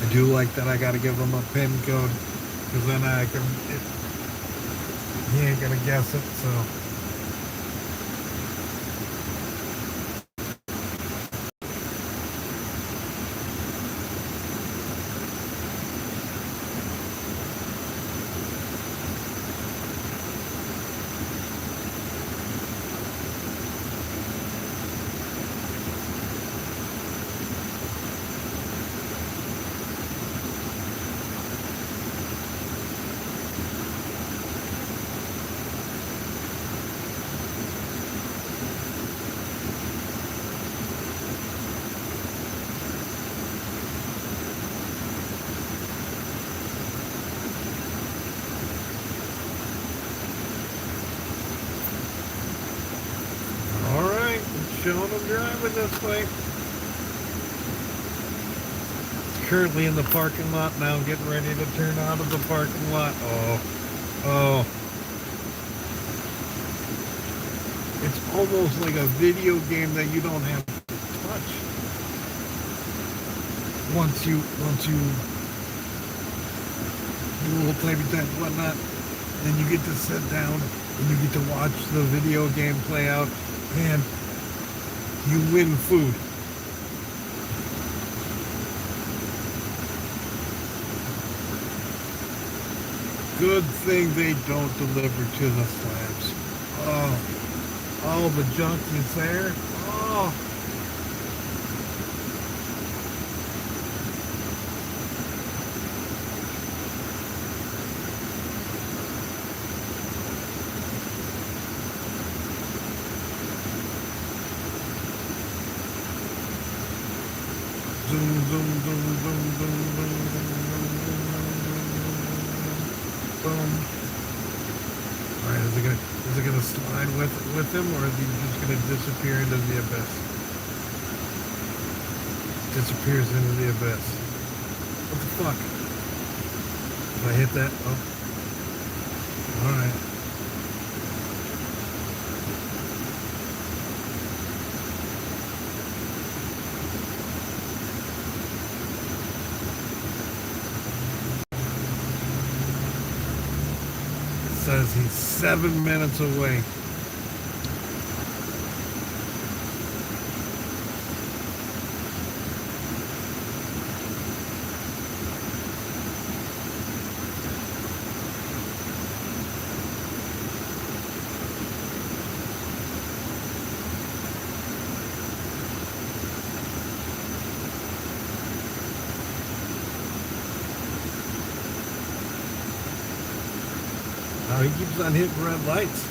I do like that I gotta give them a PIN code, because then I can, he ain't gonna guess it, so. showing them driving this way. Currently in the parking lot now, getting ready to turn out of the parking lot. Oh. It's almost like a video game that you don't have to touch. Once you do a little playtime and whatnot, then you get to sit down and you get to watch the video game play out, and you win food. Good thing they don't deliver to the slabs. Oh, all the junk is there. Oh. Zoom, zoom, zoom, zoom, zoom, zoom, zoom, boom. All right, is it gonna slide with him, or is he just gonna disappear into the abyss? Disappears into the abyss. What the fuck? If I hit that, oh. All right. Says he's 7 minutes away. He keeps on hitting red lights.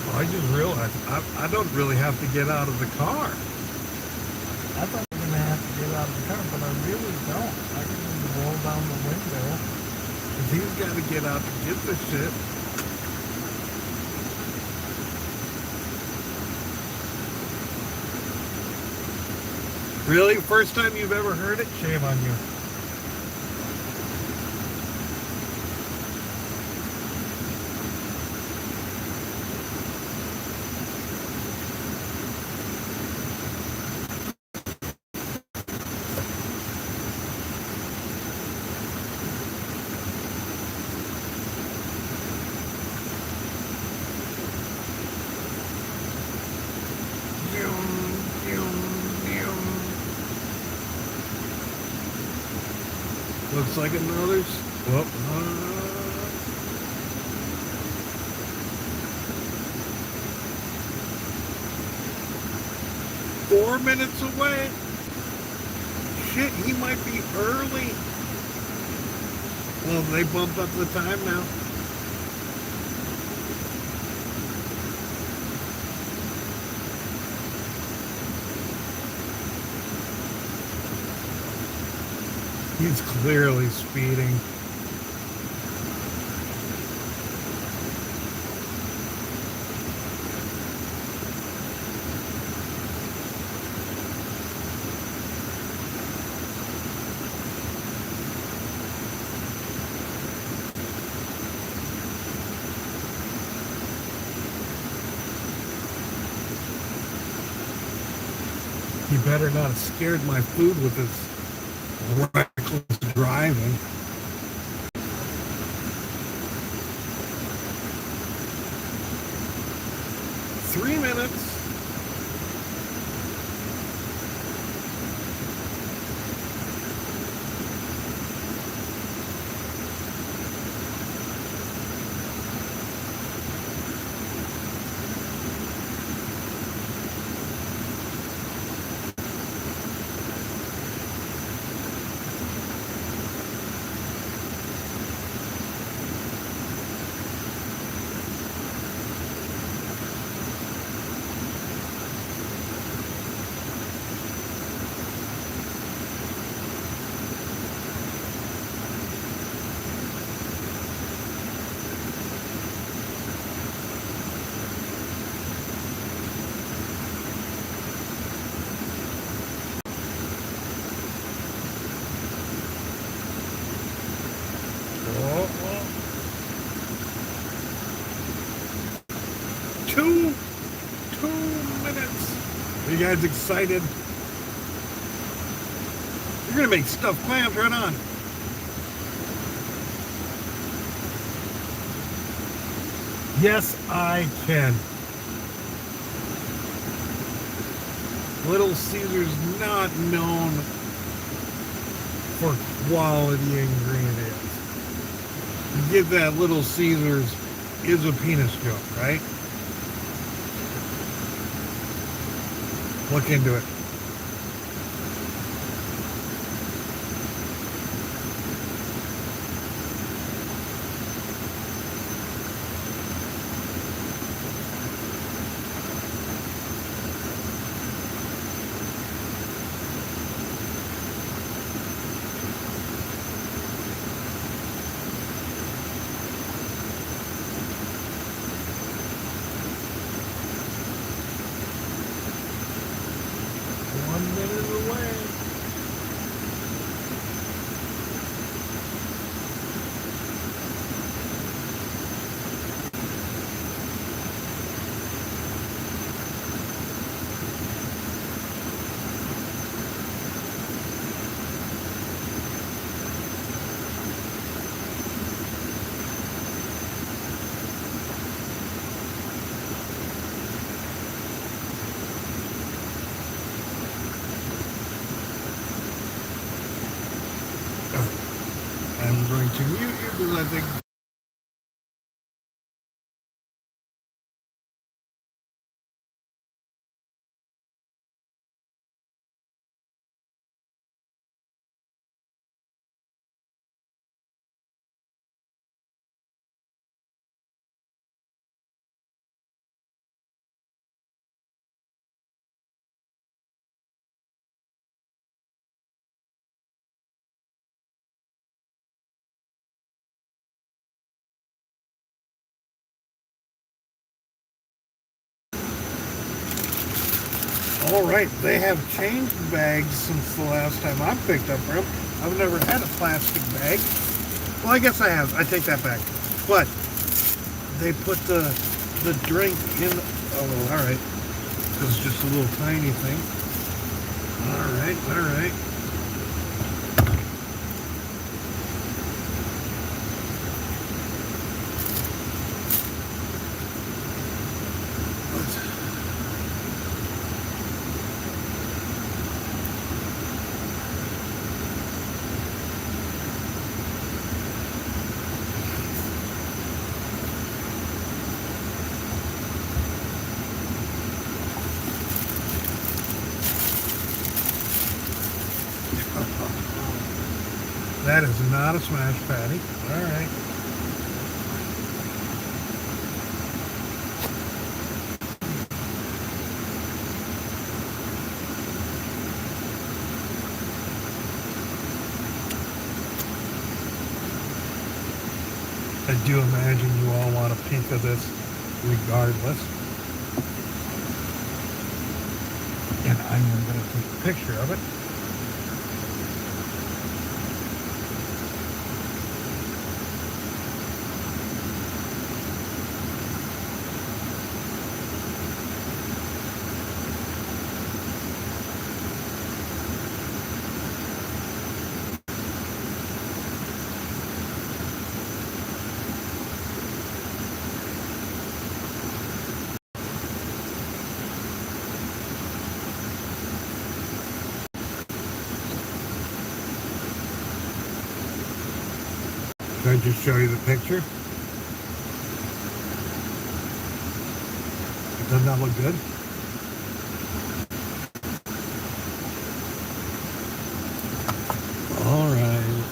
Oh, I just realized I don't really have to get out of the car. I thought I was going to have to get out of the car, but I really don't. I can just roll down the window. Because he's got to get out to get the shit. Really? First time you've ever heard it? Shame on you. Looks like another. Well, 4 minutes away. Shit, he might be early. Well, they bumped up the time now. He's clearly speeding. He better not have scared my food with his reckless driving. Three minutes. Oh, oh. 2 minutes. Are you guys excited? You're gonna make stuffed clams right on. Yes, I can. Little Caesar's not known for quality ingredients. You get that Little Caesar's is a penis joke, right? Look into it. I'm going to mute you because I think all right, they have changed bags since the last time I picked up from them. I've never had a plastic bag. Well, I guess I have. I take that back. But they put the drink in. Oh, all right. This is just a little tiny thing. All right, all right. That is not a smash patty. All right. I do imagine you all want a peek of this regardless. And I am going to take a picture of it. Can I just show you the picture? Doesn't that look good? All right,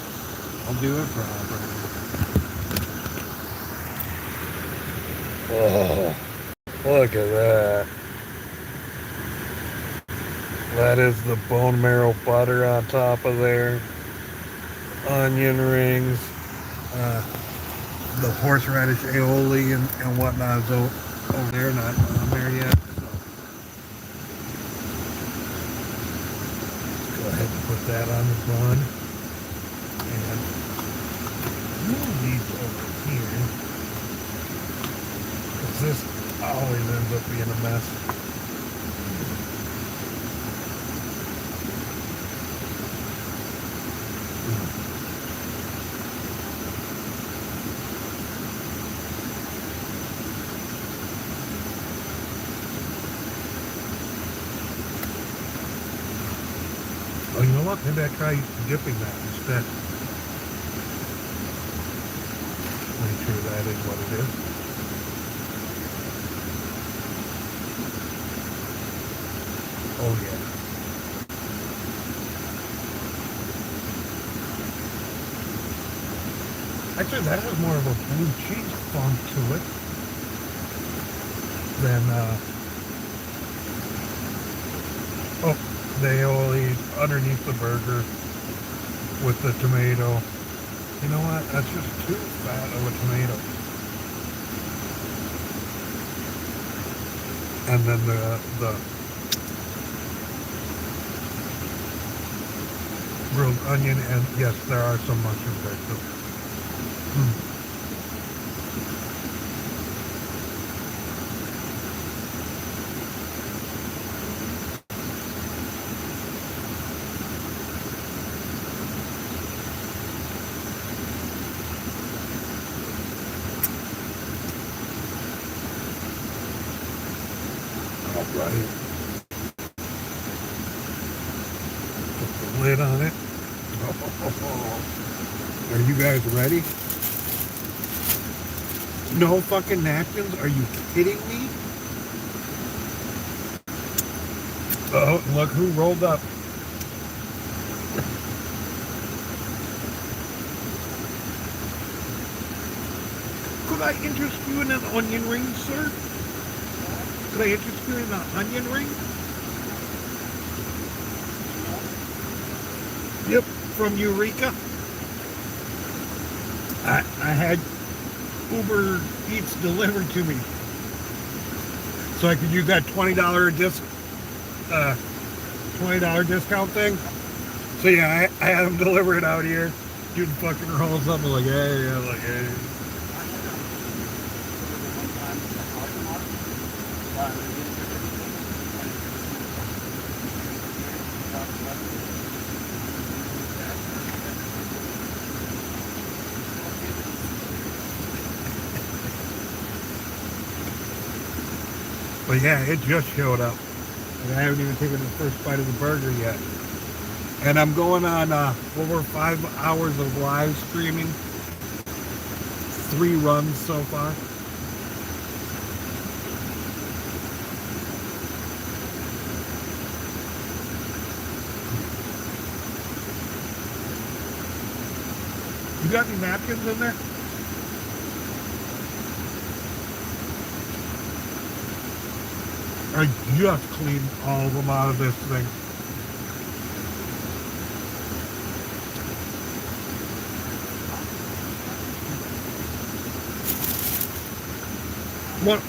I'll do it proper. Oh, look at that. That is the bone marrow butter on top of there. Onion rings. The horseradish aioli and whatnot is over there, not on there yet. So go ahead and put that on the bun. And move these over here. Because this always ends up being a mess. Oh, you know what? Maybe I try dipping that instead. Make sure that is what it is. Oh yeah. Actually, that has more of a blue cheese funk to it than oh, the aioli underneath the burger with the tomato. You know what? That's just too fat of a tomato. And then the grilled onion, and yes, there are some mushrooms there too. Right. Put the lid on it. Are you guys ready? No fucking napkins? Are you kidding me? Oh, look who rolled up. Could I interest you in an onion ring, sir? Could I interest you in an onion ring? Yep, from Eureka. I had UberEats delivered to me, so I could use that $20 discount thing. So yeah, I had them deliver it out here. Dude fucking rolls up and like, hey, yeah, like, hey. But yeah, it just showed up. And I haven't even taken the first bite of the burger yet. And I'm going on over 5 hours of live streaming. 3 runs so far. You got any napkins in there? I just cleaned all of them out of this thing.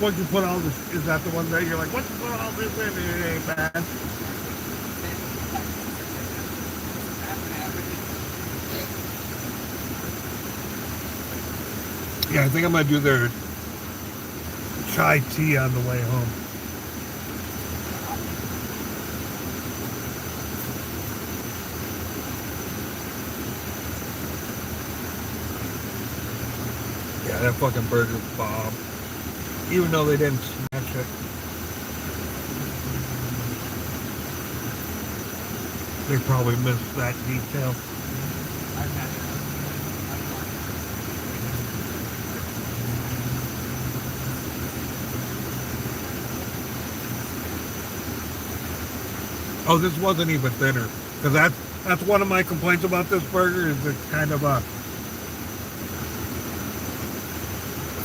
Once you put all this, is that the one that you're like, once you put all this in, it ain't bad? Yeah, I think I'm gonna do their chai tea on the way home. Yeah, that fucking burger bomb. Even though they didn't smash it. They probably missed that detail. Oh, this wasn't even thinner. Because that's one of my complaints about this burger, is it's kind of a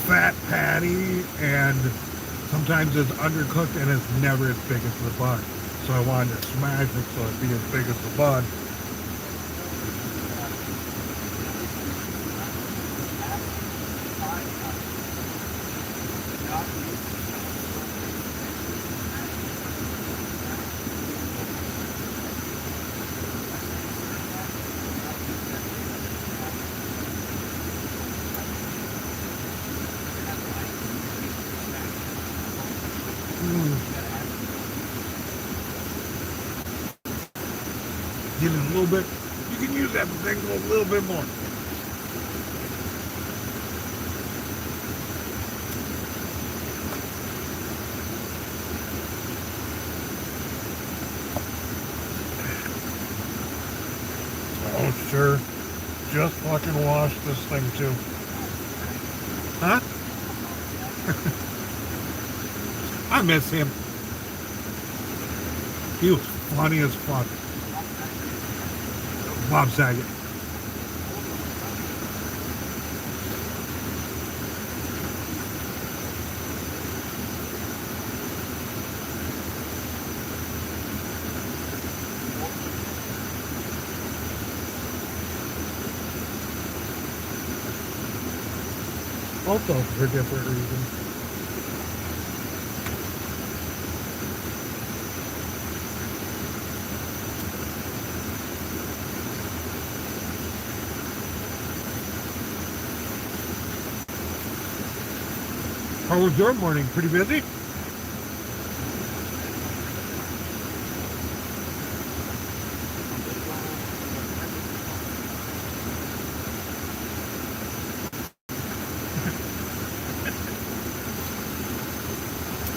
fat patty, and sometimes it's undercooked and it's never as big as the bun. So I wanted to smash it so it'd be as big as the bun. get it a little bit. You can use that thing a little bit more. Oh, sure. Just fucking wash this thing too. Huh? I miss him. He was funny as fuck. Bob Saget. Also for different reasons. How was your morning? Pretty busy?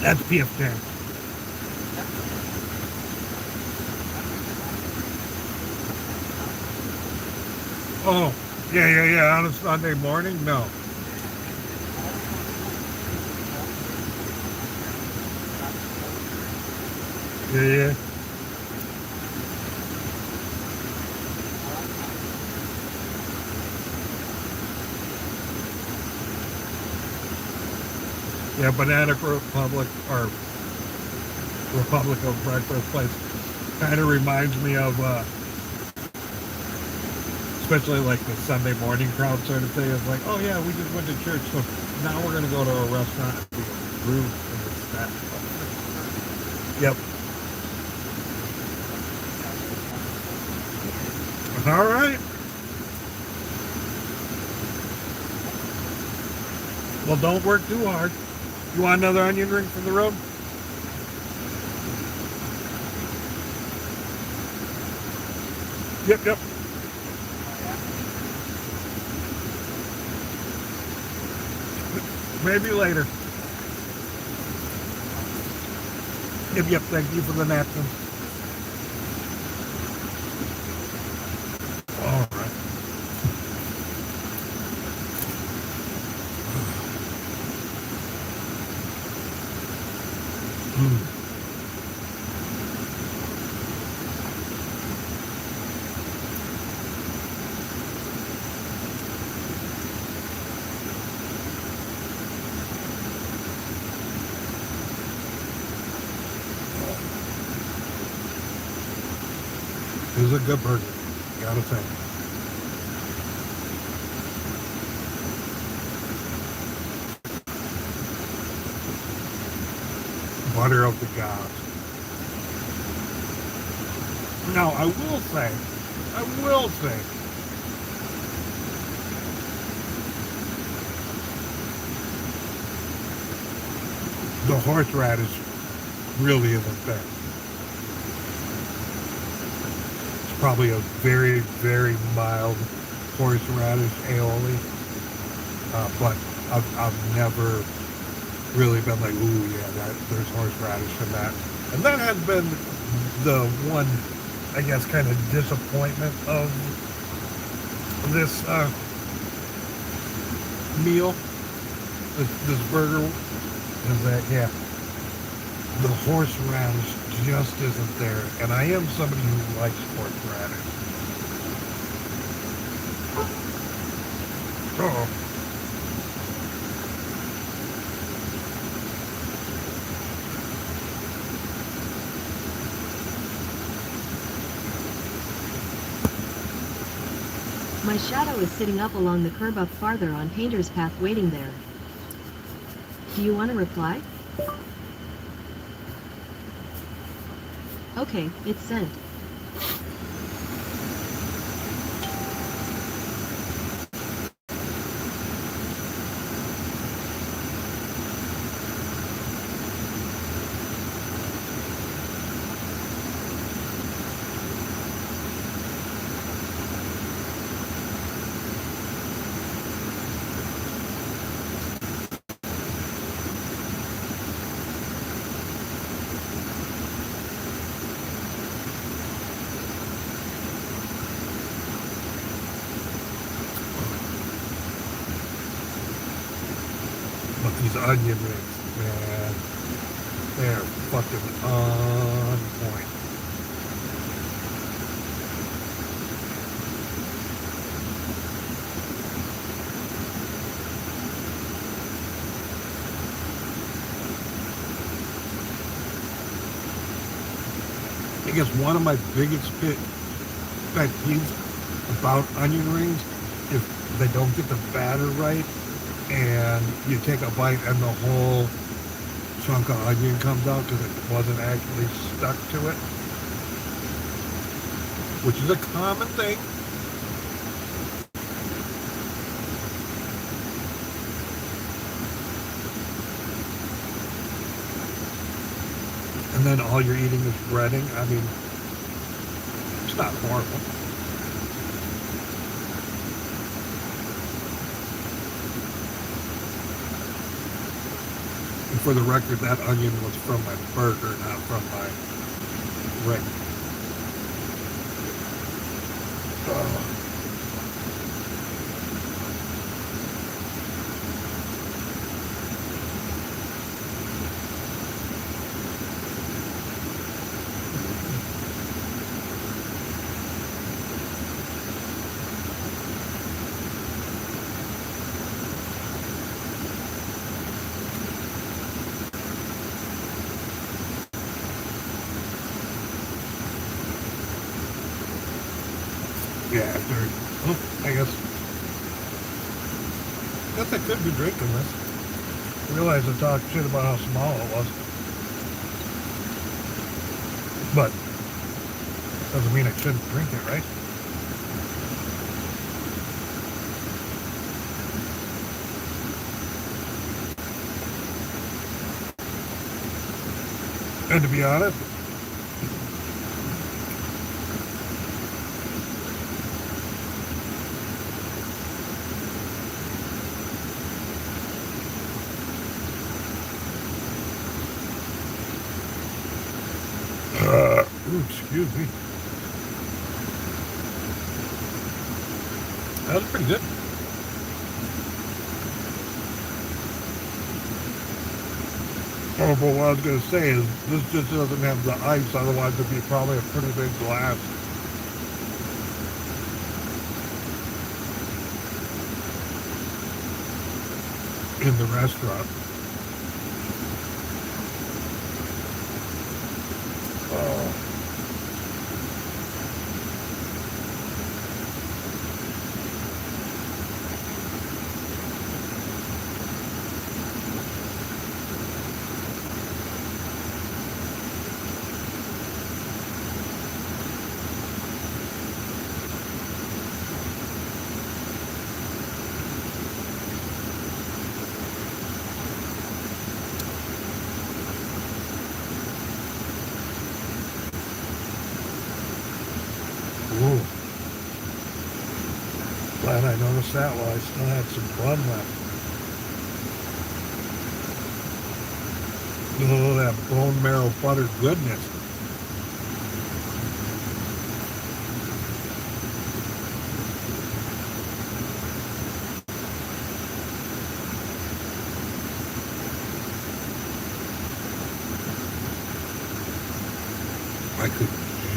That's PF10. Oh, yeah. On a Sunday morning? No. Yeah. Yeah, Banana Republic or Republic of Breakfast place kind of reminds me of, especially like the Sunday morning crowd sort of thing. It's like, oh yeah, we just went to church, so now we're gonna go to a restaurant and be rude in the snack. Yep. All right. Well, don't work too hard. You want another onion ring from the road? Yep. Maybe later. Yep. Thank you for the napkin. All right. It was a good burger, gotta say. Butter of the gods. Now, I will say, the horseradish really isn't there. It's probably a very, very mild horseradish aioli, but I've never really been like, ooh, yeah, there's horseradish in that. And that has been the one, I guess, kind of disappointment of this meal, this burger, is that, yeah, the horseradish just isn't there. And I am somebody who likes horseradish. Uh-oh. My shadow is sitting up along the curb up farther on Painter's Path waiting there. Do you want to reply? Okay, it's sent. These onion rings, man, they're fucking on point. I guess one of my biggest pet peeves about onion rings, if they don't get the batter right, and you take a bite and the whole chunk of onion comes out because it wasn't actually stuck to it, which is a common thing. And then all you're eating is breading. I mean, it's not horrible. And for the record, that onion was from my burger, not from my ring. Oh. Yeah, I guess I could be drinking this. I realized I talked shit about how small it was. But doesn't mean I shouldn't drink it, right? And to be honest, excuse me. That was pretty good. Oh, but what I was going to say is this just doesn't have the ice, otherwise it'd be probably a pretty big glass. In the restaurant. Oh. Ooh. Glad I noticed that while I still had some bun left. Oh, that bone marrow butter goodness. I could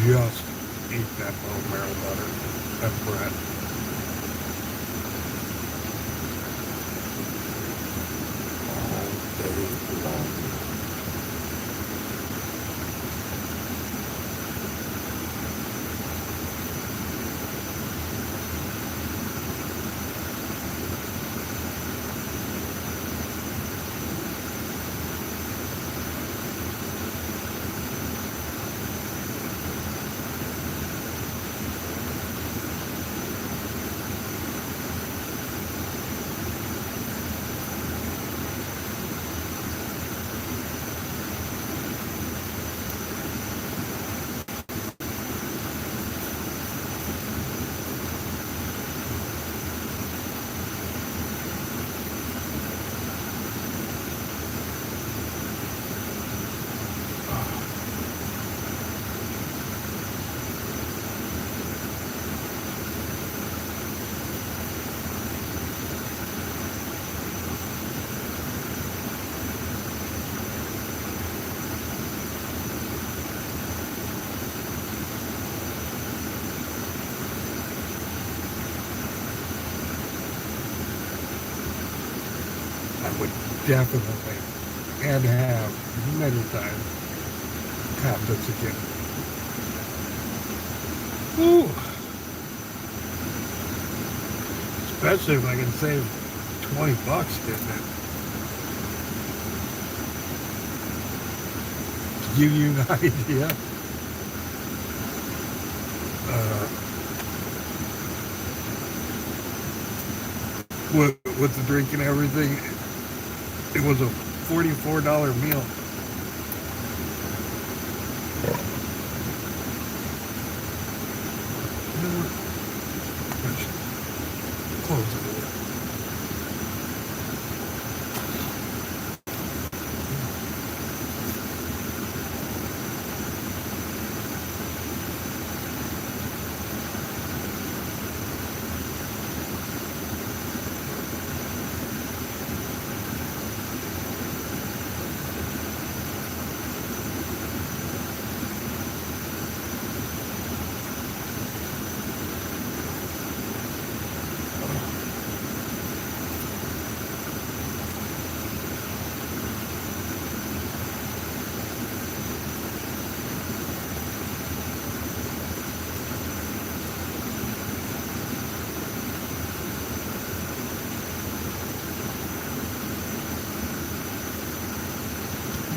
just eat that bone marrow butter and bread. All day long. I would definitely, and have many times, have this again. Ooh. Especially if I can save $20 getting it. To give you an idea, with the drink and everything, it was a $44 meal. You know what? I should close it a little.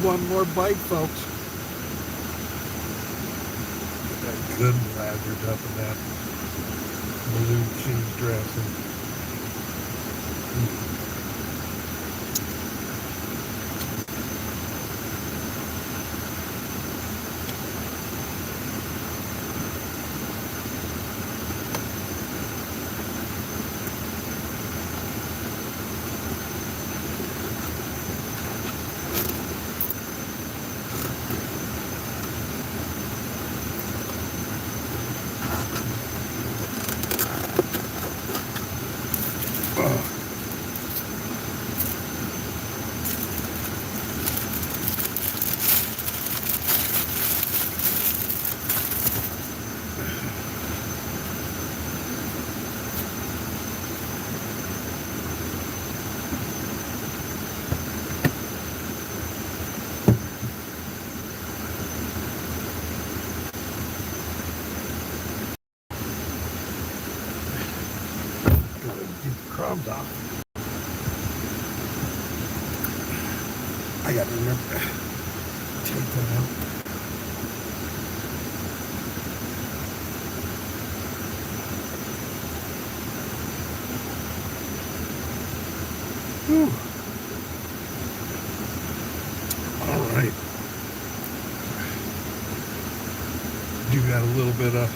One more bite, folks. That good lathered up in that blue cheese dressing. Crumbs off. I gotta remember to take that out. Whew. All right. You got a little bit of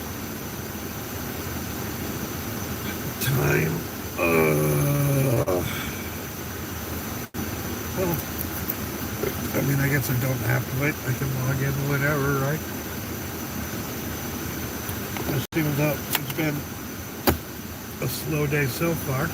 time. Well, I mean, I guess I don't have to wait. I can log in whenever, right? It seems that it's been a slow day so far.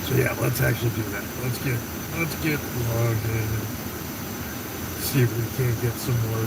So yeah, let's actually do that. Let's get logged in and see if we can't get some more.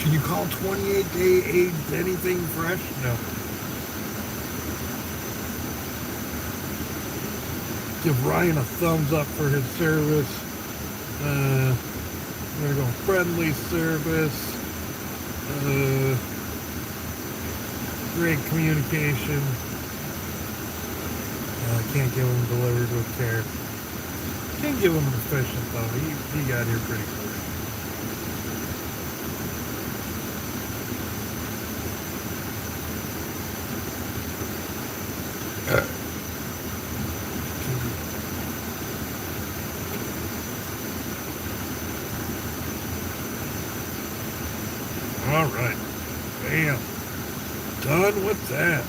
Can you call 28-day aged anything fresh? No. Give Ryan a thumbs up for his service. I'm gonna go friendly service. Great communication. I can't give him delivered with care. Can't give him efficient though. He got here pretty quick. All right. Bam. Done with that.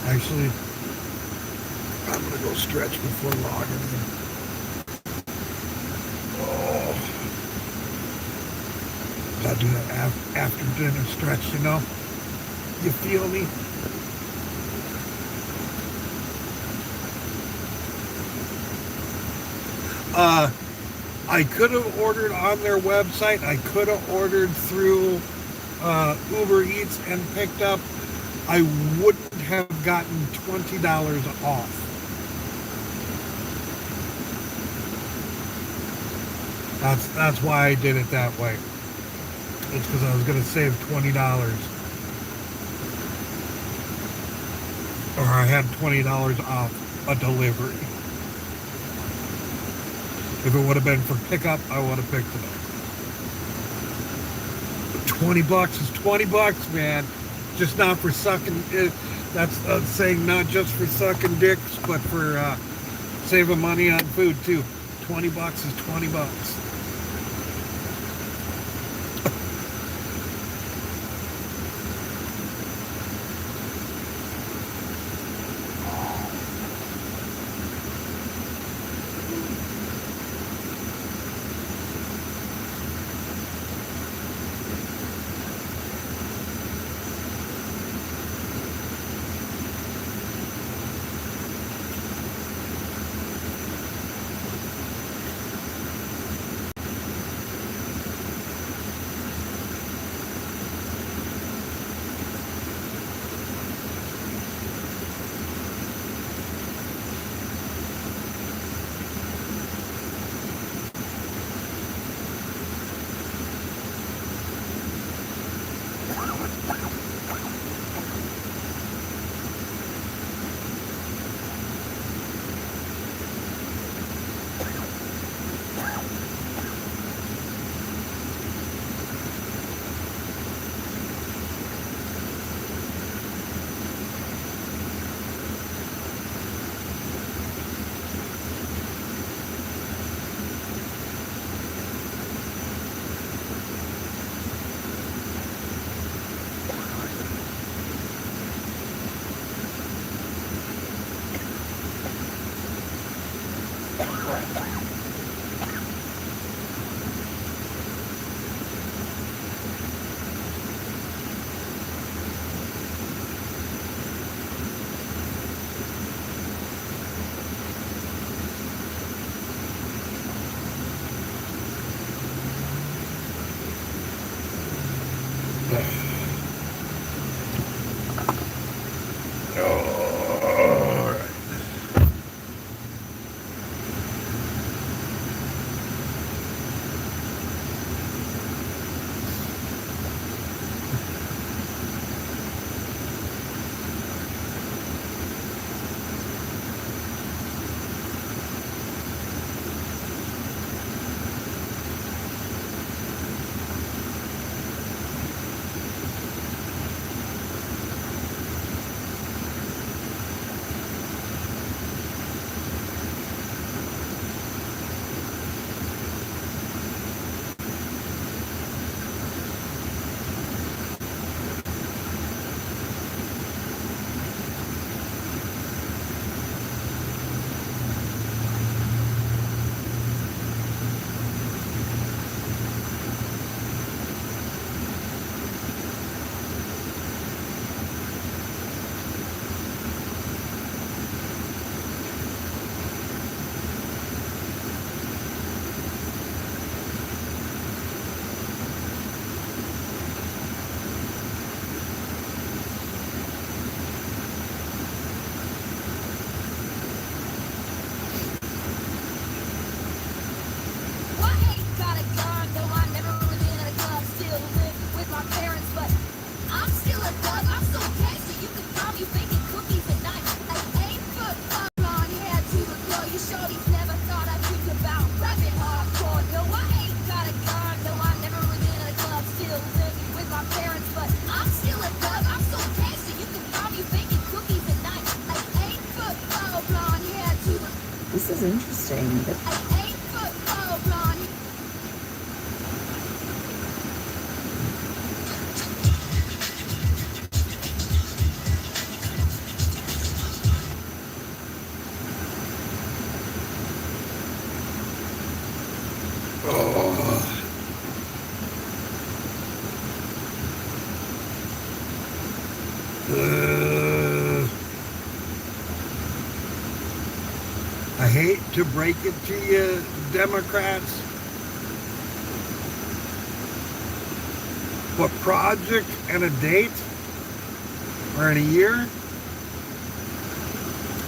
Actually, I'm going to go stretch before logging in. Oh. Gotta do that after dinner stretch, you know? You feel me? I could have ordered on their website. I could have ordered through UberEats and picked up. I wouldn't have gotten $20 off. That's why I did it that way. It's because I was going to save $20. Or I had $20 off a delivery. If it would have been for pickup, I would have picked it up. But $20 is $20, man. Just not for sucking it. That's saying not just for sucking dicks, but for saving money on food too. $20 is $20. This is interesting. I hate to break it to you, Democrats, but project and a date or in a year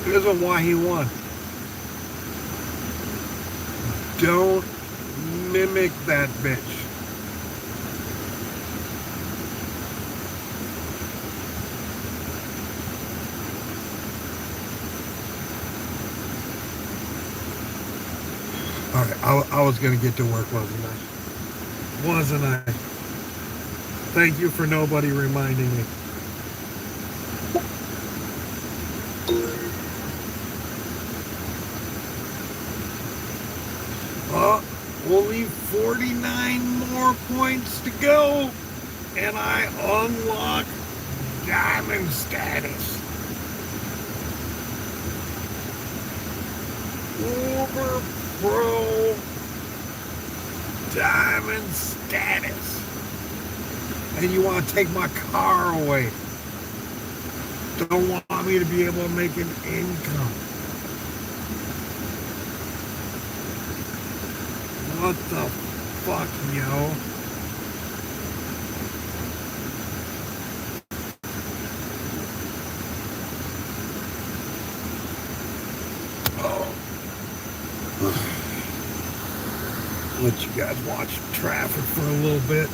isn't why he won. Don't mimic that bitch. All right, I was going to get to work, wasn't I? Wasn't I? Thank you for nobody reminding me. Only 49 more points to go, and I unlock diamond status. Uber Pro diamond status. And you want to take my car away. Don't want me to be able to make an income. What the fuck, yo? Let you guys watch traffic for a little bit.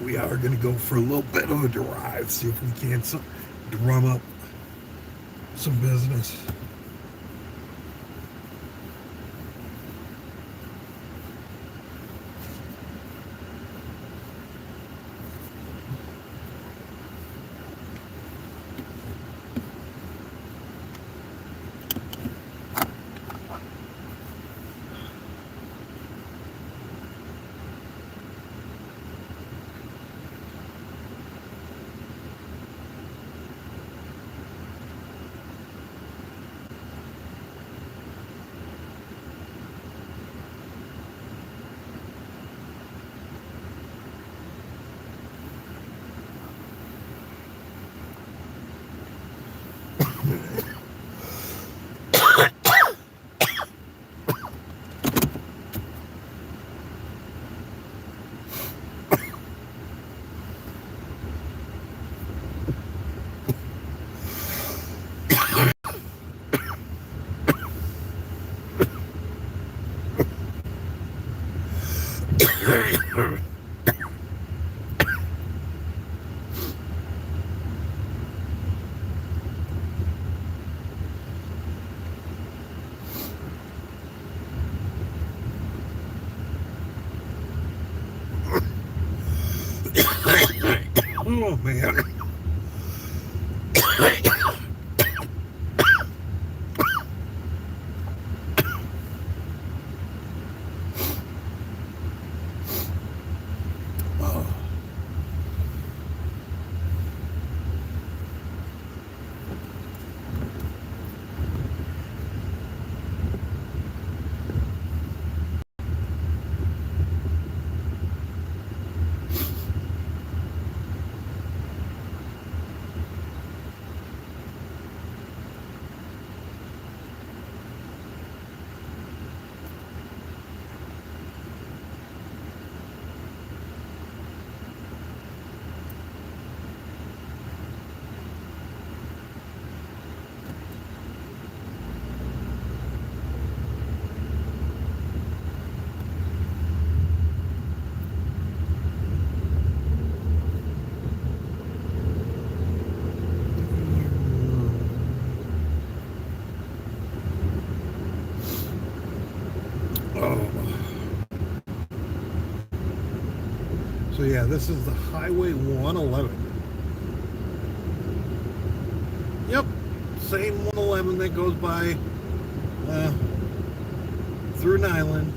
We are going to go for a little bit of a drive, see if we can't drum up some business. Oh, man. So yeah, this is the Highway 111. Yep, same 111 that goes by through Niland.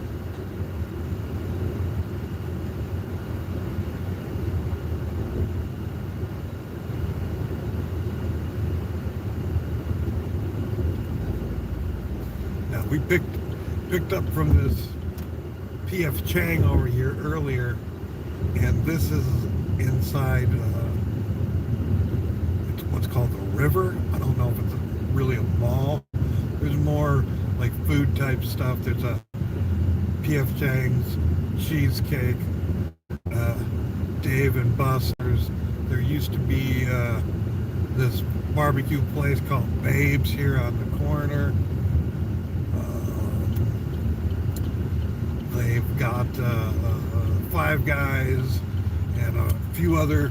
Now we picked up from this PF Chang over here earlier, and this is inside it's what's called the river. I don't know if it's really a mall. There's more like food type stuff. There's a PF Chang's, cheesecake, Dave and Buster's. There used to be this barbecue place called Babes here on the corner. They've got Five Guys and a few other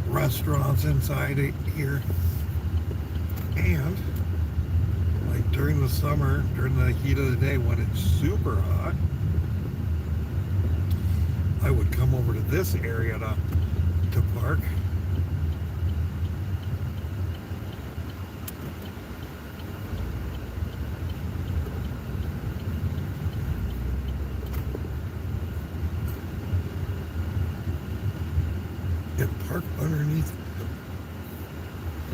restaurants inside here. And like during the summer, during the heat of the day when it's super hot, I would come over to this area to park. And park underneath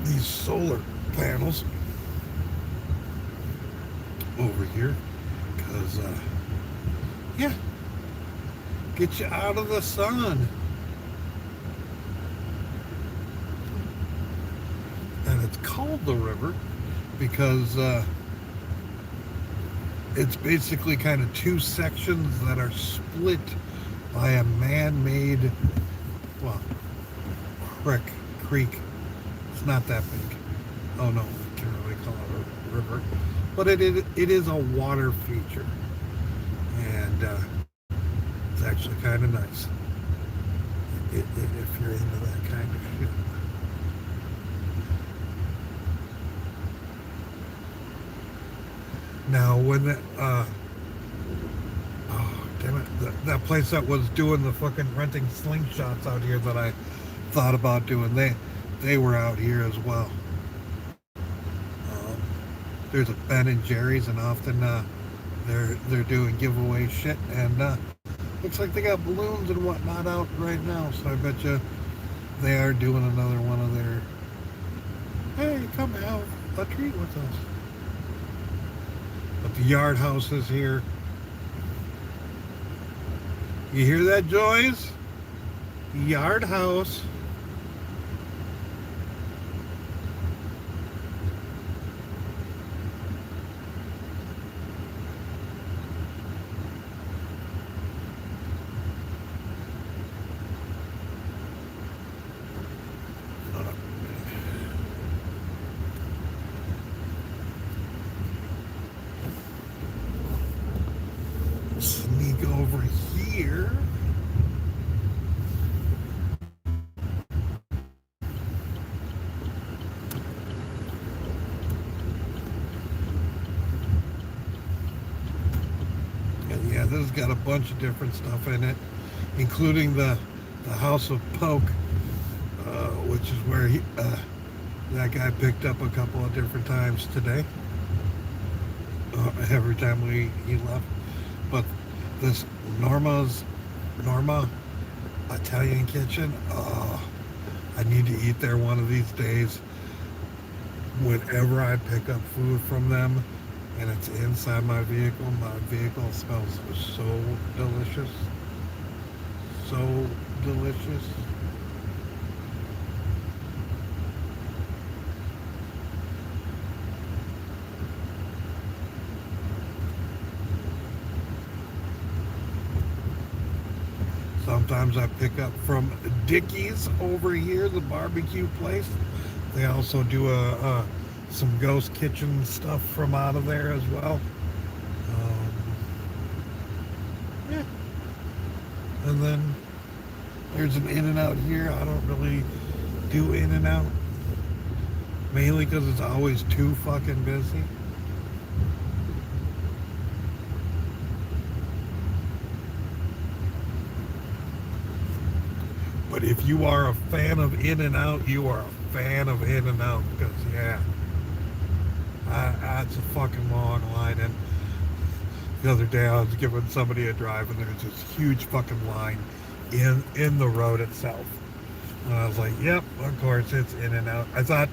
these solar panels over here, because yeah, get you out of the sun. And it's called the river because it's basically kind of two sections that are split by a man-made, well, creek. It's not that big. Oh no, we can't really call it a river, but it is a water feature, and it's actually kind of nice if you're into that kind of shit. Now when that oh damn it, that place that was doing the fucking renting slingshots out here that I thought about doing, they were out here as well. There's a Ben and Jerry's, and often they're doing giveaway shit, and looks like they got balloons and whatnot out right now. So I bet you they are doing another one of their, hey, come have a treat with us. But the Yard House is here. You hear that, Joyce? Yard House. Sneak over here. And yeah, this has got a bunch of different stuff in it, including the House of Poke, which is where that guy picked up a couple of different times today. Every time he left. But this Norma Italian Kitchen, oh, I need to eat there one of these days. Whenever I pick up food from them and it's inside my vehicle smells so delicious. So delicious. Sometimes I pick up from Dickie's over here, the barbecue place. They also do some ghost kitchen stuff from out of there as well. Yeah. And then there's an In-N-Out here. I don't really do In-N-Out, mainly because it's always too fucking busy. But if you are a fan of In-N-Out, you are a fan of In-N-Out, because yeah, that's a fucking long line. And the other day I was giving somebody a drive, and there's this huge fucking line in the road itself. And I was like, yep, of course it's In-N-Out. I thought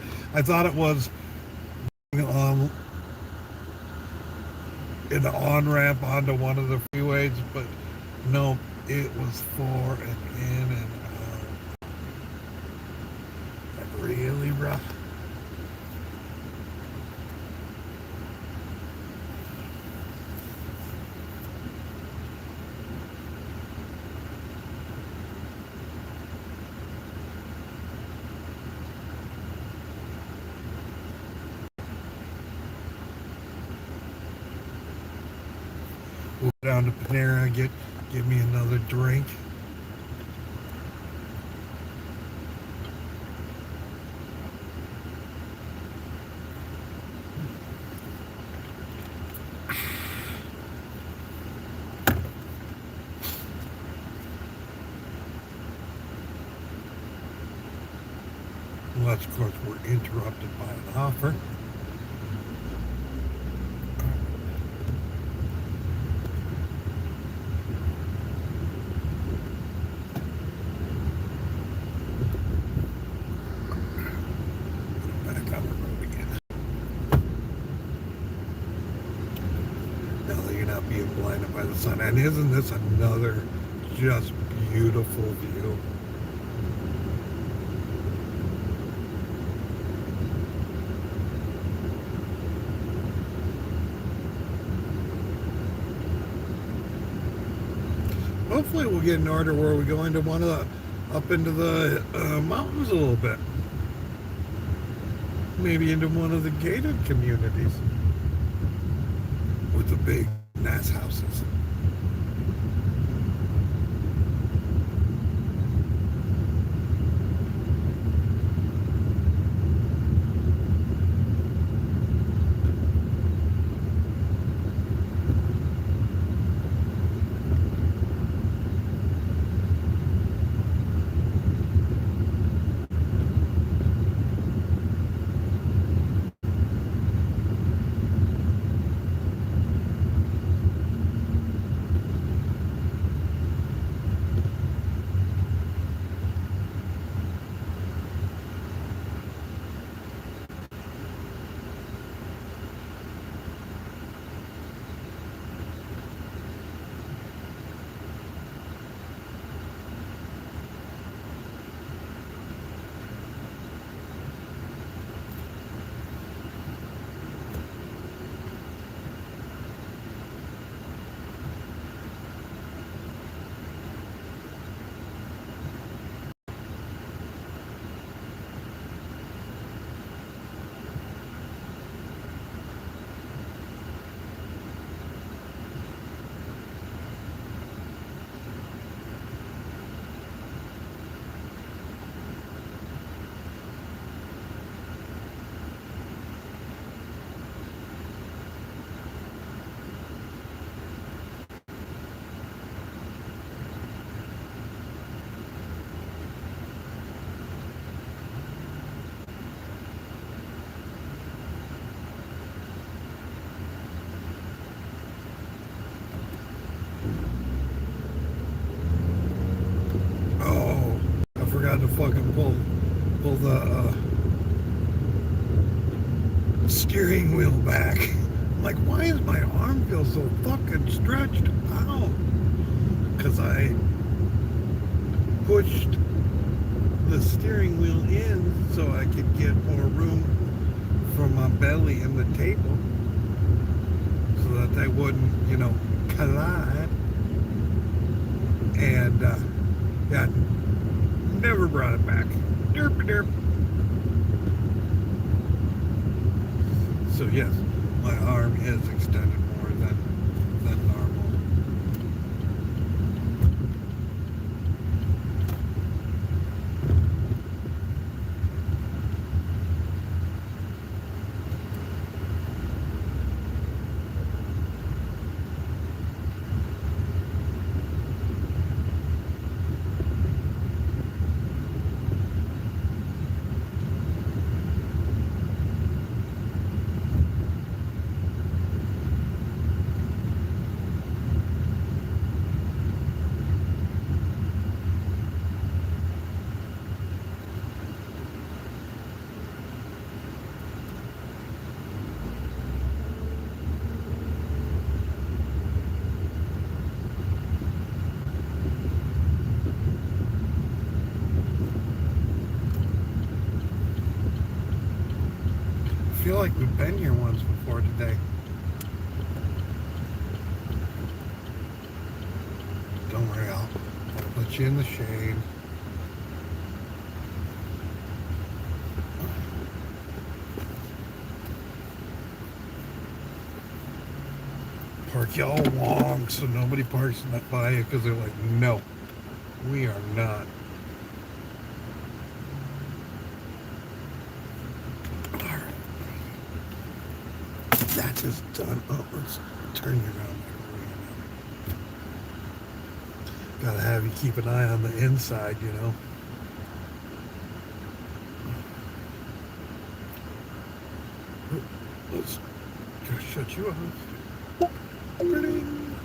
it was in the on-ramp onto one of the freeways, but no, it was for an In-N-Out. Like really rough. We'll go down to Panera, give me another drink. Unless, of course, we're interrupted by an offer. Back on the road again. Now that you're not being blinded by the sun. And isn't this another just beautiful view? Hopefully we'll get an order where we go into one of the, up into the mountains a little bit. Maybe into one of the gated communities with the big nice houses. To fucking pull the steering wheel back. I'm like, why does my arm feel so fucking stretched out? Because I pushed the steering wheel in so I could get more room for my belly and the table, so that they wouldn't, collide. And yeah. Never brought it back. Derp derp. So yes, my arm is extended more than normal. feel like we've been here once before today. Don't worry, I'll put you in the shade. Park y'all long so nobody parks by you because they're like, no, we are not. Alright. That is done. Oh, let's turn you around. Gotta have you keep an eye on the inside, you know. Let's just shut you off. Bring.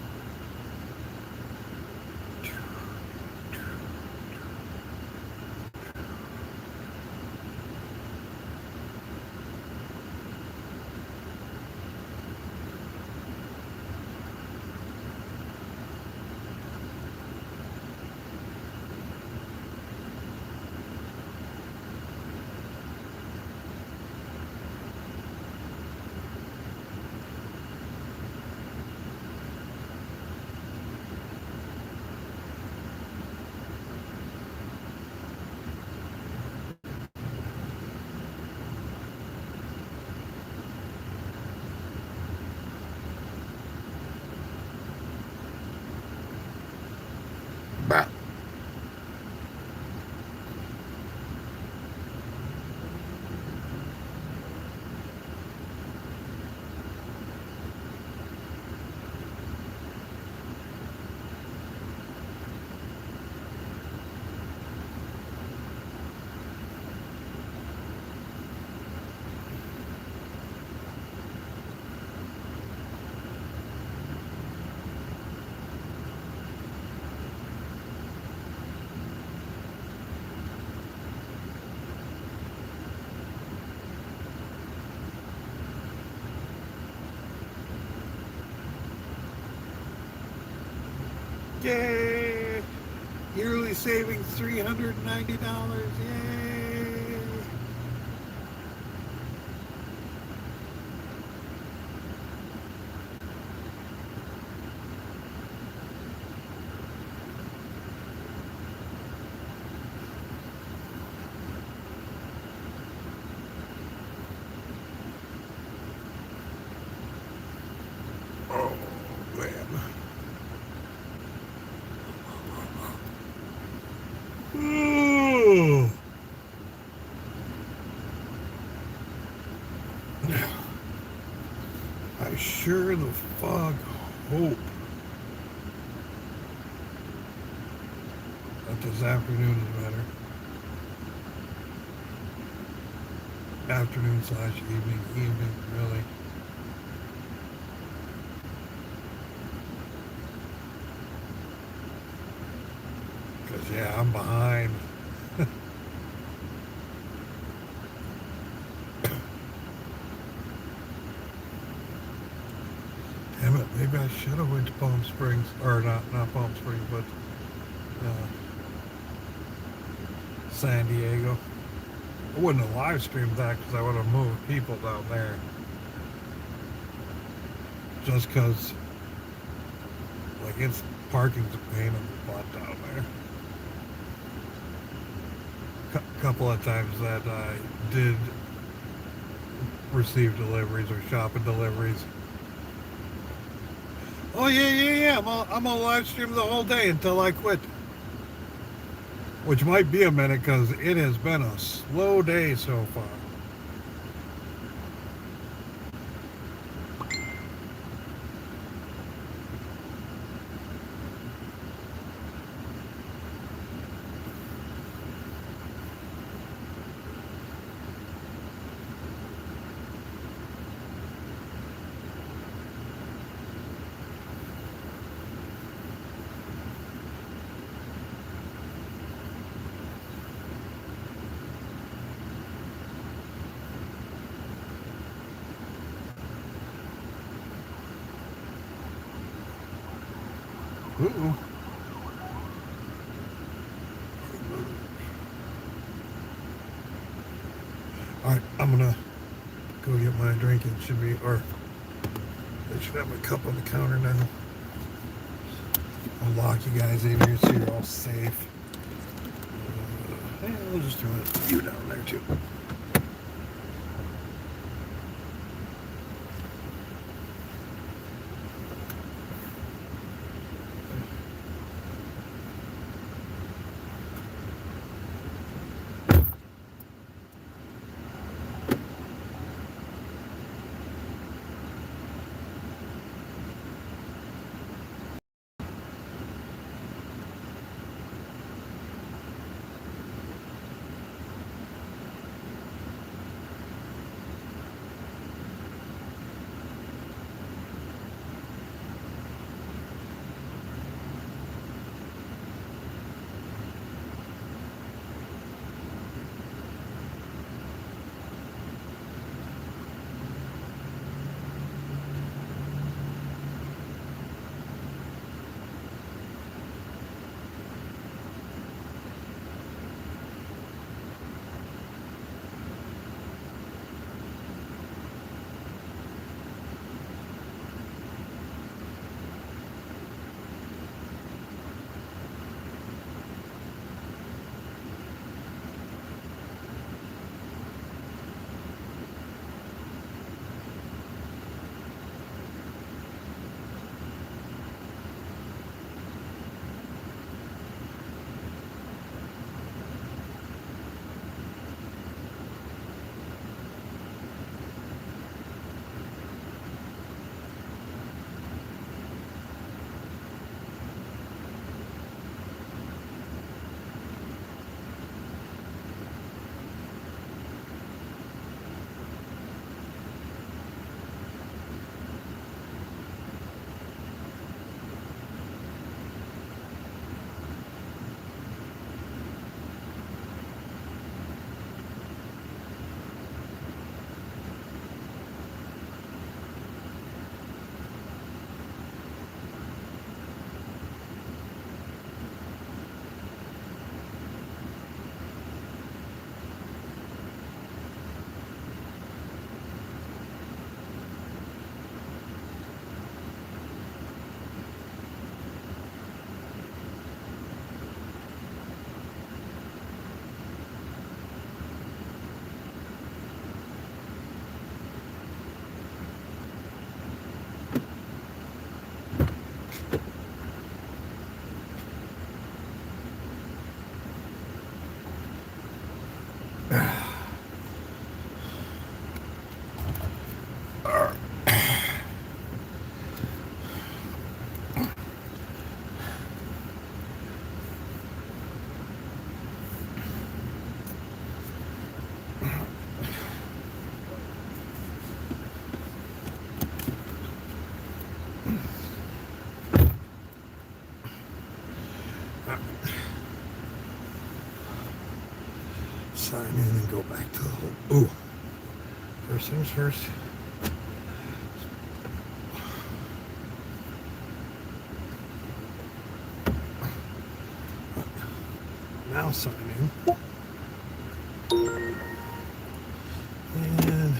Bah. Yay! Yearly savings $390. Yay! Oh man. Ooh. I sure the fuck hope that this afternoon is better. Afternoon slash evening, really. Because, yeah, I'm behind. Damn it, maybe I should have went to Palm Springs. Or not Palm Springs, but San Diego. I wouldn't have live streamed that because I would have moved people down there. Just because, like, it's parking's a pain in the butt down there. Couple of times that I did receive deliveries or shopping deliveries. Oh yeah. I'm gonna live stream the whole day until I quit. Which might be a minute because it has been a slow day so far. Ooh. Alright, I'm gonna go get my drink. It should be, or I should have my cup on the counter now. I'll lock you guys in here so you're all safe. Hey, we'll just throw you down there too. Sign in and go back to the home. Ooh. First things first. Now sign in. And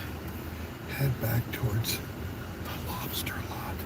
head back towards the lobster lot.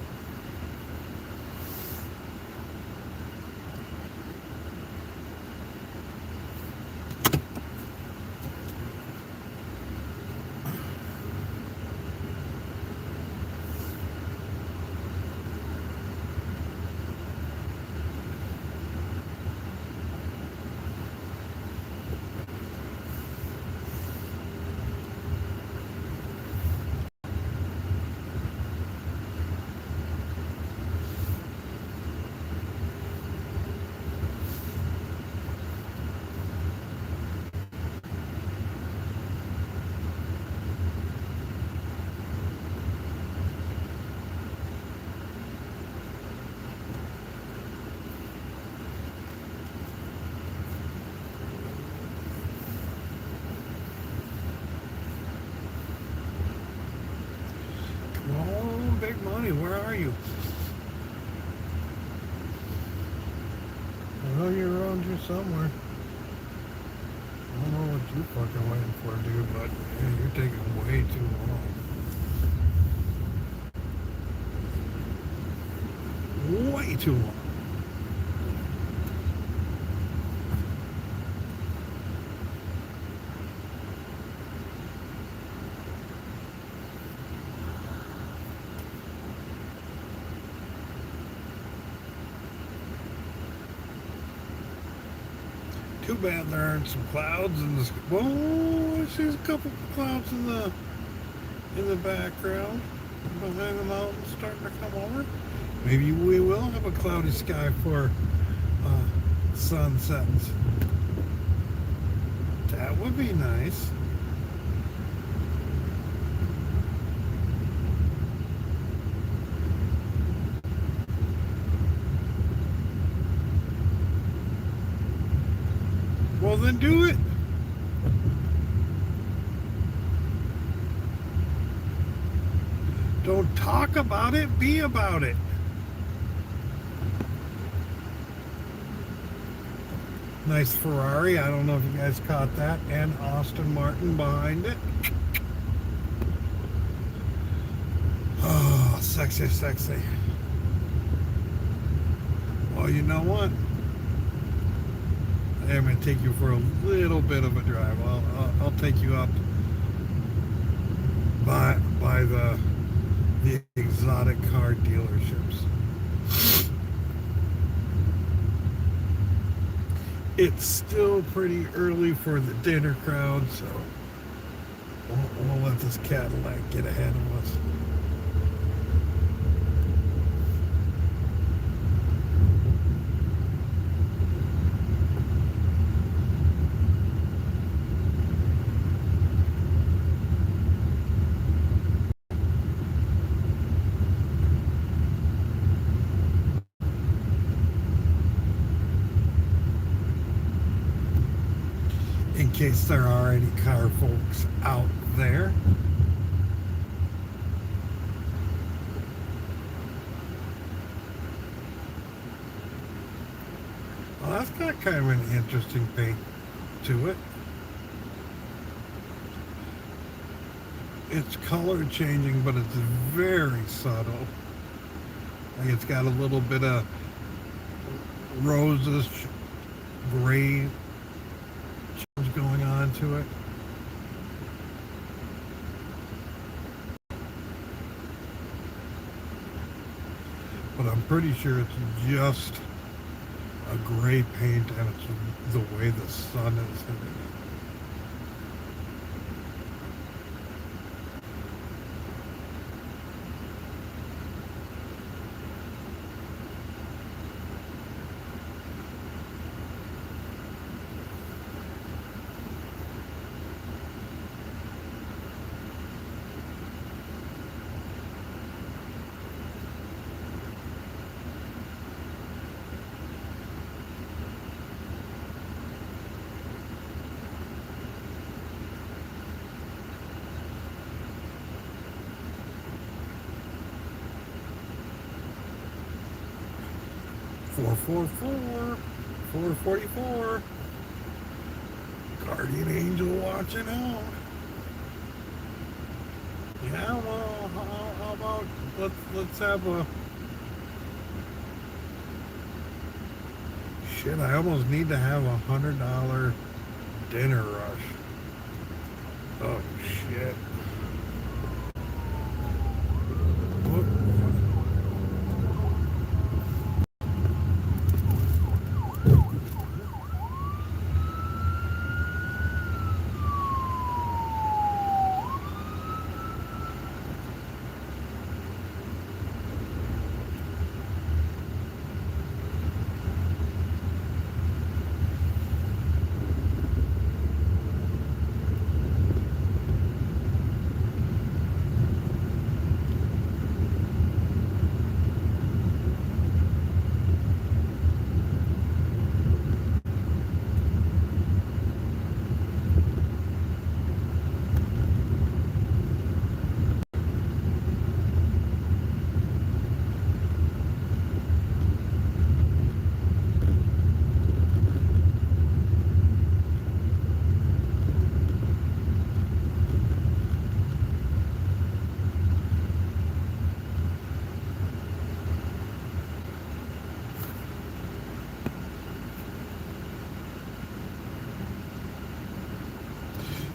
Oh, big money, where are you? I know you're around here somewhere. I don't know what you fucking waiting for, dude, but yeah, you're taking way too long. Way too long. Too bad there aren't some clouds in the sky. Whoa, I see a couple clouds in the background behind the mountains starting to come over. Maybe we will have a cloudy sky for sunsets. That would be nice. Well, then do it. Don't talk about it, be about it. Nice Ferrari. I don't know if you guys caught that. And Aston Martin behind it. Oh, sexy, sexy. Well, you know what? I'm going to take you for a little bit of a drive. I'll take you up by the exotic car dealerships. It's still pretty early for the dinner crowd, so we'll let this Cadillac get ahead of us. In case there are any car folks out there. Well, that's got kind of an interesting paint to it. It's color changing, but it's very subtle. Like it's got a little bit of roses, gray going on to it. But I'm pretty sure it's just a gray paint and it's the way the sun is hitting it. .444, 444. Guardian angel watching out. Yeah, well, how about let's have a shit. I almost need to have $100 dinner rush. Oh shit.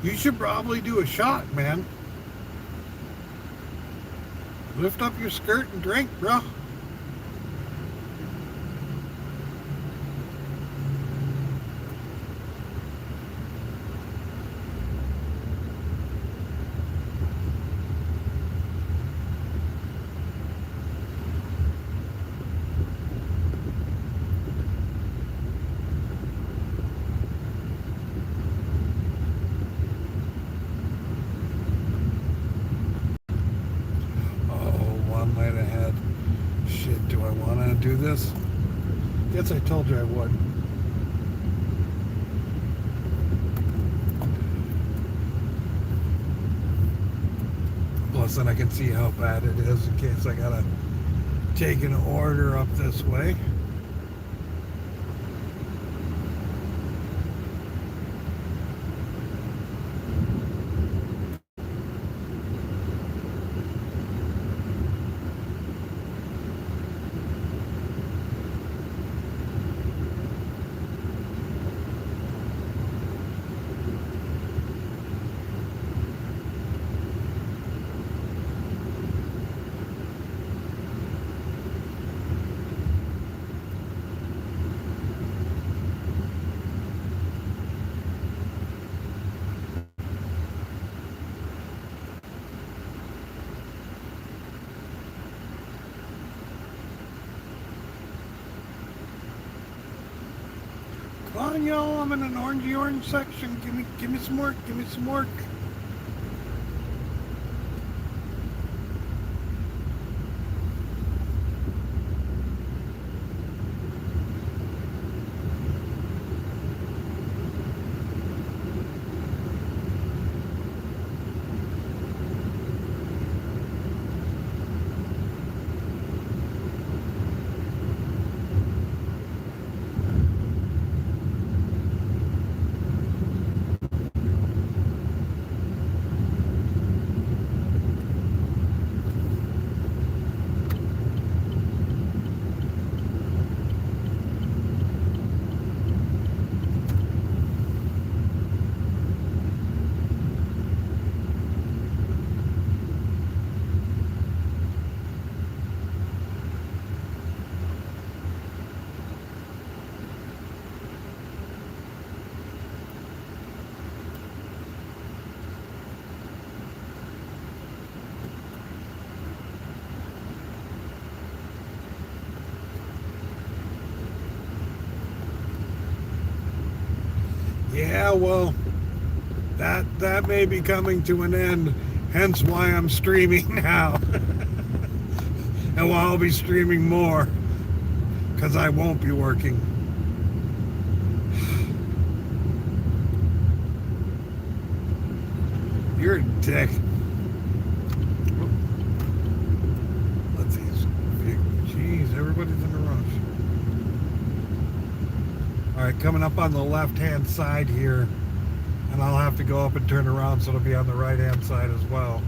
You should probably do a shot, man. Lift up your skirt and drink, bro. Do this? Yes, I told you I would. Plus, then I can see how bad it is in case I gotta take an order up this way. Come on, y'all, I'm in an orange section. Give me some work, give me some work. Yeah, well, that may be coming to an end, hence why I'm streaming now. And why I'll be streaming more, because I won't be working. You're a dick. Let's see. Jeez, everybody's in a rush. Alright, coming up on the left-hand side here, and I'll have to go up and turn around so it'll be on the right-hand side as well.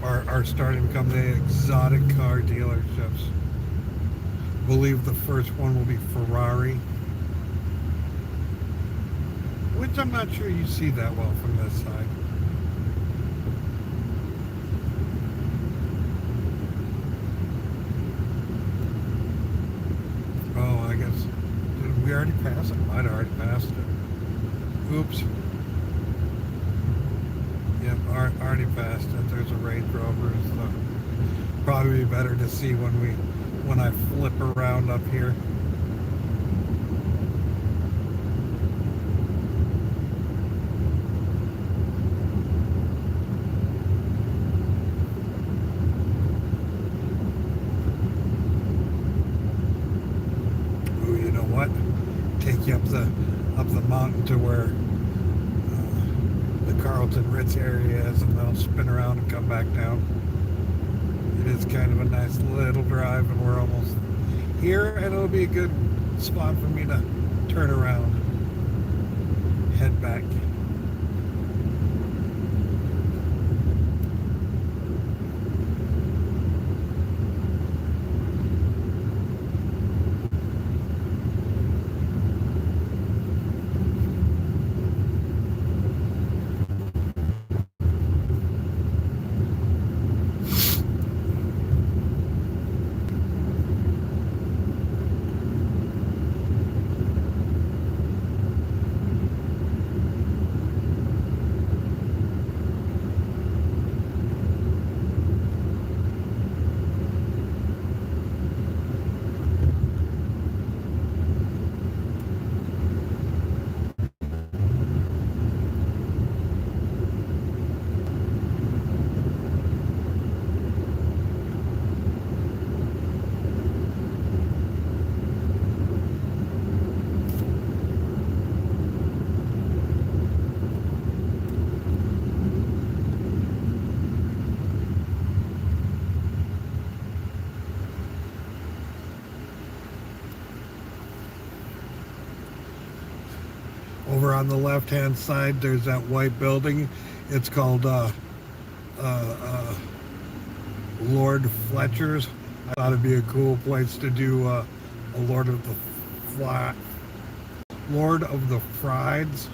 Are starting to come the exotic car dealerships. I believe the first one will be Ferrari, which I'm not sure you see that well from this side. Oh, I guess, did we already pass it? Might have already passed it. Oops. Yep, already passed it. There's a Range Rover. So probably be better to see when I flip around up here. Ooh, you know what? Take you up the mountain to where the Carlton Ritz area is, and then I'll spin around and come back down. It is kind of a nice little drive, and we're almost here, and it'll be a good spot for me to turn around, head back. on the left-hand side, there's that white building. It's called Lord Fletcher's. I thought it'd be a cool place to do a Lord of the Frieds.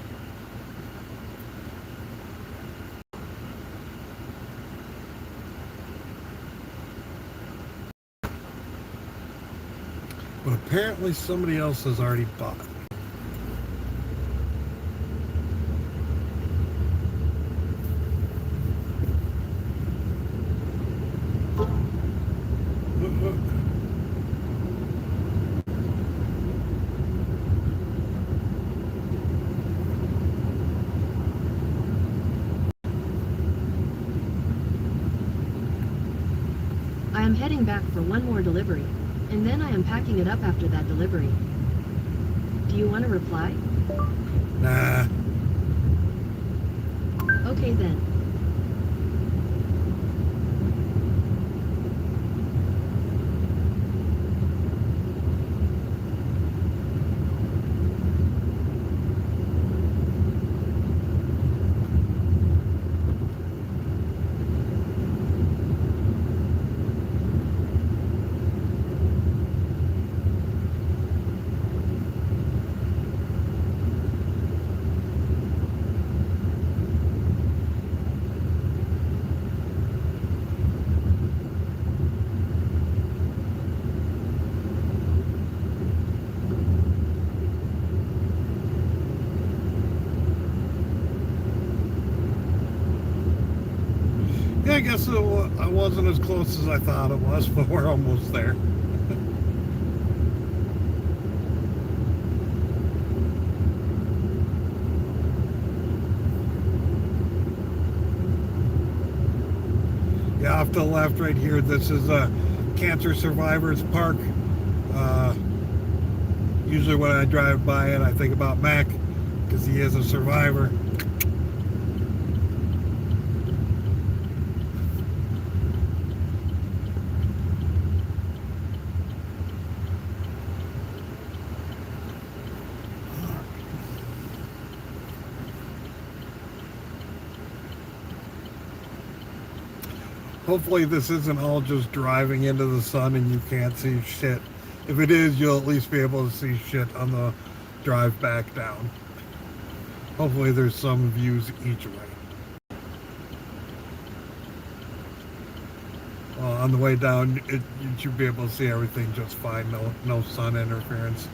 But apparently somebody else has already bought it. I am heading back for one more delivery, and then I am packing it up after that delivery. Do you want to reply? Nah. Okay then. Yeah, I guess I wasn't as close as I thought it was, but we're almost there. Yeah, off to the left right here, this is a Cancer Survivors Park. Usually when I drive by it, I think about Mac, because he is a survivor. Hopefully this isn't all just driving into the sun and you can't see shit. If it is, you'll at least be able to see shit on the drive back down. Hopefully there's some views each way. On the way down, you should be able to see everything just fine. No sun interference.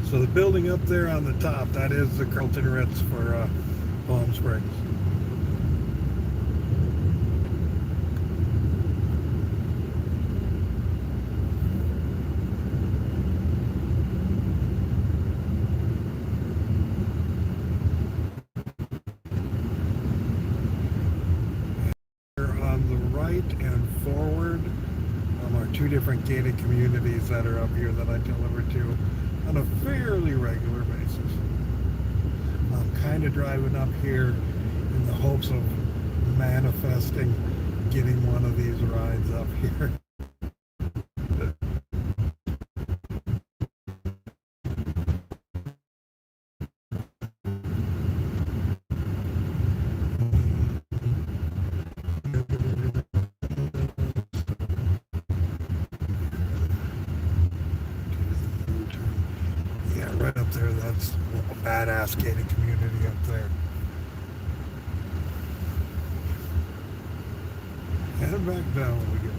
So the building up there on the top, that is the Carlton Ritz for Palm Springs. On the right and forward are two different gated communities that are up here that I delivered to. on a fairly regular basis. I'm kind of driving up here in the hopes of manifesting getting one of these rides up here. Yeah, right up there, that's a badass gated community up there. Head back down when we get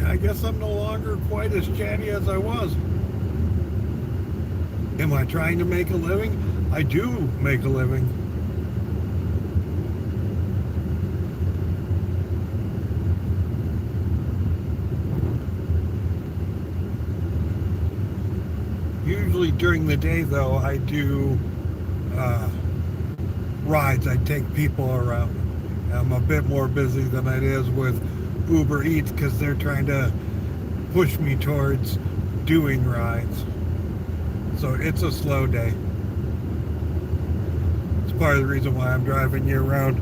I guess I'm no longer quite as chatty as I was. Am I trying to make a living? I do make a living. Usually during the day, though, I do rides. I take people around. I'm a bit more busy than it is with UberEats because they're trying to push me towards doing rides. So it's a slow day. It's part of the reason why I'm driving year round.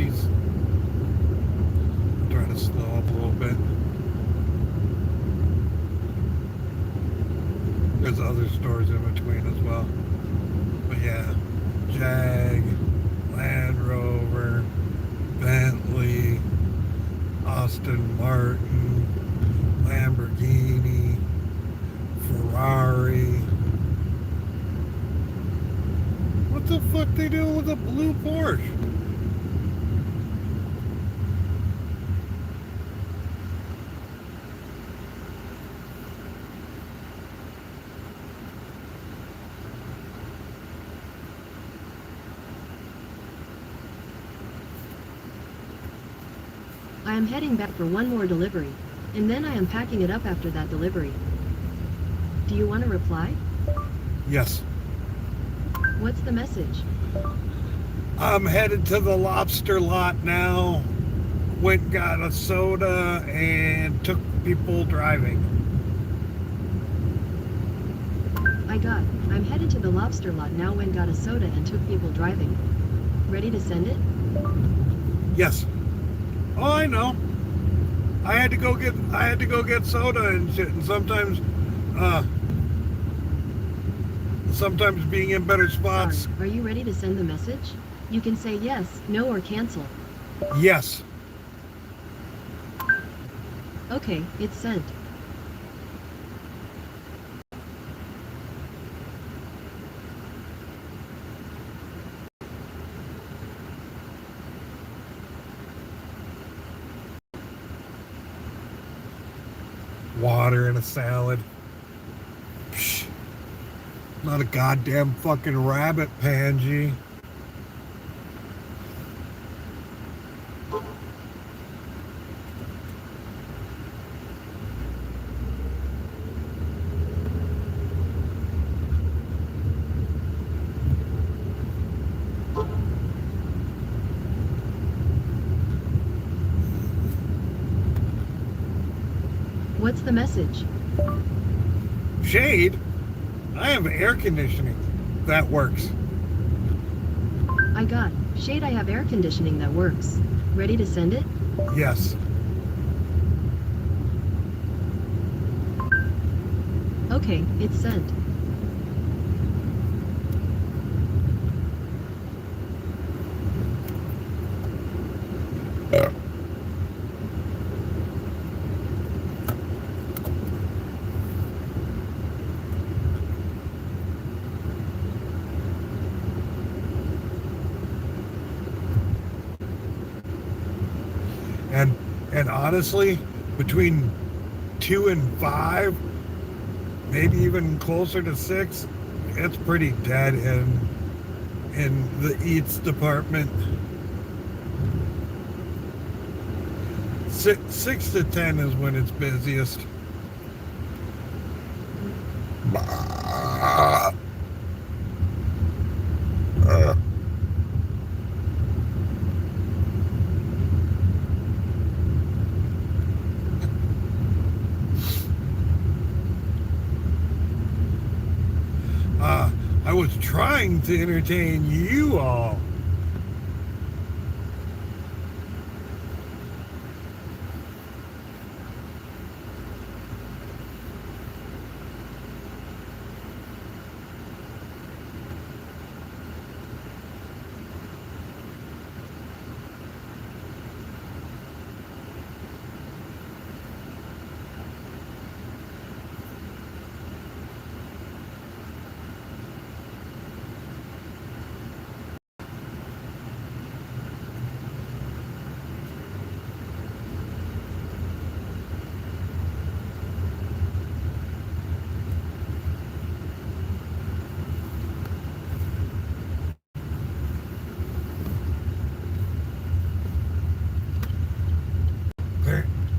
Cody's. Trying to slow up a little bit. There's other stores in between as well. But yeah, Jag, Land Rover, Bentley, Aston Martin, Lamborghini, Ferrari. What the fuck they doing with a blue Porsche? I am heading back for one more delivery, and then I am packing it up after that delivery. Do you want to reply? Yes. What's the message? I'm headed to the lobster lot now. Went got a soda and took people driving. I'm headed to the lobster lot now. Went got a soda and took people driving. Ready to send it? Yes. Oh, I know. I had to go get soda and shit, and sometimes being in better spots. Sorry, are you ready to send the message? You can say yes, no, or cancel. Yes. Okay, it's sent. Water and a salad. Psh, not a goddamn fucking rabbit, Pansy. What's the message? Shade? I have air conditioning. That works. Shade, I have air conditioning that works. Ready to send it? Yes. Okay, it's sent. And honestly, between 2 and 5, maybe even closer to 6, it's pretty dead in the eats department. 6 to 10 is when it's busiest. I was trying to entertain you all.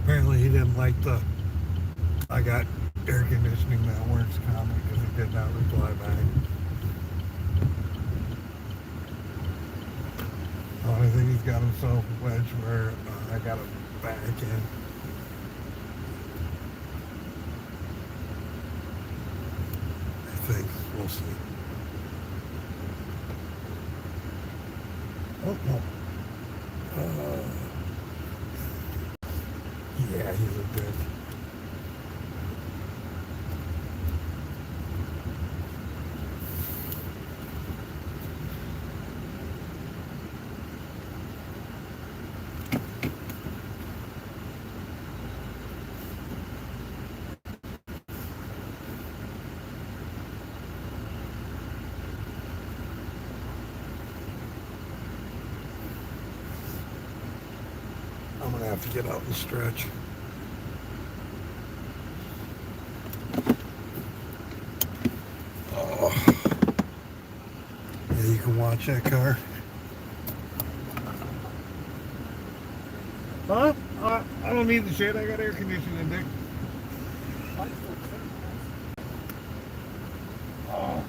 Apparently he didn't like the I got air conditioning that works comment because he did not reply back. The only thing he's got himself wedged where I got him back in. I think. We'll see. Oh, no. Yeah, he's a dick. I'm gonna have to get out and stretch. Oh. Yeah, you can watch that car. Huh? I don't need the shit. I got air conditioning, Dick. Oh.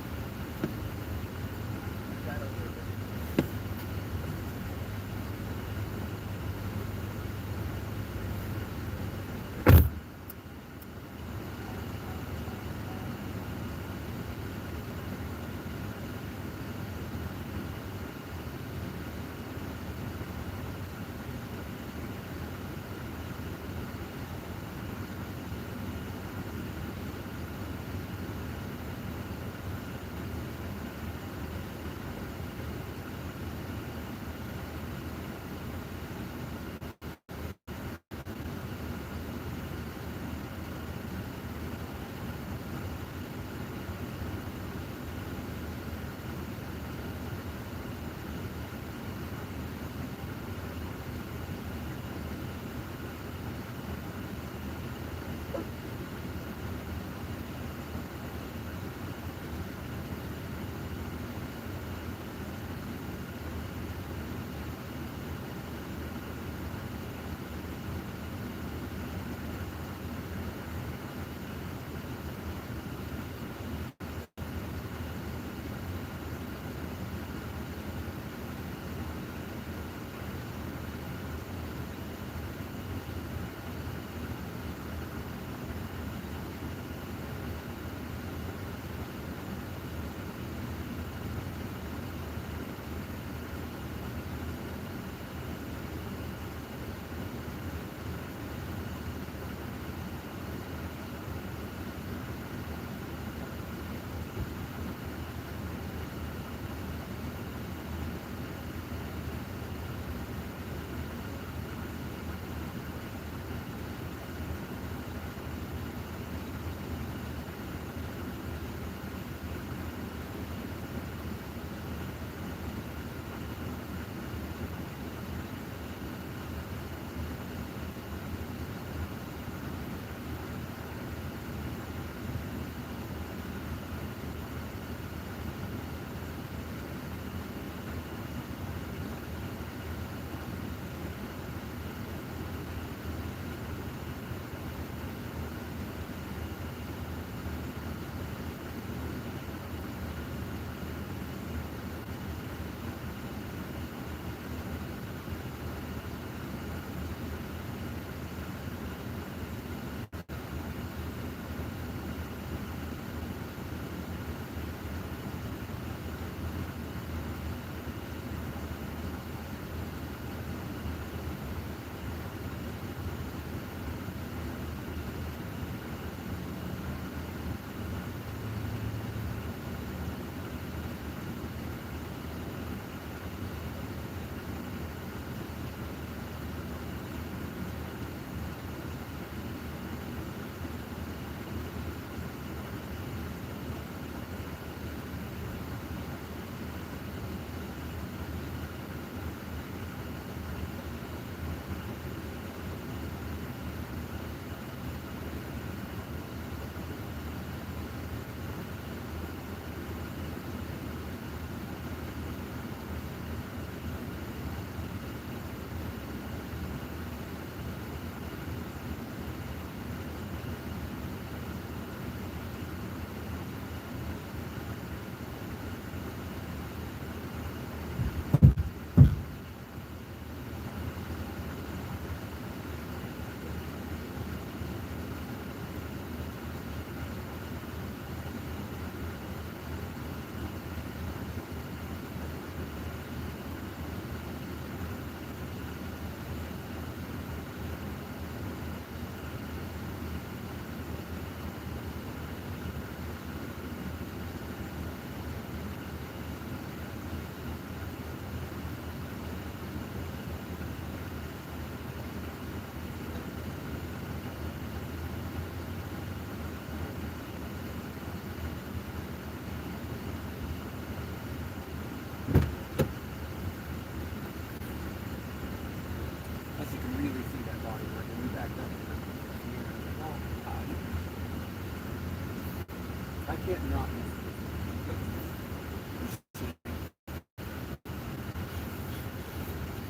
can't not miss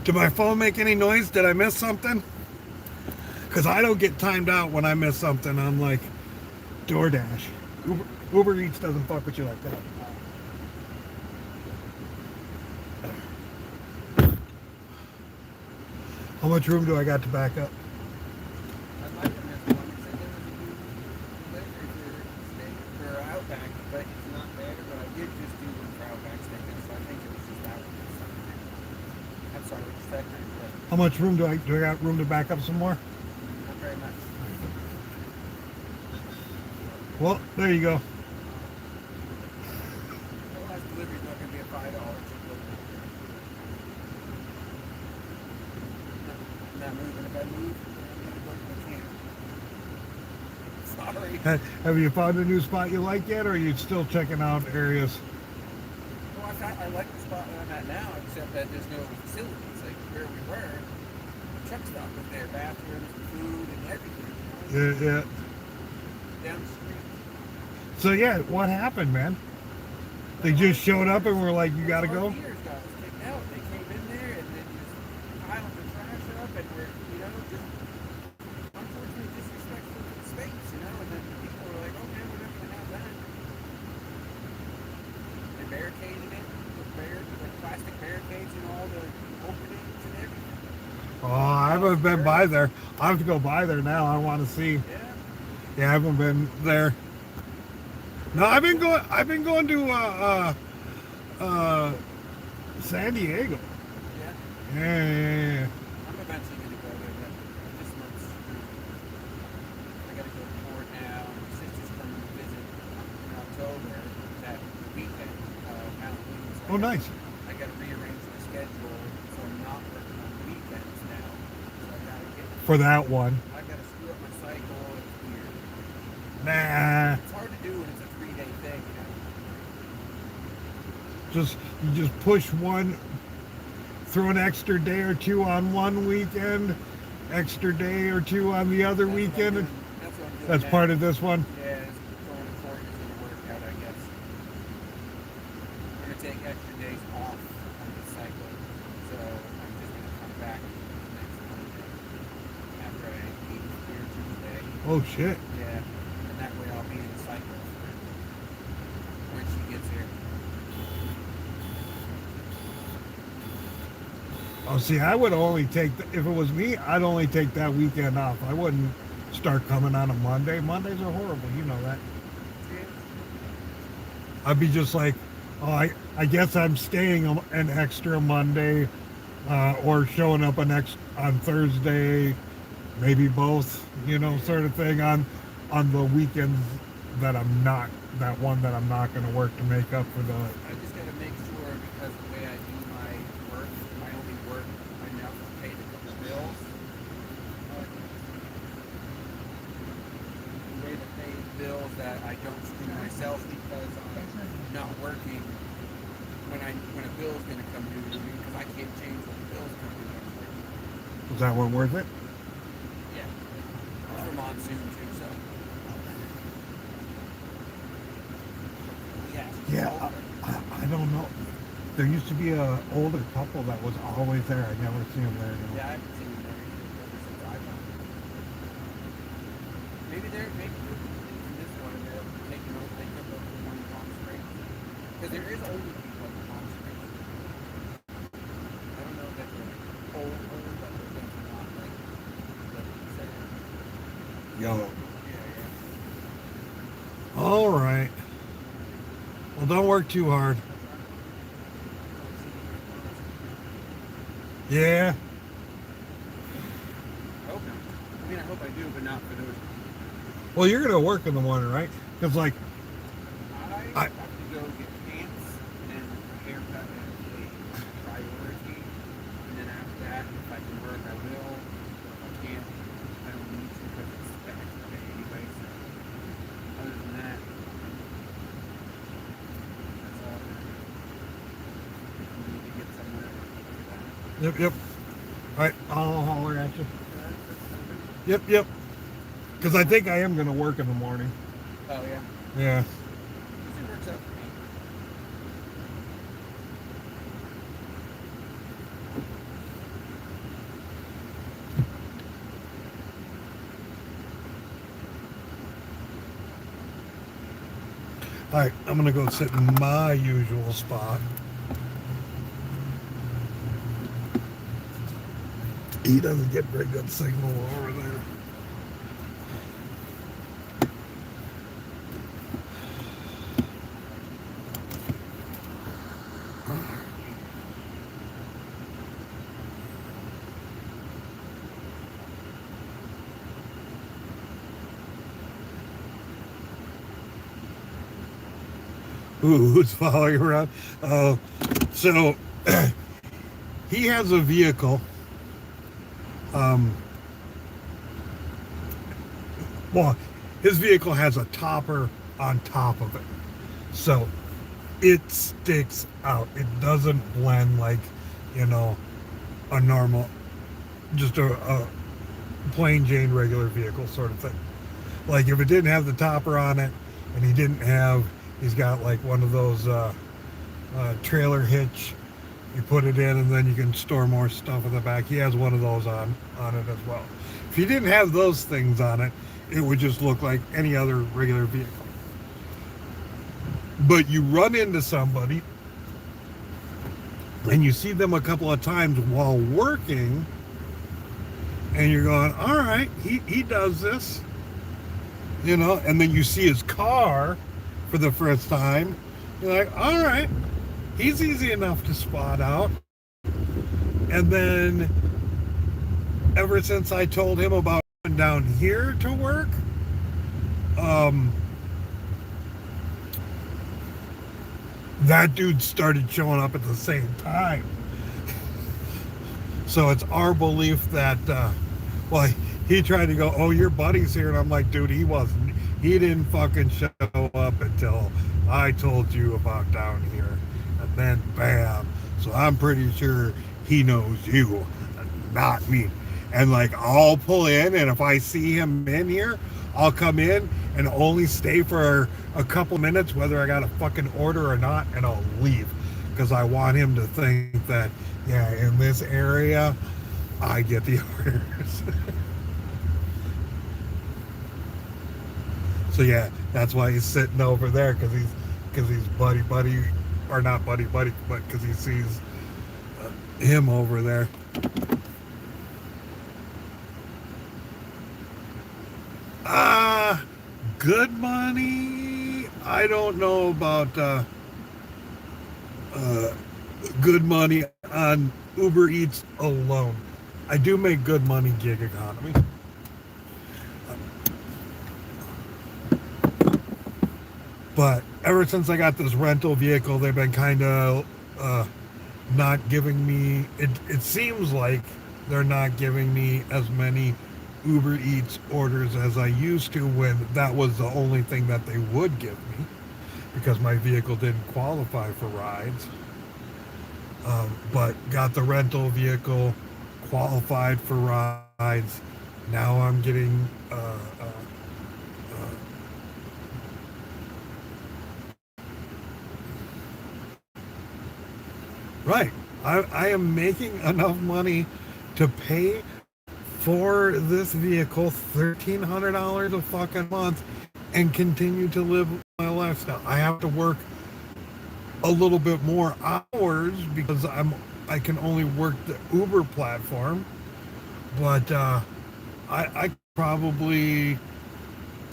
Did my phone make any noise? Did I miss something? Because I don't get timed out when I miss something on like DoorDash. UberEats doesn't fuck with you like that. How much room do I got to back up? I'd like to miss one because I did delivery for steak for Outback, but it's not there. But I did just do one for Outback steak, so I think it was just that one. I'm sorry, which sector is that? How much room do I got room to back up some more? Not very much. Well, there you go. The last delivery's not going to be a $5. I'm not moving. If I move, I'm going to go to the camp. Sorry. Have you found a new spot you like yet, or are you still checking out areas? Well, I like the spot that I'm at now, except that there's no facilities. Like where we were, the truck stop was there, bathrooms, food, and everything. Yeah. Down the street. So yeah, what happened, man? They just showed up and were like, "You gotta go." Years got us kicked out. They came in there and then just piled the trash up and were, just unfortunately disrespectful to the space, and then people were like, okay, we're never gonna have that. They barricaded it with plastic barricades in all the openings and everything. Oh, I haven't been by there. I have to go by there now. I want to see. Yeah, I haven't been there. No, I've been going to San Diego. Yeah. Yeah. I'm eventually gonna go there, but this month's I gotta go to court now. My sister's coming to visit in October, that weekend, Halloween. So Oh, nice. I gotta rearrange my schedule so I'm not working on weekends now. So I gotta get. For that one. I gotta screw up my cycle. It's weird. Nah. It's hard to do when it's a 3-day thing, You just push one, throw an extra day or two on one weekend, extra day or two on the other weekend. That's what I'm doing. That's now. part of this one. Yeah, it's going to court is gonna work out, I guess. I'm gonna take extra days off on this cycle, so I'm just gonna come back next Monday after I eat here Tuesday. Oh shit. Yeah, and that way I'll be in the cycle for when she gets here. Oh, see, I would only take, if it was me, I'd only take that weekend off. I wouldn't start coming on a Monday. Mondays are horrible, you know that. I'd be just like, oh, I guess I'm staying an extra Monday, or showing up on Thursday, maybe both, sort of thing on the weekends that I'm not going to work to make up for the. I just gotta make sure, because the way I do my work, I only work enough to pay the couple bills. The way to pay bills that I don't screw myself because I'm not working when a bill's gonna come due to me, because I can't change when the bill's come due. Is that one worth it? Yeah. It's for monsoon too, so. Yeah, I don't know. There used to be a older couple that was always there. I never see them there anymore. Yeah, I haven't seen them there ever since I've gone. Maybe they're in this one and they're taking over. They took over the one in Palm Springs. Because there is older people in Palm Springs. I don't know that they're old, but they're definitely not like Yo. Yeah. All right. Well, don't work too hard. Yeah. I hope not. I mean, I hope I do, but not for those. Well, you're gonna work in the morning, right? Because like, I have to go get pants and a haircut as a priority, and then after that, if I can work, I will. If I can't, I don't need to because it's the extra pay anyway. So, other than that, that's all. I need to get somewhere. yep. All right, I'll holler at you. Yep. Because I think I am gonna work in the morning. Oh yeah. Yeah. All right, I'm gonna go sit in my usual spot. He doesn't get very good signal over there. Ooh, who's following around? So he has a vehicle. Well, his vehicle has a topper on top of it, so it sticks out. It doesn't blend like, you know, a normal, just a plain Jane regular vehicle sort of thing. Like if it didn't have the topper on it, and he's got like one of those trailer hitch. You put it in, and then you can store more stuff in the back. He has one of those on it as well. If he didn't have those things on it, it would just look like any other regular vehicle. But you run into somebody, and you see them a couple of times while working, and you're going, all right, he does this, you know, and then you see his car for the first time. You're like, all right, he's easy enough to spot out. And then ever since I told him about going down here to work, that dude started showing up at the same time. So it's our belief that, well, he tried to go, oh, your buddy's here. And I'm like, dude, he wasn't. He didn't fucking show up until I told you about down here. And then, bam. So I'm pretty sure he knows you, not me. And like, I'll pull in, and if I see him in here, I'll come in and only stay for a couple minutes, whether I got a fucking order or not, and I'll leave. Because I want him to think that, yeah, in this area, I get the orders. So yeah, that's why he's sitting over there, because he's buddy, or not buddy, but because he sees him over there. Good money. I don't know about good money on UberEats alone. I do make good money gig economy. But ever since I got this rental vehicle, they've been kind of not giving me, it seems like they're not giving me as many UberEats orders as I used to, when that was the only thing that they would give me, because my vehicle didn't qualify for rides. But got the rental vehicle, qualified for rides. Now I'm getting right. I am making enough money to pay for this vehicle $1,300 a fucking month and continue to live my lifestyle. I have to work a little bit more hours because I can only work the Uber platform, but I probably,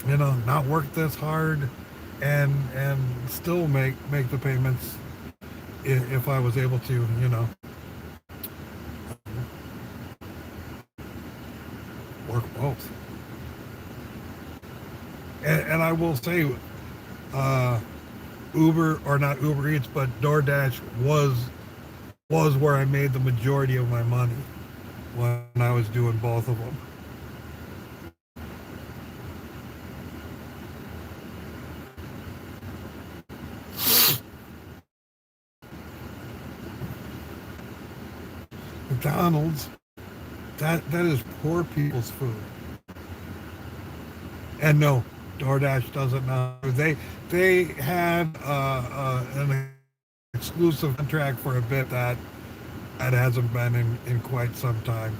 you know, not work this hard and still make the payments if I was able to, you know, work both. And I will say, Uber, or not Uber Eats, but DoorDash was where I made the majority of my money when I was doing both of them. McDonald's, that is poor people's food. And no, DoorDash doesn't know. They had an exclusive contract for a bit that hasn't been in quite some time.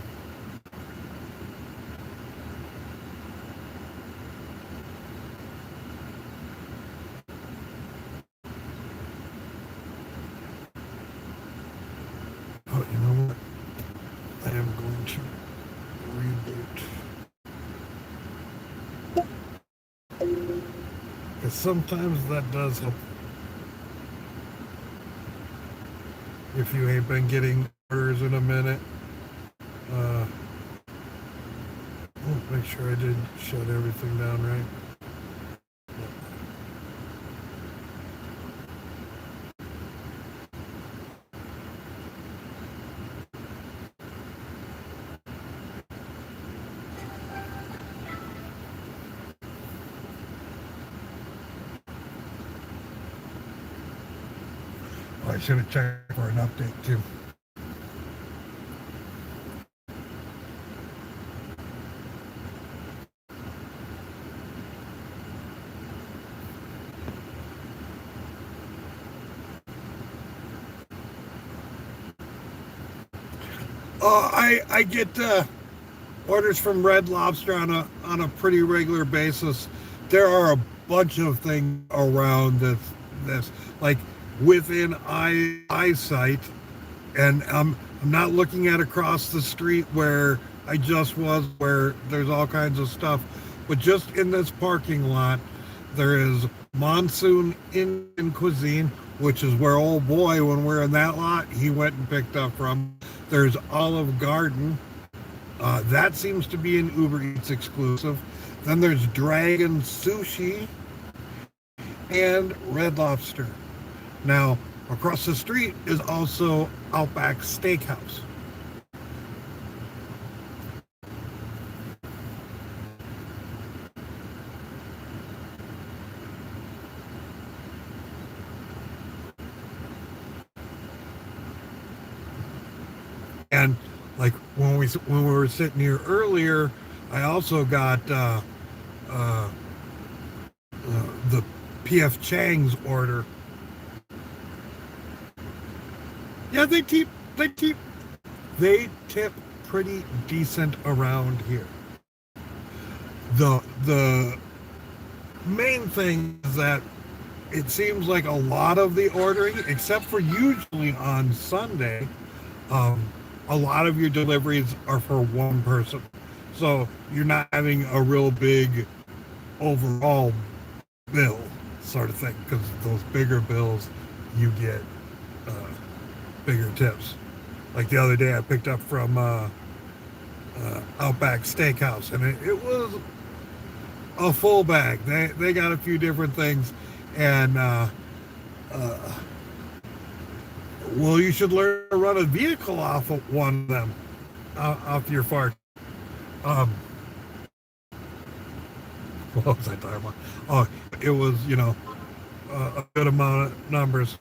Because sometimes that does help. If you ain't been getting orders in a minute. Make sure I did shut everything down right. I should have checked for an update too. I get orders from Red Lobster on a pretty regular basis. There are a bunch of things around this like within eyesight, and I'm not looking at across the street where I just was, where there's all kinds of stuff, but just in this parking lot, there is Monsoon Indian Cuisine, which is where old boy, when we're in that lot, he went and picked up from. There's Olive Garden. That seems to be an UberEats exclusive. Then there's Dragon Sushi and Red Lobster. Now, across the street is also Outback Steakhouse. And like when we were sitting here earlier, I also got the PF Chang's order. Yeah, they tip pretty decent around here. The main thing is that it seems like a lot of the ordering, except for usually on Sunday, a lot of your deliveries are for one person. So you're not having a real big overall bill sort of thing, because those bigger bills, you get bigger tips. Like the other day I picked up from Outback Steakhouse, and it was a full bag. They got a few different things, and well, you should learn to run a vehicle off of one of them, off your fart. What was I talking about? Oh, it was, a good amount of numbers.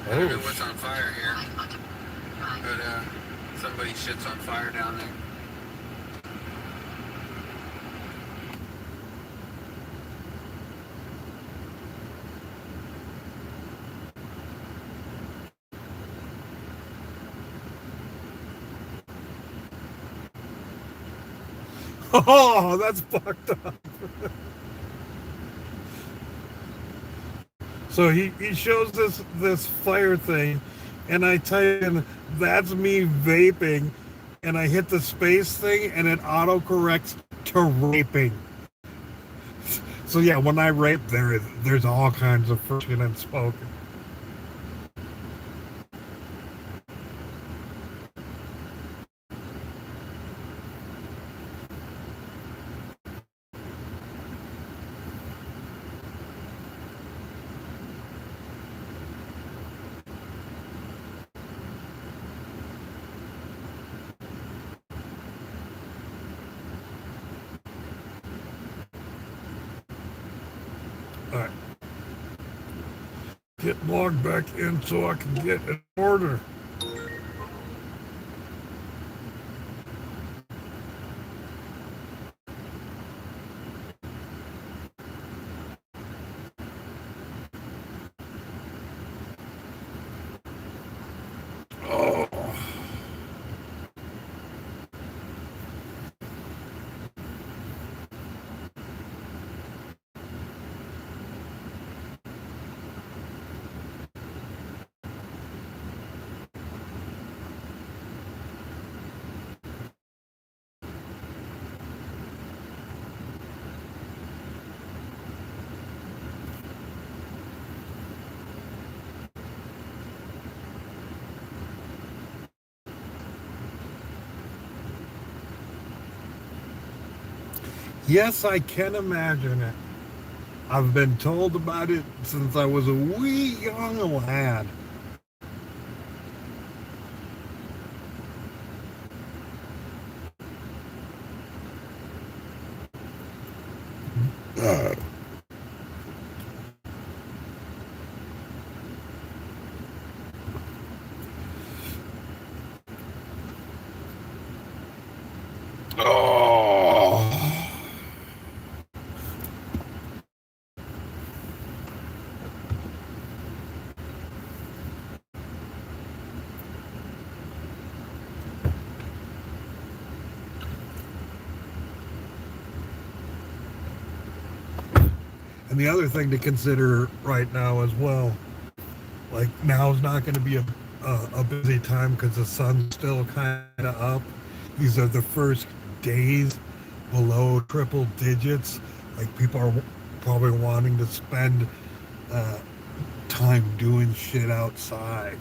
I don't know what's on fire here, but somebody's shit's on fire down there. Oh, that's fucked up. So he shows this fire thing, and I type in, that's me vaping, and I hit the space thing, and it autocorrects to raping. So yeah, when I rape, there's all kinds of friction and smoke. Alright. Get logged back in so I can get an order. Yes, I can imagine it. I've been told about it since I was a wee young lad. Oh. And the other thing to consider right now as well, like now is not going to be a busy time because the sun's still kind of up. These are the first days below triple digits. Like people are probably wanting to spend time doing shit outside,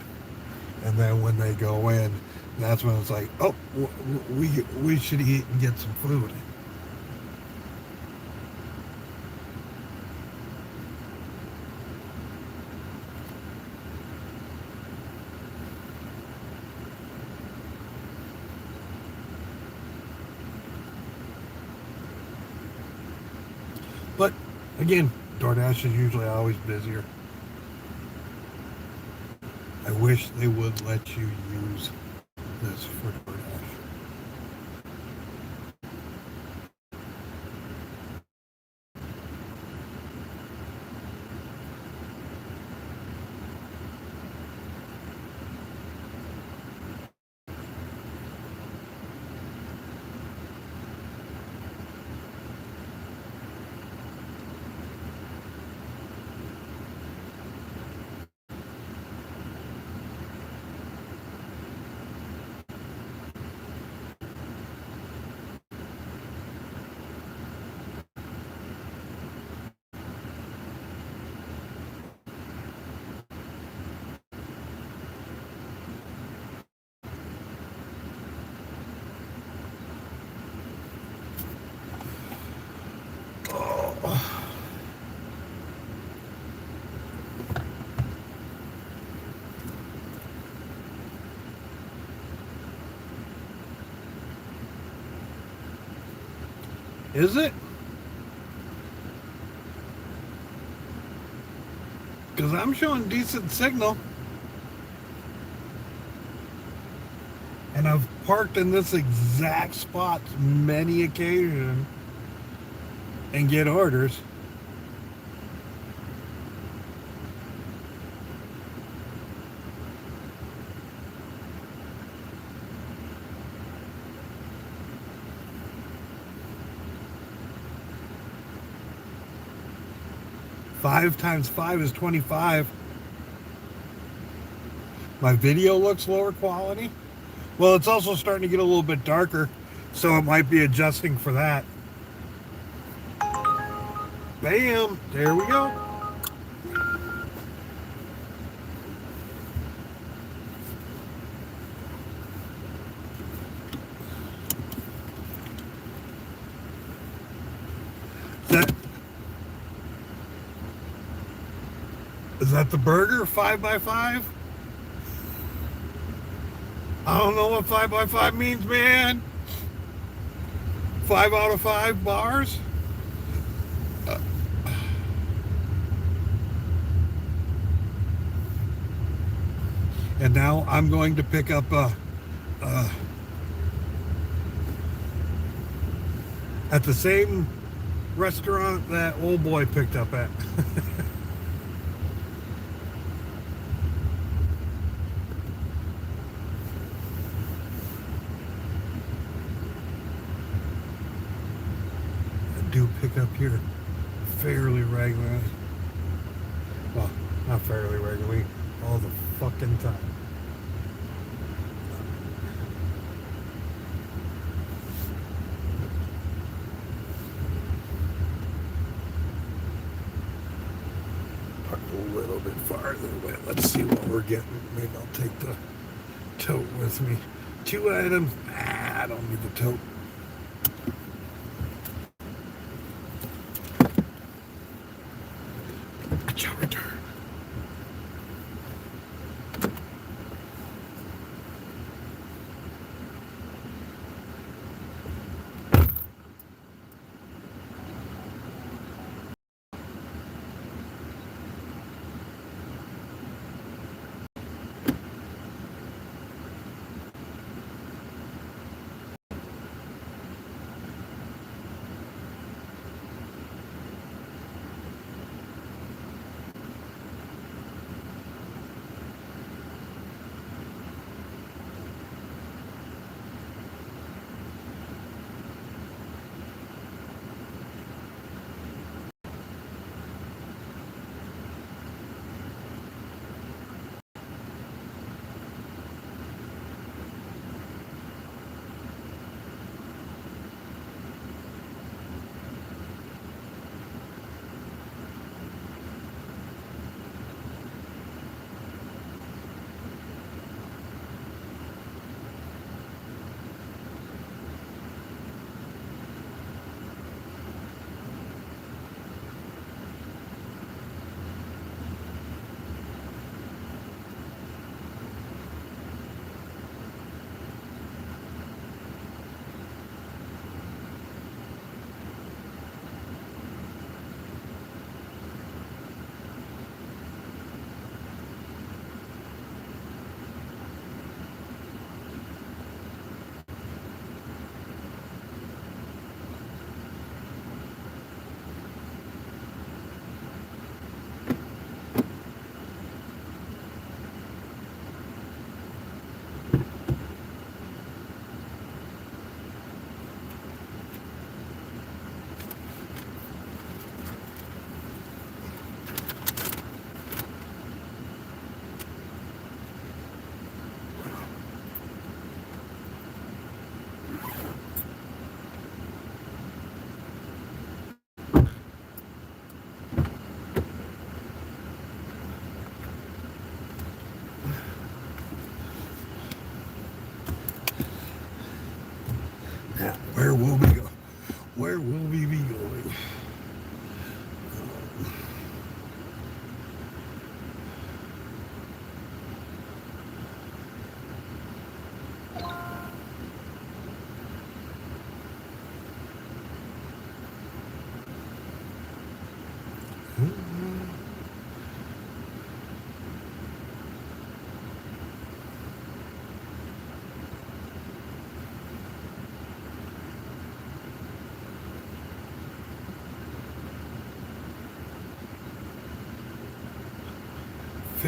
and then when they go in, that's when it's like, oh, we should eat and get some food. But again, DoorDash is usually always busier. I wish they would let you use this for DoorDash. Is it? Because I'm showing decent signal. And I've parked in this exact spot many occasions and get orders. Five times 5 is 25. My video looks lower quality. Well, it's also starting to get a little bit darker, so it might be adjusting for that. Bam! There we go. Is that the burger 5x5? I don't know what 5x5 means, man. 5 out of 5 bars? And now I'm going to pick up at the same restaurant that old boy picked up at. Do pick up here fairly regularly. Well, not fairly regularly, all the fucking time. Park a little bit farther away. Let's see what we're getting. Maybe I'll take the tote with me. 2 items. I don't need the tote.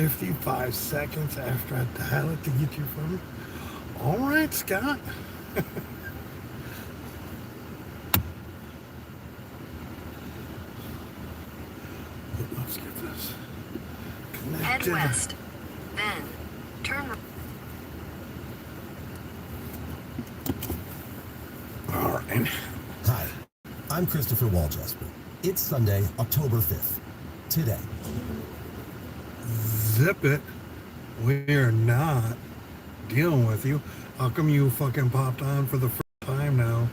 55 seconds after I dial it to get your phone. All right, Scott. Let's get this Head connected. west. Then, turn All right. Hi, I'm Christopher Waljesper. It's Sunday, October 5th. Today. Zip it. We are not dealing with you. How come you fucking popped on for the first time now?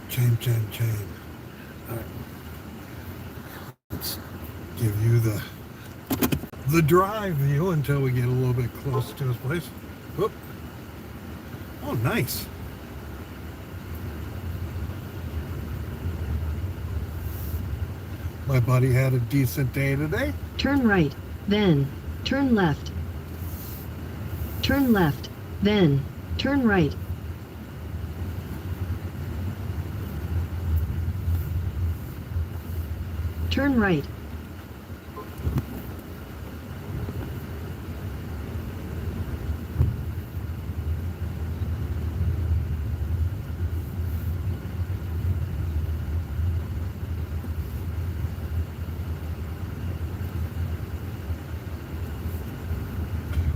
Chain. All right. Let's give you the drive view until we get a little bit close to his place. Whoop. Oh, nice. My buddy had a decent day today. Turn right, then turn left. Turn left, then turn right. Turn right.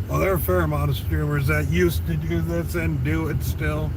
Well, there are a fair amount of streamers that used to do this and do it still.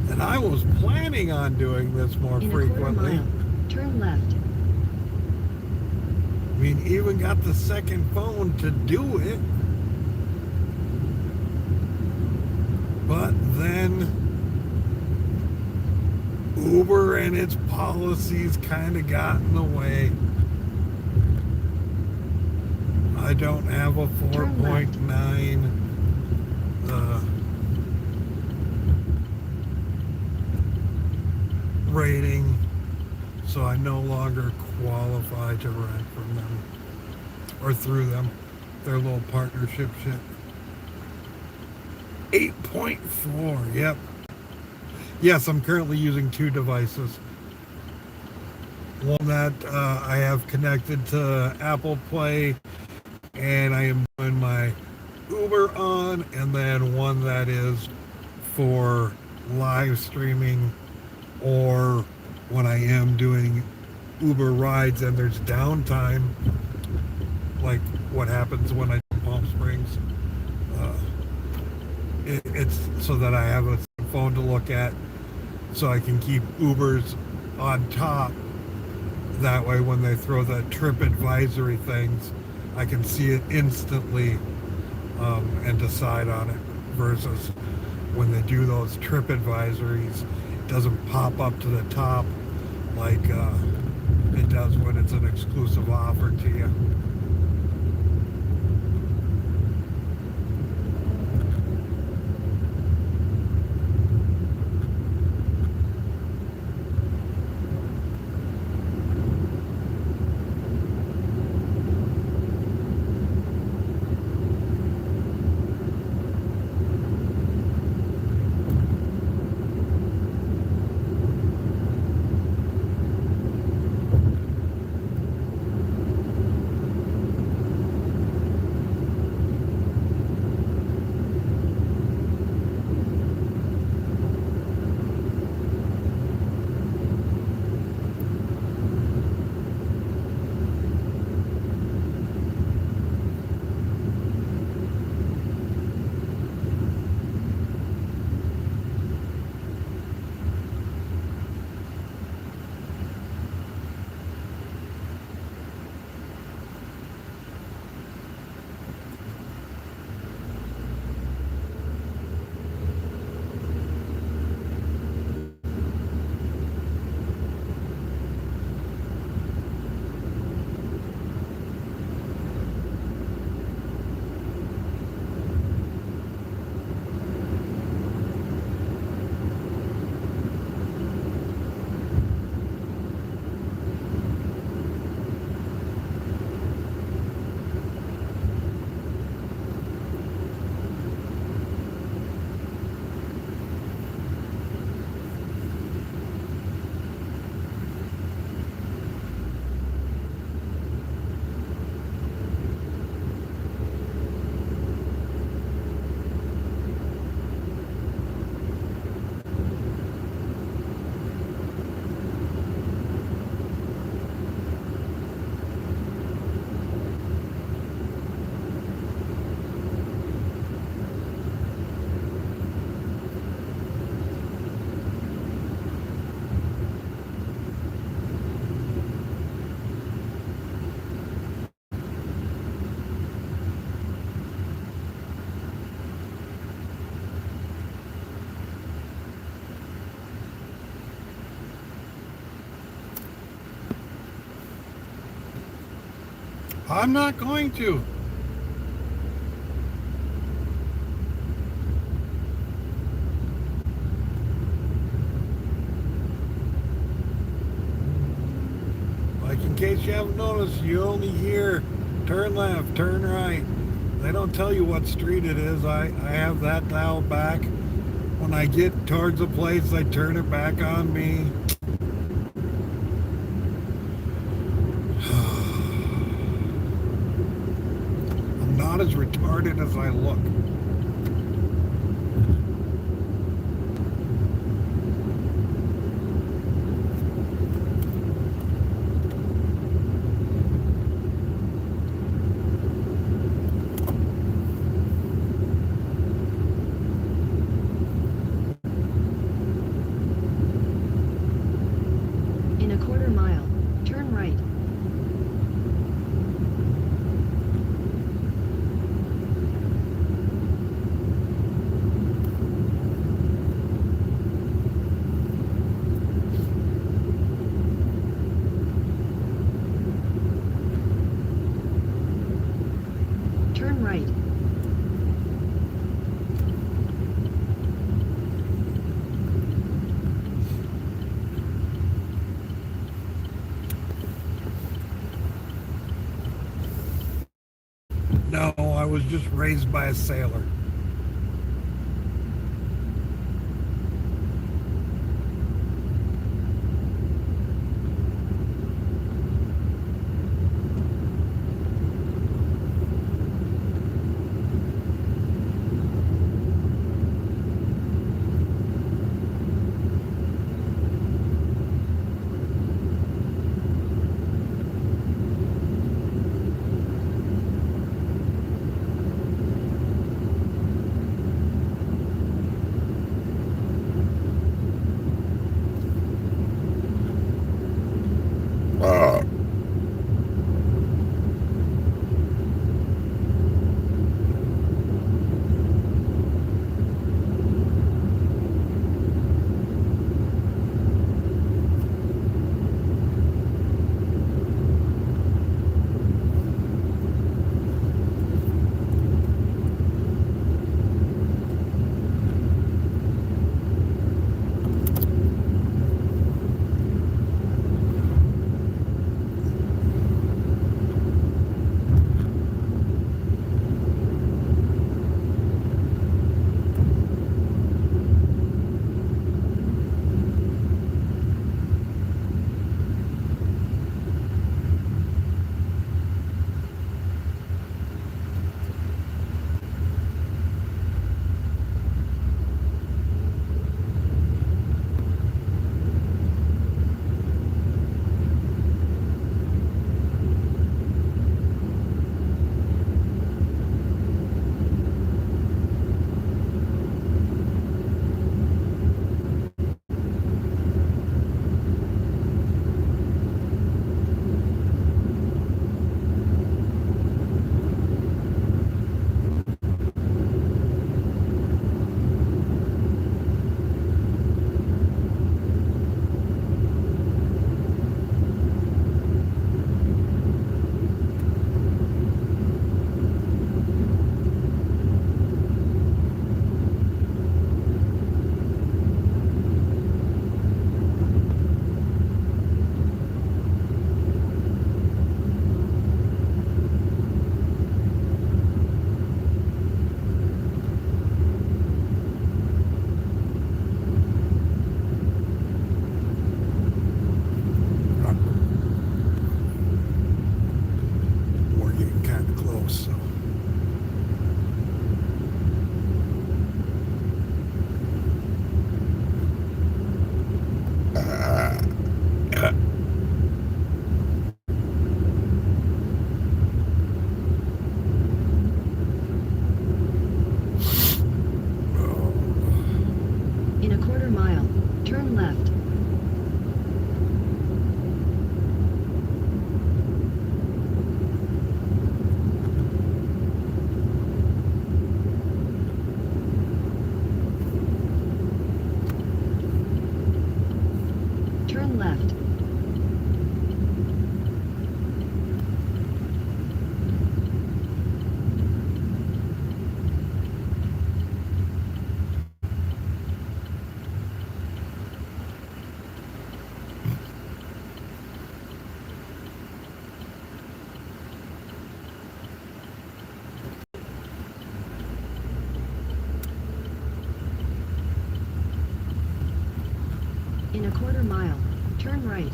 And I was planning on doing this more In a quarter frequently. mile, turn left. I mean, even got the second phone to do it. But then Uber and its policies kind of got in the way. I don't have a 4.9 rating, so I no longer qualify to rent from them or through them. Their little partnership shit. 8.4, yep. Yes, I'm currently using two devices. One that I have connected to Apple Play, and I am doing my Uber on, and then one that is for live streaming, or when I am doing Uber rides and there's downtime, like what happens when I do Palm Springs. It's so that I have a phone to look at, so I can keep Ubers on top. That way when they throw the trip advisory things, I can see it instantly and decide on it, versus when they do those trip advisories, it doesn't pop up to the top like it does when it's an exclusive offer to you. I'm not going to. Like, in case you haven't noticed, you only hear turn left, turn right. They don't tell you what street it is. I have that dialed back. When I get towards a place, they turn it back on me. I'm not as retarded as I look. In a quarter mile, turn right. Turn right. No, I was just raised by a sailor. In a quarter mile, turn right.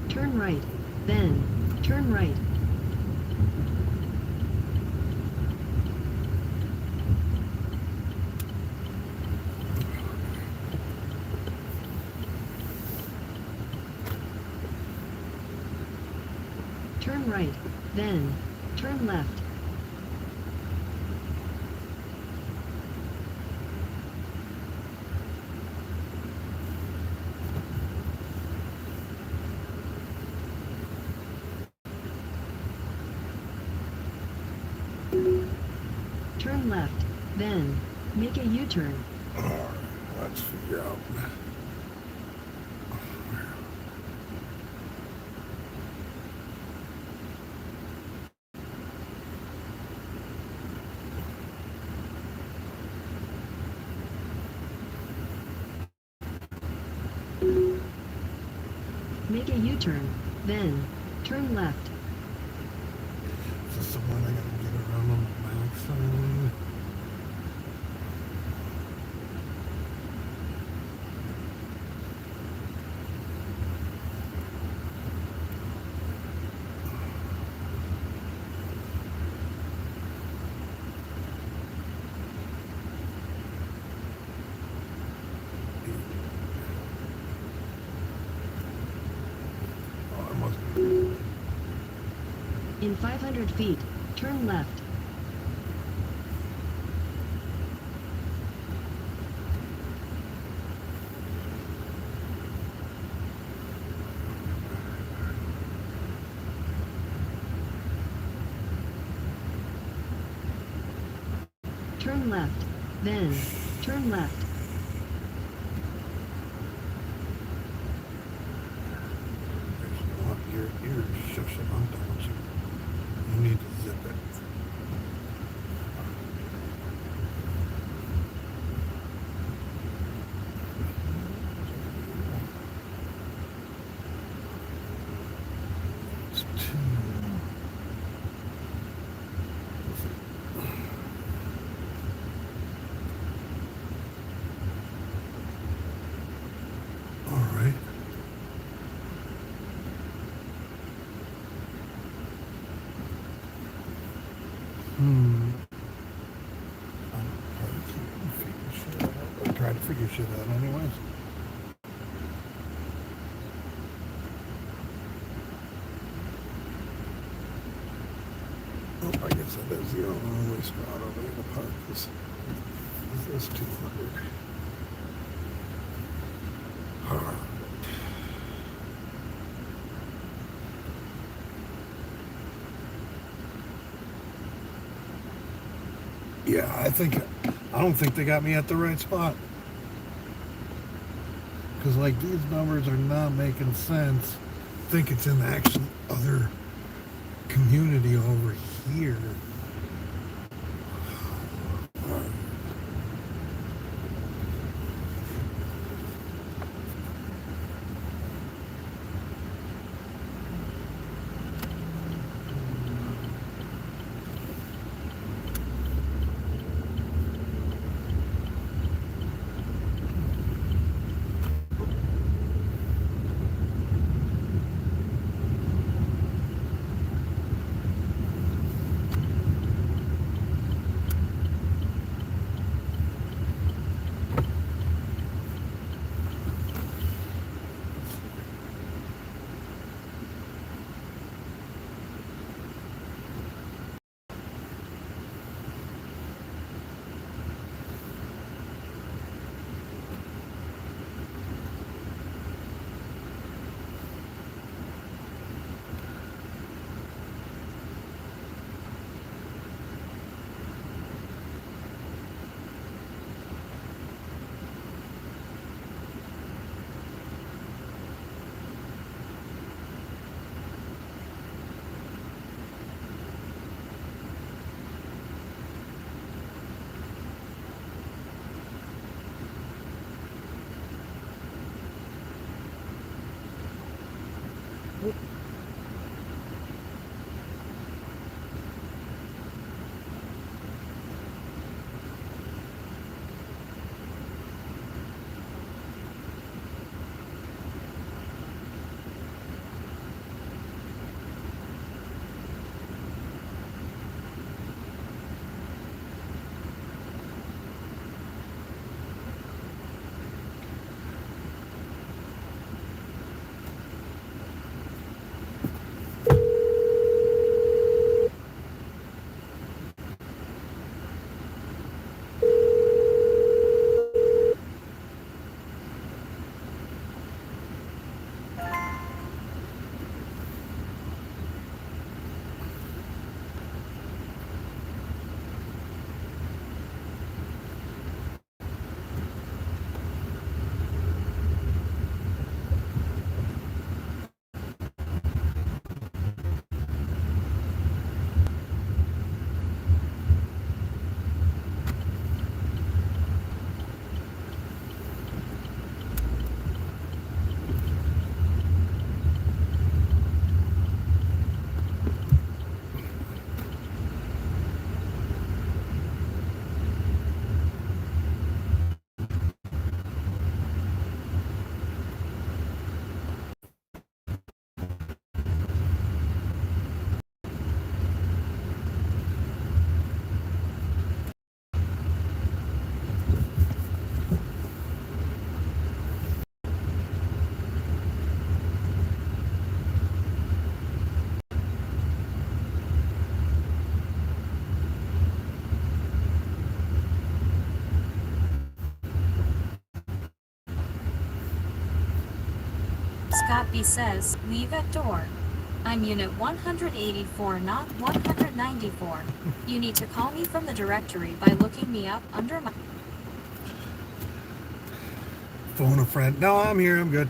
Turn right, then, turn right. Turn right, then, turn left. Turn left, then, make a U-turn. Alright, let's figure out. Make a U-turn, then, turn left. Is this the one I gotta get around on the backside? Oh, I must be. In 500 feet, turn left. Turn left, then, turn left. You're shush it on, don't you? You need to zip it. It's two. All right. I'll try to figure shit out anyways. Oh, I guess that is the only spot over in the park. This is 200. Alright. Yeah, I don't think they got me at the right spot. Because, like, these numbers are not making sense. I think it's in the actual other community over here. Scott B says, leave at door. I'm unit 184, not 194. You need to call me from the directory by looking me up under my... Phone a friend. No, I'm here. I'm good.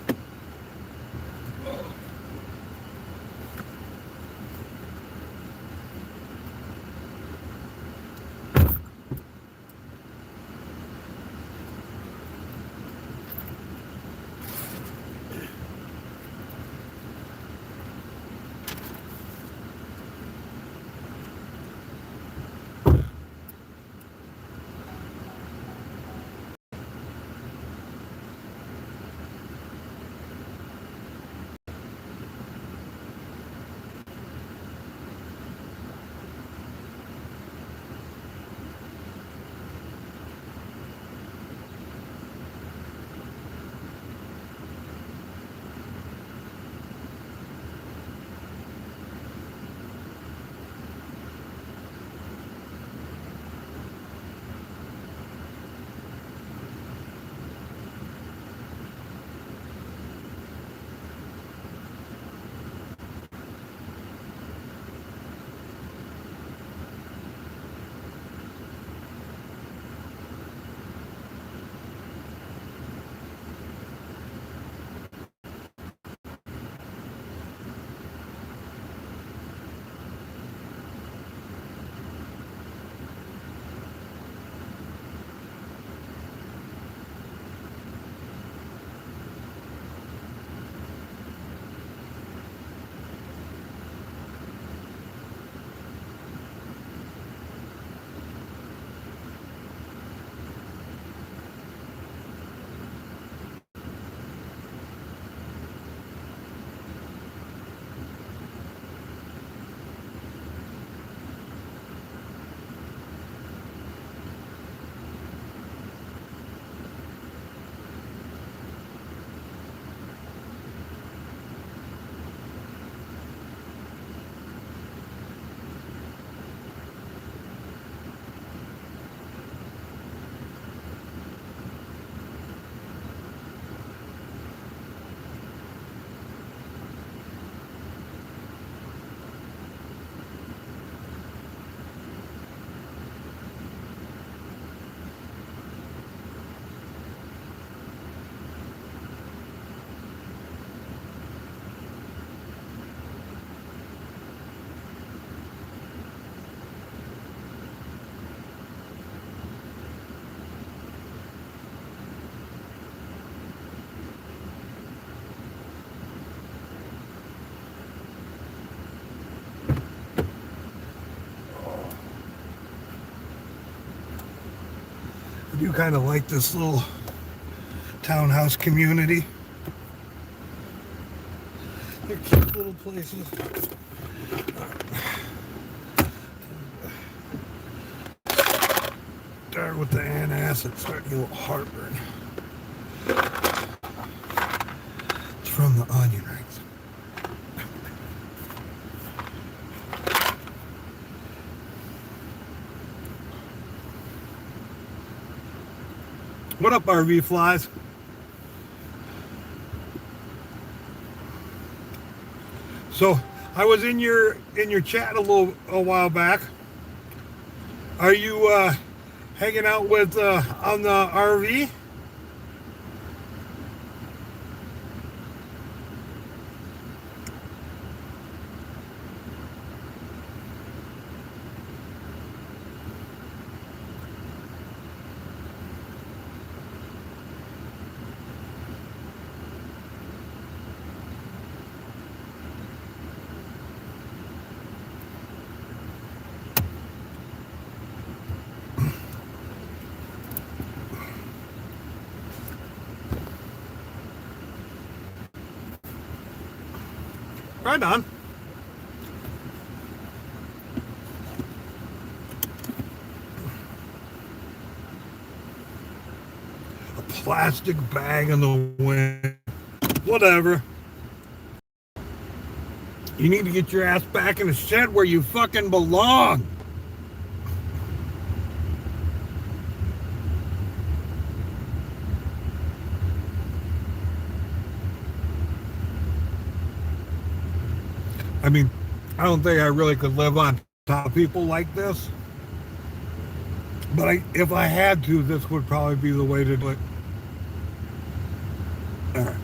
do kind of like this little townhouse community. They're cute little places. Start with the antacid, start to get a little heartburn. It's from the onion rings. What up, RV flies? So I was in your chat a while back. Are you hanging out with on the RV? Right on. A plastic bag in the wind. Whatever. You need to get your ass back in the shed where you fucking belong. I mean, I don't think I really could live on top of people like this. But if I had to, this would probably be the way to do it. All right.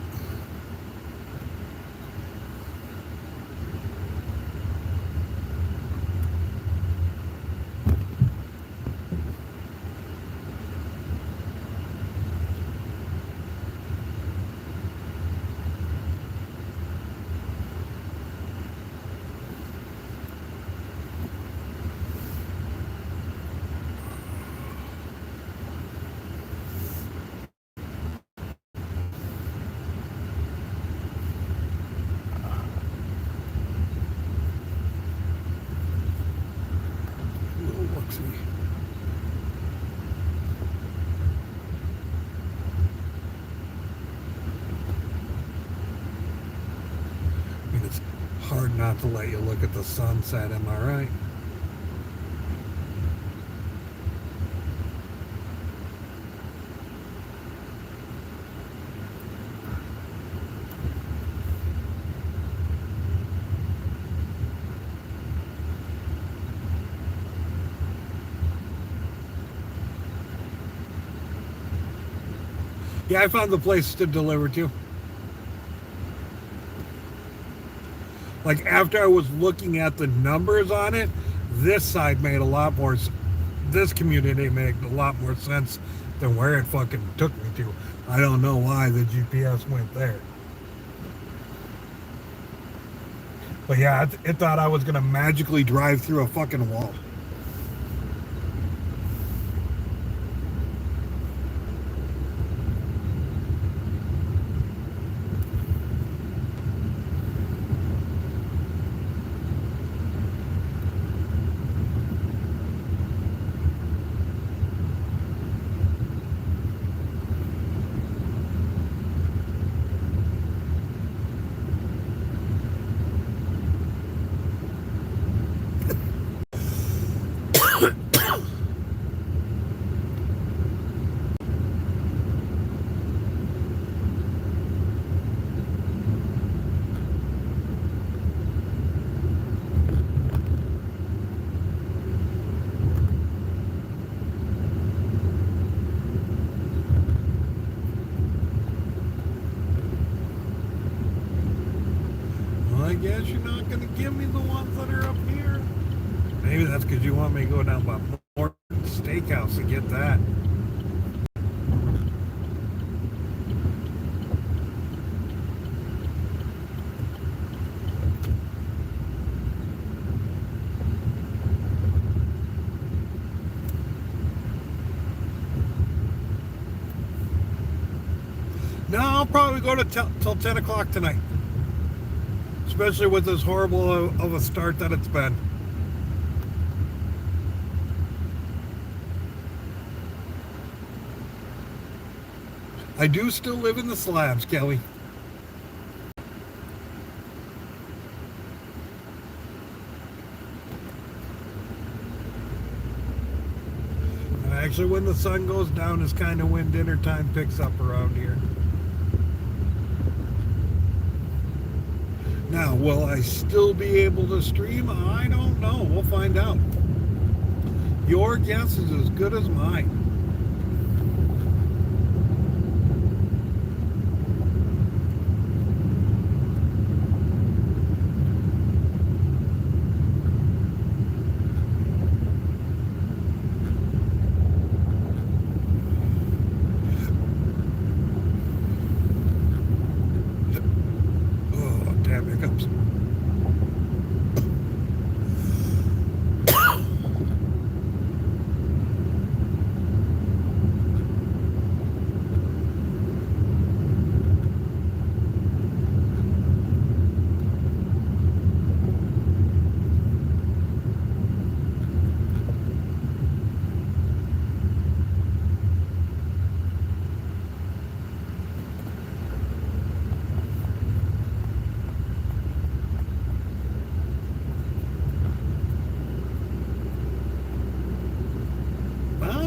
Hard not to let you look at the sunset, am I right? Yeah, I found the place to deliver to. Like, after I was looking at the numbers on it, this side made a lot more, this community made a lot more sense than where it fucking took me to. I don't know why the GPS went there. But yeah, it thought I was gonna magically drive through a fucking wall. I guess you're not going to give me the ones that are up here. Maybe that's because you want me to go down by more steakhouse and get that. probably go to till 10 o'clock tonight. Especially with as horrible of a start that it's been. I do still live in the slabs, Kelly. And actually, when the sun goes down is kind of when dinner time picks up around here. Now, will I still be able to stream? I don't know. We'll find out. Your guess is as good as mine. Oh, damn hiccups.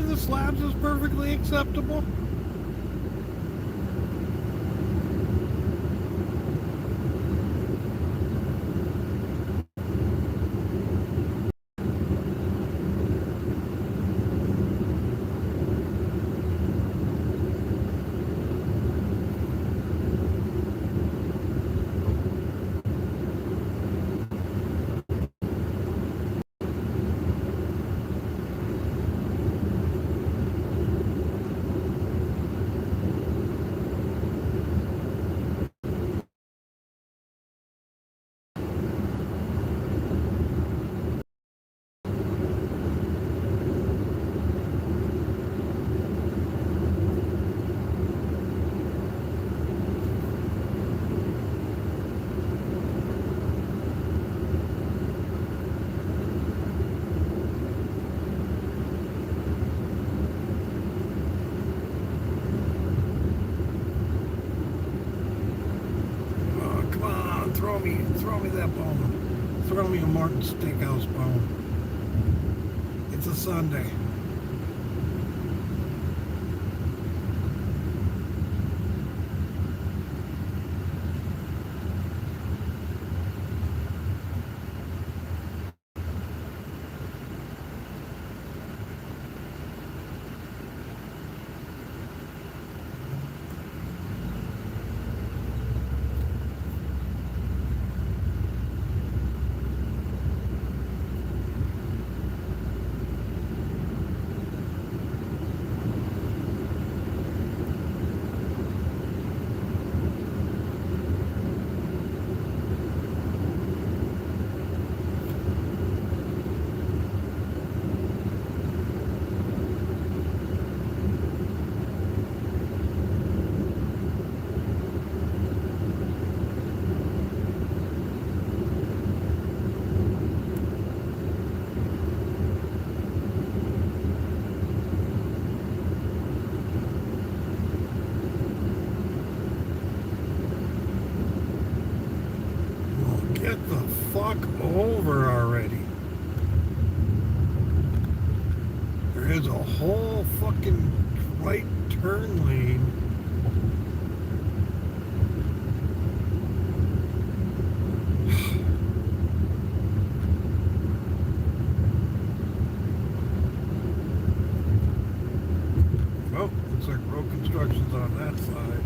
The slabs is perfectly acceptable. Throw me that bone. Throw me a Martin Steakhouse bone. It's a Sunday. Get the fuck over already. There is a whole fucking right turn lane. Oh, looks like road construction's on that side.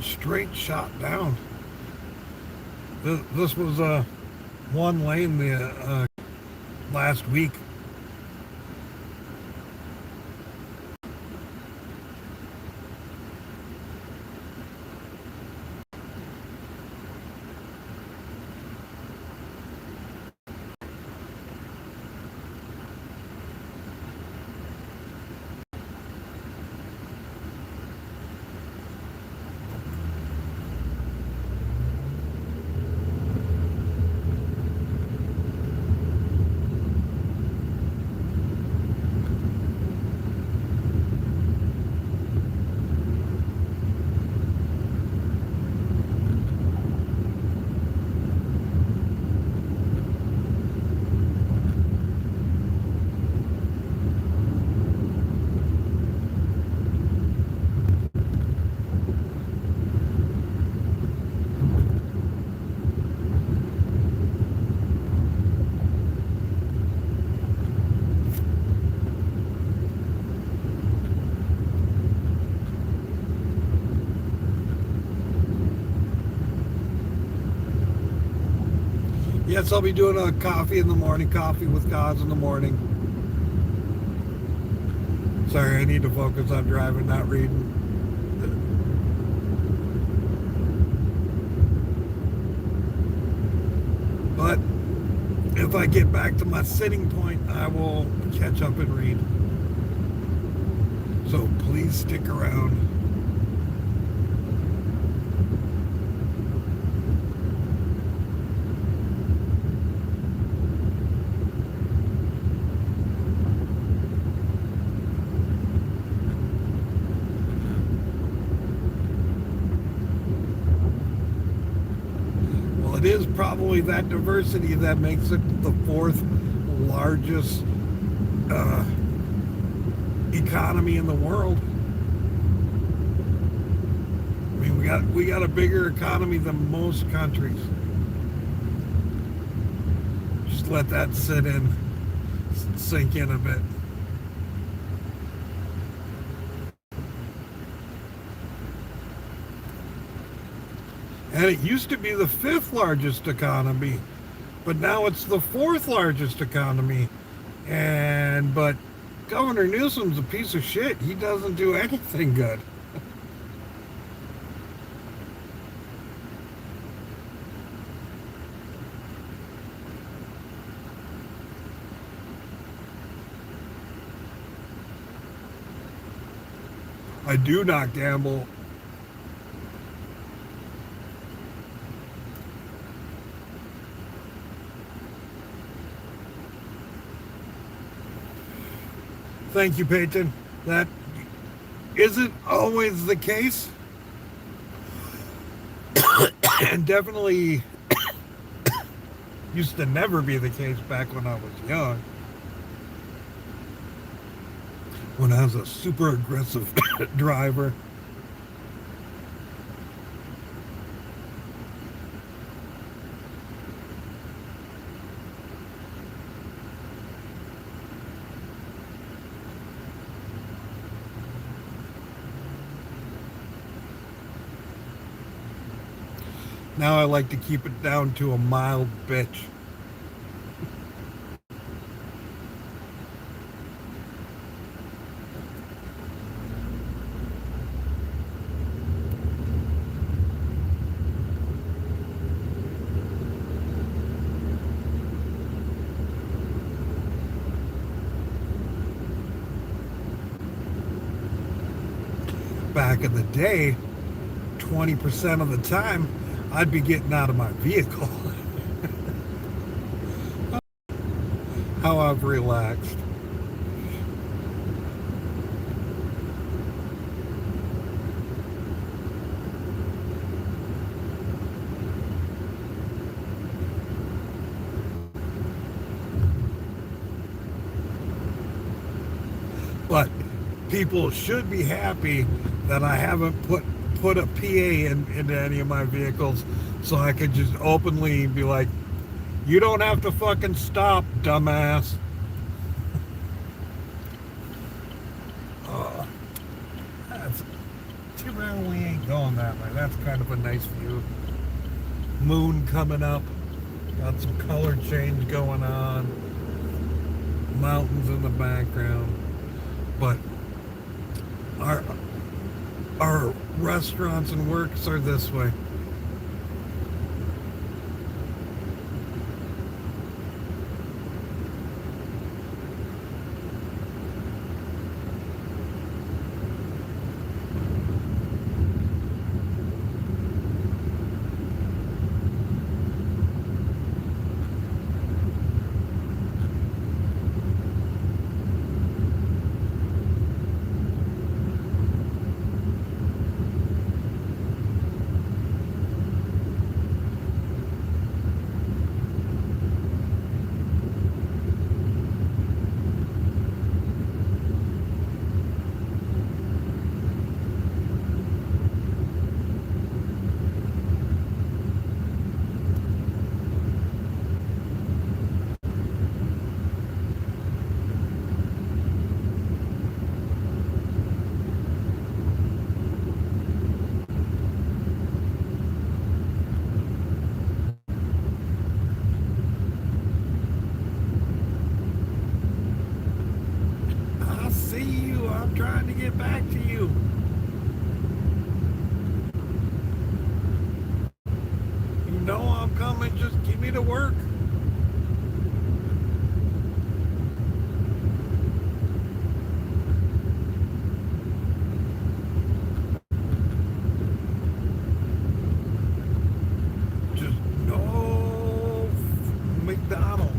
Straight shot down. This was one lane the last week. Yes, I'll be doing a coffee in the morning, coffee with Coz in the morning. Sorry, I need to focus on driving, not reading. But if I get back to my sitting point, I will catch up and read. So please stick around. It is probably that diversity that makes it the fourth largest economy in the world. I mean, we got a bigger economy than most countries. Just let that sink in a bit. And it used to be the fifth largest economy, but now it's the fourth largest economy. But Governor Newsom's a piece of shit. He doesn't do anything good. I do not gamble. Thank you, Peyton. That isn't always the case. And definitely used to never be the case back when I was young. When I was a super aggressive driver. Now I like to keep it down to a mild bitch. Back in the day, 20% of the time, I'd be getting out of my vehicle. How I've relaxed. But people should be happy that I haven't put a PA into any of my vehicles, so I could just openly be like, you don't have to fucking stop, dumbass. That's too bad we ain't going that way. That's kind of a nice view. Moon coming up, got some color change going on, mountains in the background. But our restaurants and works are this way. them and just keep me to work. Just no McDonald's.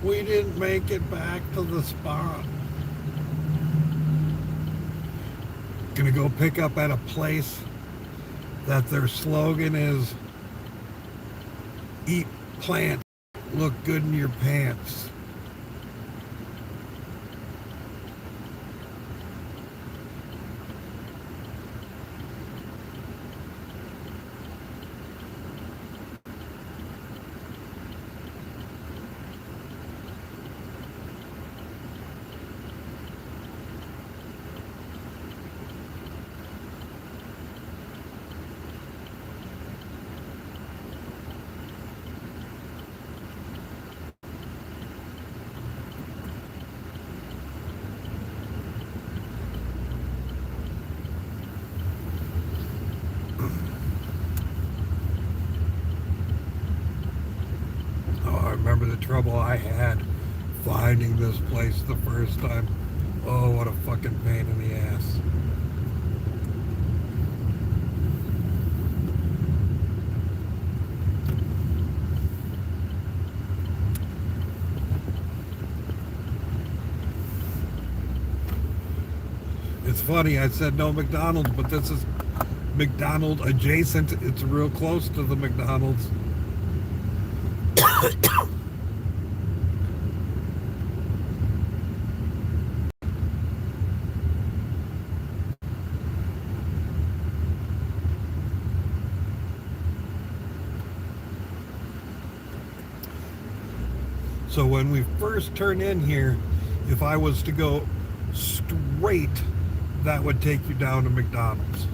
We didn't make it back to the spot. Gonna go pick up at a place that their slogan is eat plants, look good in your pants. I remember the trouble I had finding this place the first time. Oh, what a fucking pain in the ass. It's funny, I said no McDonald's, but this is McDonald's adjacent. It's real close to the McDonald's. So when we first turn in here, if I was to go straight, that would take you down to McDonald's.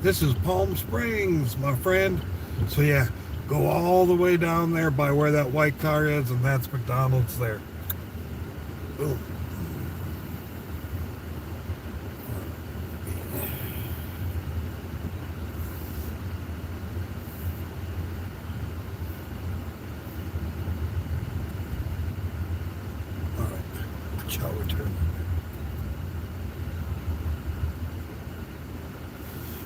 This is Palm Springs, my friend. So yeah, go all the way down there by where that white car is, and that's McDonald's there. Boom. All right, shall return.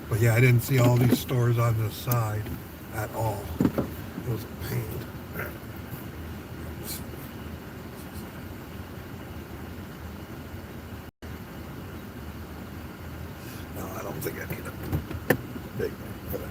But yeah, I didn't see all these stores on this side at all. It was a pain. No, I don't think I need a big one for that.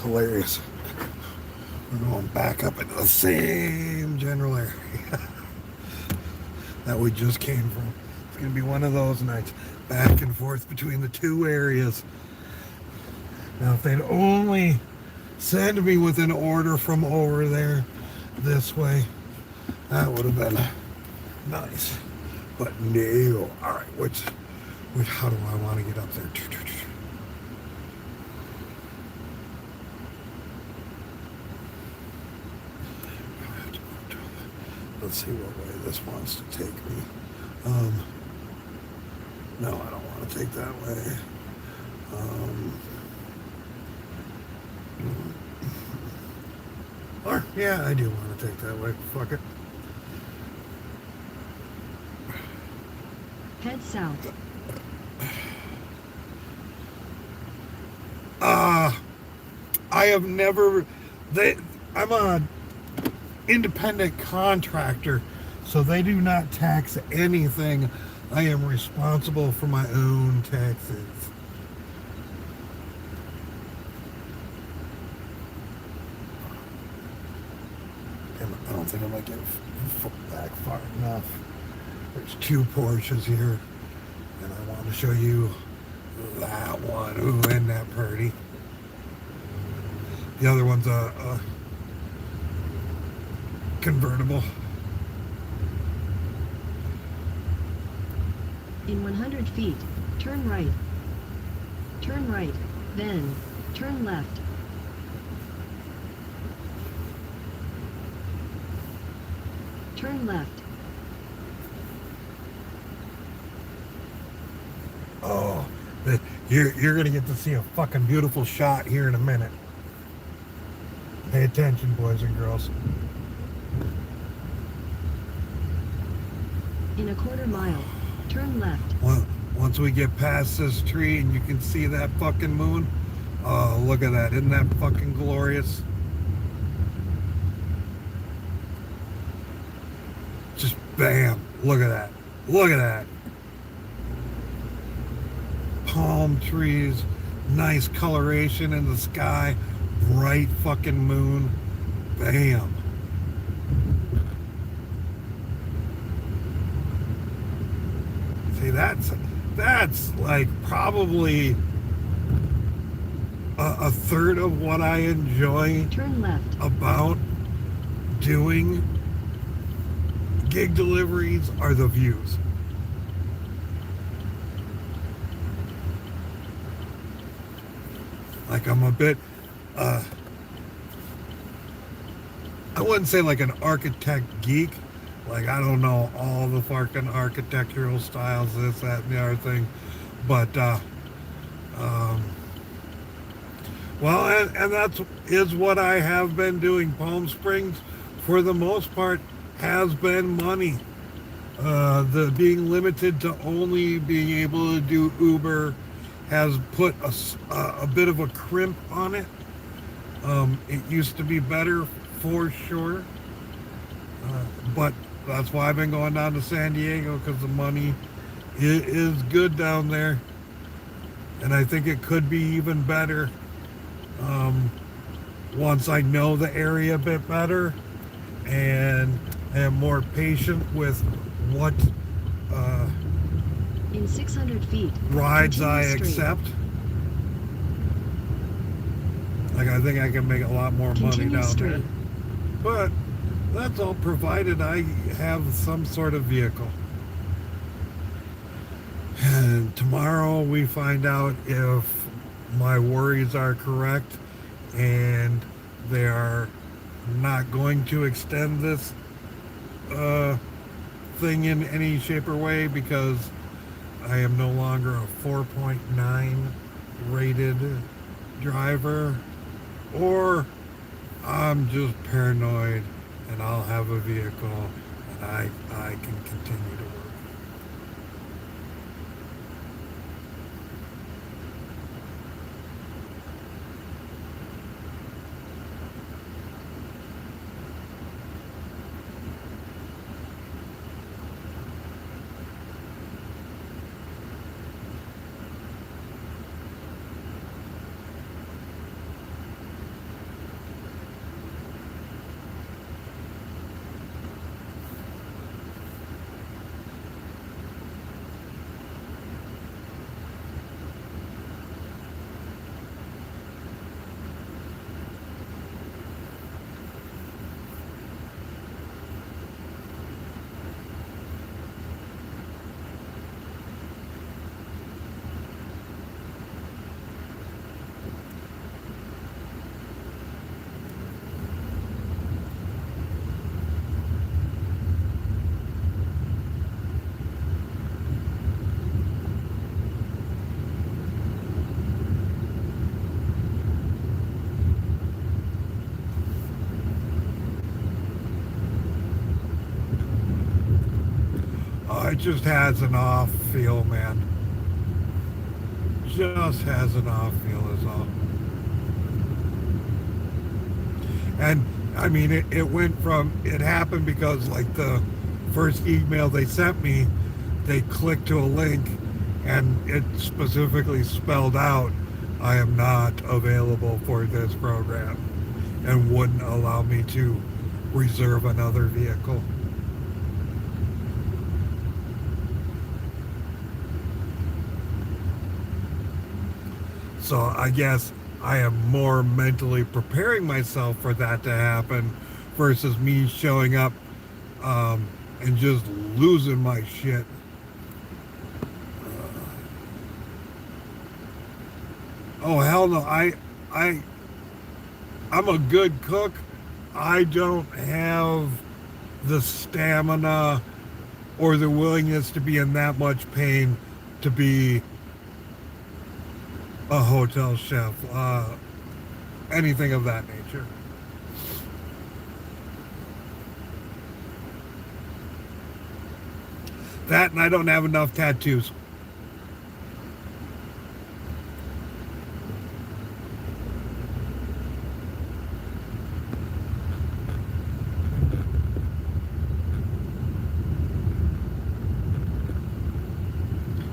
hilarious. We're going back up into the same general area that we just came from. It's going to be one of those nights, back and forth between the two areas. Now, if they'd only send me with an order from over there this way, that would have been nice. But no. All right, which how do I want to get up there? Let's see what way this wants to take me. No, I don't want to take that way. Or, yeah, I do want to take that way. Fuck it. Head south. I have never. I'm a independent contractor, so they do not tax anything. I am responsible for my own taxes. Damn it, I don't think I might get back far enough. There's two Porsches here, and I want to show you that one. Ooh, isn't that pretty? The other one's a convertible. In 100 feet, turn right. Turn right, then turn left. Turn left. Oh, you're gonna get to see a fucking beautiful shot here in a minute. Pay attention, boys and girls. In a quarter mile, turn left. Well, once we get past this tree and you can see that fucking moon, oh, look at that. Isn't that fucking glorious? Just bam. Look at that. Look at that. Palm trees, nice coloration in the sky, bright fucking moon. Bam. See, that's like probably a third of what I enjoy Turn left. about doing gig deliveries are the views. Like I'm a bit, I wouldn't say like an architect geek. Like I don't know all the fucking architectural styles, this, that, and the other thing. But, well, and that's is what I have been doing. Palm Springs, for the most part, has been money. The being limited to only being able to do Uber has put a bit of a crimp on it. It used to be better for sure, but that's why I've been going down to San Diego, because the money is good down there, and I think it could be even better once I know the area a bit better and am more patient with what In 600 feet, rides I continue straight. accept. Like I think I can make a lot more money Continue down straight. there. But that's all provided I have some sort of vehicle. And tomorrow we find out if my worries are correct and they are not going to extend this thing in any shape or way, because I am no longer a 4.9 rated driver, or I'm just paranoid and I'll have a vehicle and I can continue to work. just has an off feel, man. Just has an off feel is all. And I mean, it went from, it happened because like the first email they sent me, they clicked to a link and it specifically spelled out, I am not available for this program, and wouldn't allow me to reserve another vehicle. So I guess I am more mentally preparing myself for that to happen versus me showing up and just losing my shit. Oh hell no! I'm a good cook. I don't have the stamina or the willingness to be in that much pain to be a hotel chef, anything of that nature. That, and I don't have enough tattoos.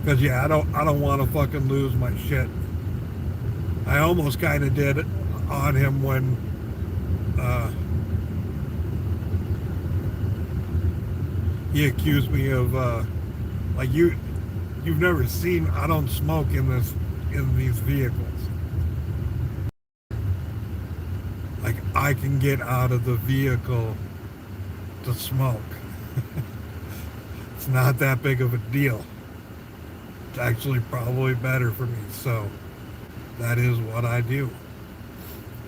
Cause yeah, I don't want to fucking lose my shit. I almost kind of did on him when he accused me of like you've never seen, I don't smoke in these vehicles. Like I can get out of the vehicle to smoke. It's not that big of a deal. It's actually probably better for me. So that is what I do.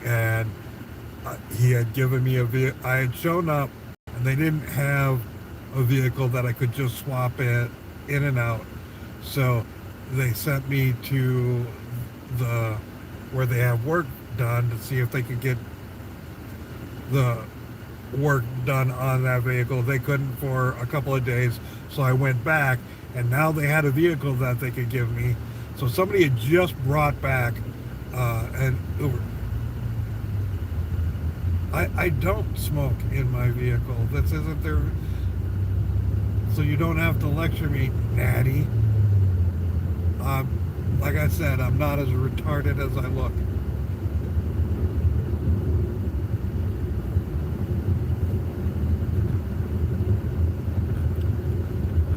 And he had given me a vehicle. I had shown up and they didn't have a vehicle that I could just swap it in and out. So they sent me to where they have work done to see if they could get the work done on that vehicle. They couldn't for a couple of days. So I went back and now they had a vehicle that they could give me. So somebody had just brought back an Uber. I don't smoke in my vehicle. This isn't there. So you don't have to lecture me, Natty. Like I said, I'm not as retarded as I look.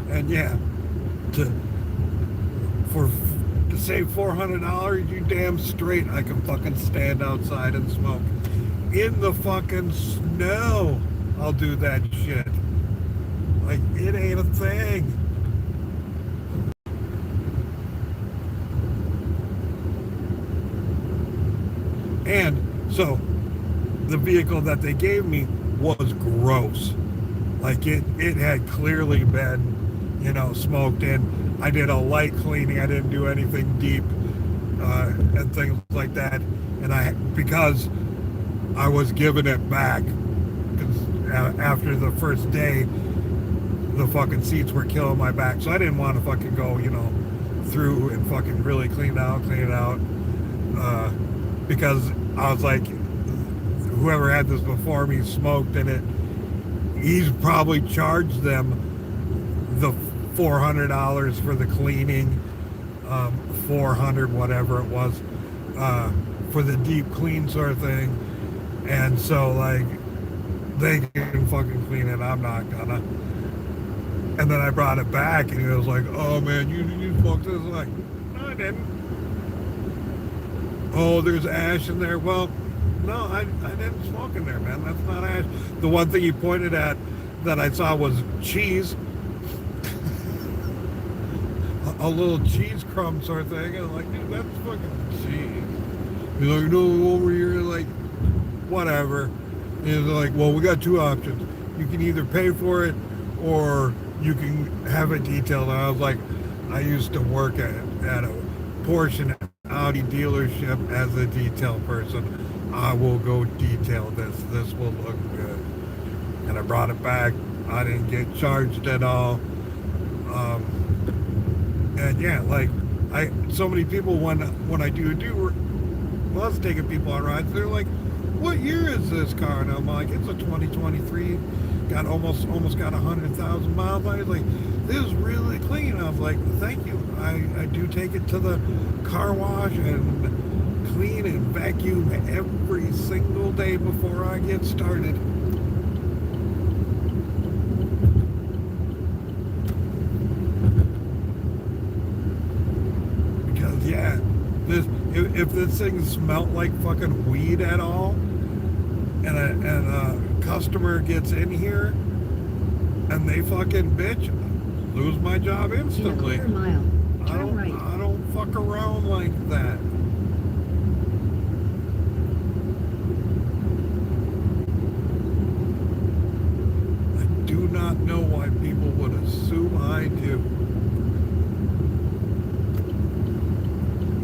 And yeah, to save $400, you damn straight I can fucking stand outside and smoke. In the fucking snow, I'll do that shit. Like, it ain't a thing. And so, the vehicle that they gave me was gross. Like, it had clearly been, smoked in. I did a light cleaning. I didn't do anything deep and things like that. And because I was giving it back, because after the first day, the fucking seats were killing my back. So I didn't want to fucking go, through and fucking really clean it out. Because I was like, whoever had this before me smoked in it. He's probably charged them the $400 for the cleaning, $400 whatever it was, for the deep clean sort of thing. And so like they can fucking clean it, I'm not gonna. And then I brought it back and he was like, oh man, you smoked this. I'm like, no I didn't. Oh, there's ash in there. Well, no, I didn't smoke in there, man. That's not ash. The one thing he pointed at that I saw was cheese. A little cheese crumb sort of thing. And I'm like, dude, that's fucking cheese. He's like, no, over here, like, whatever. And he's like, well, we got two options. You can either pay for it or you can have it detailed. And I was like, I used to work at a Porsche Audi dealership as a detail person. I will go detail this. This will look good. And I brought it back. I didn't get charged at all. And yeah, like so many people when I was taking people on rides, they're like, "What year is this car?" And I'm like, "It's a 2023. Got almost got 100,000 miles." I was like, "This is really clean." I was like, "Thank you. I do take it to the car wash and clean and vacuum every single day before I get started." Because yeah, if this thing smelt like fucking weed at all, and a customer gets in here and they fucking bitch, lose my job In a instantly. quarter mile, turn right. I don't fuck around like that. I do not know why people would assume I do.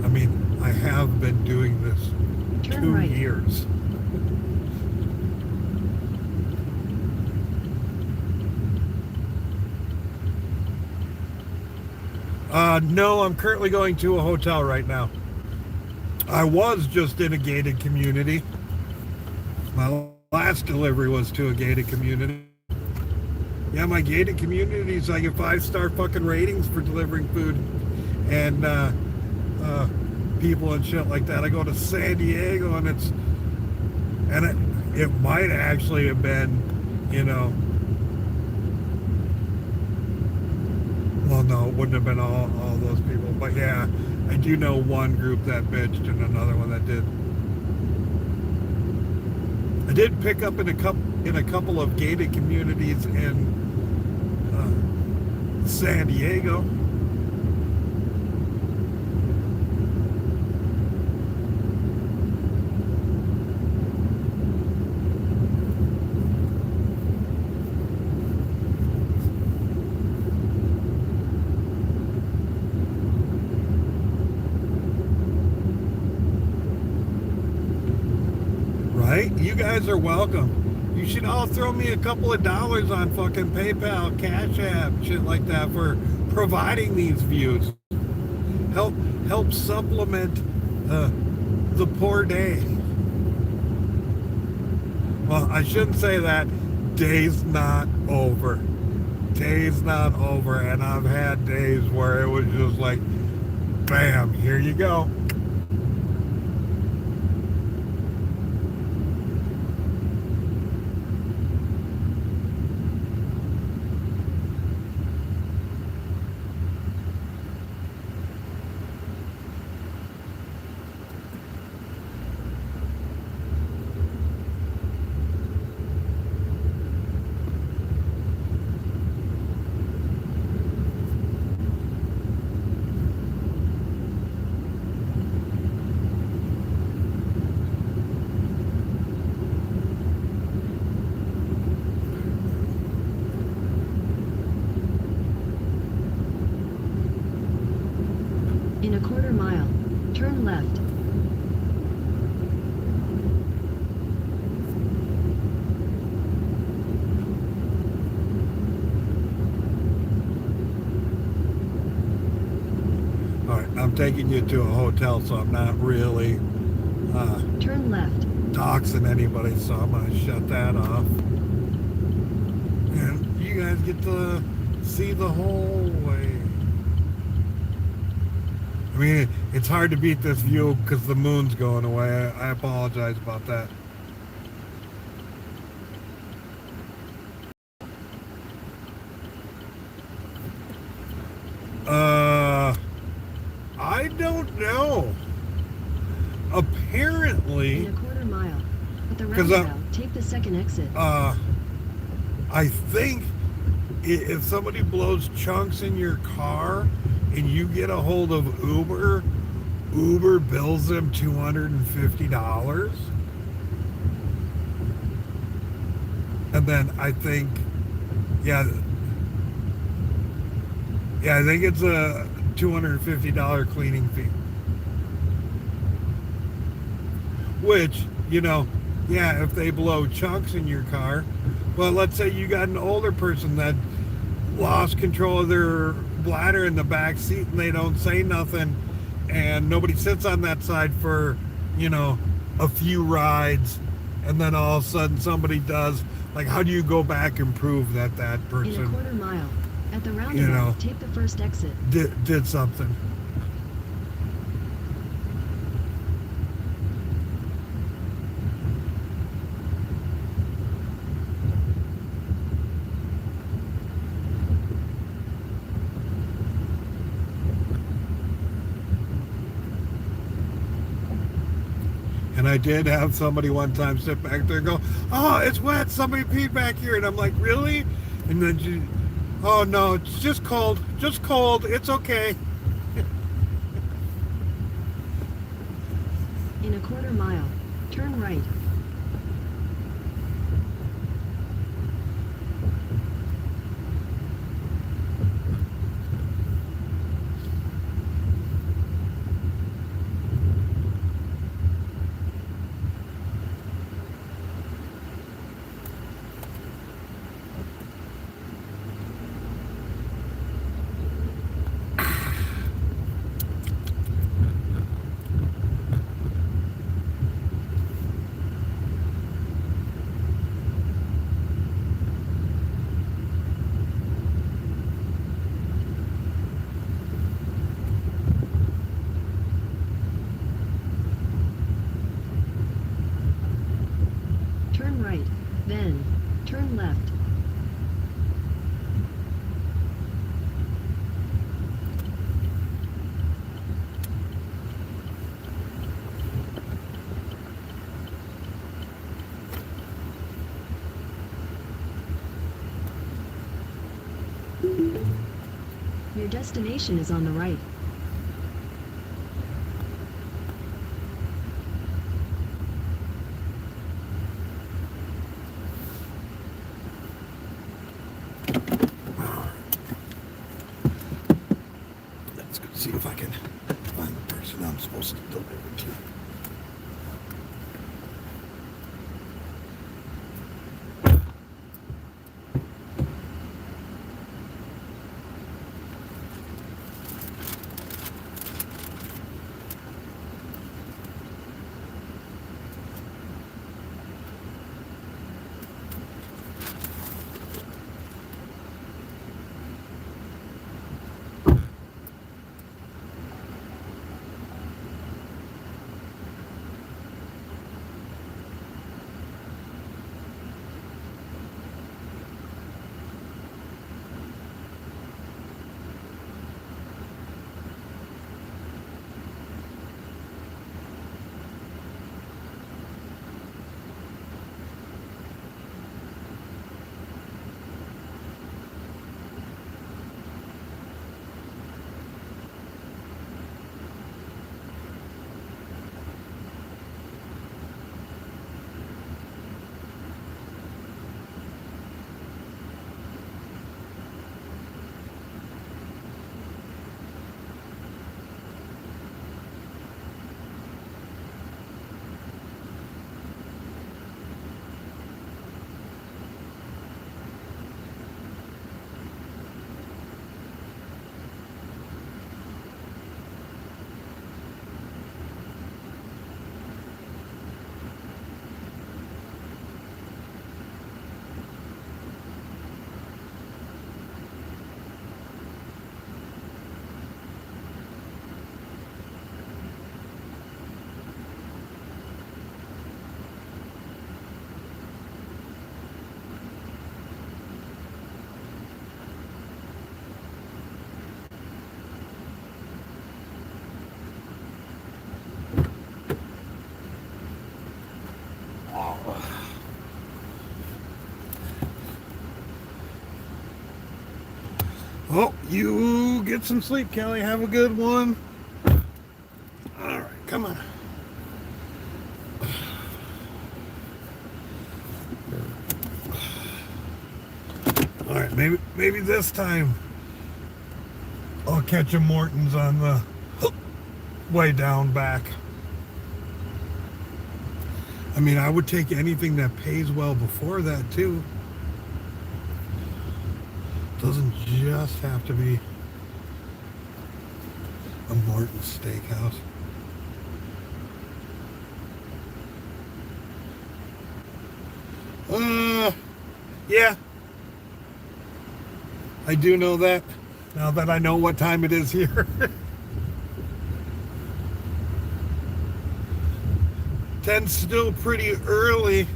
I mean, I have been doing this Turn 2 right. years. No, I'm currently going to a hotel right now. I was just in a gated community. My last delivery was to a gated community. Yeah, my gated communities, I get 5-star fucking ratings for delivering food and people and shit like that. I go to San Diego and it might actually have been, you know, well, no, it wouldn't have been all those people. But yeah, I do know one group that bitched and another one that did. I did pick up in a couple of gated communities in San Diego. Right? You guys are welcome. You should all throw me a couple of dollars on fucking PayPal, CashApp, shit like that for providing these views. Help supplement the poor day. Well, I shouldn't say that. Day's not over. Day's not over, and I've had days where it was just like, bam, here you go. In a quarter mile, turn left. All right, I'm taking you to a hotel, so I'm not really Turn left. doxing anybody, so I'm going to shut that off. And you guys get to see the whole way. I mean, it's hard to beat this view because the moon's going away. I apologize about that. I don't know. Apparently, In a quarter mile. At the 'Cause, roundabout, take the second exit. I think if somebody blows chunks in your car and you get a hold of Uber bills them $250. And then I think, I think it's a $250 cleaning fee. Which, if they blow chunks in your car, well, let's say you got an older person that lost control of their bladder in the back seat and they don't say nothing, and nobody sits on that side for, you know, a few rides, and then all of a sudden somebody does. Like, how do you go back and prove that that In a person quarter mile. At the You roundabout, know. take the first exit. did something? And I did have somebody one time sit back there and go, "Oh, it's wet. Somebody peed back here." And I'm like, "Really?" And then she, "Oh, no, it's just cold. Just cold. It's okay." In a quarter mile. Turn right. Turn right. Then, turn left. Your destination is on the right. Let's go see if I can find the person I'm supposed to deliver to. Oh, you get some sleep, Kelly. Have a good one. All right, come on. All right, maybe this time I'll catch a Morton's on the way down back. I mean, I would take anything that pays well before that too. Doesn't just have to be a Morton Steakhouse. Yeah. I do know that now that I know what time it is here. 10's still pretty early.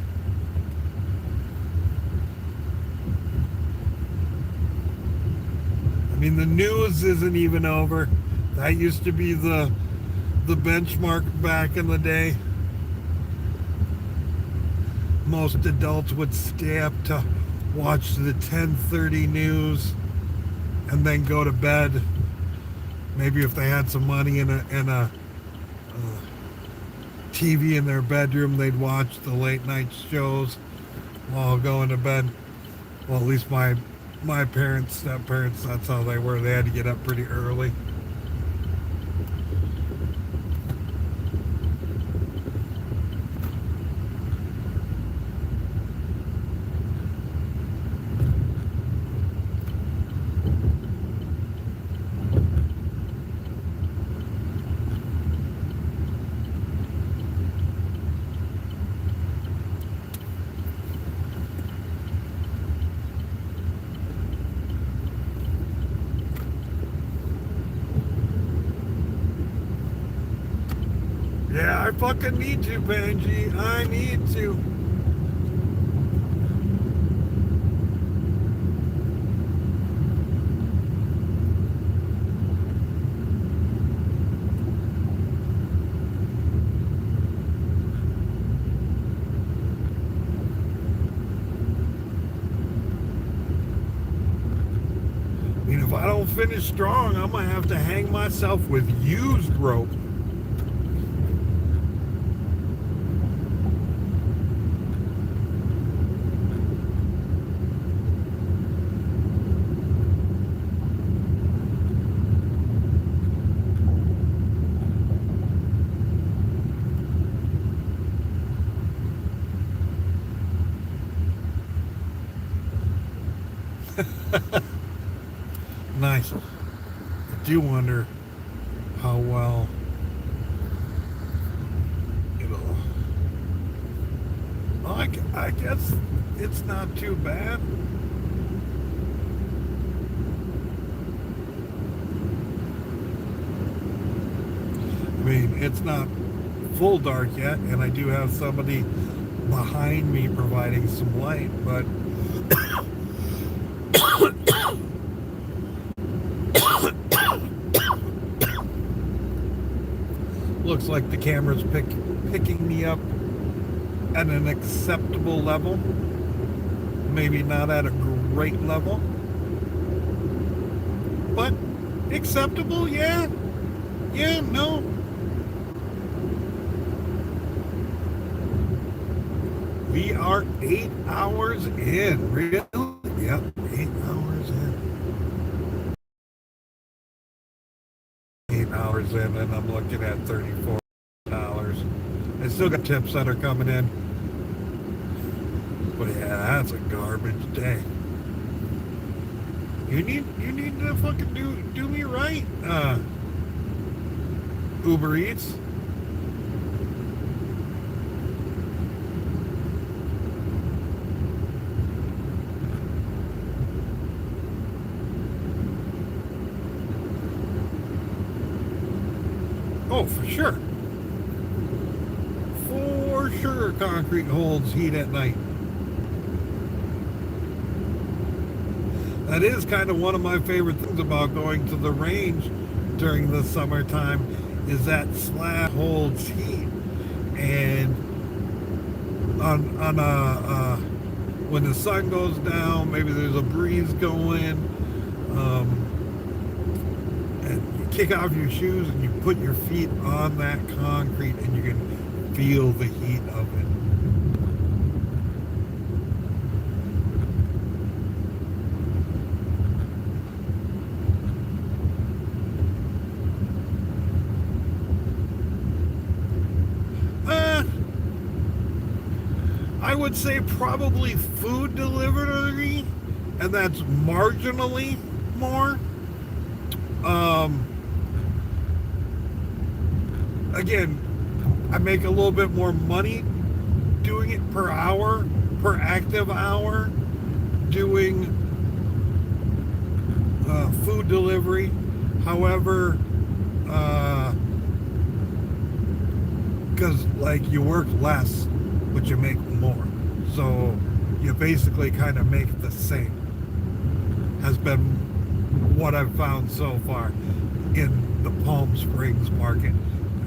I mean, the news isn't even over. That used to be the benchmark back in the day. Most adults would stay up to watch the 10:30 news and then go to bed. Maybe if they had some money in a TV in their bedroom, they'd watch the late night shows while going to bed. Well, at least my parents, step-parents, that's how they were. They had to get up pretty early. Yeah, I fucking need to, Benji. I need to. I mean, if I don't finish strong, I'm gonna have to hang myself with used rope. Nice. I do wonder how well it'll. Well, I guess it's not too bad. I mean, it's not full dark yet, and I do have somebody behind me providing some light, but looks like the camera's picking me up at an acceptable level. Maybe not at a great level, but acceptable, yeah. Yeah, no. We are 8 hours in. Really? Yep, 8 hours in. 8 hours in, and I'm looking at $34. I still got tips that are coming in. But yeah, that's a garbage day. You need to fucking do me right. UberEats. Oh, for sure. For sure, concrete holds heat at night. That is kind of one of my favorite things about going to the range during the summertime, is that slab holds heat. And on when the sun goes down, maybe there's a breeze going, and you kick off your shoes and you put your feet on that concrete and you can feel the heat of it. I would say probably food delivery and that's marginally more. Again, I make a little bit more money doing it per hour, per active hour, doing food delivery. However, because like you work less, but you make more, so you basically kind of make the same. Has been what I've found so far in the Palm Springs market.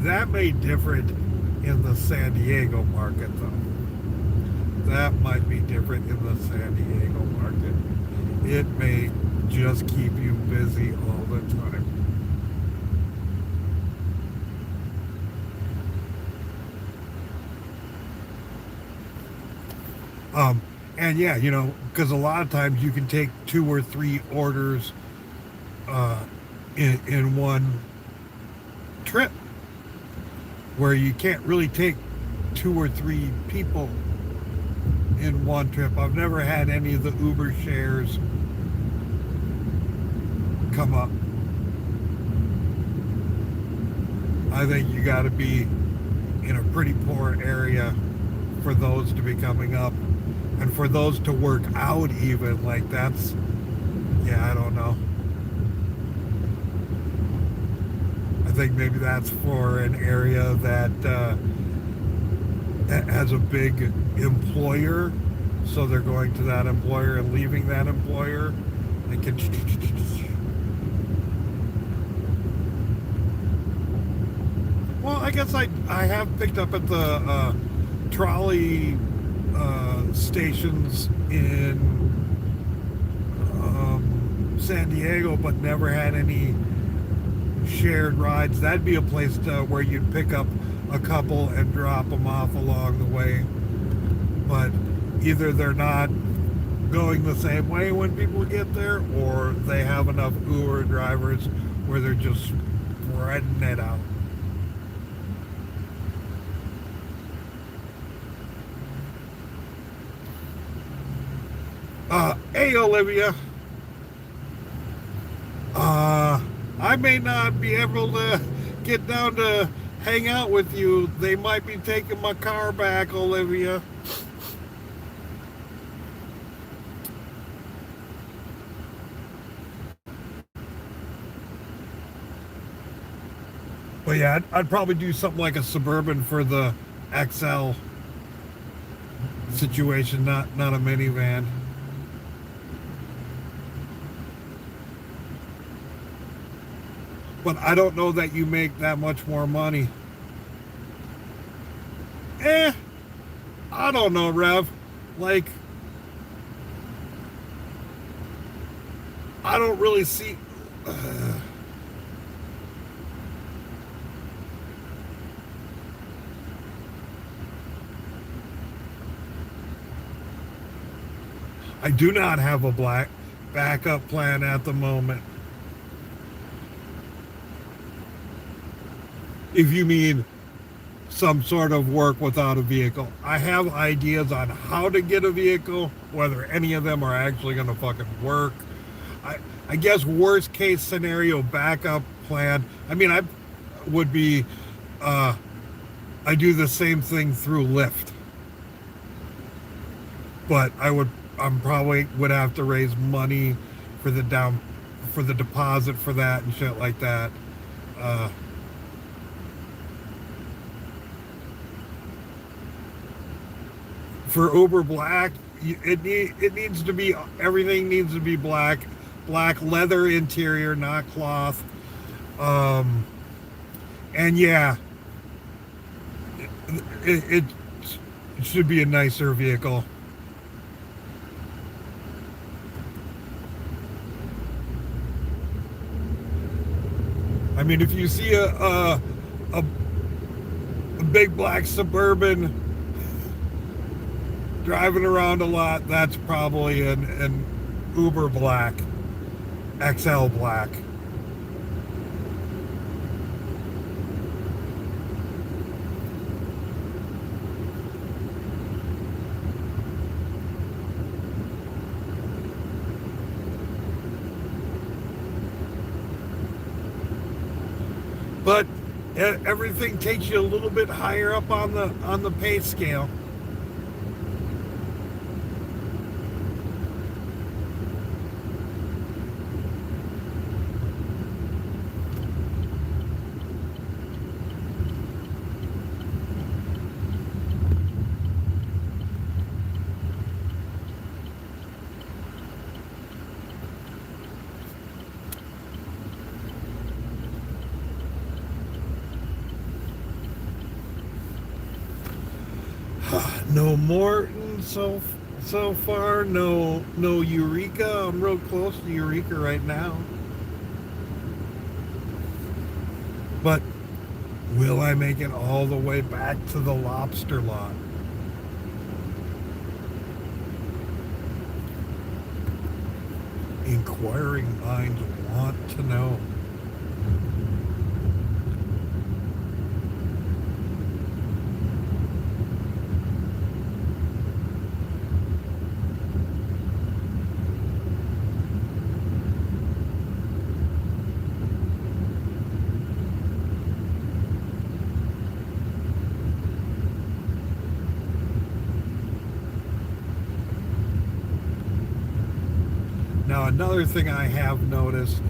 That may different in the San Diego market though. That might be different in the San Diego market. It may just keep you busy all the time. And yeah, you know, because a lot of times you can take 2 or 3 orders in one trip, where you can't really take 2 or 3 people in one trip. I've never had any of the Uber shares come up. I think you got to be in a pretty poor area for those to be coming up, and for those to work out even, like that's, yeah, I don't know. I think maybe that's for an area that has a big employer, so they're going to that employer and leaving that employer. They can. Well, I guess I have picked up at the trolley stations in San Diego, but never had any shared rides. That'd be a place where you'd pick up a couple and drop them off along the way, but either they're not going the same way when people get there, or they have enough Uber drivers where they're just spreading it out. Hey Olivia, I may not be able to get down to hang out with you. They might be taking my car back, Olivia. But yeah, I'd probably do something like a Suburban for the XL situation, not a minivan. But I don't know that you make that much more money. I don't know, Rev. Like, I don't really see... I do not have a black backup plan at the moment. If you mean some sort of work without a vehicle. I have ideas on how to get a vehicle, whether any of them are actually going to fucking work. I guess worst case scenario backup plan. I mean, I would be, I do the same thing through Lyft. But I'm probably would have to raise money for the deposit for that and shit like that. For Uber Black, it needs to be, everything needs to be black leather interior, not cloth. And yeah, it should be a nicer vehicle. I mean, if you see a big black Suburban driving around a lot, that's probably an Uber Black, XL Black. but everything takes you a little bit higher up on the pay scale. No Morton so far. No Eureka. I'm real close to Eureka right now. But will I make it all the way back to the lobster lot? Inquiring minds want to know. Now, another thing I have noticed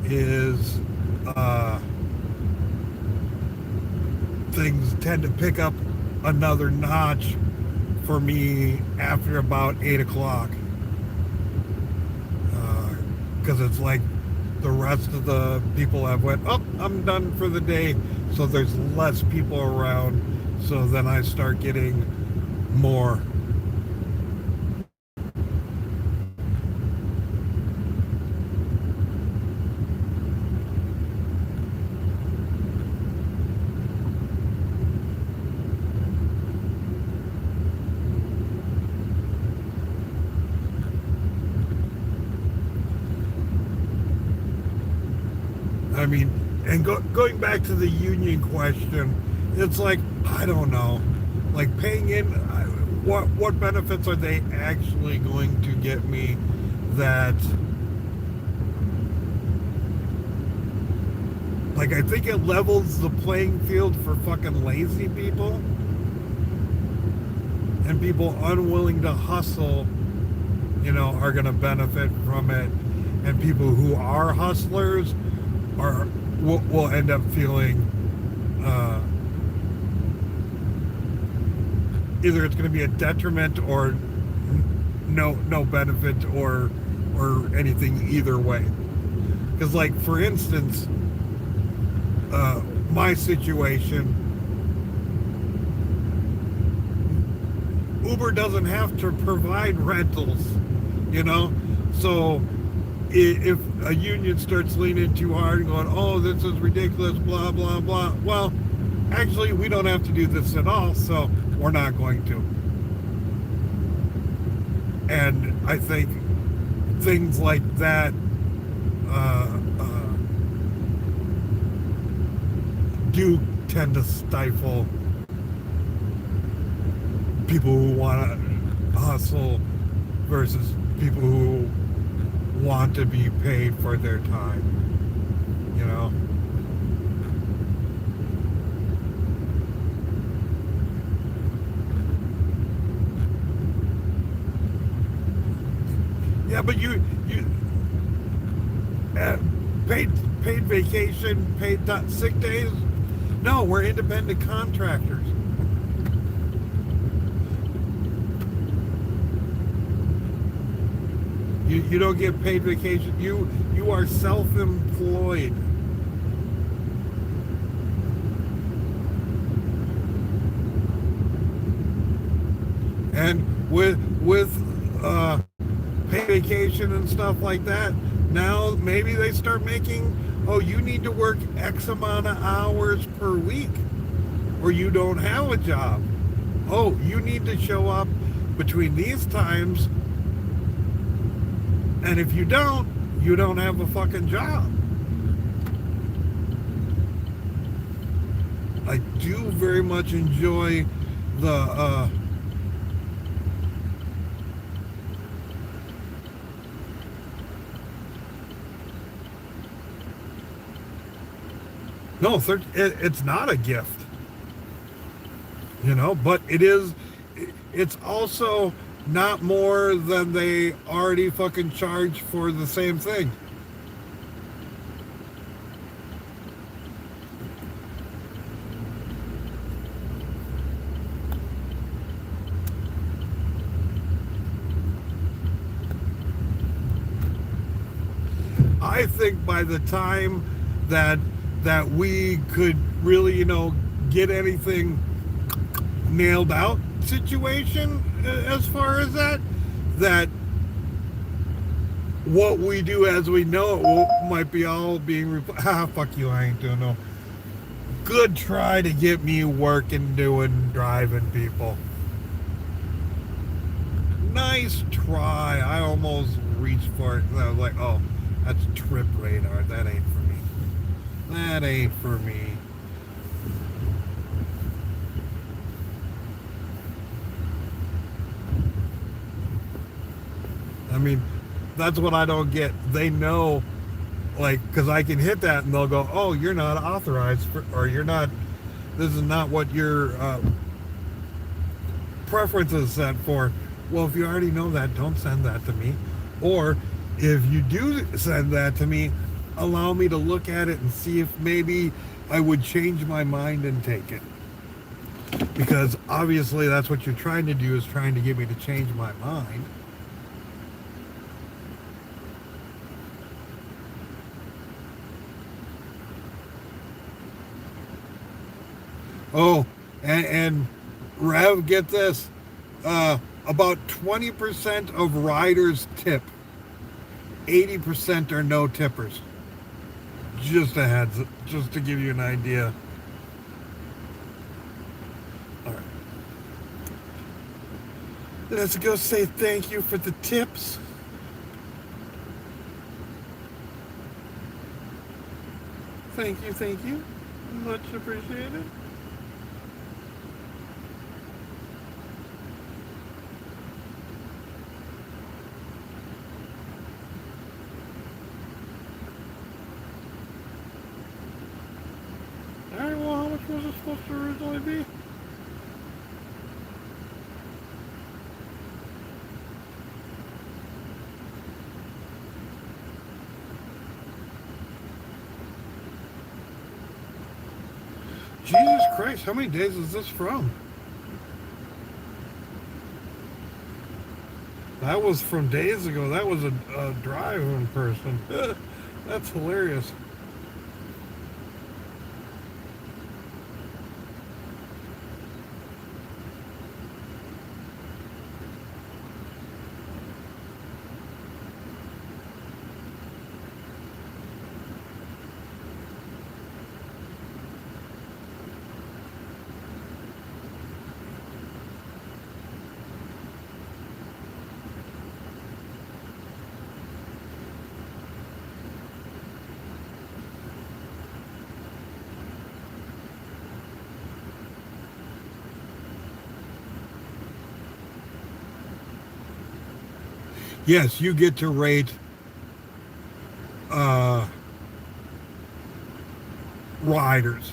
is things tend to pick up another notch for me after about 8 o'clock. Because it's like the rest of the people have went, oh, I'm done for the day. So there's less people around. So then I start getting more. I mean, and going back to the union question, it's like, I don't know, like paying in, what benefits are they actually going to get me that, like, I think it levels the playing field for fucking lazy people and people unwilling to hustle, you know, are going to benefit from it, and people who are hustlers will end up feeling either it's going to be a detriment or no benefit or anything either way. Because, like, for instance, my situation, Uber doesn't have to provide rentals, you know, so if a union starts leaning too hard and going, oh, this is ridiculous, blah, blah, blah. Well, actually, we don't have to do this at all, so we're not going to. And I think things like that do tend to stifle people who want to hustle versus people who want to be paid for their time, you know. Yeah, but you paid vacation, paid sick days. No, we're independent contractors. You don't get paid vacation. You are self-employed. And with paid vacation and stuff like that, now maybe they start making, oh, you need to work X amount of hours per week or you don't have a job. Oh, you need to show up between these times, and if you don't have a fucking job. I do very much enjoy the No, it's not a gift. You know, but it's also not more than they already fucking charge for the same thing. I think by the time that we could really, get anything nailed out situation as far as that what we do as we know it might be all being fuck you, I ain't doing no. Good try to get me working, doing, driving people. Nice try. I almost reached for it. I was like, oh, that's trip radar. That ain't for me. That ain't for me. I mean, that's what I don't get. They know, like, because I can hit that and they'll go, oh, you're not authorized for, or you're not, this is not what your preference is set for. Well, if you already know that, don't send that to me. Or if you do send that to me, allow me to look at it and see if maybe I would change my mind and take it. Because obviously that's what you're trying to do, is trying to get me to change my mind. Oh, and Rev, get this. About 20% of riders tip. 80% are no tippers. Just to give you an idea. All right. Let's go say thank you for the tips. Thank you. Much appreciated. Alright, well, how much was it supposed to originally be? Jesus Christ, how many days is this from? That was from days ago. That was a drive in person. That's hilarious. Yes, you get to rate riders.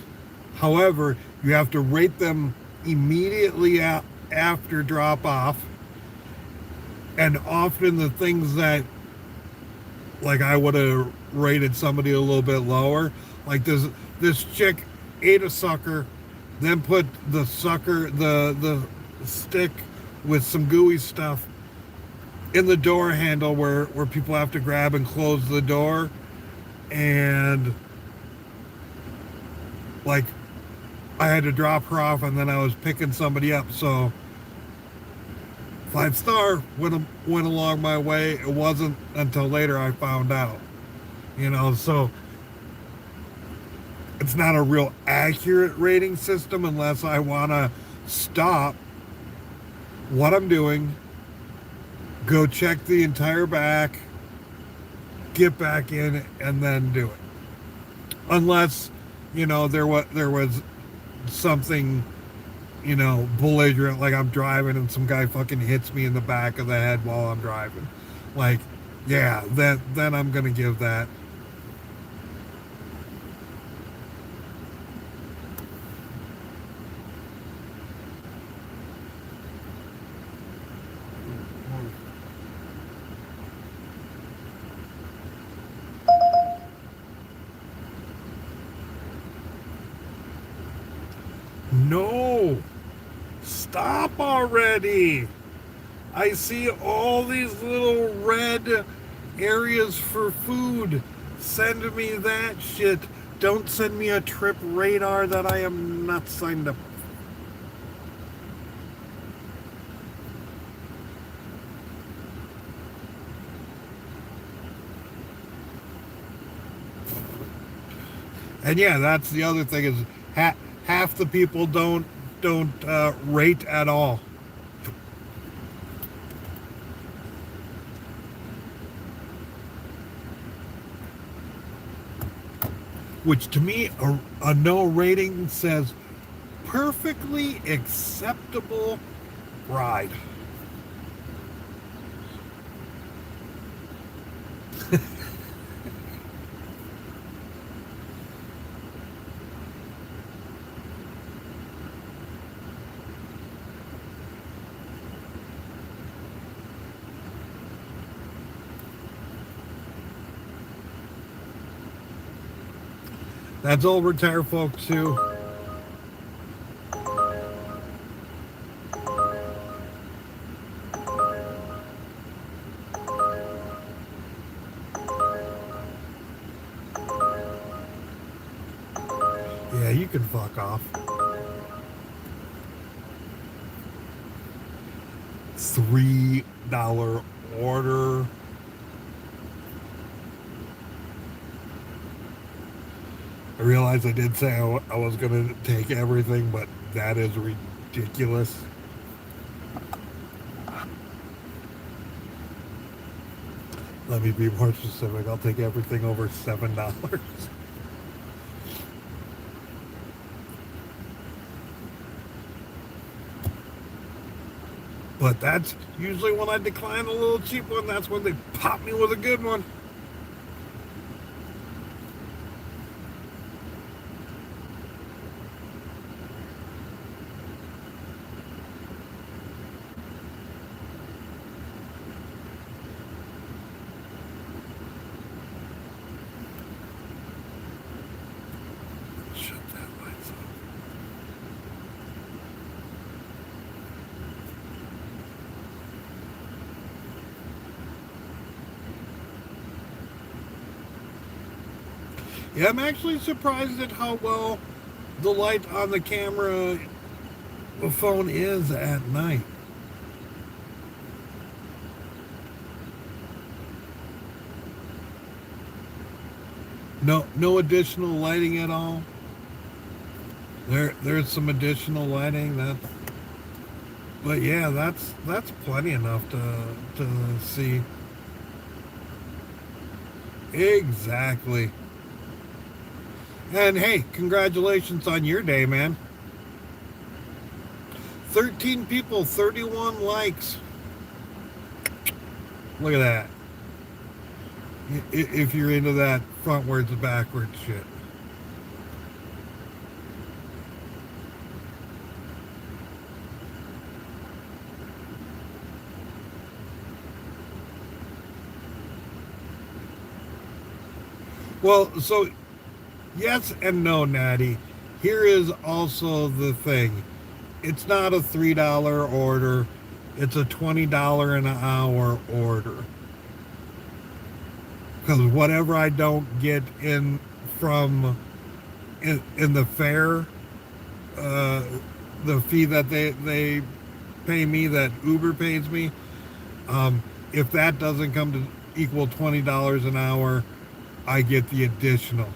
However, you have to rate them immediately after drop off. And often the things that, like, I would have rated somebody a little bit lower, like this chick ate a sucker, then put the sucker, the stick with some gooey stuff in the door handle where people have to grab and close the door. And like, I had to drop her off and then I was picking somebody up. So 5-star went along my way. It wasn't until later I found out, so it's not a real accurate rating system unless I want to stop what I'm doing, go check the entire back, get back in, and then do it. Unless, there was something, belligerent, like I'm driving and some guy fucking hits me in the back of the head while I'm driving. Like, yeah, then I'm going to give that. No, stop already. I see all these little red areas for food. Send me that shit. Don't send me a trip radar that I am not signed up. And yeah, that's the other thing is half the people don't rate at all. Which to me, a no rating says perfectly acceptable ride. That's old retired folks too. Yeah, you can fuck off. $3 order. I realized I did say I was going to take everything, but that is ridiculous. Let me be more specific. I'll take everything over $7. But that's usually when I decline a little cheap one. That's when they pop me with a good one. Yeah, I'm actually surprised at how well the light on the camera phone is at night. No additional lighting at all. There's some additional lighting but yeah, that's plenty enough to see. Exactly. And hey, congratulations on your day, man. 13 people, 31 likes. Look at that. If you're into that frontwards and backwards shit. Well, so yes and no, Natty. Here is also the thing. It's not a $3 order. It's a $20 an hour order. Because whatever I don't get in the fare, the fee that they pay me, that Uber pays me, if that doesn't come to equal $20 an hour, I get the additional.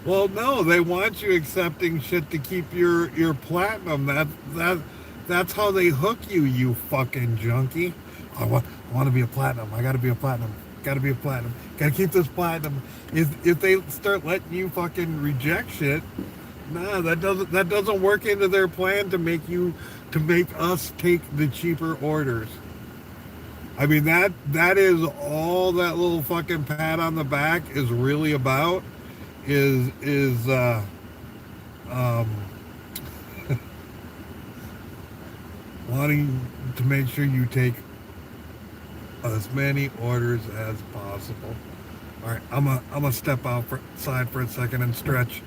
Well, no, they want you accepting shit to keep your platinum. That's how they hook you, you fucking junkie. I want to be a platinum. I got to be a platinum. Got to be a platinum. Got to keep this platinum. If they start letting you fucking reject shit, nah, that doesn't work into their plan to make us take the cheaper orders. I mean, that is all that little fucking pat on the back is really about. Is wanting to make sure you take as many orders as possible. All right, I'm gonna step outside for a second and stretch.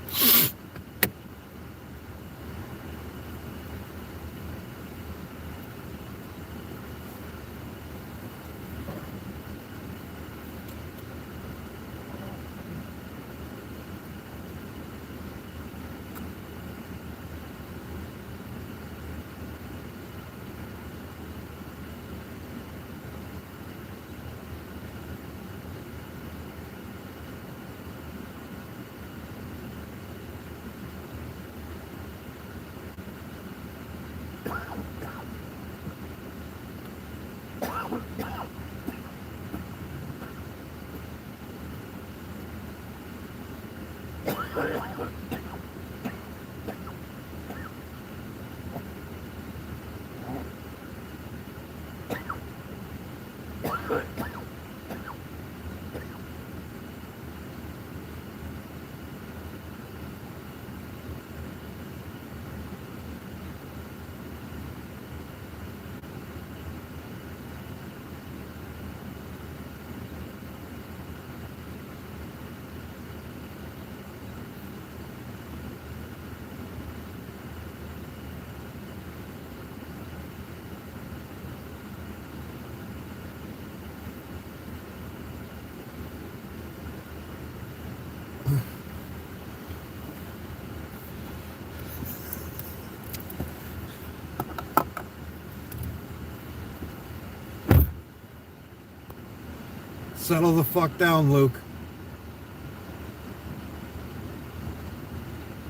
Settle the fuck down, Luke.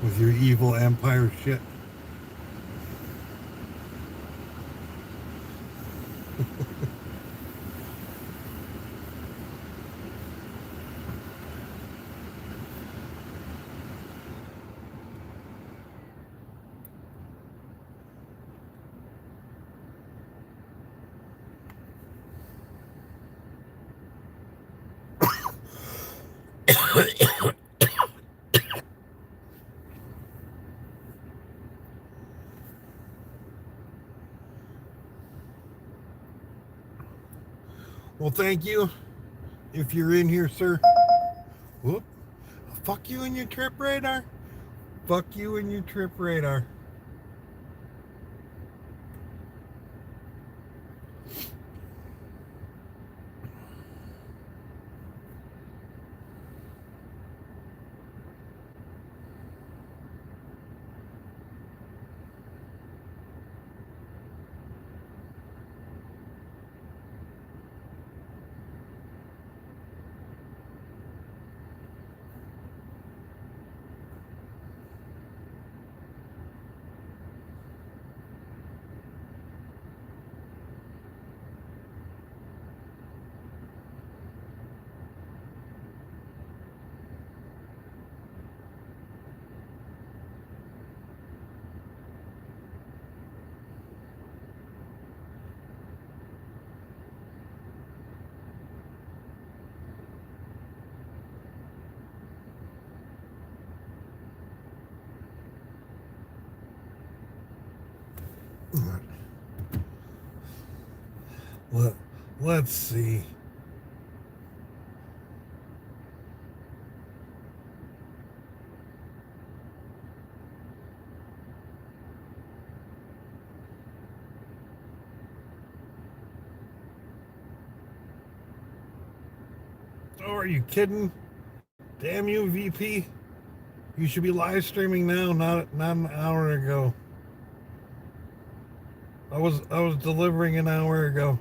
With your evil empire shit. Well, thank you. If you're in here, sir. Whoop. Fuck you and your trip radar. Fuck you and your trip radar. Let's see. Oh, are you kidding? Damn you, VP. You should be live streaming now, not an hour ago. I was delivering an hour ago.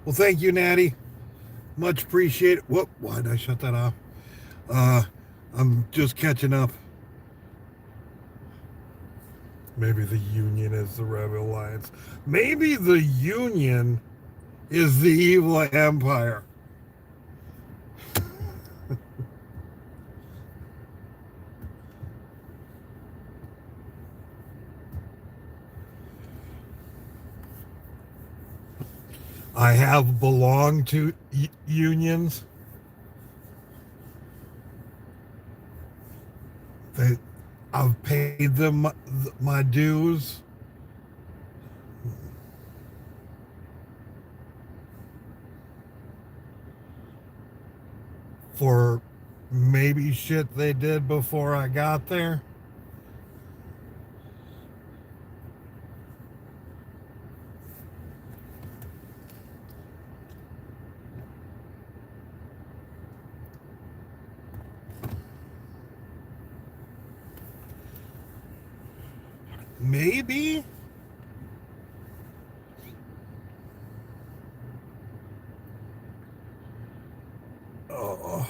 Well, thank you, Natty. Much appreciated. Whoop, why did I shut that off? I'm just catching up. Maybe the Union is the Rebel Alliance. Maybe the Union is the evil empire. I have belonged to unions. I've paid them my dues. For maybe shit they did before I got there. Maybe. Oh.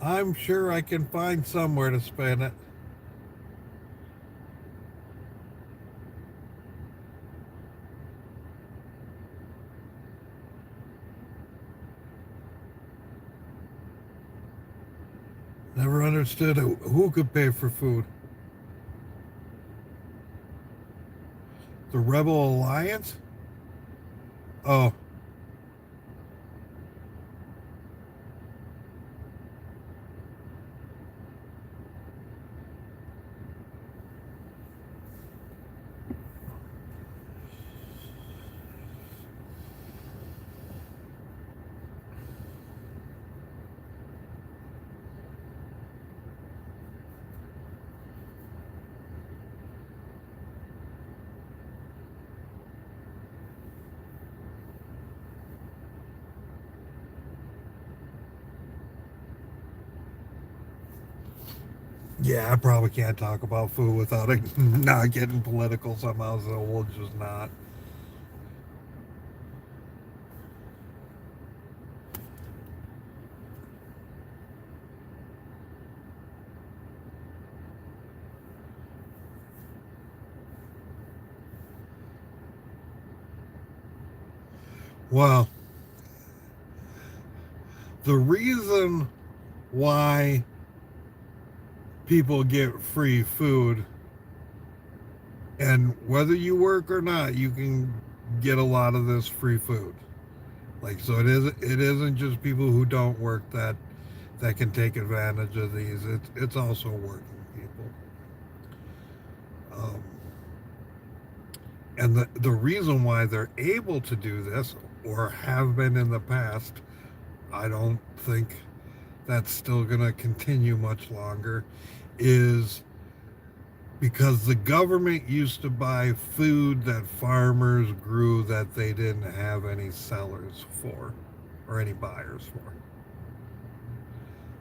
I'm sure I can find somewhere to spend it. Never understood who could pay for food. The Rebel Alliance? Oh. Yeah, I probably can't talk about food without it not getting political somehow, so we'll just not. Well, the reason why people get free food, and whether you work or not, you can get a lot of this free food. Like, so it isn't just people who don't work that can take advantage of these. It's also working people. And the reason why they're able to do this, or have been in the past, I don't think that's still going to continue much longer, is because the government used to buy food that farmers grew that they didn't have any sellers for or any buyers for.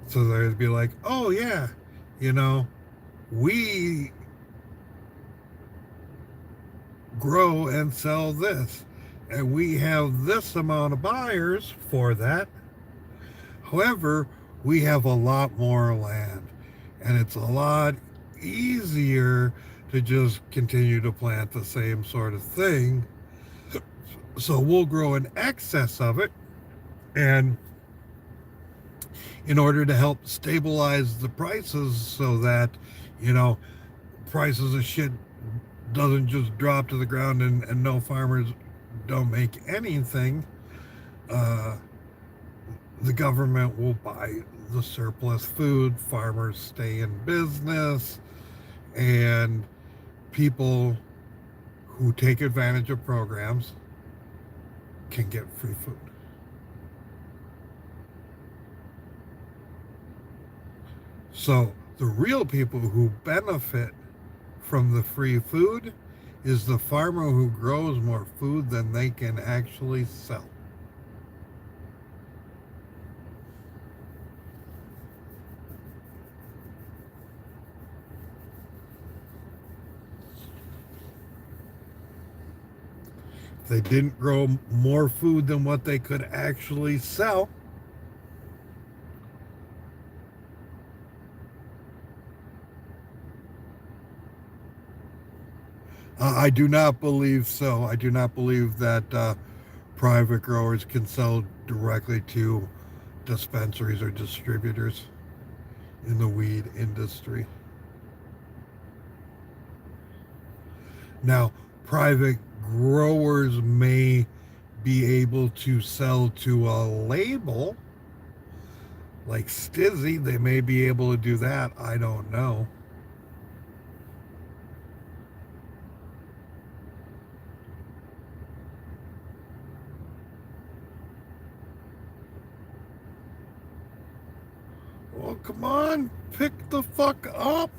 So they'd be like, oh yeah, we grow and sell this, and we have this amount of buyers for that. However, we have a lot more land, and it's a lot easier to just continue to plant the same sort of thing. So we'll grow in excess of it, and in order to help stabilize the prices so that, prices of shit doesn't just drop to the ground and no farmers don't make anything, the government will buy the surplus food, farmers stay in business, and people who take advantage of programs can get free food. So the real people who benefit from the free food is the farmer who grows more food than they can actually sell. If they didn't grow more food than what they could actually sell, I do not believe so. I do not believe that private growers can sell directly to dispensaries or distributors in the weed industry. Now, private growers may be able to sell to a label like Stizzy. They may be able to do that. I don't know. Well, come on, pick the fuck up.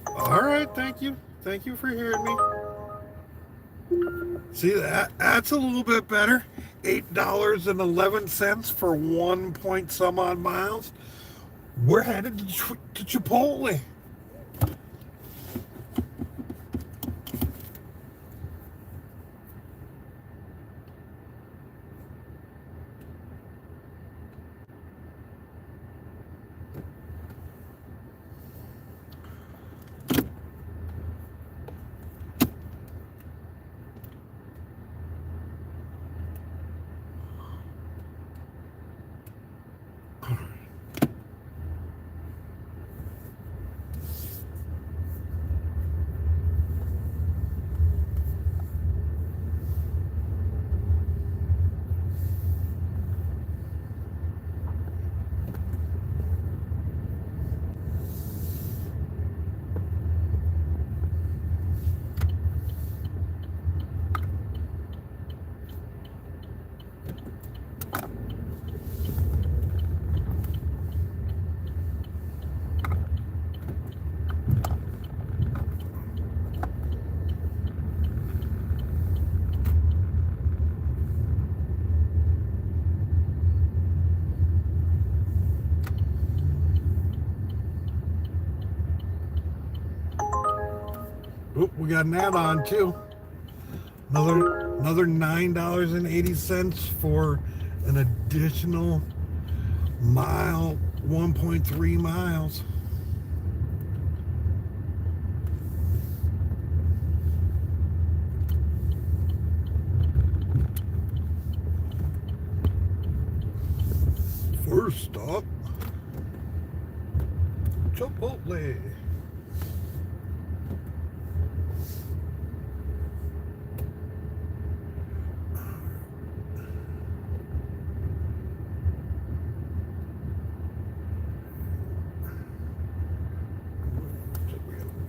All right, thank you. Thank you for hearing me. See, that's a little bit better. $8.11 for 1 point some odd miles. We're headed to Chipotle. Oop, we got an add-on too. Another $9.80 for an additional mile, 1.3 miles. First stop, Chipotle.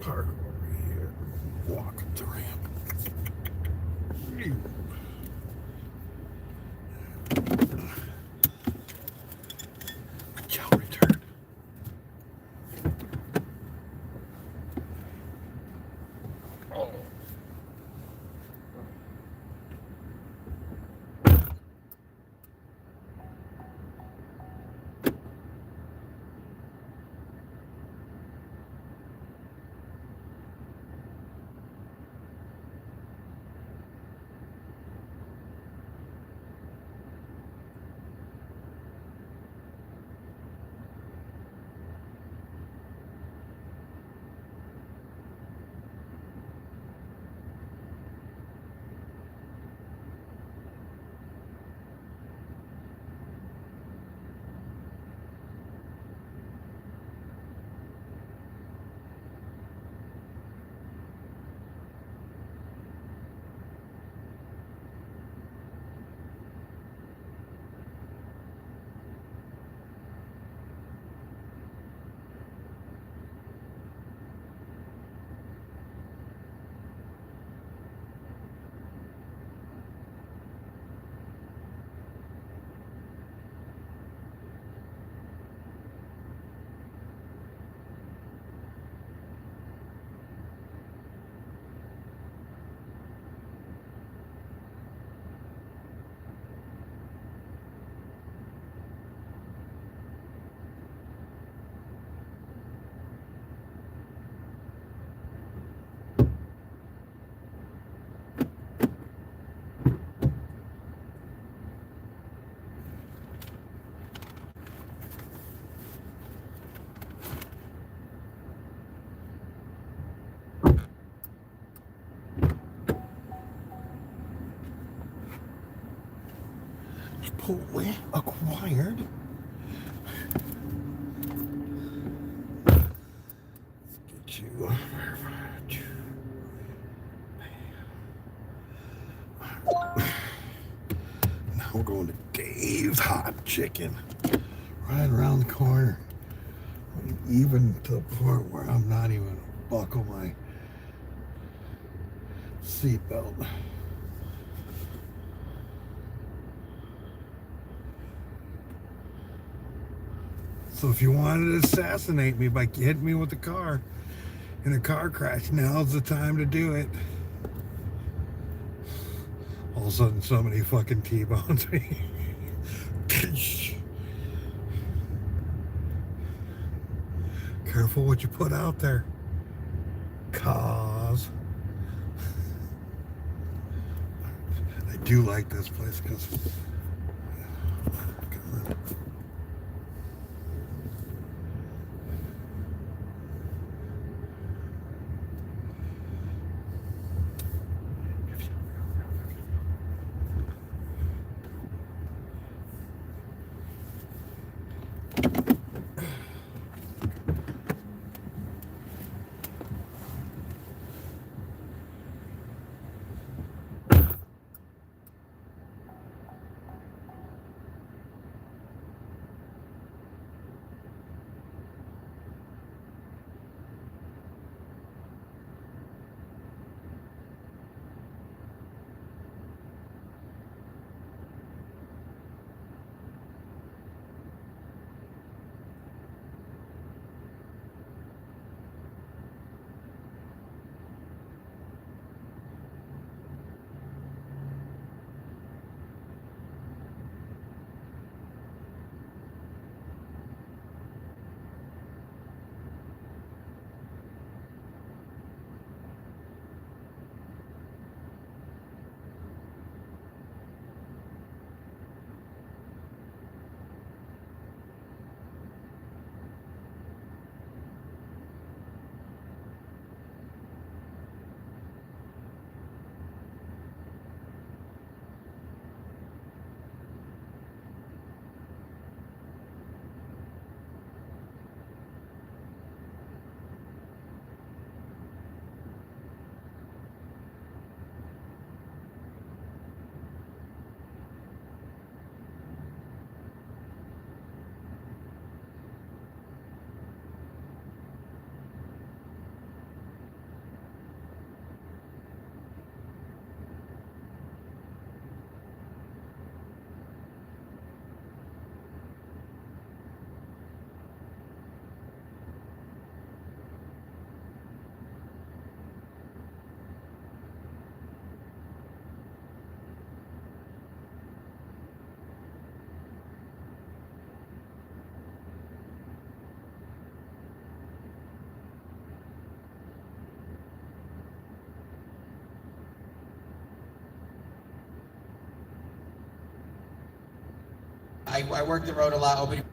Park over here. Walk up the ramp. Account return. Oh. Holy acquired. Get you. Now we're going to Dave's Hot Chicken. Right around the corner. Even to the point where I'm not even buckle my seatbelt. So if you wanted to assassinate me by hitting me with a car in a car crash, now's the time to do it. All of a sudden somebody fucking T-bones me. Careful what you put out there. Cause I do like this place because I work the road a lot, opening.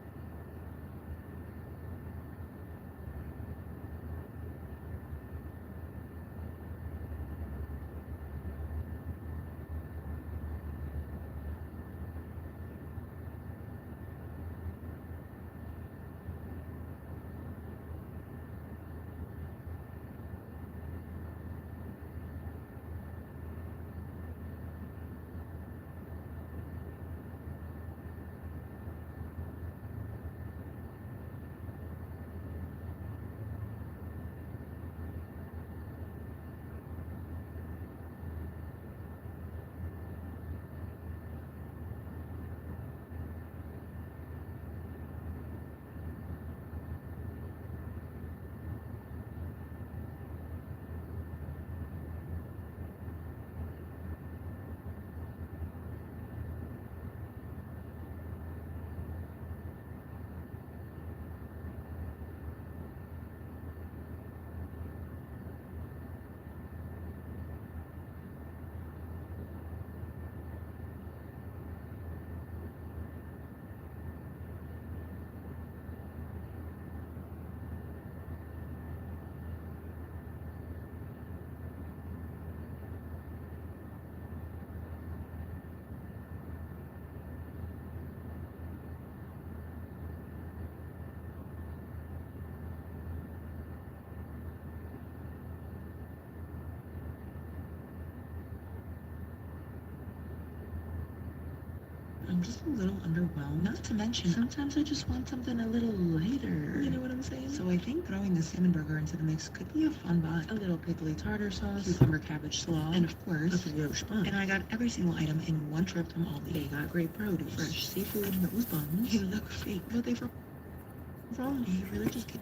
I'm just a little underwhelmed. Not to mention, sometimes I just want something a little lighter. You know what I'm saying? So I think throwing the salmon burger into the mix could be a fun buy. A little pickly tartar sauce, cucumber cabbage slaw, and of course, a brioche bun. And I got every single item in one trip from Aldi. They got great produce, fresh seafood, those buns. They look fake, but they from Aldi. You really just get.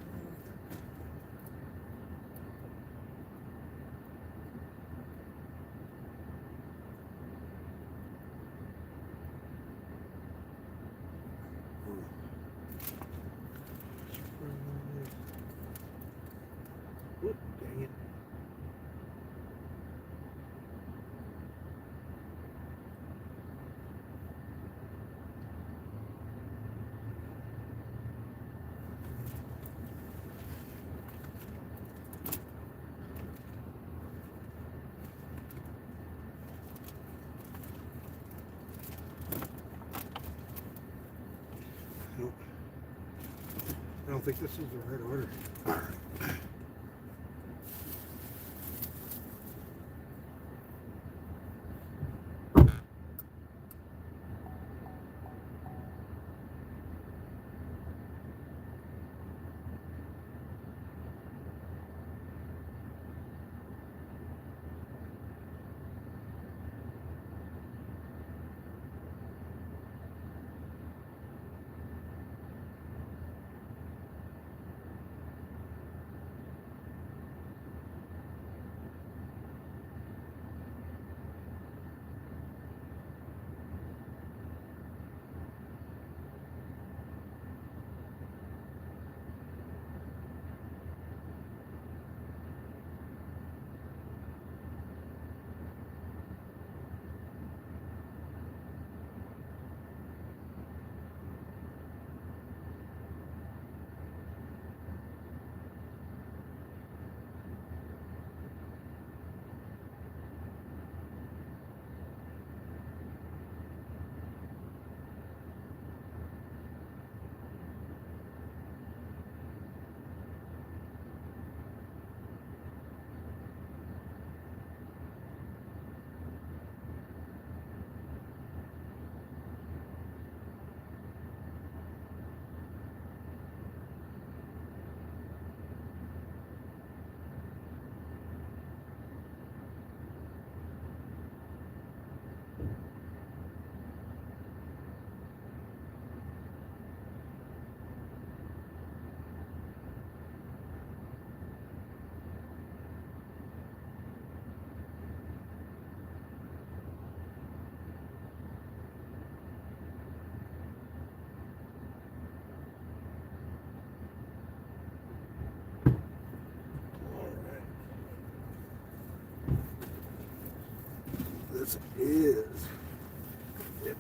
Whoop, dang it. Nope. I don't think this is the right order. All right. This is it.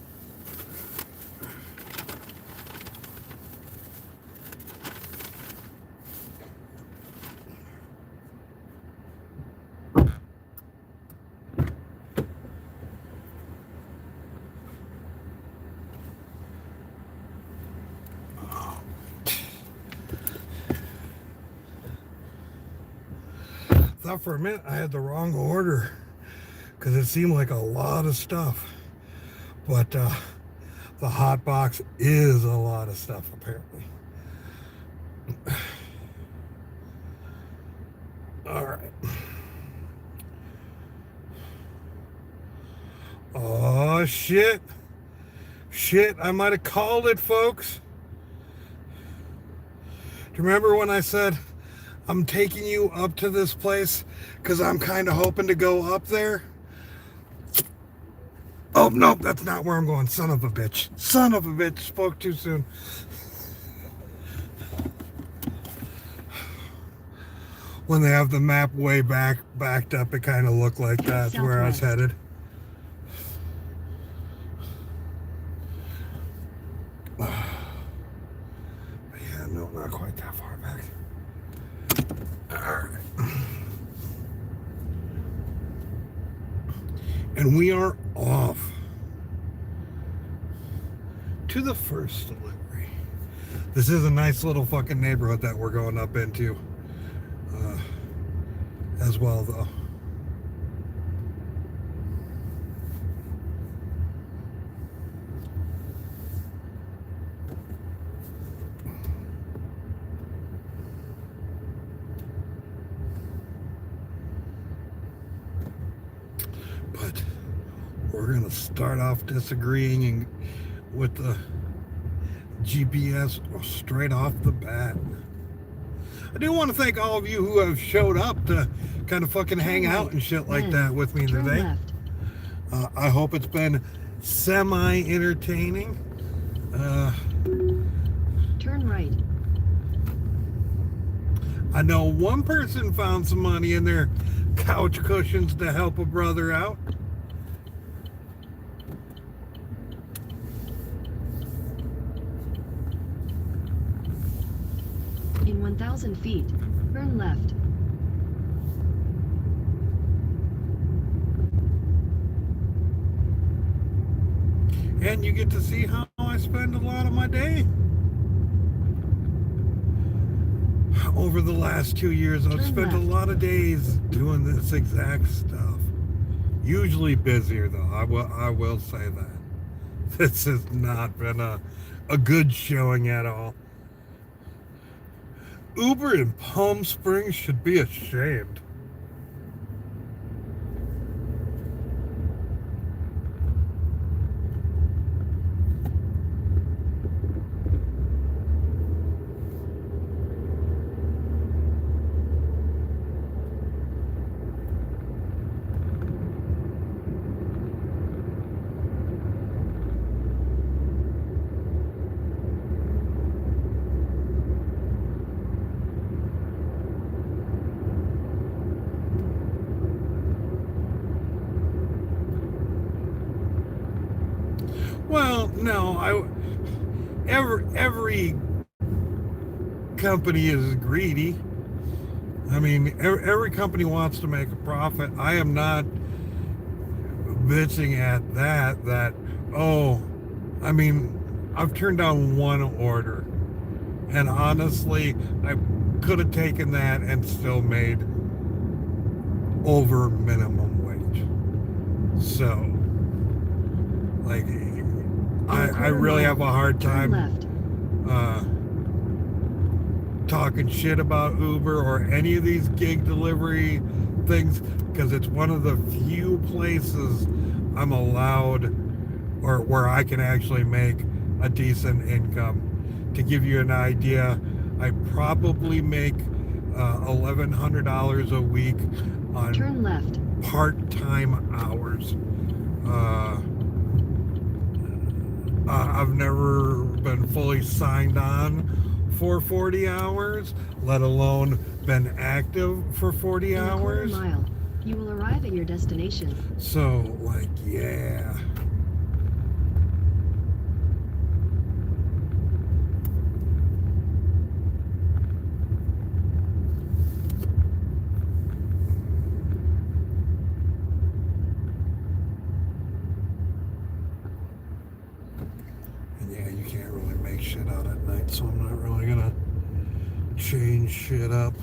Thought for a minute I had the wrong order because it seemed like a lot of stuff, but the hot box is a lot of stuff apparently. All right. Oh shit, I might have called it, folks. Do you remember when I said I'm taking you up to this place because I'm kind of hoping to go up there? Oh, no, that's not where I'm going. Son of a bitch. Spoke too soon. When they have the map way backed up, it kind of looked like that's where I was headed. But yeah, no, not quite that far back. Alright. And we are off to the first delivery. This is a nice little fucking neighborhood that we're going up into as well, though. But we're going to start off disagreeing and with the GPS straight off the bat. I do want to thank all of you who have showed up to kind of fucking hang out and shit like that with me Turn today. left. I hope it's been semi-entertaining. Turn right. I know one person found some money in their couch cushions to help a brother out. In 1,000 feet, turn left. And you get to see how I spend a lot of my day. Over the last 2 years, I've spent a lot of days doing this exact stuff. Usually busier though, I will say that. This has not been a good showing at all. Uber in Palm Springs should be ashamed. Well, no, every company is greedy. I mean, every company wants to make a profit. I am not bitching at that, oh, I mean, I've turned down one order. And honestly, I could have taken that and still made over minimum wage. So, like, I really have a hard time talking shit about Uber or any of these gig delivery things, because it's one of the few places I'm allowed or where I can actually make a decent income. To give you an idea, I probably make $1,100 a week on Turn left. part-time hours. I've never been fully signed on for 40 hours, let alone been active for 40 In hours. a quarter mile, you will arrive at your destination. So, like, yeah. And yeah, you can't really make shit out at night, so I'm not really gonna change shit up.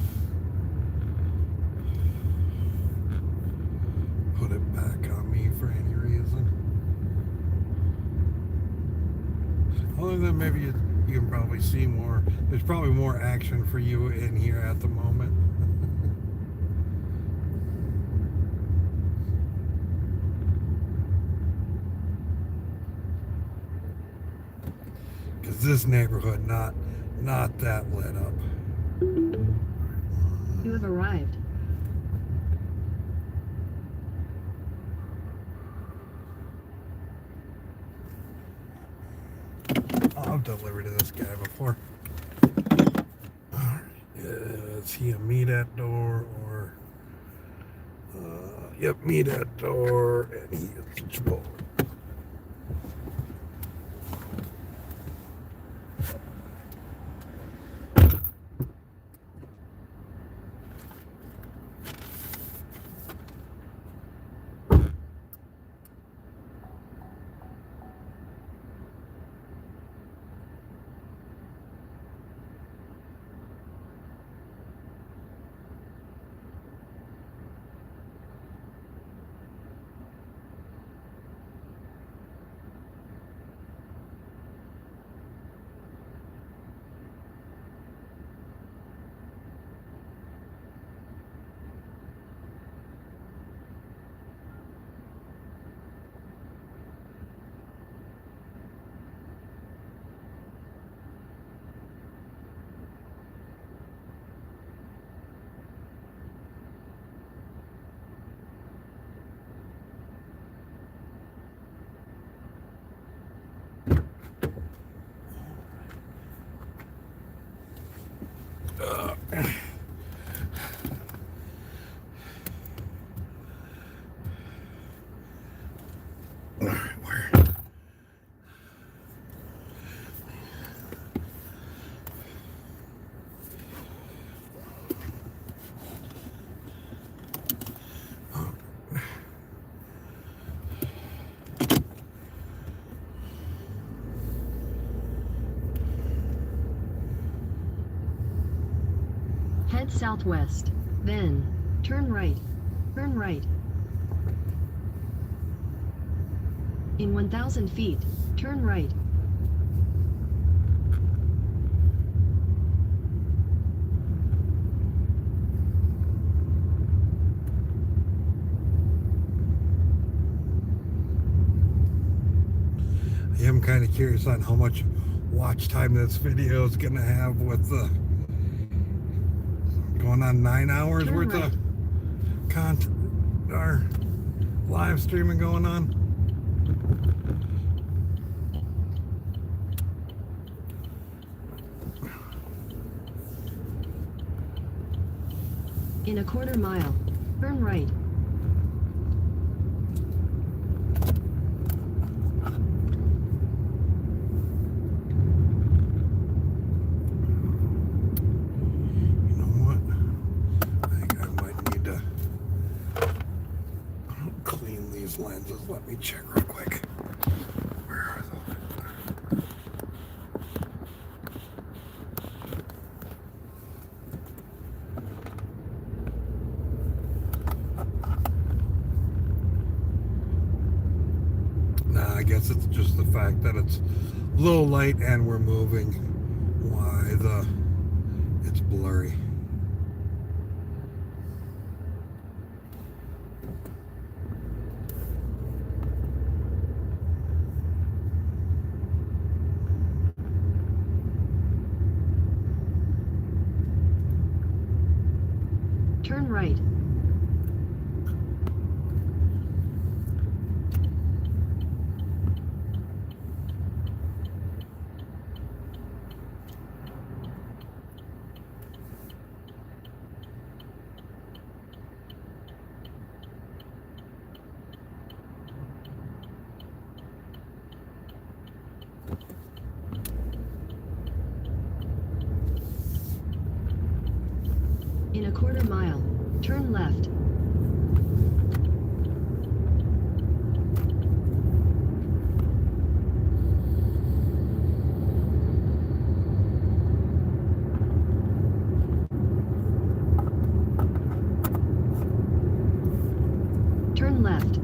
Put it back on me for any reason. Other than maybe you can probably see more. There's probably more action for you in here at the moment. Because this neighborhood not that lit up. You have arrived. I've delivered to this guy before. Alright. Is he a meet at door or yep, meet at door, and he is Chipotle. All right, where? Head southwest. Then, turn right. Turn right. In 1,000 feet, turn right. I am kind of curious on how much watch time this video is going to have with the going on 9 hours Turn worth right. of content or live streaming going on. In a quarter mile, turn right. You know what? I think I might need to clean these lenses. Let me check real quick. Where are those? Nah, I guess it's just the fact that it's low light and we're moving. Why it's blurry. Turn right. In a quarter mile, turn left. Turn left.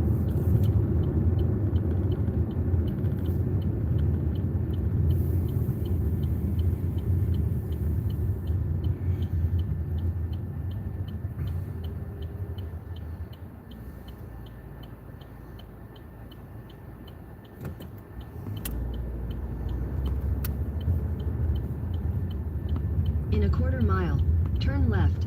In a quarter mile, turn left.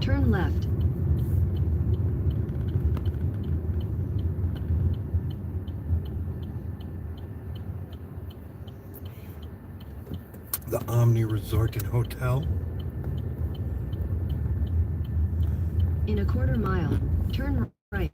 Turn left. The Omni Resort and Hotel. In a quarter mile, turn right.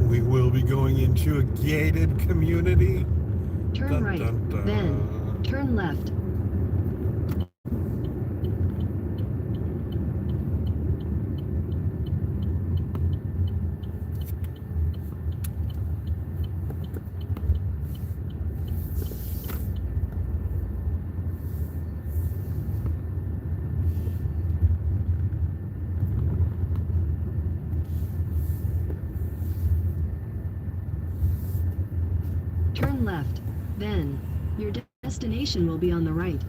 We will be going into a gated community. Turn Dun, right. dun, dun. Then, turn left. Then, your destination will be on the right.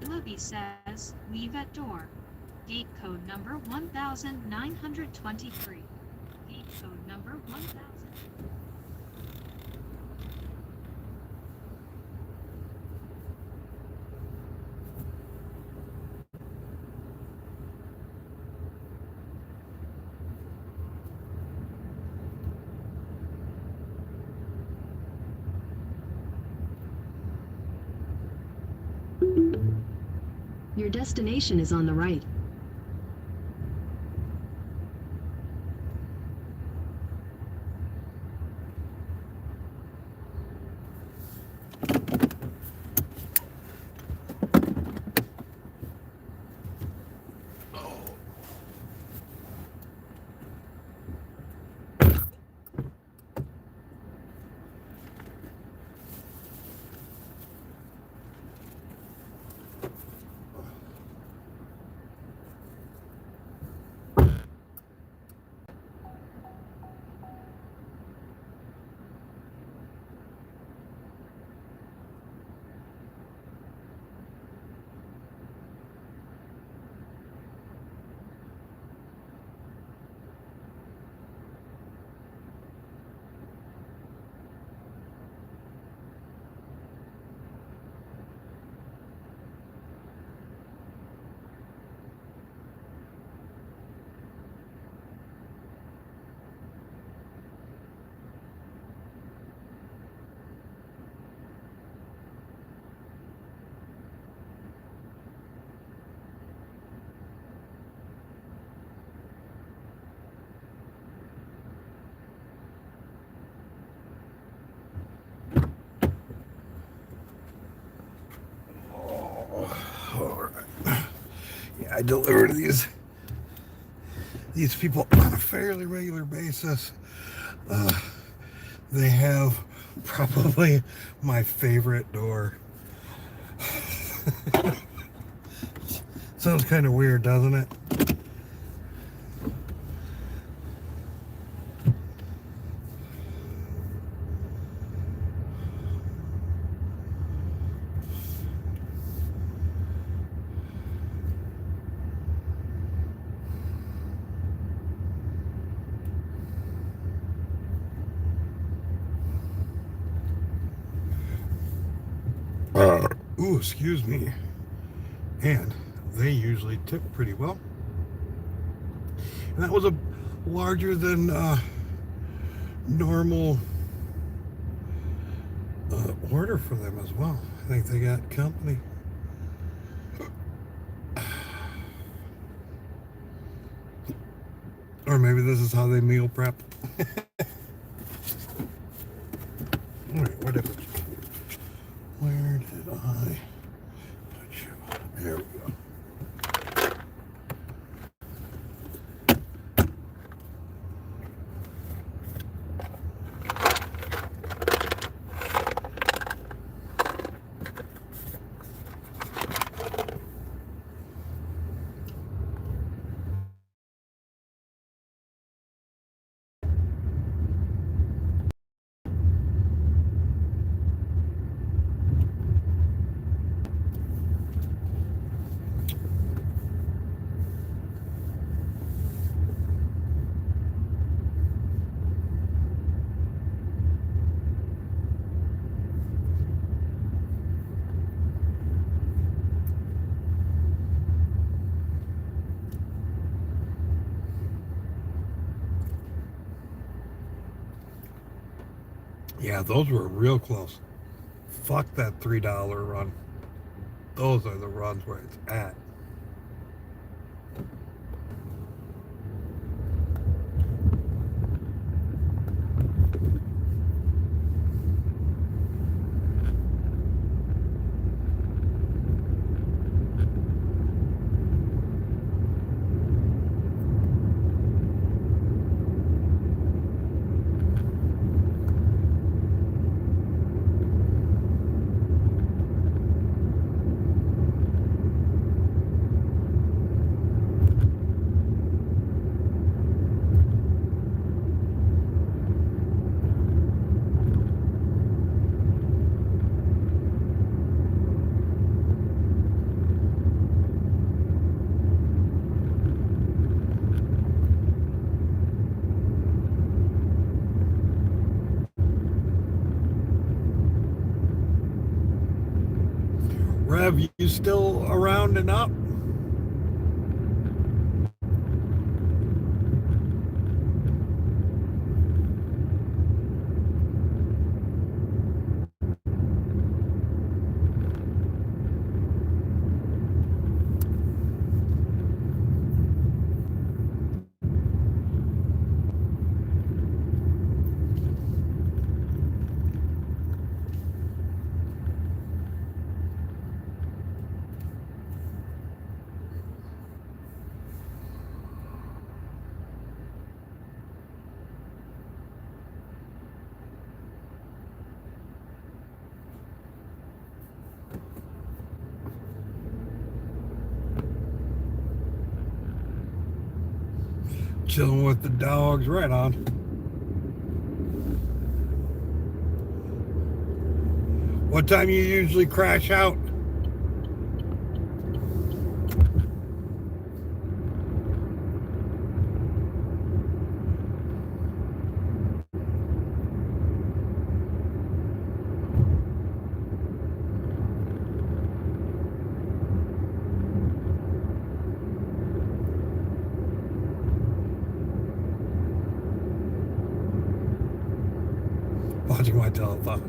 Libby says, leave at door. Gate code number 1923. Gate code number 1000. Your destination is on the right. Yeah, I deliver to these people on a fairly regular basis. They have probably my favorite door. Sounds kind of weird, doesn't it? Ooh, excuse me. And they usually tip pretty well. And that was a larger than normal order for them as well. I think they got company. Or maybe this is how they meal prep. Alright, where did I put you? There we go. Yeah, those were real close. Fuck that $3 run. Those are the runs where it's at. Rev, you still around and up? Chilling with the dogs, right on. What time you usually crash out? Watching my telephone.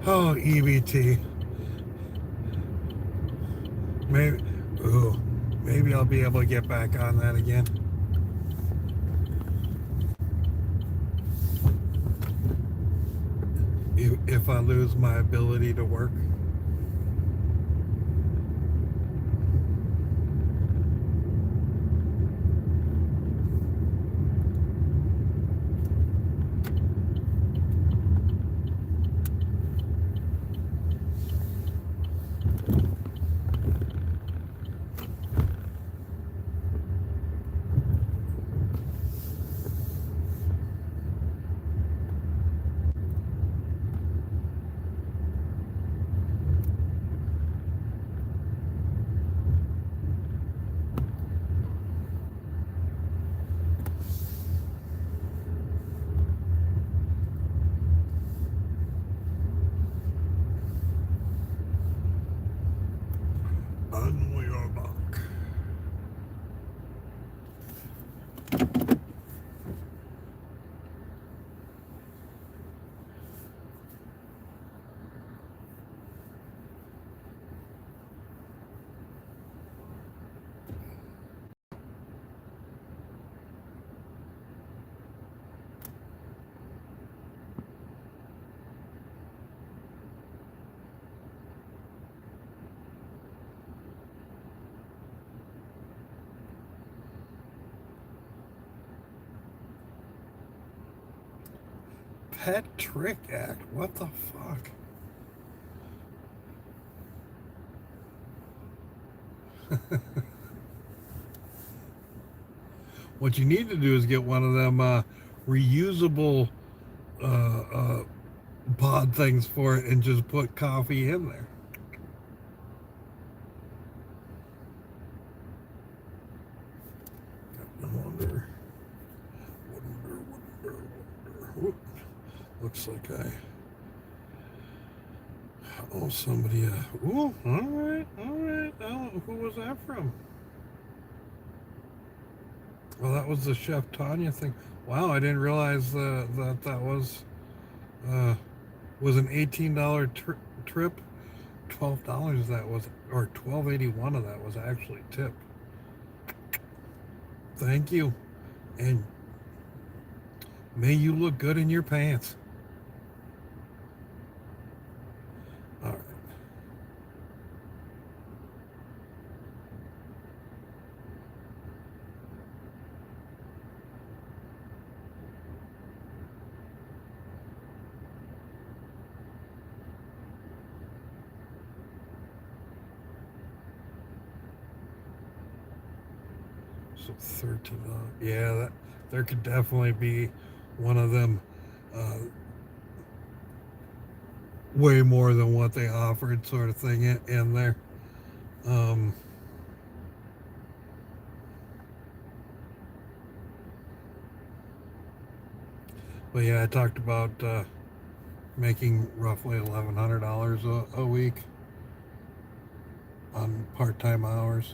Oh, EBT. Maybe I'll be able to get back on that again. If I lose my ability to work. Pet Trick Act. What the fuck? What you need to do is get one of them reusable pod things for it and just put coffee in there. I wonder. Whoop. Looks like I owe somebody a. Ooh, all right. Oh, who was that from? Well, that was the Chef Tanya thing. Wow, I didn't realize that was an $18 trip. $12 that was, or $12.81 of that was actually tip. Thank you, and may you look good in your pants. All right. So $13. Yeah, there could definitely be one of them way more than what they offered sort of thing in there. But yeah, I talked about making roughly $1,100 a week on part-time hours.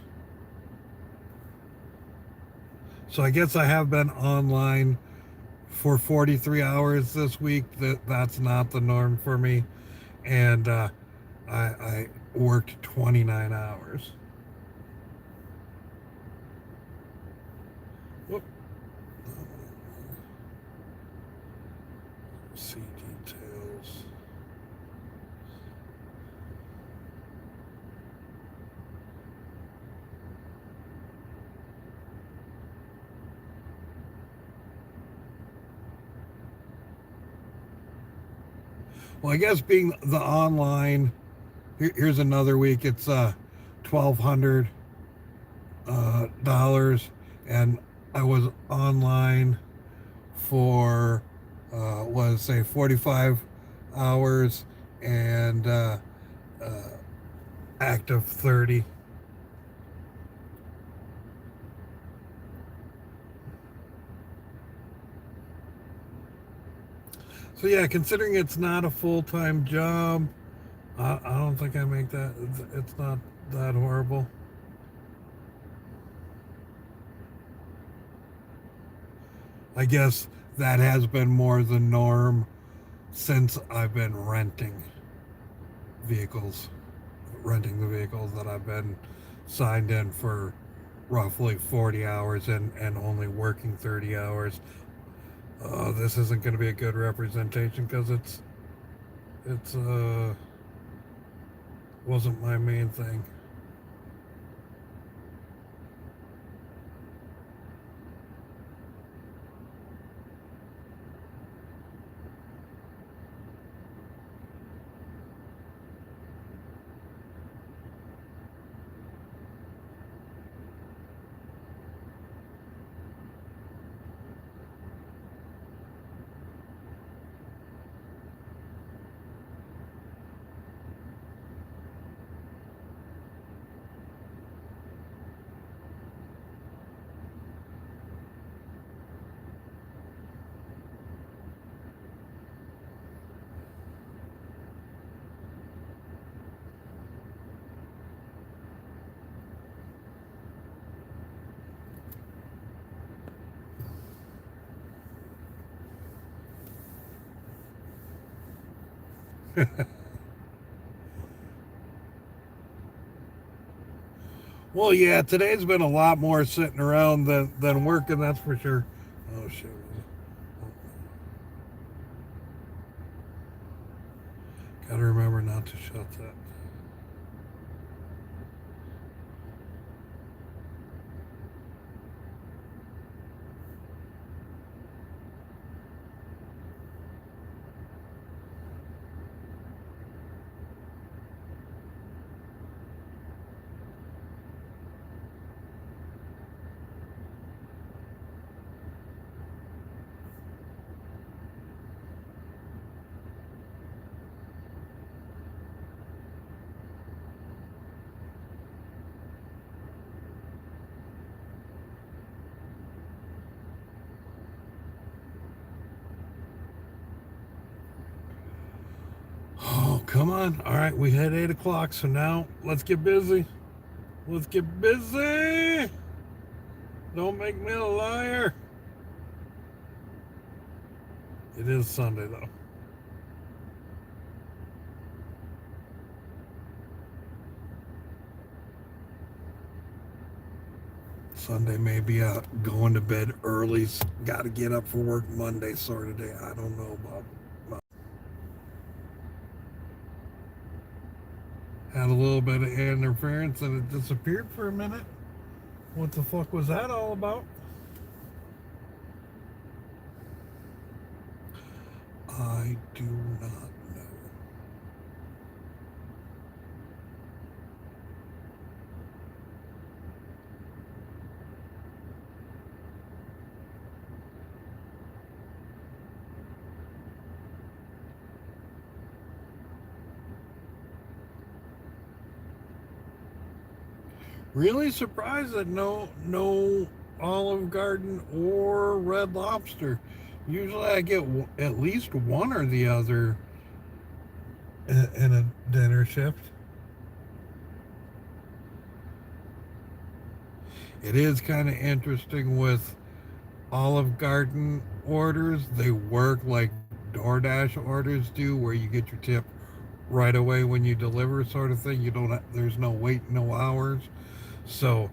So I guess I have been online for 43 hours this week. That's not the norm for me. And I worked 29 hours. Whoop. See details. Well, I guess being the online, here's another week. It's $1,200, and I was online for was say 45 hours and active 30. So yeah, considering it's not a full-time job, I don't think I make that. It's not that horrible. I guess that has been more the norm since I've been renting the vehicles that I've been signed in for roughly 40 hours and only working 30 hours. This isn't going to be a good representation because it's wasn't my main thing. Well, yeah, today's been a lot more sitting around than working, that's for sure. Oh, shit. Gotta remember not to shut that. Oh, come on. All right, we hit 8 o'clock, so now let's get busy. Let's get busy. Don't make me a liar. It is Sunday, though. Sunday may be a going to bed early, got to get up for work Monday sort of day. I don't know, Bob. Had a little bit of interference and it disappeared for a minute. What the fuck was that all about? I do not know. Really surprised that no Olive Garden or Red Lobster. Usually I get at least one or the other in a dinner shift. It is kind of interesting with Olive Garden orders. They work like DoorDash orders do, where you get your tip right away when you deliver, sort of thing. You don't. There's no wait, no hours. So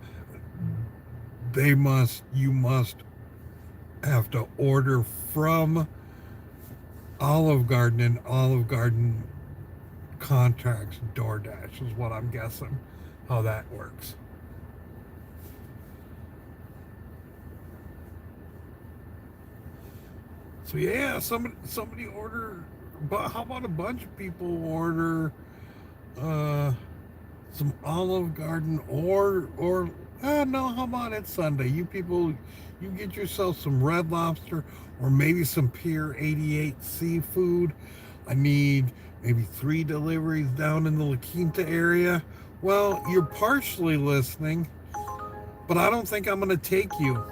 you must have to order from Olive Garden, and Olive Garden contracts DoorDash is what I'm guessing how that works. So yeah, somebody order, but how about a bunch of people order some Olive Garden or no, how about it's Sunday? You people, you get yourself some Red Lobster or maybe some Pier 88 seafood. I need maybe 3 deliveries down in the La Quinta area. Well, you're partially listening, but I don't think I'm going to take you.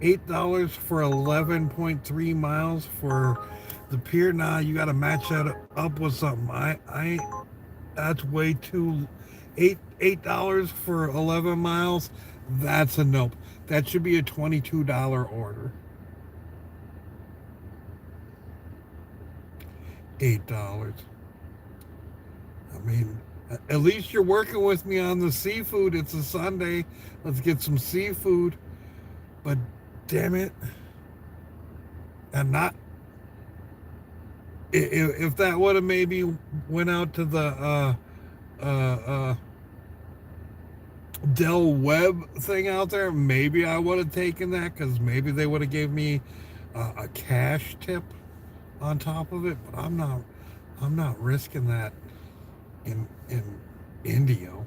$8 for 11.3 miles for the pier. Nah, you got to match that up with something. I that's way too. $8 for 11 miles. That's a nope. That should be a $22 order. $8. I mean, at least you're working with me on the seafood. It's a Sunday. Let's get some seafood. But damn it. And not, if that would have maybe went out to the Del Webb thing out there, maybe I would have taken that, because maybe they would have gave me a cash tip on top of it. But I'm not risking that in Indio.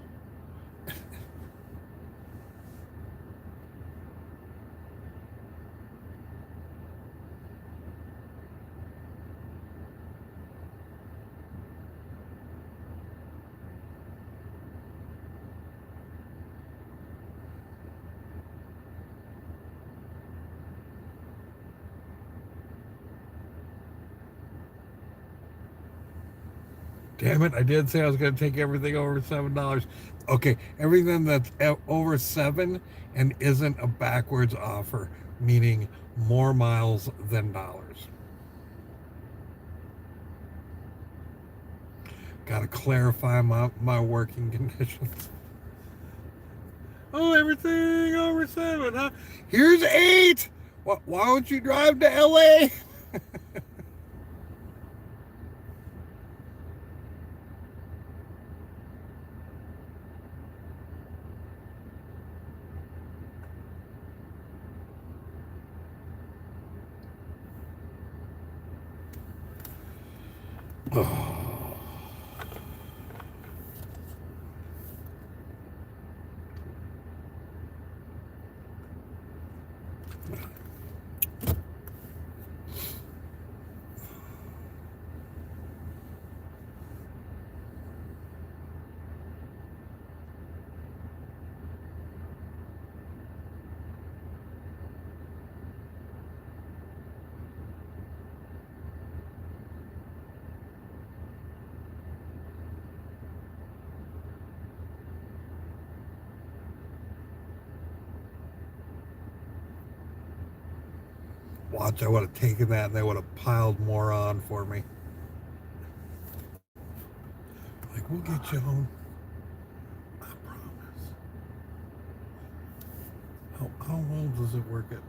Damn it, I did say I was going to take everything over $7. Okay, everything that's over 7 and isn't a backwards offer, meaning more miles than dollars. Got to clarify my working conditions. Oh, everything over 7, huh? Here's 8! Why don't you drive to LA? Oh. Watch, I would have taken that and they would have piled more on for me. Like, we'll get you home. I promise. How well does it work at night?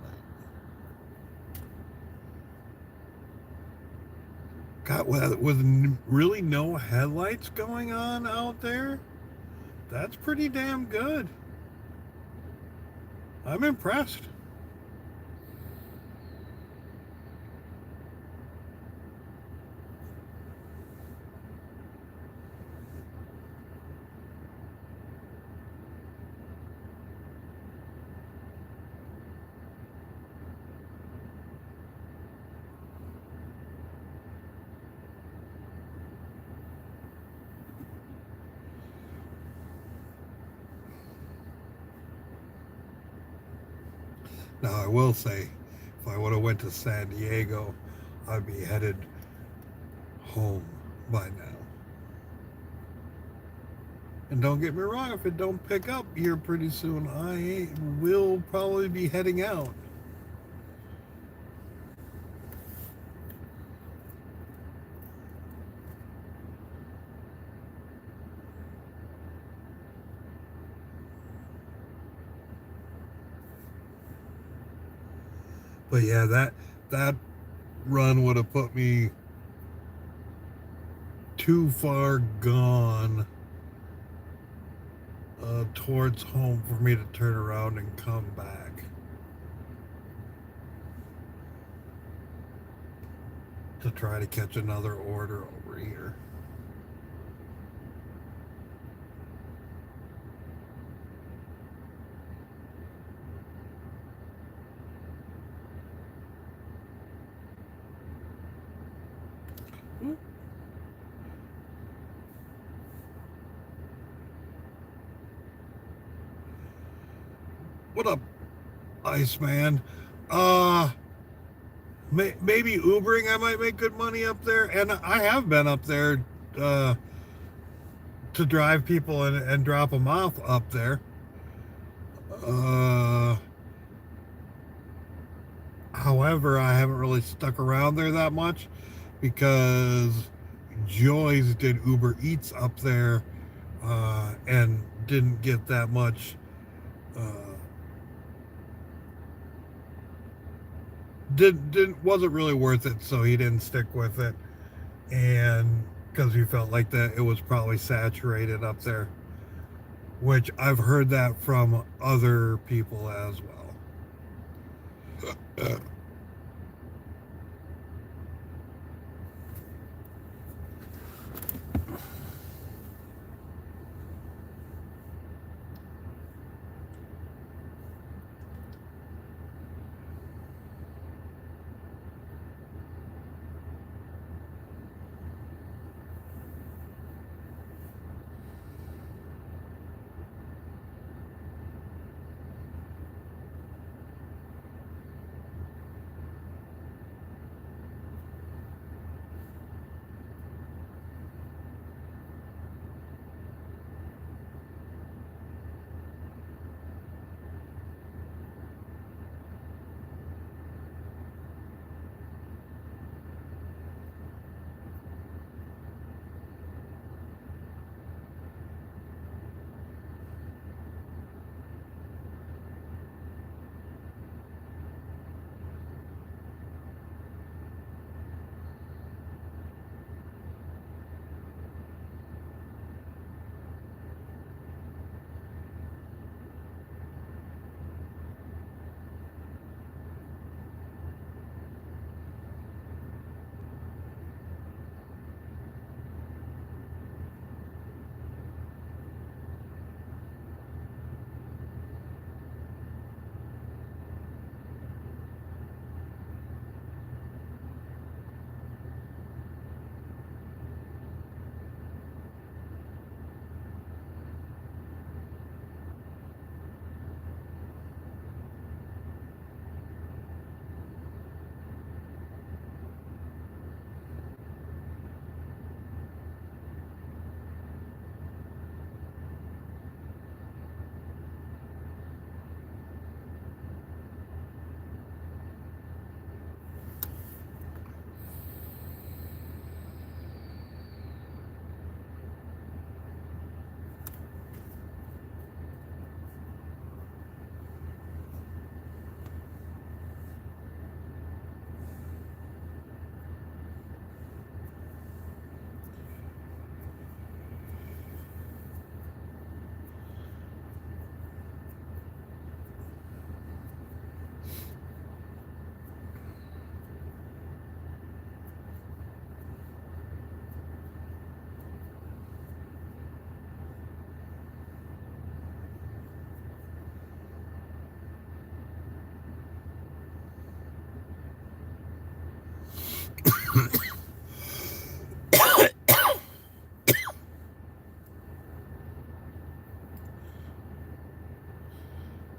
God, with really no headlights going on out there, that's pretty damn good. I'm impressed. Now, I will say, if I would have went to San Diego, I'd be headed home by now. And don't get me wrong, if it don't pick up here pretty soon, I will probably be heading out. But yeah, that run would have put me too far gone towards home for me to turn around and come back to try to catch another order over here. What up, Iceman? Maybe Ubering I might make good money up there. And I have been up there to drive people and drop them off up there. However, I haven't really stuck around there that much because Joyce did UberEats up there and didn't get that much wasn't really worth it, so he didn't stick with it, and because he felt like that it was probably saturated up there, which I've heard that from other people as well.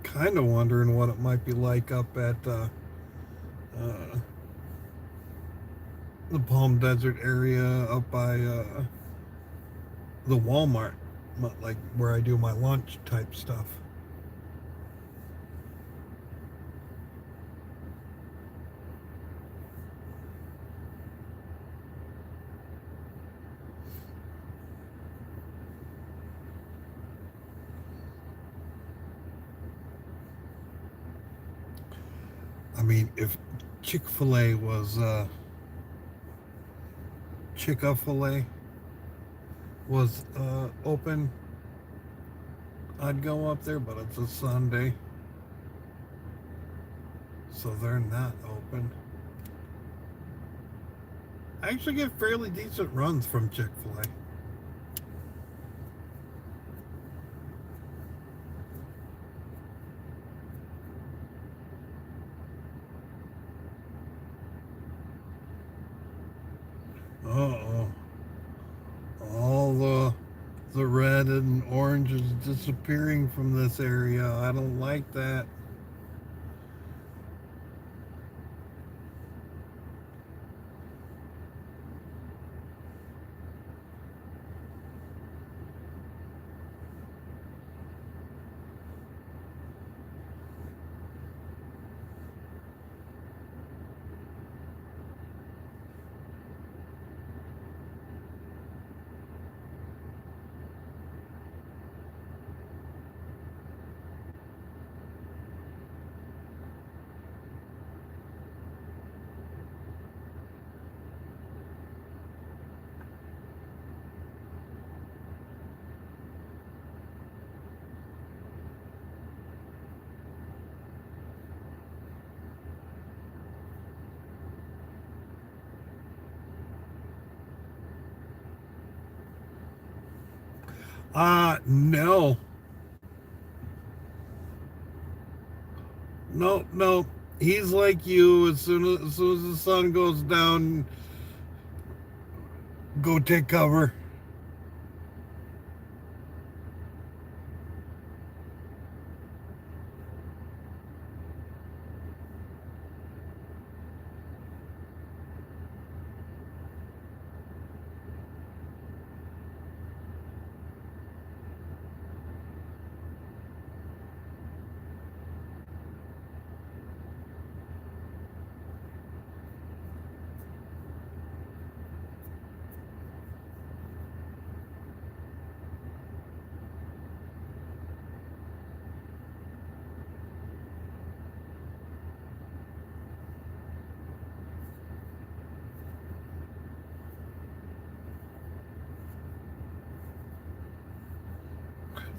Kind of wondering what it might be like up at the Palm Desert area up by the Walmart, like where I do my lunch type stuff. I mean, if Chick-fil-A was Chick-fil-A was open, I'd go up there, but it's a Sunday, so they're not open. I actually get fairly decent runs from Chick-fil-A. Uh-oh. All the red and orange is disappearing from this area. I don't like that. No. No. He's like you. As soon as the sun goes down, go take cover.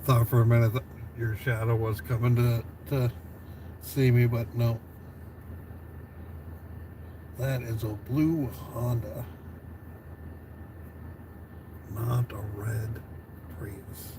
Thought for a minute that your shadow was coming to see me, but no. That is a blue Honda, not a red Prius.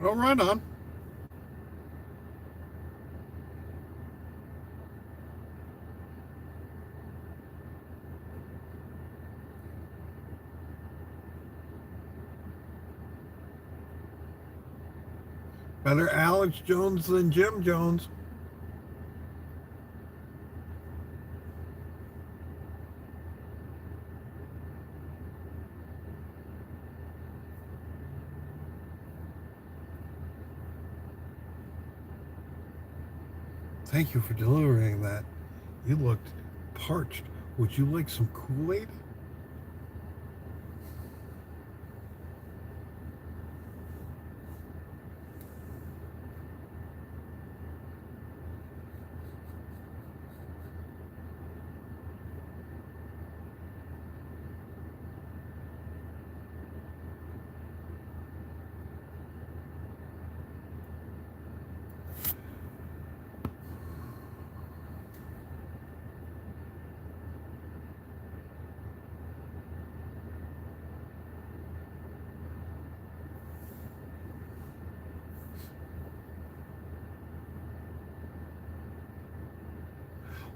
Oh, right on. Better Alex Jones than Jim Jones. Thank you for delivering that. You looked parched. Would you like some Kool-Aid?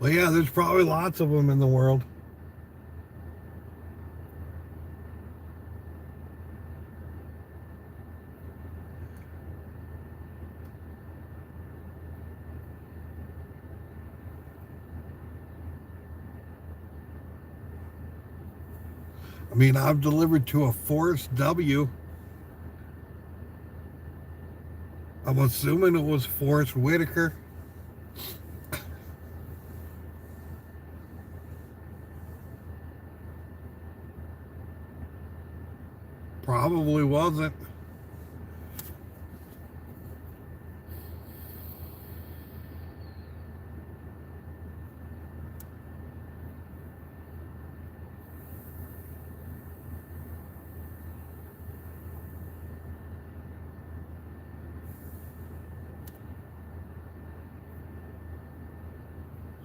Well, yeah, there's probably lots of them in the world. I mean, I've delivered to a Forrest W. I'm assuming it was Forrest Whitaker. Probably wasn't.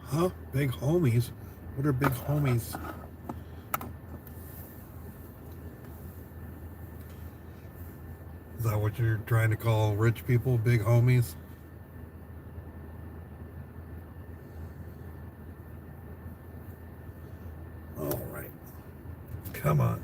Huh? Big homies? What are big homies? Is that what you're trying to call rich people, big homies? All right. Come on.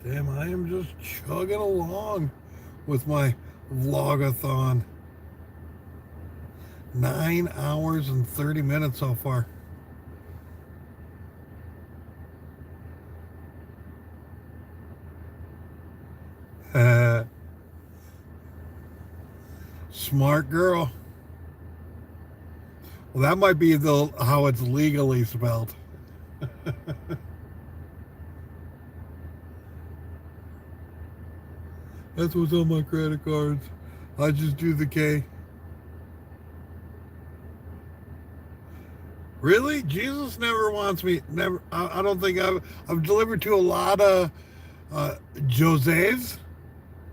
Damn, I am just chugging along with my vlogathon. 9 hours and 30 minutes so far. Smart girl. Well, that might be how it's legally spelled. That's what's on my credit cards. I just do the K. Really? Jesus never wants me. Never. I don't think I've delivered to a lot of Jose's,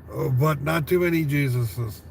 but not too many Jesuses.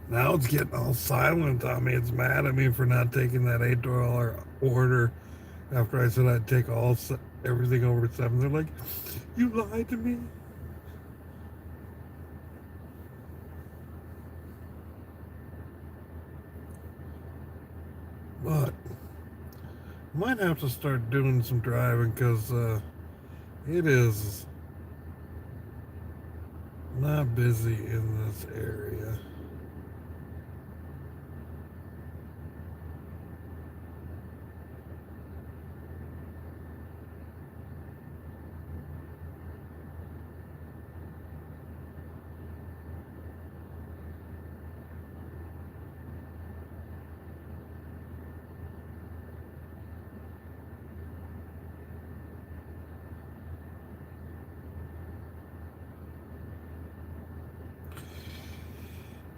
Now it's getting all silent on me. It's mad at me for not taking that $8 order after I said I'd take everything over 7. They're like, you lied to me. But I might have to start doing some driving because it is not busy in this area.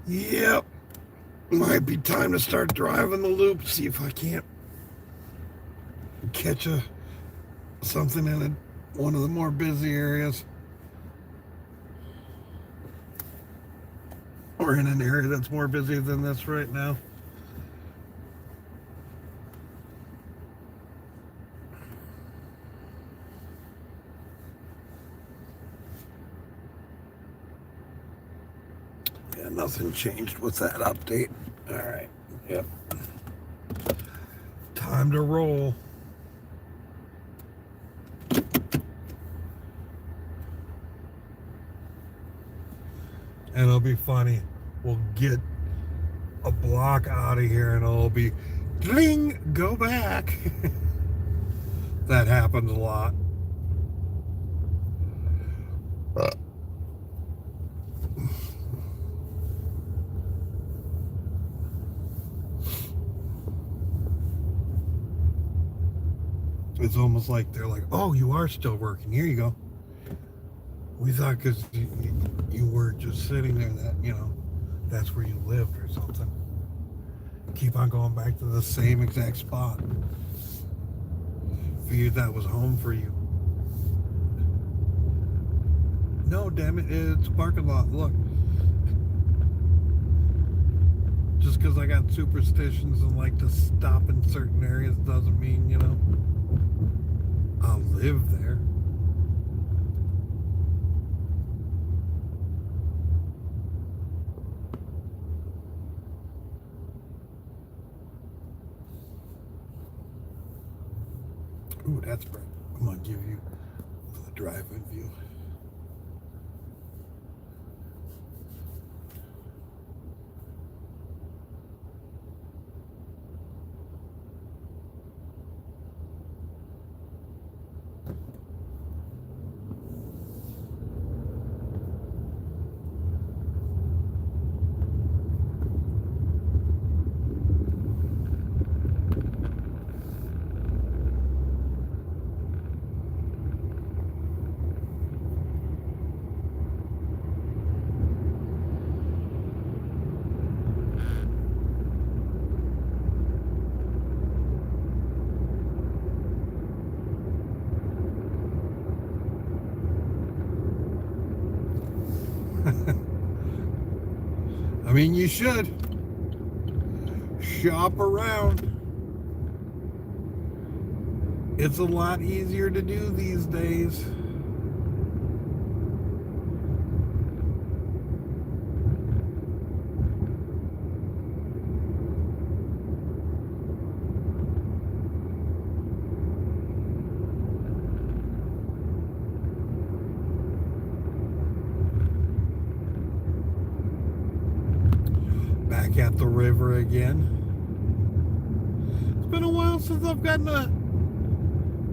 Yep. Might be time to start driving the loop, see if I can't catch something in one of the more busy areas. Or in an area that's more busy than this right now. Yeah, nothing changed with that update. All right. Yep. Time to roll. And it'll be funny. We'll get a block out of here and it'll be ding, go back. That happens a lot. It's almost like they're like, oh, you are still working. Here you go. We thought because you were just sitting there that, you know, that's where you lived or something. Keep on going back to the same exact spot. Figured that was home for you. No, damn it, it's a parking lot. Look. Just because I got superstitions and like to stop in certain areas doesn't mean, you know, I'll live there. Ooh, that's bright. I'm gonna give you the drive-in view. I mean, you should shop around. It's a lot easier to do these days. Back at the river again. It's been a while since I've gotten a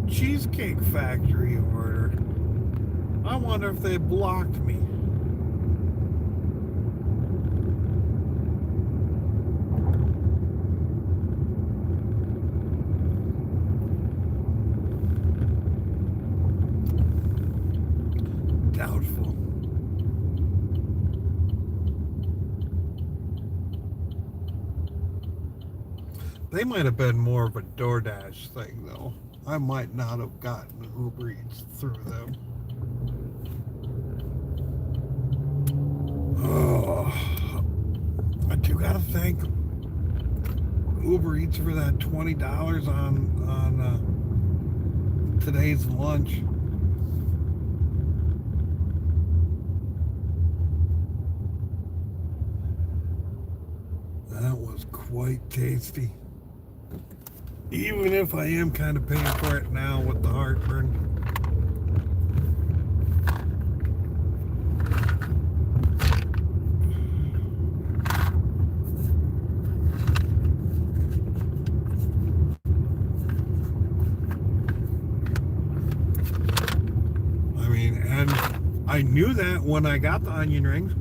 Cheesecake Factory order. I wonder if they blocked me. Doubtful. They might have been more of a DoorDash thing, though. I might not have gotten UberEats through them. Oh, I do gotta thank UberEats for that $20 on today's lunch. That was quite tasty. Even if I am kind of paying for it now with the heartburn. I mean, and I knew that when I got the onion rings.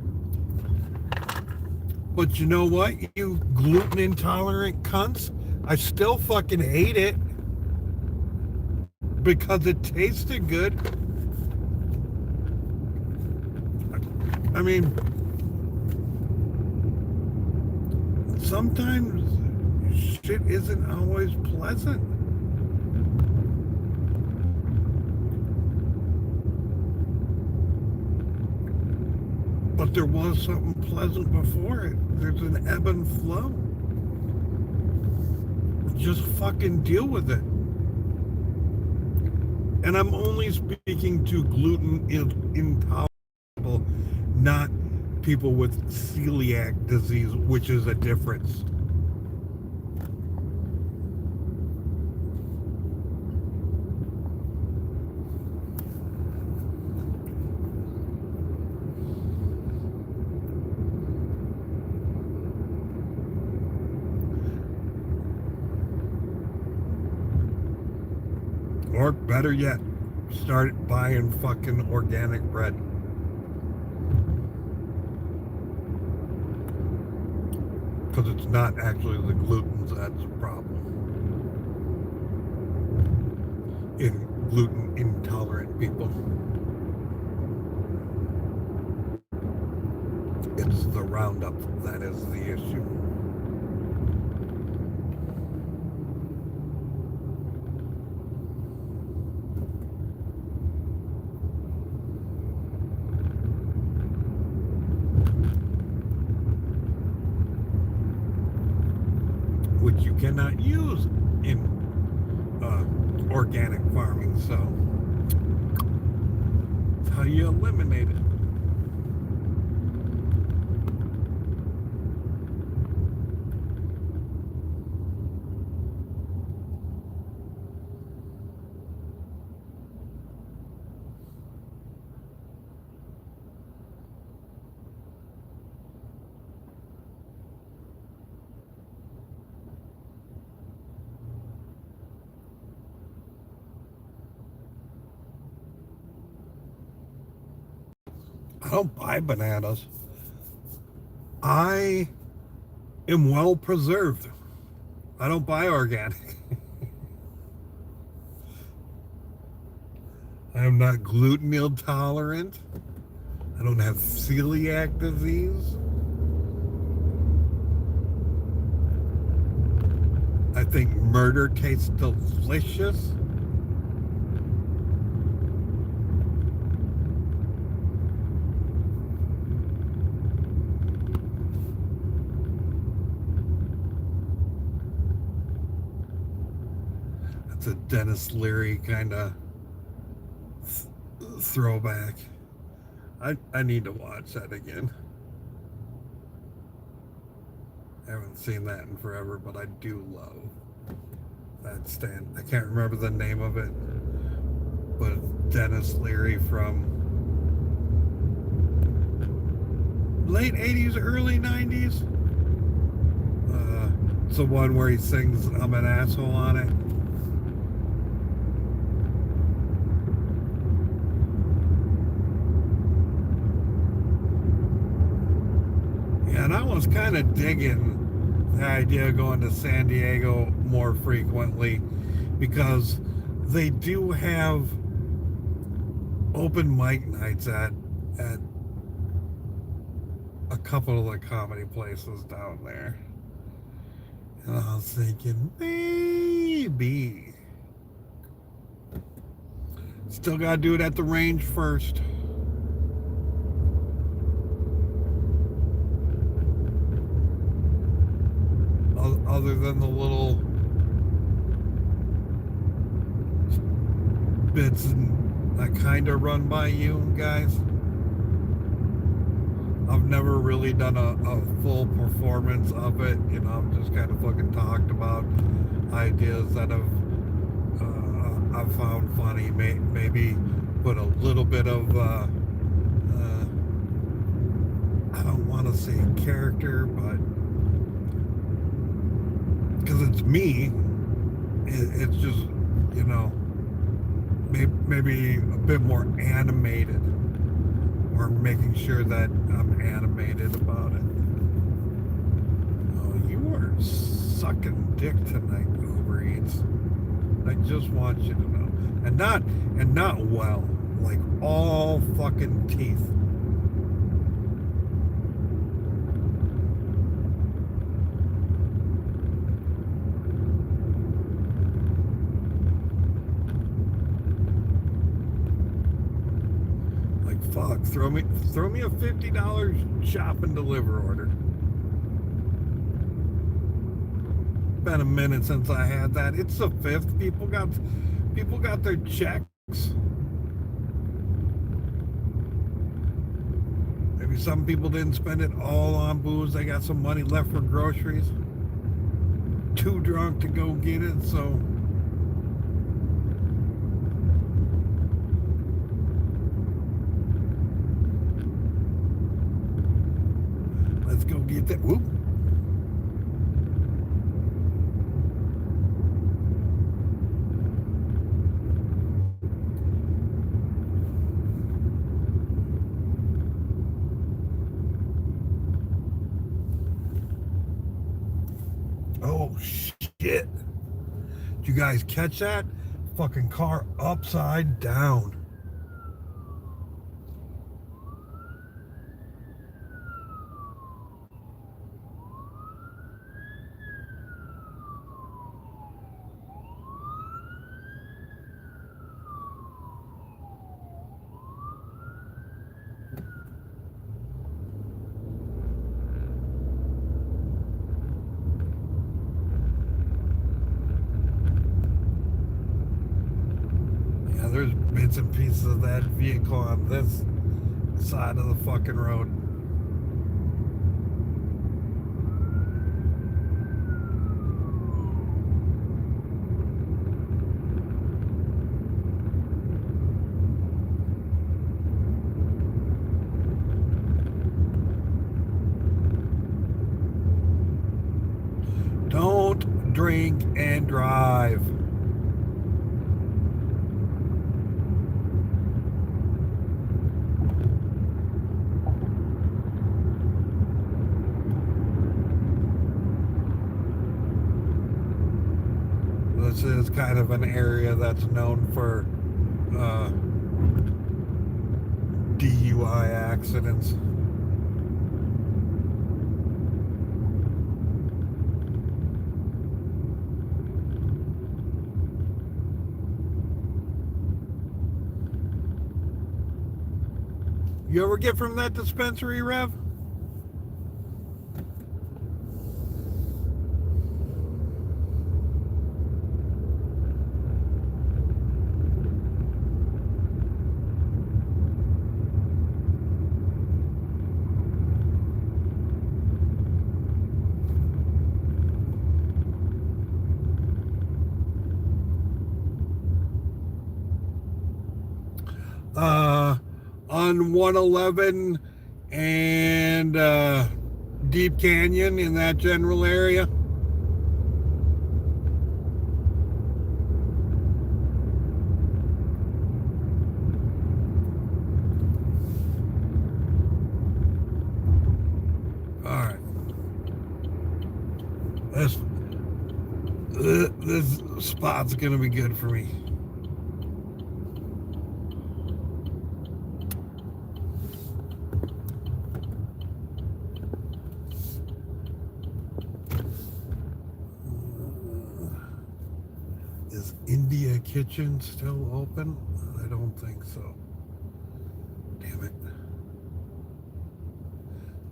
But you know what, you gluten intolerant cunts? I still fucking hate it because it tasted good. I mean, sometimes shit isn't always pleasant. But there was something pleasant before it. There's an ebb and flow. Just fucking deal with it. And I'm only speaking to gluten intolerant people, not people with celiac disease, which is a difference. Or better yet, start buying fucking organic bread. Because it's not actually the gluten that's a problem. In gluten intolerant people. It's the Roundup that is the issue. Which you cannot use in organic farming, so that's how you eliminate it. I don't buy bananas. I am well preserved. I don't buy organic. I am not gluten intolerant. I don't have celiac disease. I think murder tastes delicious. That's a Dennis Leary kind of throwback. I need to watch that again. I haven't seen that in forever, but I do love that stand. I can't remember the name of it, but Dennis Leary from late 80s, early 90s. It's the one where he sings "I'm an Asshole" on it. And I was kind of digging the idea of going to San Diego more frequently because they do have open mic nights at a couple of the comedy places down there. And I was thinking, maybe. Still gotta do it at the range first. Other than the little bits that kind of run by you guys, I've never really done a full performance of it. You know, I've just kind of fucking talked about ideas that I've found funny. Maybe put a little bit of I don't want to say character, but because it's me, it's just, you know, maybe a bit more animated, or making sure that I'm animated about it. Oh, you are sucking dick tonight, UberEats. I just want you to know, and not well, like all fucking teeth. throw me a $50 shop and deliver order. Been a minute since I had that. It's the 5th. People got their checks. Maybe some people didn't spend it all on booze. They got some money left for groceries. Too drunk to go get it, so let's go get that. Whoop. Oh shit. Did you guys catch that? Fucking car upside down. There's bits and pieces of that vehicle on this side of the fucking road. Don't drink and drive. This is kind of an area that's known for DUI accidents. You ever get from that dispensary, Rev? On 111 and Deep Canyon, in that general area. All right. This spot's gonna be good for me. Is India Kitchen still open? I don't think so. Damn it.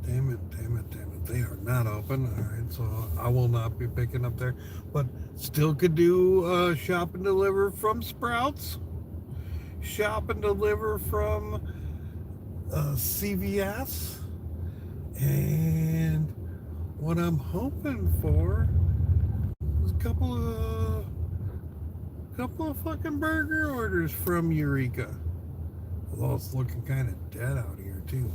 Damn it, damn it, damn it. They are not open. All right, so I will not be picking up there. But still could do shop and deliver from Sprouts. Shop and deliver from CVS. And what I'm hoping for is a couple of fucking burger orders from Eureka. Although it's looking kind of dead out here too.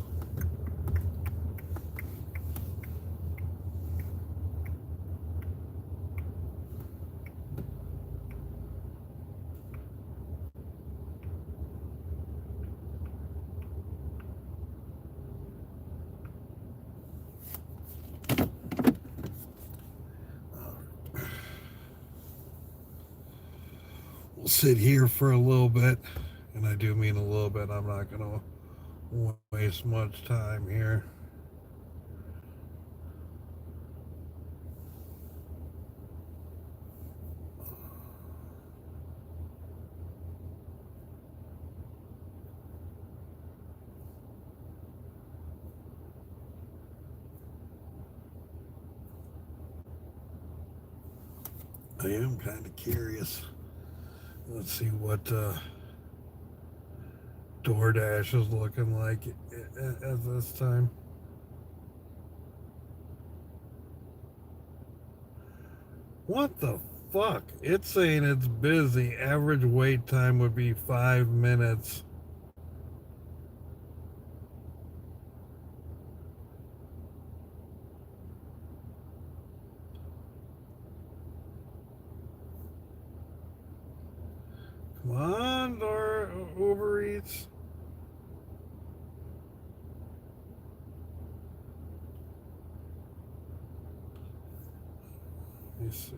We'll sit here for a little bit, and I do mean a little bit. I'm not gonna waste much time here. I am kind of curious. Let's see what DoorDash is looking like at this time. What the fuck? It's saying it's busy. Average wait time would be 5 minutes. Come on, or UberEats. Let me see.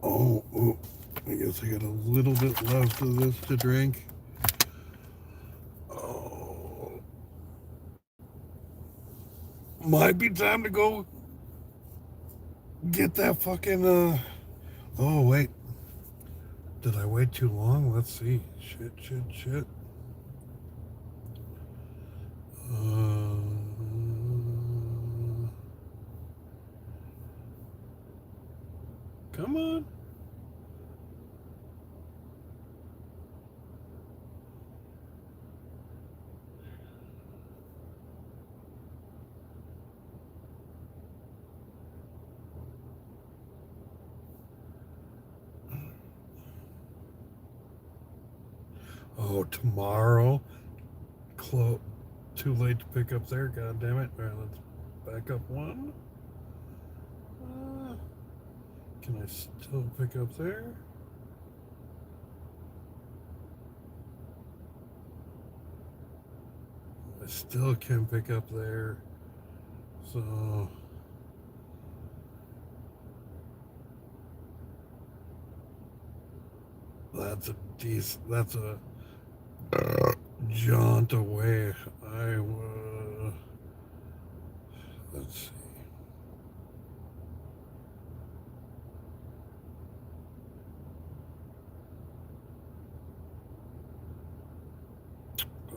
Oh, I guess I got a little bit left of this to drink. Oh, might be time to go get that fucking, oh, wait. Did I wait too long? Let's see. Shit. Come on. Oh, tomorrow. Too late to pick up there. God damn it. All right, let's back up one. Can I still pick up there? I still can pick up there. So that's a jaunt away. Let's see.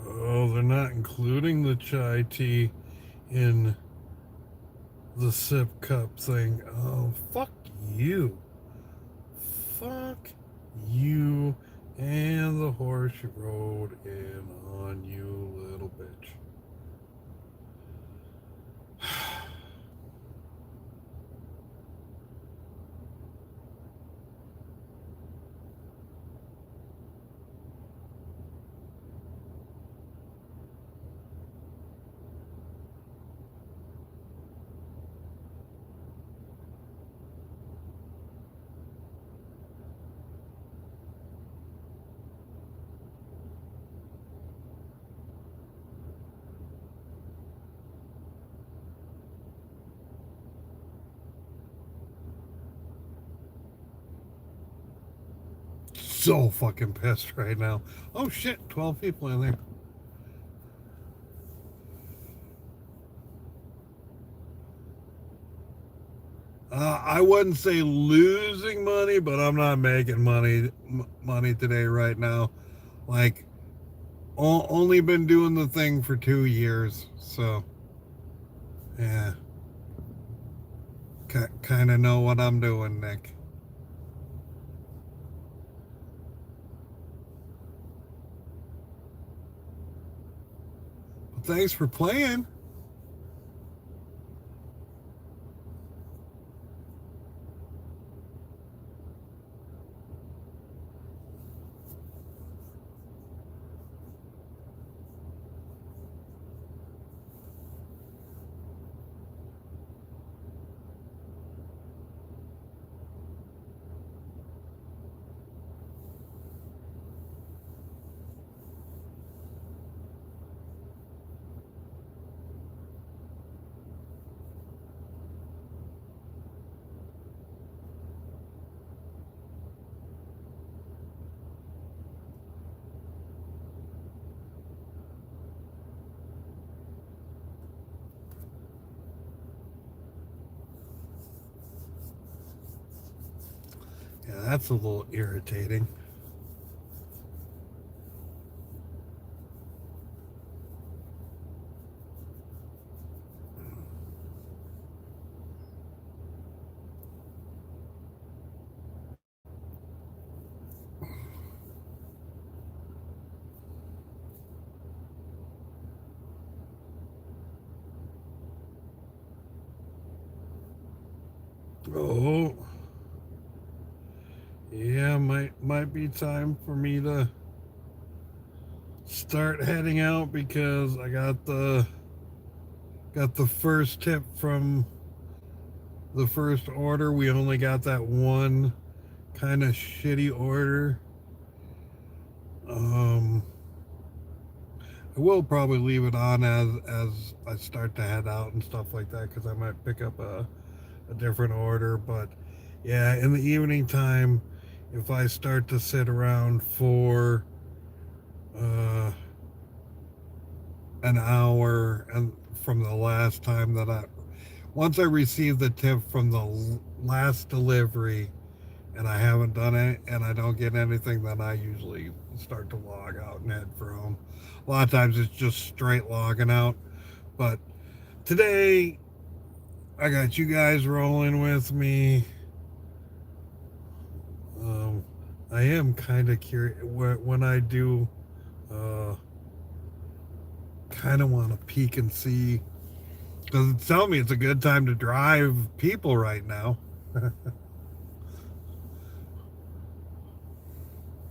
Oh, they're not including the chai tea in the sip cup thing. Oh, fuck you. Fuck you and the horse you rode in on, you little bitch. So fucking pissed right now. Oh shit, 12 people in there. I wouldn't say losing money, but I'm not making money today right now. Like, only been doing the thing for 2 years, so Yeah. Kind of know what I'm doing, Nick. Well, thanks for playing. Yeah, that's a little irritating. Oh, yeah, might be time for me to start heading out because I got the first tip from the first order. We only got that one kind of shitty order. I will probably leave it on as I start to head out and stuff like that because I might pick up a different order. But yeah, in the evening time, if I start to sit around for uh, an hour and from the last time that once I receive the tip from the last delivery and I haven't done it and I don't get anything, then I usually start to log out and head for home. A lot of times it's just straight logging out, but today I got you guys rolling with me. I am kind of curious when I do kind of want to peek and see because it's telling me it's a good time to drive people right now.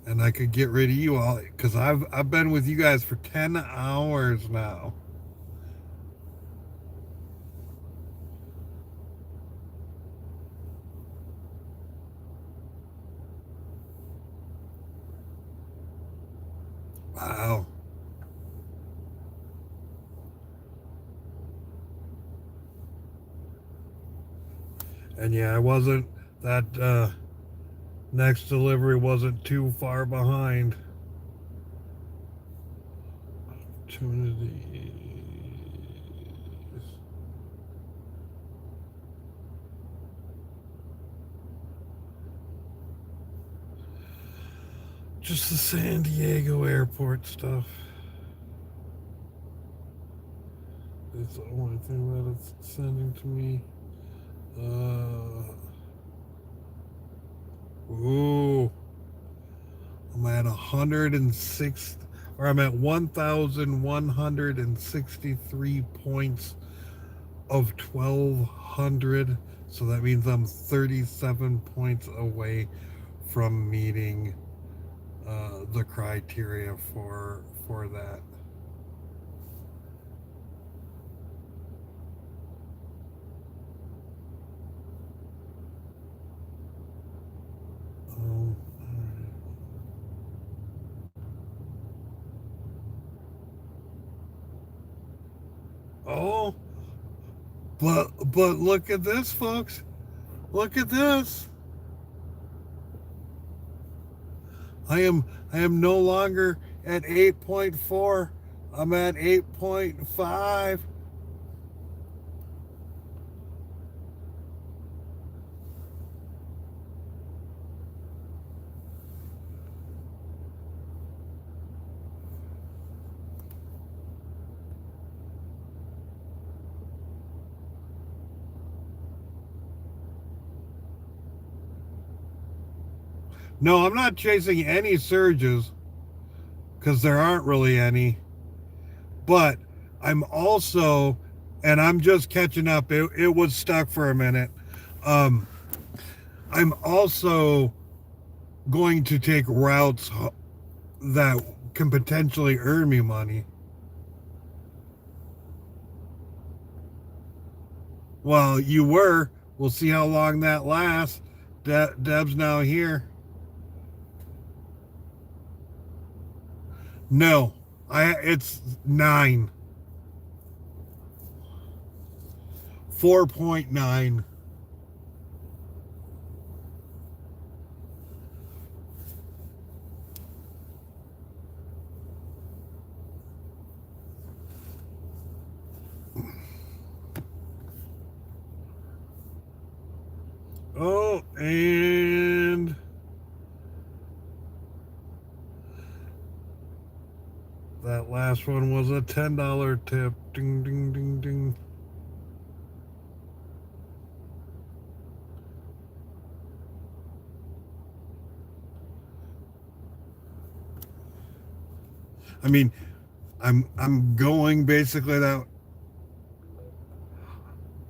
And I could get rid of you all because I've been with you guys for 10 hours now. Wow. And yeah, I wasn't that next delivery wasn't too far behind. Opportunities. Just the San Diego airport stuff. It's the only thing that it's sending to me. Ooh. I'm at 106, or I'm at 1,163 points of 1,200. So that means I'm 37 points away from meeting the criteria for that. Oh, but look at this, folks. Look at this. I am no longer at 8.4. I'm at 8.5. No, I'm not chasing any surges because there aren't really any. But I'm also, and I'm just catching up. It was stuck for a minute. I'm also going to take routes that can potentially earn me money. Well, you were. We'll see how long that lasts. Deb's now here. No, it's 9. 4.9. Oh, and that last one was a $10 tip. Ding, ding, ding, ding. I mean, I'm going basically that.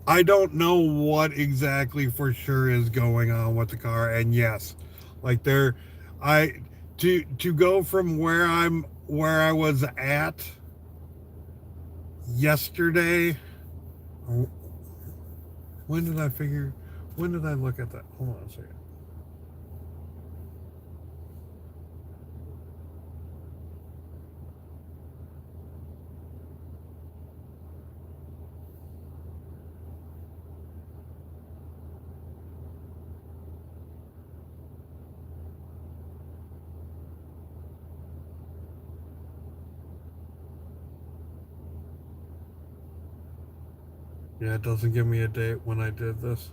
I don't know what exactly for sure is going on with the car, and yes, like to go from where I was at yesterday. When did I look at that? Hold on a second. Yeah, it doesn't give me a date when I did this.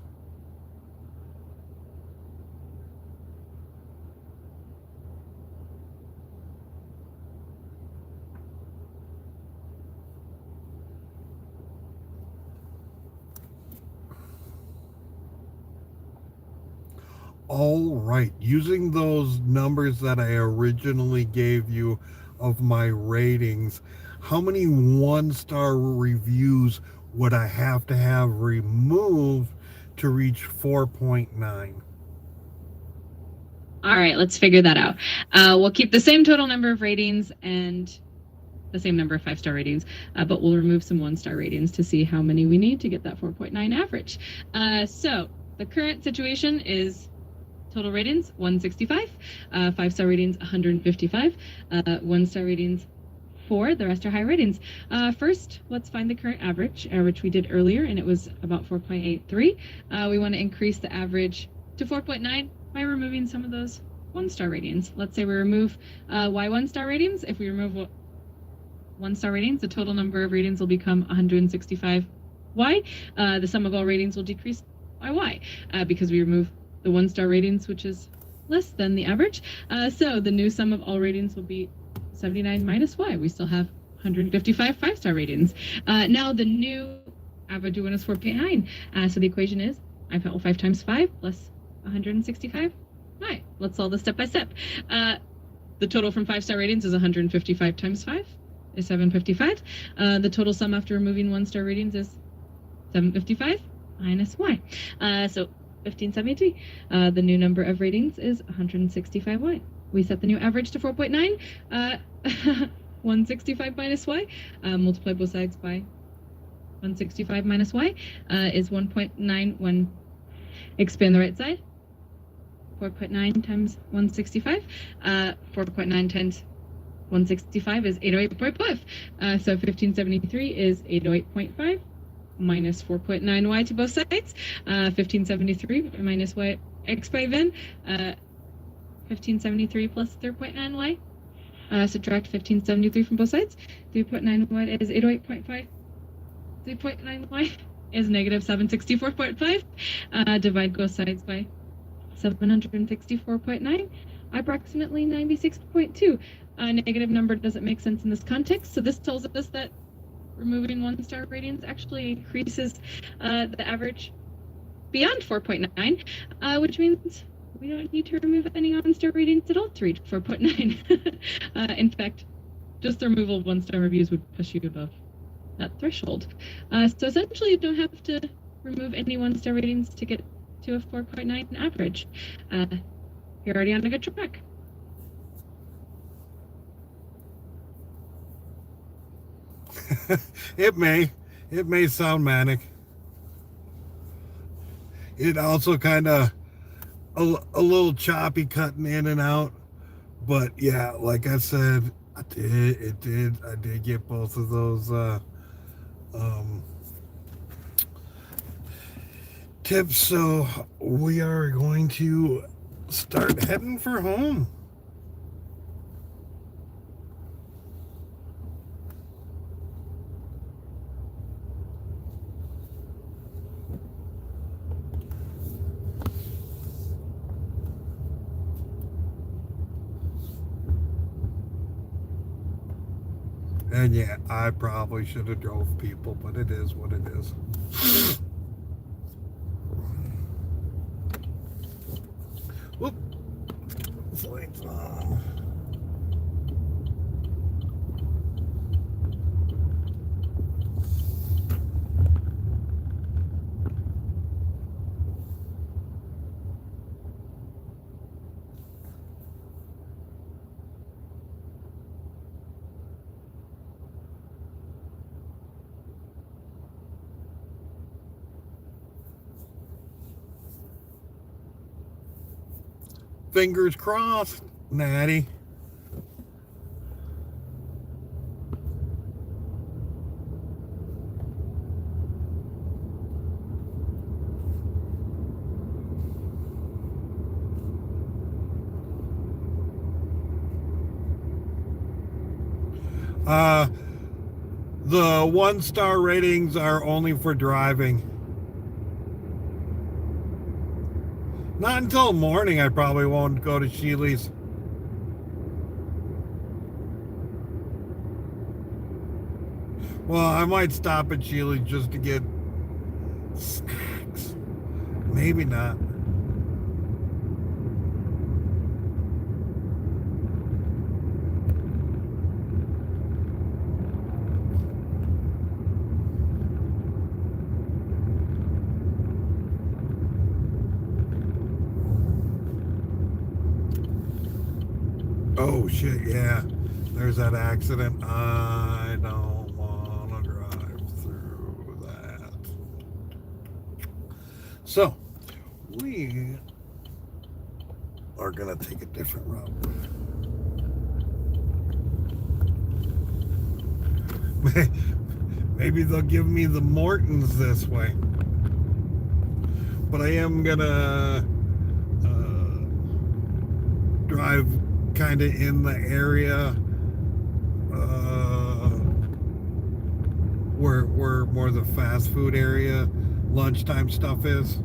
All right, using those numbers that I originally gave you of my ratings, how many 1-star reviews would I have to have removed to reach 4.9? All right, let's figure that out. We'll keep the same total number of ratings and the same number of 5-star ratings, but we'll remove some 1-star ratings to see how many we need to get that 4.9 average. So the current situation is total ratings 165, 5-star ratings 155, 1-star ratings 4. The rest are high ratings. First, let's find the current average, which we did earlier, and it was about 4.83. We want to increase the average to 4.9 by removing some of those 1-star ratings. Let's say we remove why 1-star ratings. If we remove 1-star ratings, the total number of ratings will become 165. Why? The sum of all ratings will decrease by y because we remove the 1-star ratings, which is less than the average. So the new sum of all ratings will be 79 minus y. We still have 155 5-star ratings. Now the new average one is 4.9. So the equation is 5 times 5 plus 165. All right, let's solve this step by step. The total from 5-star ratings is 155 times 5 is 755. The total sum after removing 1-star ratings is 755 minus y. So 1573. The new number of ratings is 165y. We set the new average to 4.9. 165 minus y. Multiply both sides by 165 minus y is 1.91. Expand the right side. 4.9 times 165. 4.9 times 165 is 808.5. So 1573 is 808.5. Minus 4.9y to both sides. 1573 minus y x by then. 1573 plus 3.9y. Subtract 1573 from both sides. 3.9y is 808.5. 3.9y is negative 764.5. Divide both sides by 764.9. Approximately 96.2. A negative number doesn't make sense in this context, so this tells us that removing 1-star ratings actually increases the average beyond 4.9, which means we don't need to remove any on-star ratings at all to reach 4.9. In fact, just the removal of one-star reviews would push you above that threshold. So essentially, you don't have to remove any one-star ratings to get to a 4.9 average. You're already on a good track. It may sound manic. It also kind of a little choppy cutting in and out, but yeah, like I said, I did get both of those tips, so we are going to start heading for home. And yeah, I probably should have drove people, but it is what it is. Whoop. Let's get the lights on. Fingers crossed, Natty. The 1-star ratings are only for driving. Not until morning. I probably won't go to Sheely's. Well, I might stop at Sheely's just to get snacks. Maybe not. Oh shit, yeah. There's that accident. I don't want to drive through that. So, we are going to take a different route. Maybe they'll give me the Mortons this way. But I am going to drive kind of in the area where more the fast food area, lunchtime stuff is.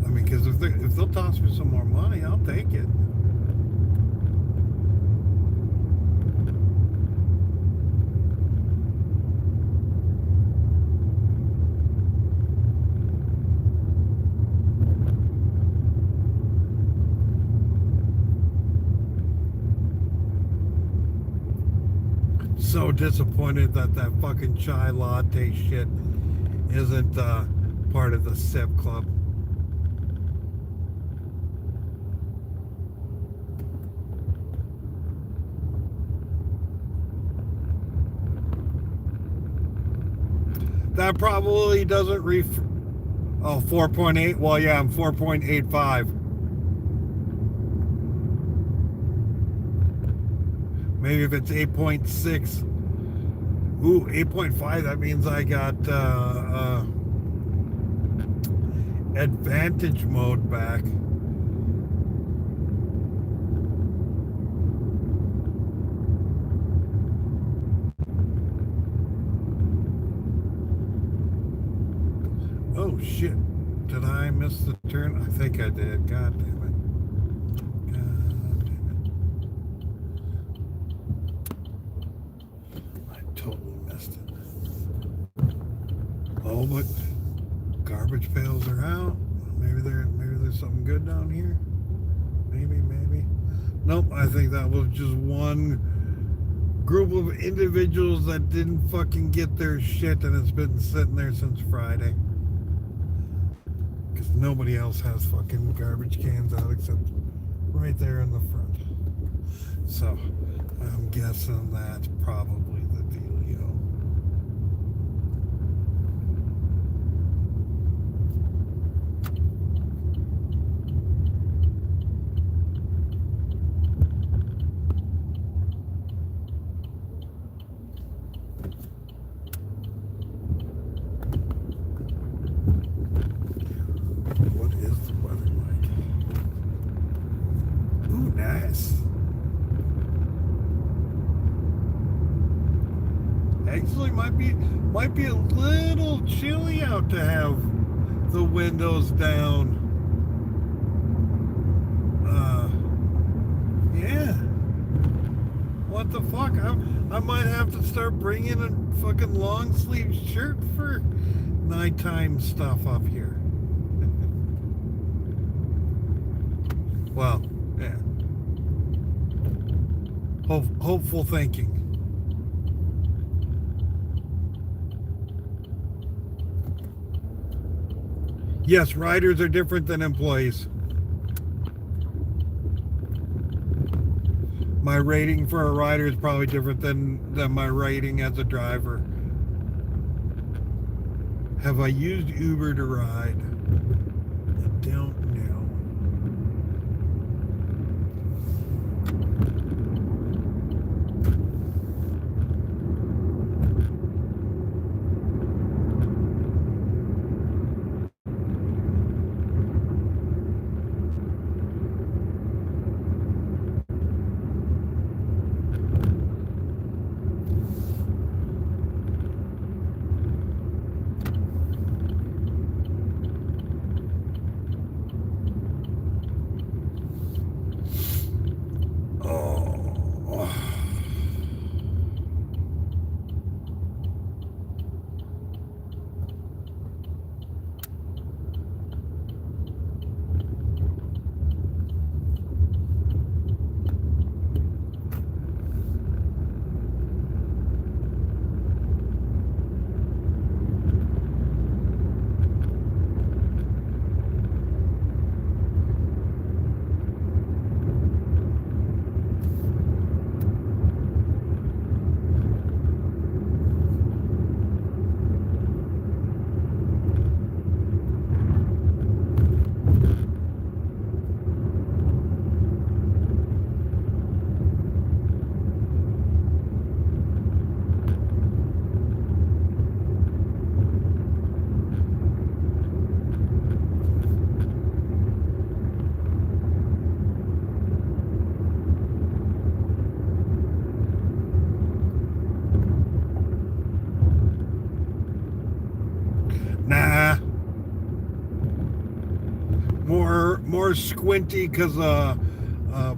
I mean, because if they'll toss me some more money, I'll take it. So disappointed that fucking chai latte shit isn't part of the SIP club. That probably doesn't oh, 4.8. Well, yeah, I'm 4.85. Maybe if it's 8.6. Ooh, 8.5, that means I got advantage mode back. Oh shit. Did I miss the turn? I think I did. God damn it. Oh, but garbage pails are out. Maybe there's something good down here. Maybe. Nope, I think that was just one group of individuals that didn't fucking get their shit, and it's been sitting there since Friday. Because nobody else has fucking garbage cans out except right there in the front. So, I'm guessing that's probably the dealio. What is the weather like? Ooh, nice. Actually, might be a little chilly out to have the windows down. Yeah. What the fuck? I might have to start bringing a fucking long sleeve shirt for nighttime stuff up here. Well, yeah. Hopeful thinking. Yes, riders are different than employees. My rating for a rider is probably different than my rating as a driver. Have I used Uber to ride? I don't know. Nah. More squinty because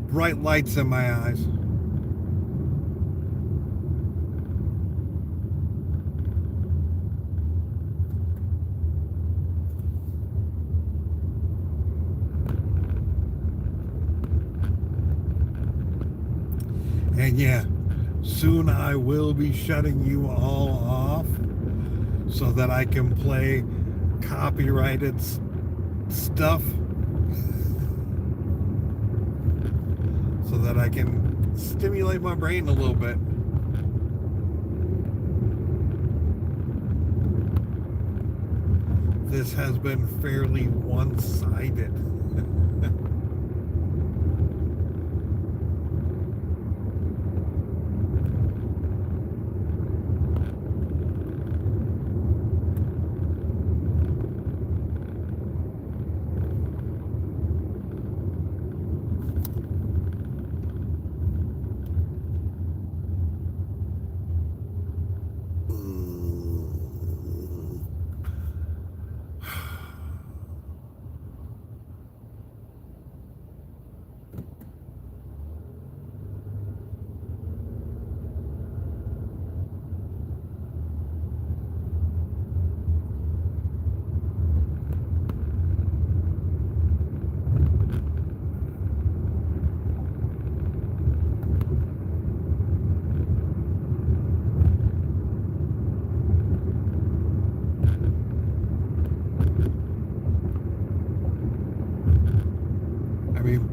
bright lights in my eyes. And yeah, soon I will be shutting you all off so that I can play copyrighted stuff, so that I can stimulate my brain a little bit. This has been fairly one-sided.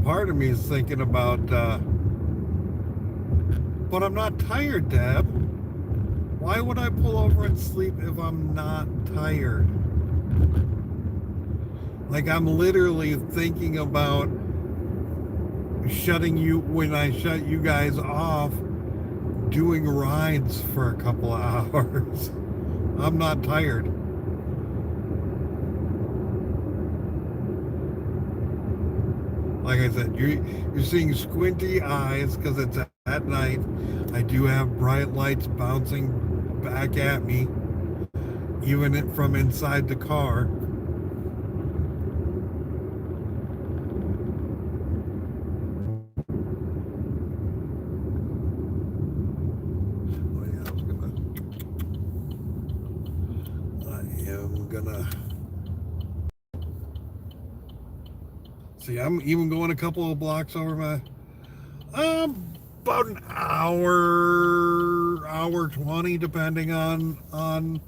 part of me is thinking about, but I'm not tired, Deb. Why would I pull over and sleep if I'm not tired? Like, I'm literally thinking about shutting you, when I shut you guys off, doing rides for a couple of hours. I'm not tired. Like I said, you're seeing squinty eyes because it's at night. I do have bright lights bouncing back at me, even from inside the car. See, I'm even going a couple of blocks over my, about an hour 20, depending on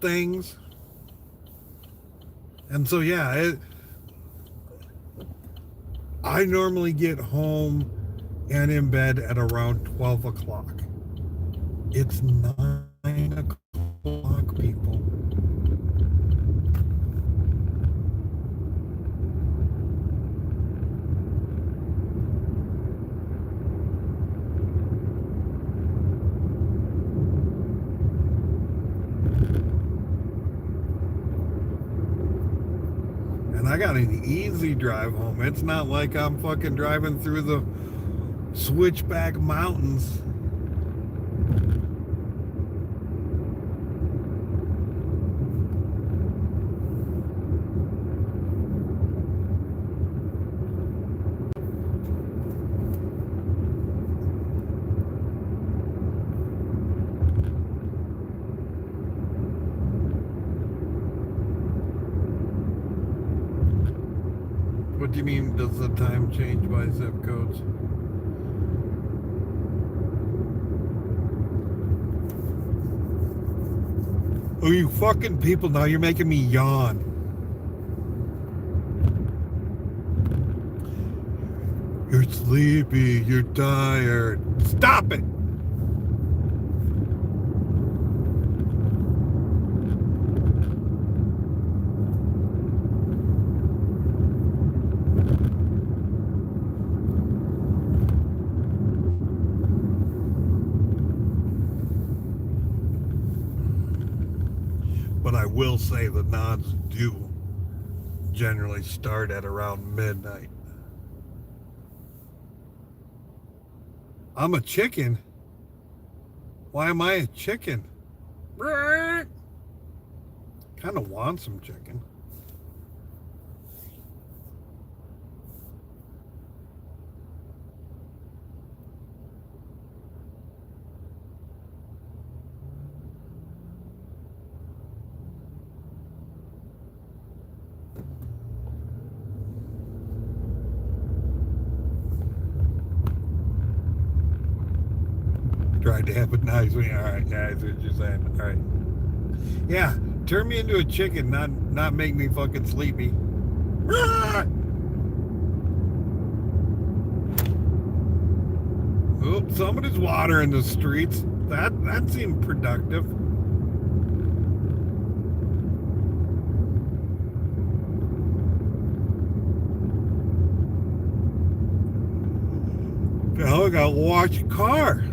things. And so, yeah, I normally get home and in bed at around 12 o'clock. It's 9 o'clock, people. I got an easy drive home. It's not like I'm fucking driving through the switchback mountains. What do you mean, does the time change by zip codes? Oh, you fucking people, now you're making me yawn. You're sleepy, you're tired. Stop it! But I will say the nods do generally start at around midnight. I'm a chicken. Why am I a chicken? Kind of want some chicken. Tried to have a nice one. All right, guys, what you're saying. All right. Yeah, turn me into a chicken, not make me fucking sleepy. Oh, somebody's watering the streets. That seemed productive. Hell, I gotta wash your car.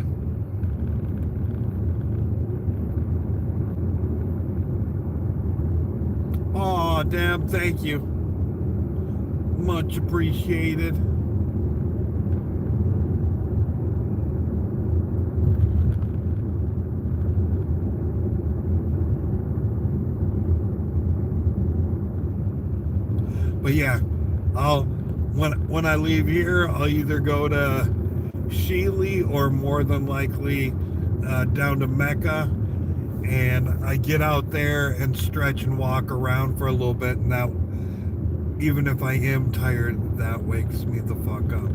Aw, damn, thank you. Much appreciated. But yeah, when I leave here, I'll either go to Sheely or more than likely down to Mecca. And I get out there and stretch and walk around for a little bit, and that, even if I am tired, that wakes me the fuck up.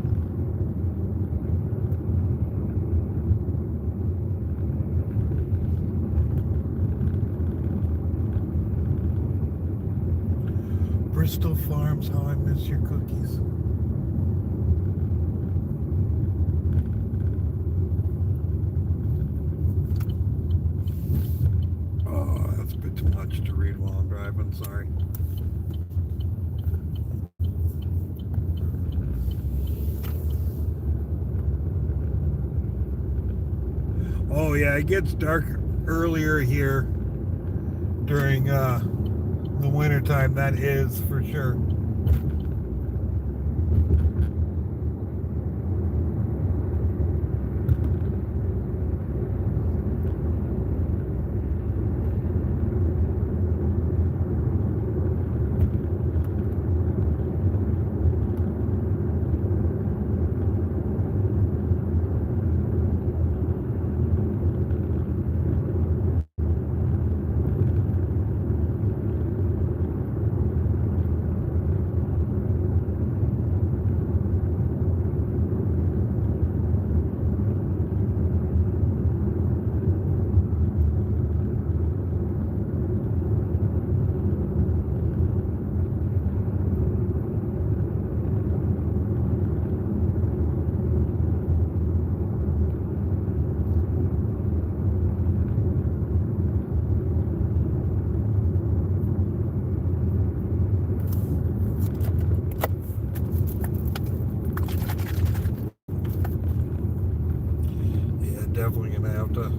Bristol Farms, how I miss your cookies. Oh, that's a bit too much to read while I'm driving, sorry. Oh yeah, it gets dark earlier here during the winter time, that is for sure. Definitely gonna have to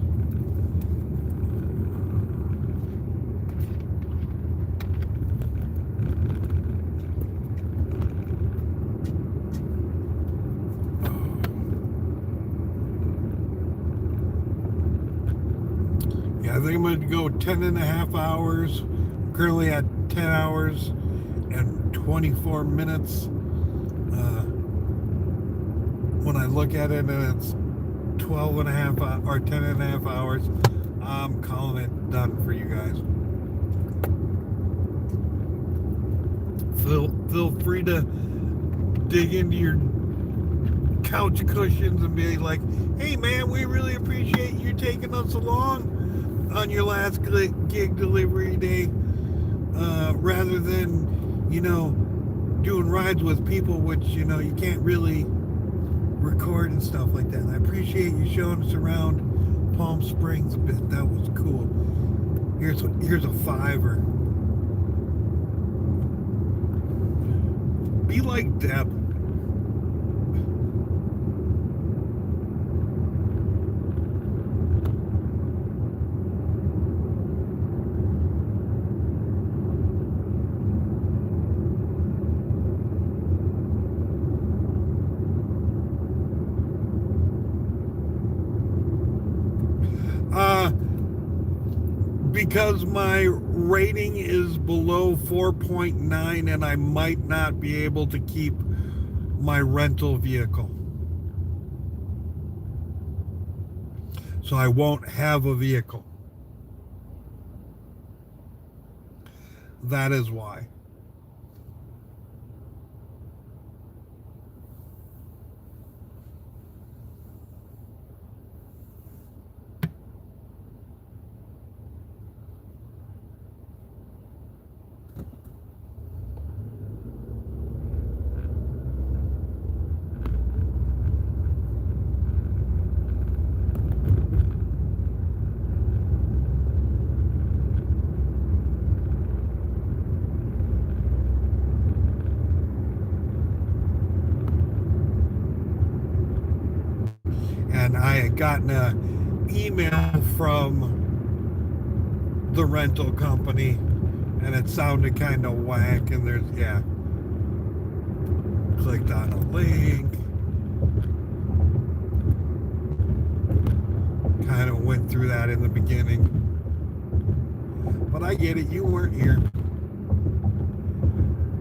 I think I'm going to go 10 and a half hours. I'm currently at 10 hours and 24 minutes. When I look at it and it's 12 and a half or 10 and a half hours, I'm calling it done for you guys. Feel free to dig into your couch cushions and be like, hey man, we really appreciate you taking us along on your last gig delivery day, rather than, you know, doing rides with people which, you know, you can't really record and stuff like that. And I appreciate you showing us around Palm Springs a bit. That was cool. Here's a $5. Be like Deb. Because my rating is below 4.9 and I might not be able to keep my rental vehicle. So I won't have a vehicle. That is why. And I had gotten an email from the rental company and it sounded kind of whack, and there's, yeah, clicked on a link, kind of went through that in the beginning, but I get it, you weren't here,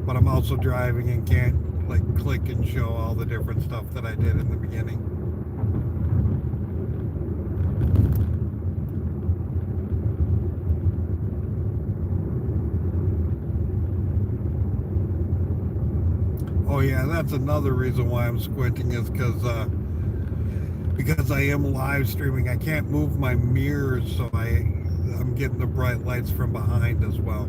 but I'm also driving and can't like click and show all the different stuff that I did in the beginning. Oh yeah, that's another reason why I'm squinting, is because I am live streaming. I can't move my mirrors, so I'm getting the bright lights from behind as well.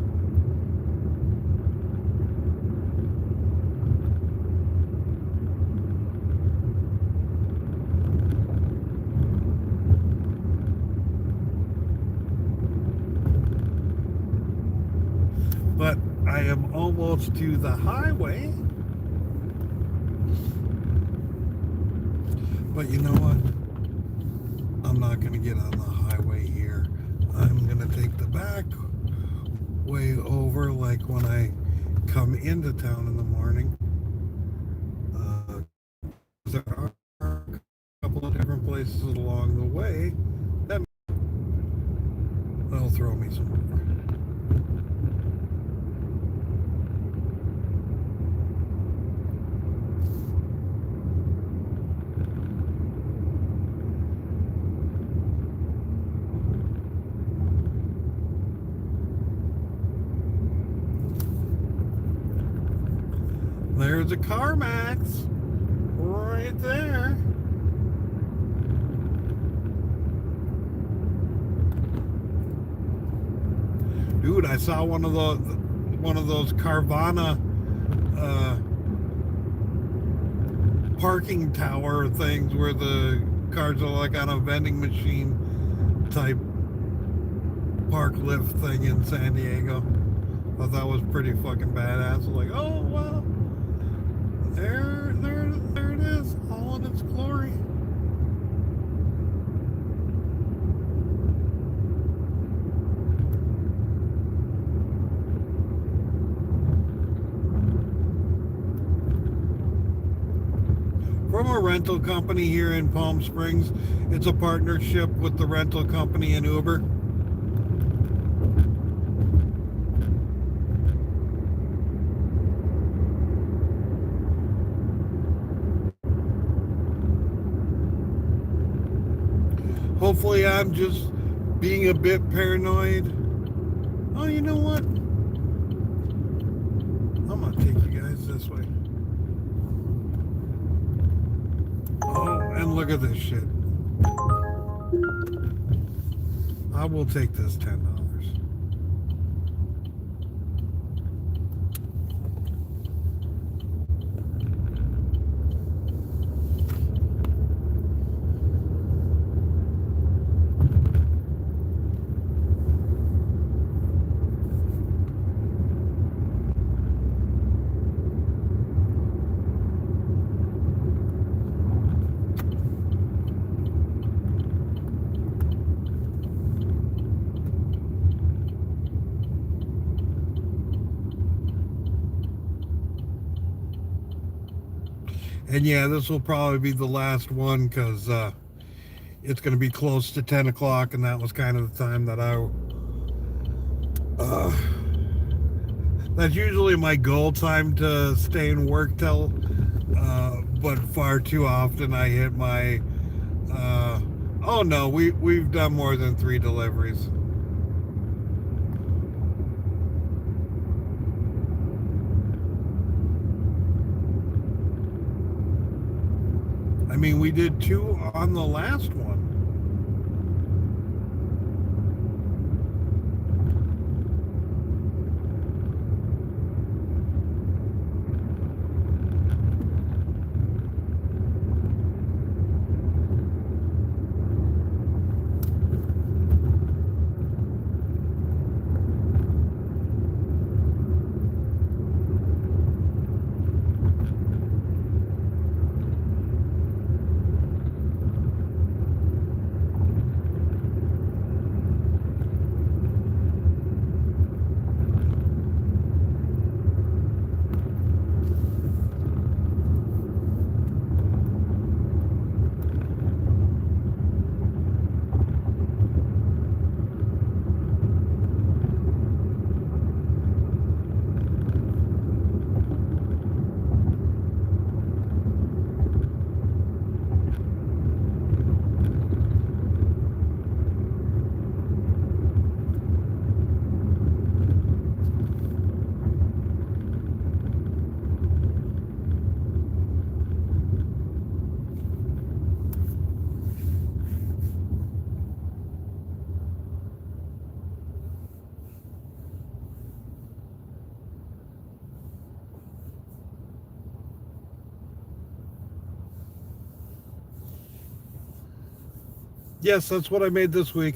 but I am almost to the highway. But you know what? I'm not going to get on the highway here. I'm going to take the back way over, like when I come into town in the morning. There are a couple of different places along the way that'll throw me somewhere. There's a CarMax right there. Dude, I saw one of those Carvana parking tower things where the cars are like on a vending machine type park lift thing in San Diego. I thought that was pretty fucking badass. I was like, oh wow. There it is, all in its glory. From a rental company here in Palm Springs. It's a partnership with the rental company and Uber. Hopefully I'm just being a bit paranoid. Oh, you know what? I'm gonna take you guys this way. Oh, and look at this shit. I will take this $10. And yeah, this will probably be the last one because it's going to be close to 10 o'clock, and that was kind of the time that that's usually my goal time to stay and work till, but far too often I hit my, oh no, we've done more than 3 deliveries. I mean, we did 2 on the last one. Yes, that's what I made this week.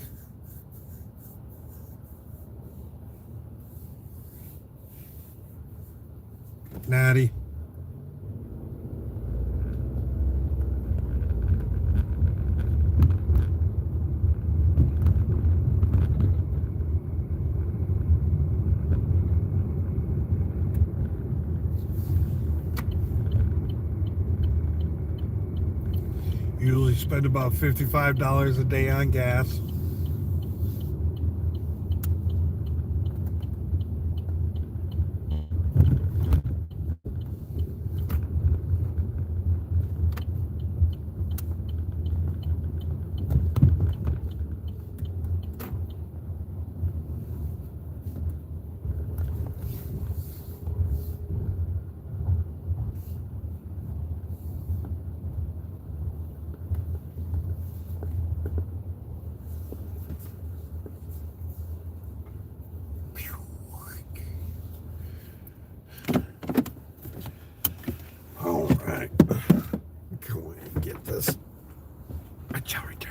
spend about $55 a day on gas. All right. Go ahead and get this. Watch out right there.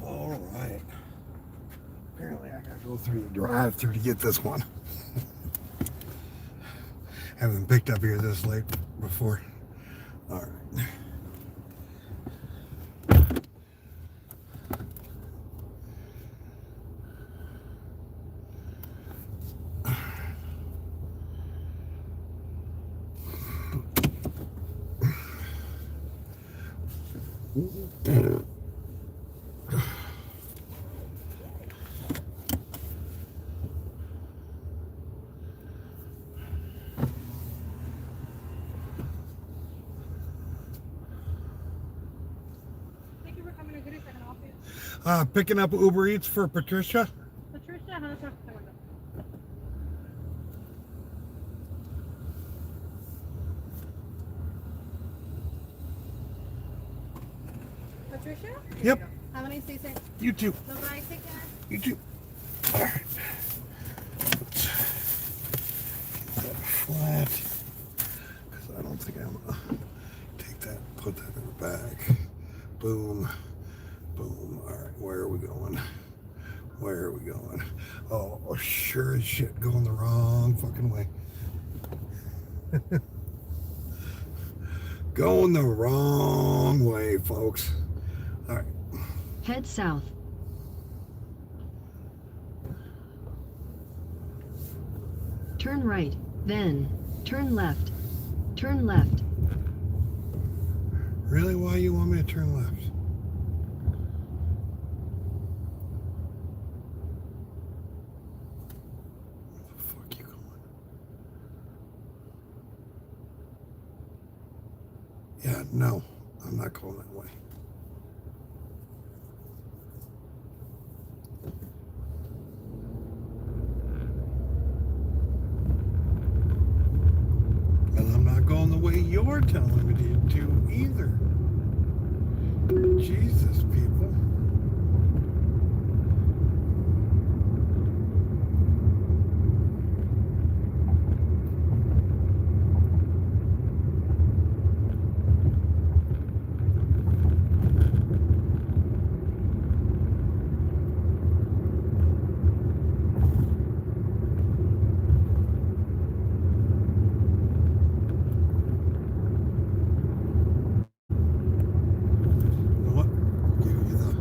All right. Apparently I gotta go through the drive-thru to get this one. Haven't picked up here this late before. All right. Thank you for coming to Goodies. I can help you. Picking up UberEats for Patricia. Patricia, how to talk to her? Patricia? Yep. Have a nice day, sir. You too. Bye-bye. Take care. You too. All right. That flat. Because I don't think I'm gonna take that, put that in the bag. Boom. Boom. All right. Where are we going? Where are we going? Oh, sure as shit, going the wrong fucking way. Going the wrong way, folks. All right. Head south. Turn right, then turn left. Turn left. Really? Why you want me to turn left? Where the fuck you going? Yeah, no, I'm not going that way. And I'm not going the way you're telling me to either. Jesus, people. You know what? Give you the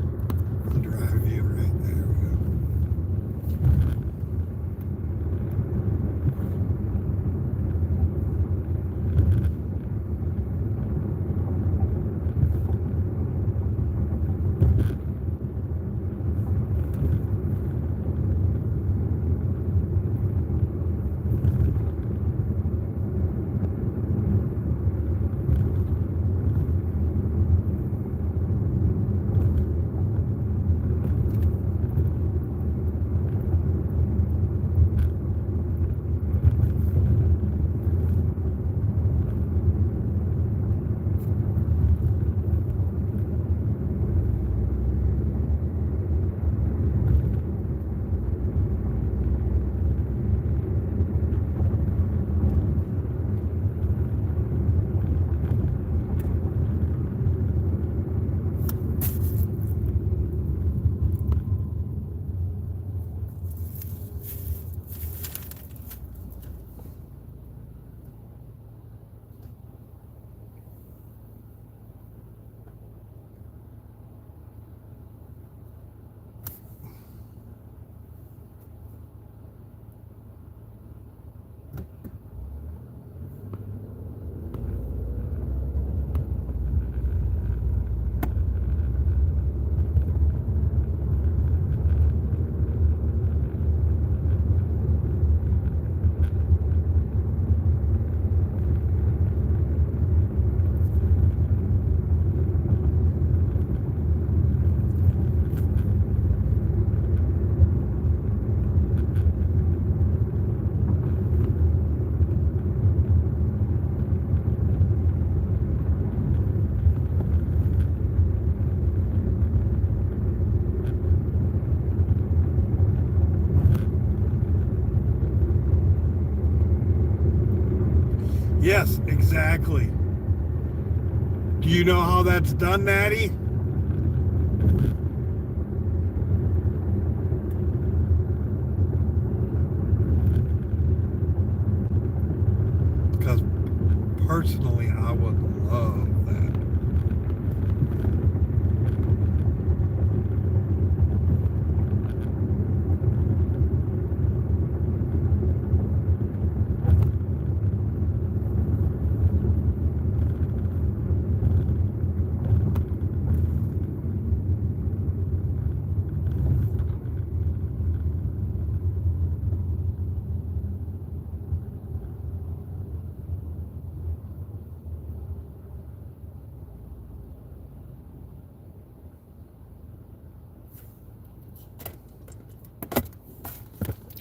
Exactly. Do you know how that's done, Natty? Because personally, I would love that.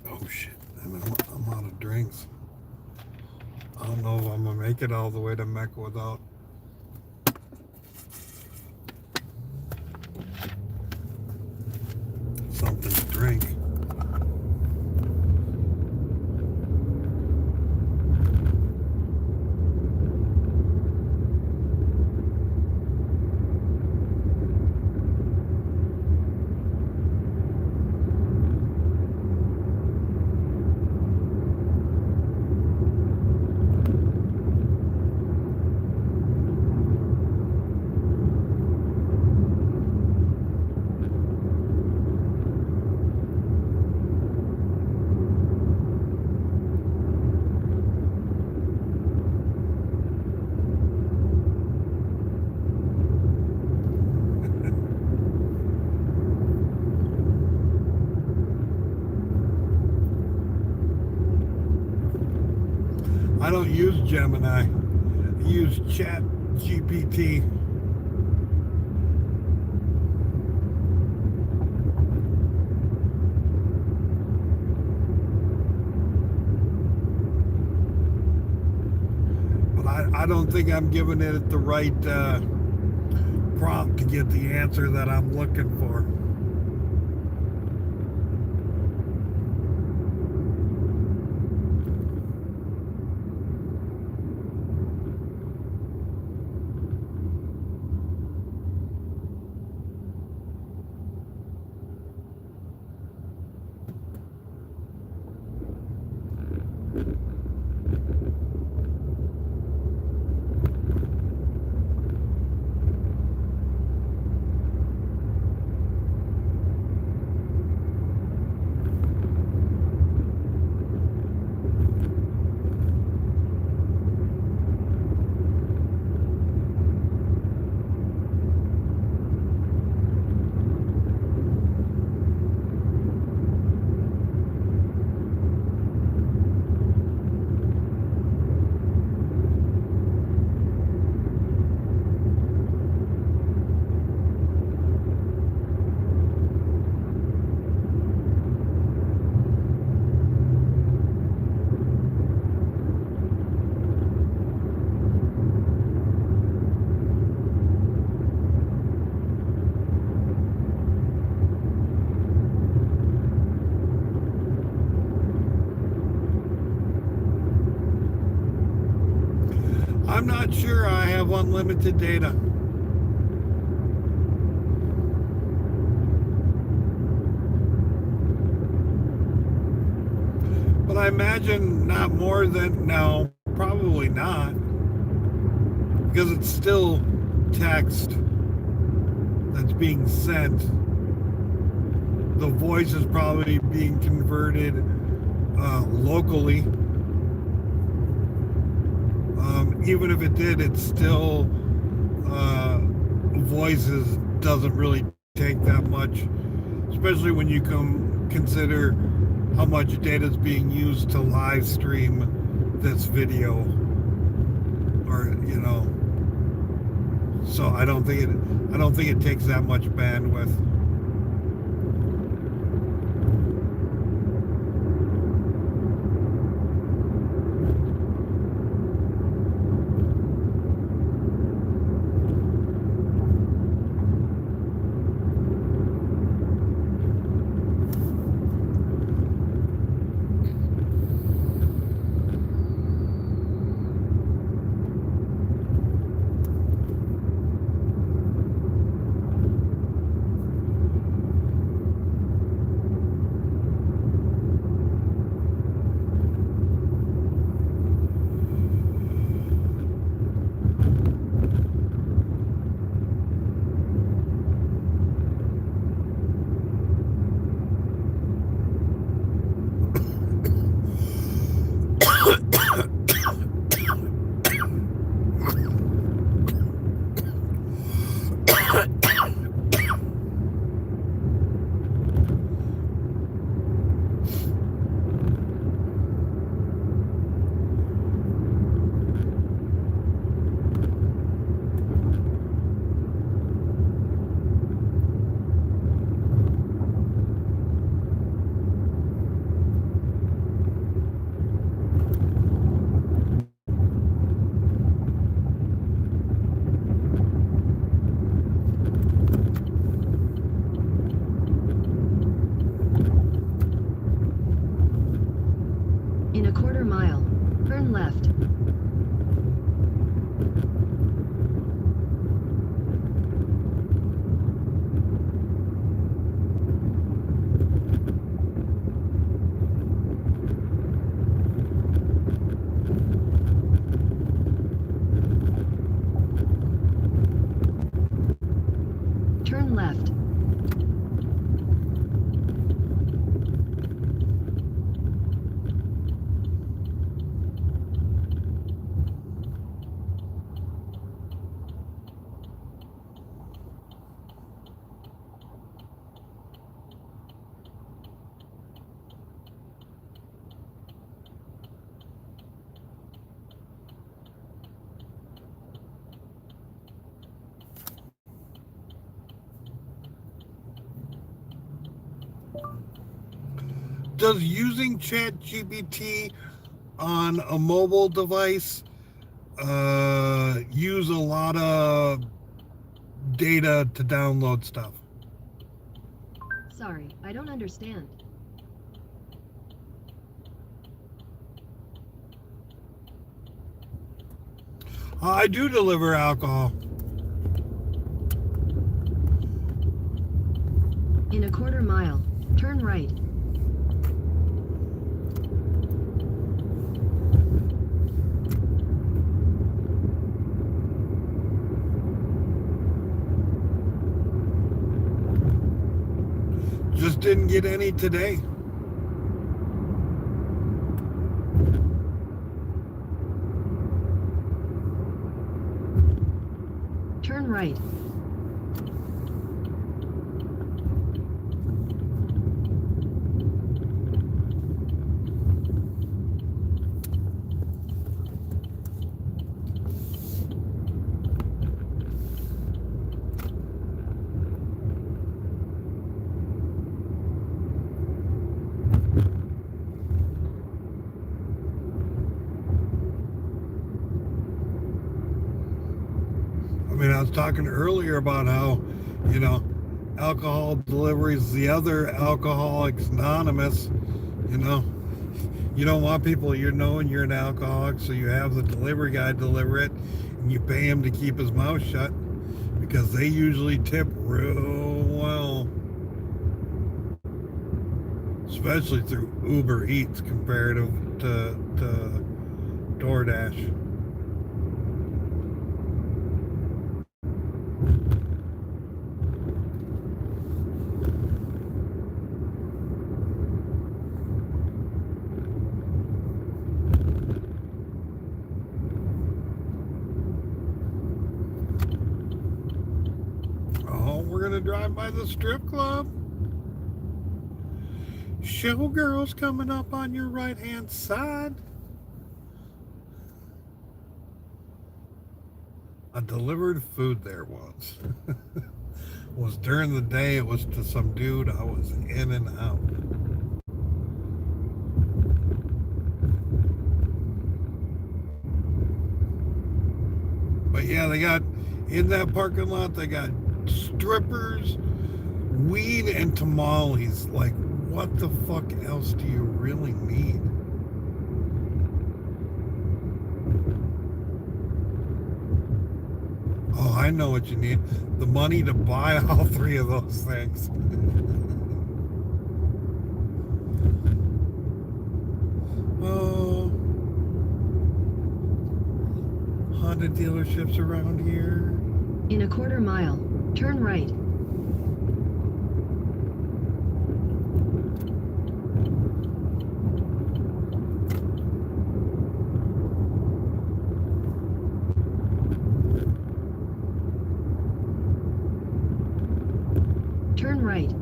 Oh shit, I'm out of drinks. I don't know if I'm gonna make it all the way to Mecca without something to drink. I don't use Gemini. I use Chat GPT. But I don't think I'm giving it the right prompt to get the answer that I'm looking for. I'm not sure I have unlimited data. But I imagine not more than, no, probably not. Because it's still text that's being sent. The voice is probably being converted locally. Even if it did, it's still voices doesn't really take that much, especially when you consider how much data is being used to live stream this video, or you know. So I don't think it takes that much bandwidth. Does using ChatGPT on a mobile device use a lot of data to download stuff? Sorry, I don't understand. I do deliver alcohol. In a quarter mile, turn right. Just didn't get any today. Turn right. I mean, I was talking earlier about how, you know, alcohol deliveries, the other Alcoholics Anonymous, you know, you don't want people knowing you're an alcoholic, so you have the delivery guy deliver it, and you pay him to keep his mouth shut, because they usually tip real well, especially through UberEats comparative to DoorDash. Oh, we're gonna drive by the strip club. Showgirls coming up on your right hand side. I delivered food there once. Was during the day. It was to some dude. I was in and out. But yeah, they got in that parking lot. They got strippers, weed, and tamales. Like, what the fuck else do you really need? Oh, I know what you need. The money to buy all three of those things. Oh, Honda dealerships around here. In a quarter mile, turn right. Turn right.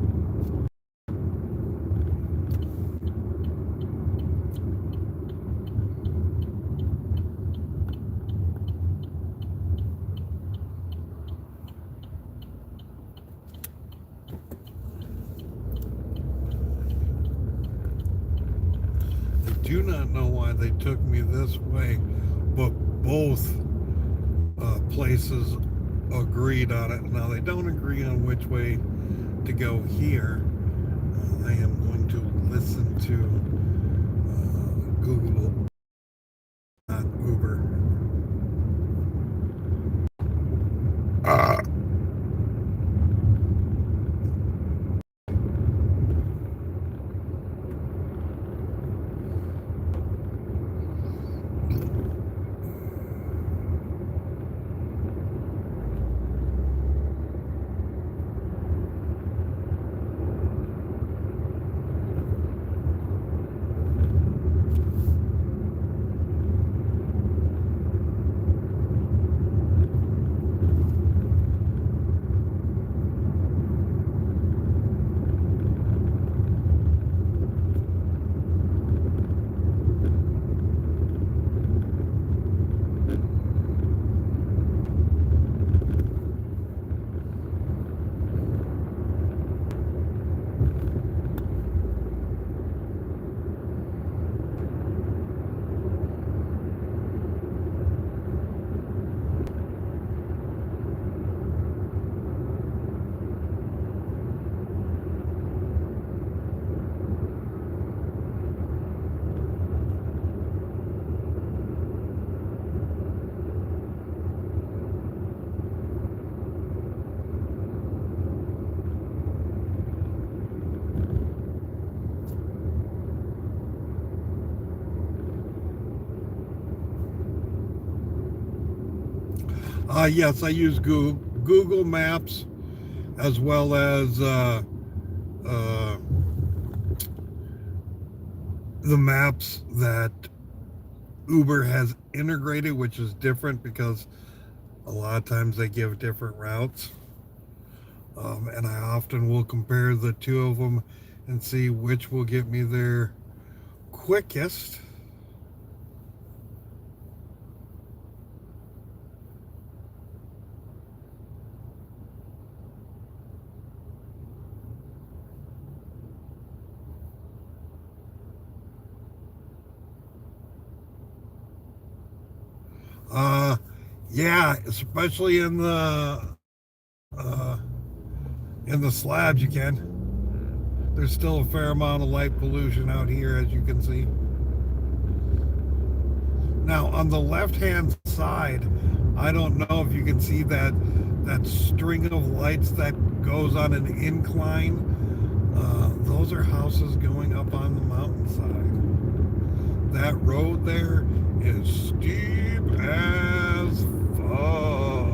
I do not know why they took me this way, but both places agreed on it. Now they don't agree on which way to go here. I am going to listen to Google, not Uber. Yes, I use Google Maps as well as the maps that Uber has integrated, which is different because a lot of times they give different routes. And I often will compare the two of them and see which will get me there quickest. Yeah, especially in the slabs, you can. There's still a fair amount of light pollution out here, as you can see. Now, on the left-hand side, I don't know if you can see that string of lights that goes on an incline. Those are houses going up on the mountainside. That road there is steep as fuck.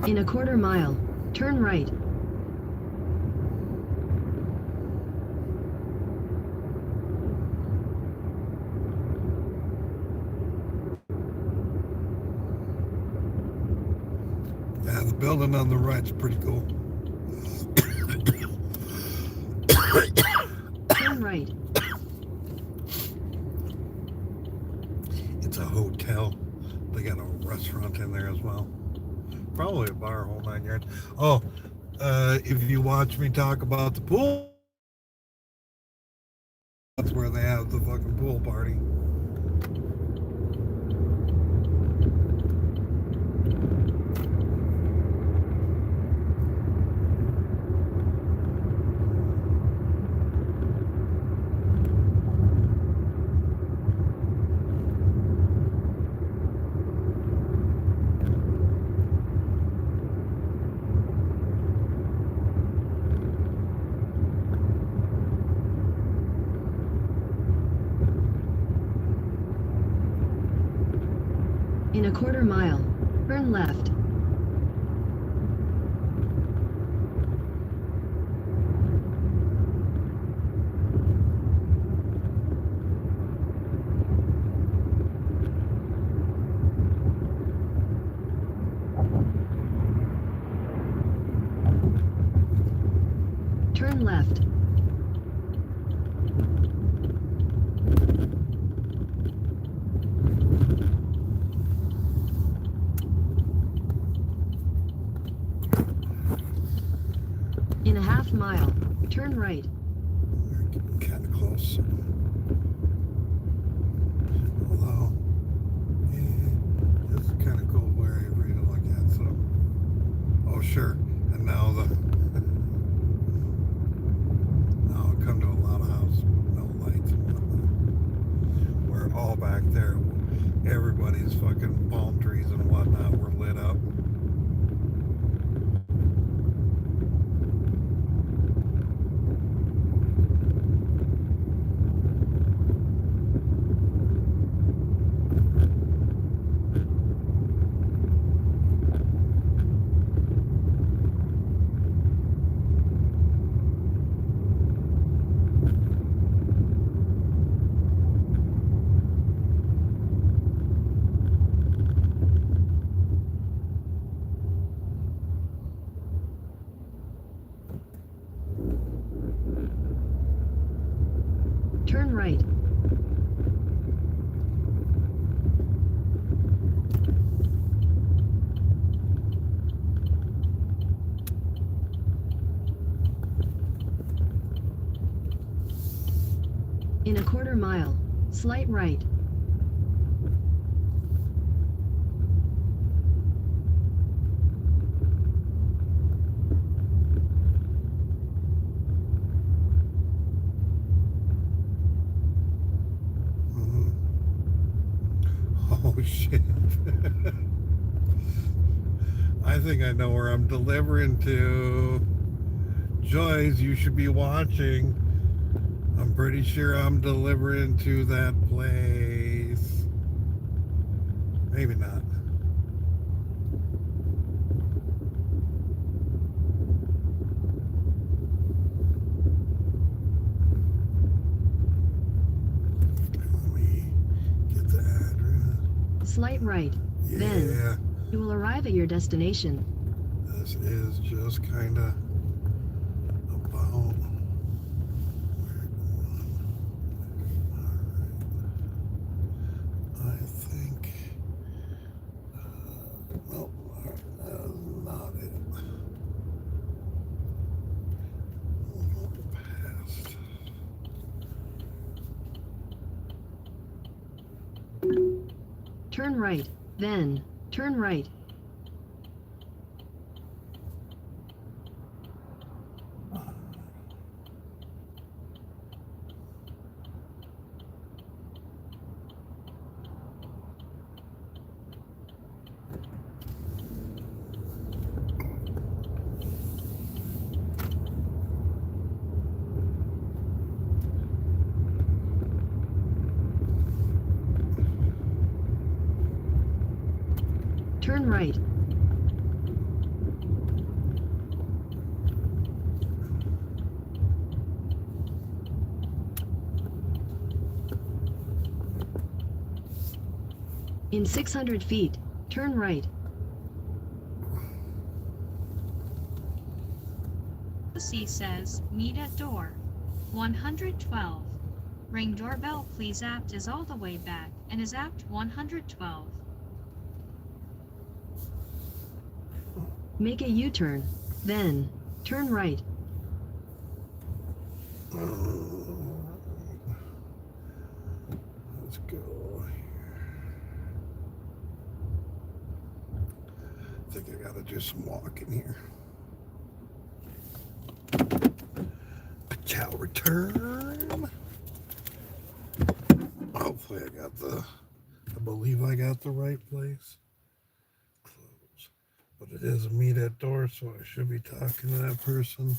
In a quarter mile, turn right. Yeah, the building on the right's pretty cool. Turn right. It's a hotel. They got a restaurant in there as well. Probably a bar, whole 9 yards. Oh, if you watch me talk about the pool, that's where they have the fucking pool party. In a quarter mile, turn left. Turn left. half mile, turn right. We're getting kind of close. Although, this is kind of cool area for you to look at. So, oh sure, and now now I'll come to a lot of houses, no lights and whatnot. We're all back there. Everybody's fucking palm trees and whatnot were lit up. Turn right. In a quarter mile, slight right. Oh shit. I think I know where I'm delivering to. Joyce, you should be watching. I'm pretty sure I'm delivering to that place. Maybe not. Let me get the address. Slight right. Yeah. Then you will arrive at your destination. This is just kind of about where we're going. Alright. I think. Nope. That's not it. We'll go past. Turn right. Then turn right. Turn right. In 600 feet, turn right. C says, meet at door 112. Ring doorbell please. Apt is all the way back and is apt 112. Make a U-turn. Then turn right. Let's go here. I think I gotta do some walking here. I shall return. Hopefully I believe I got the right place. Close. But it is a meet at door, so I should be talking to that person.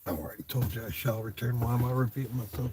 I already told you I shall return. Why am I repeating myself?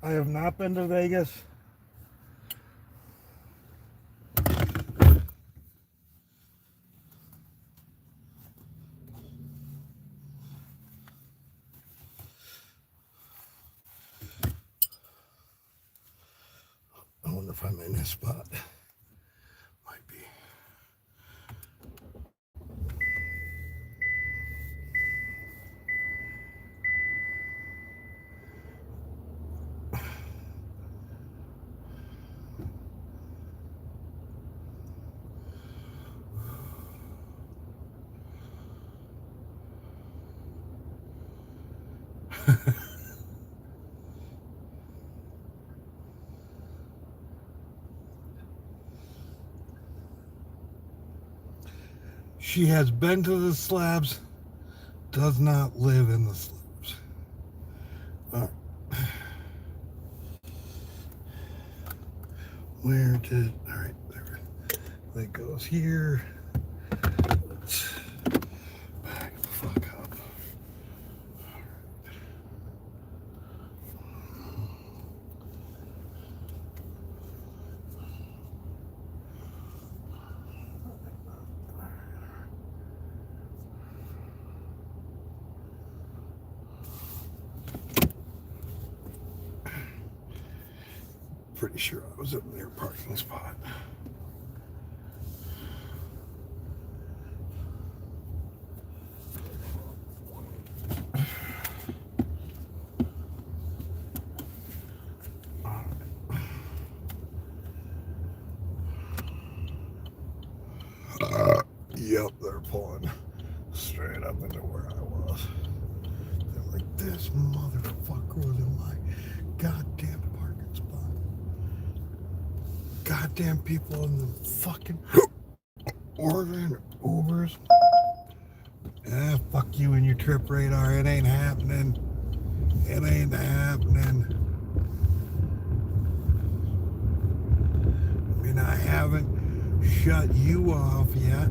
I have not been to Vegas. I wonder if I'm in this spot. Might be. She has been to the slabs, does not live in the slabs. All right. Where did, all right, there it goes here. Let's back the fuck up. Pretty sure I was in their parking spot. Yep, they're pulling straight up into where I was. They're like, this motherfucker was in my goddamn parking spot. Goddamn people in the fucking ordering Ubers. Fuck you and your trip radar. It ain't happening. It ain't happening. I mean, I haven't shut you off yet.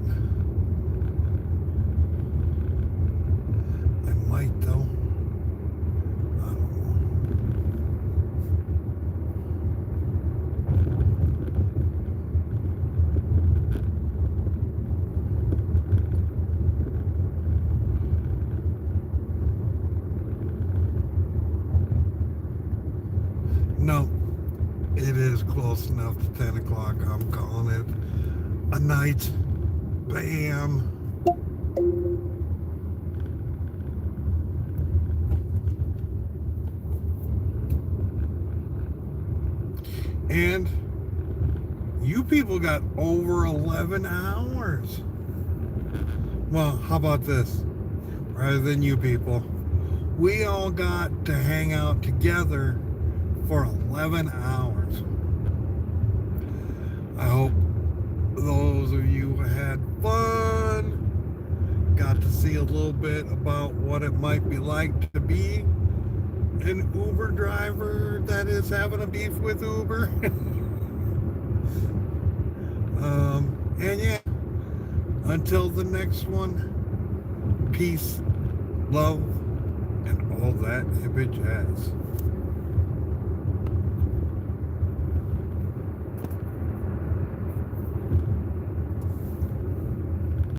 I might though. I don't know. No, it is close enough to 10 o'clock. I'm calling it a night. Bam. And you people got over 11 hours. Well, how about this? Rather than you people, we all got to hang out together for 11 hours. I hope those of you who had fun, got to see a little bit about what it might be like to be an Uber driver that is having a beef with Uber. And yeah, until the next one, peace, love, and all that hippie jazz.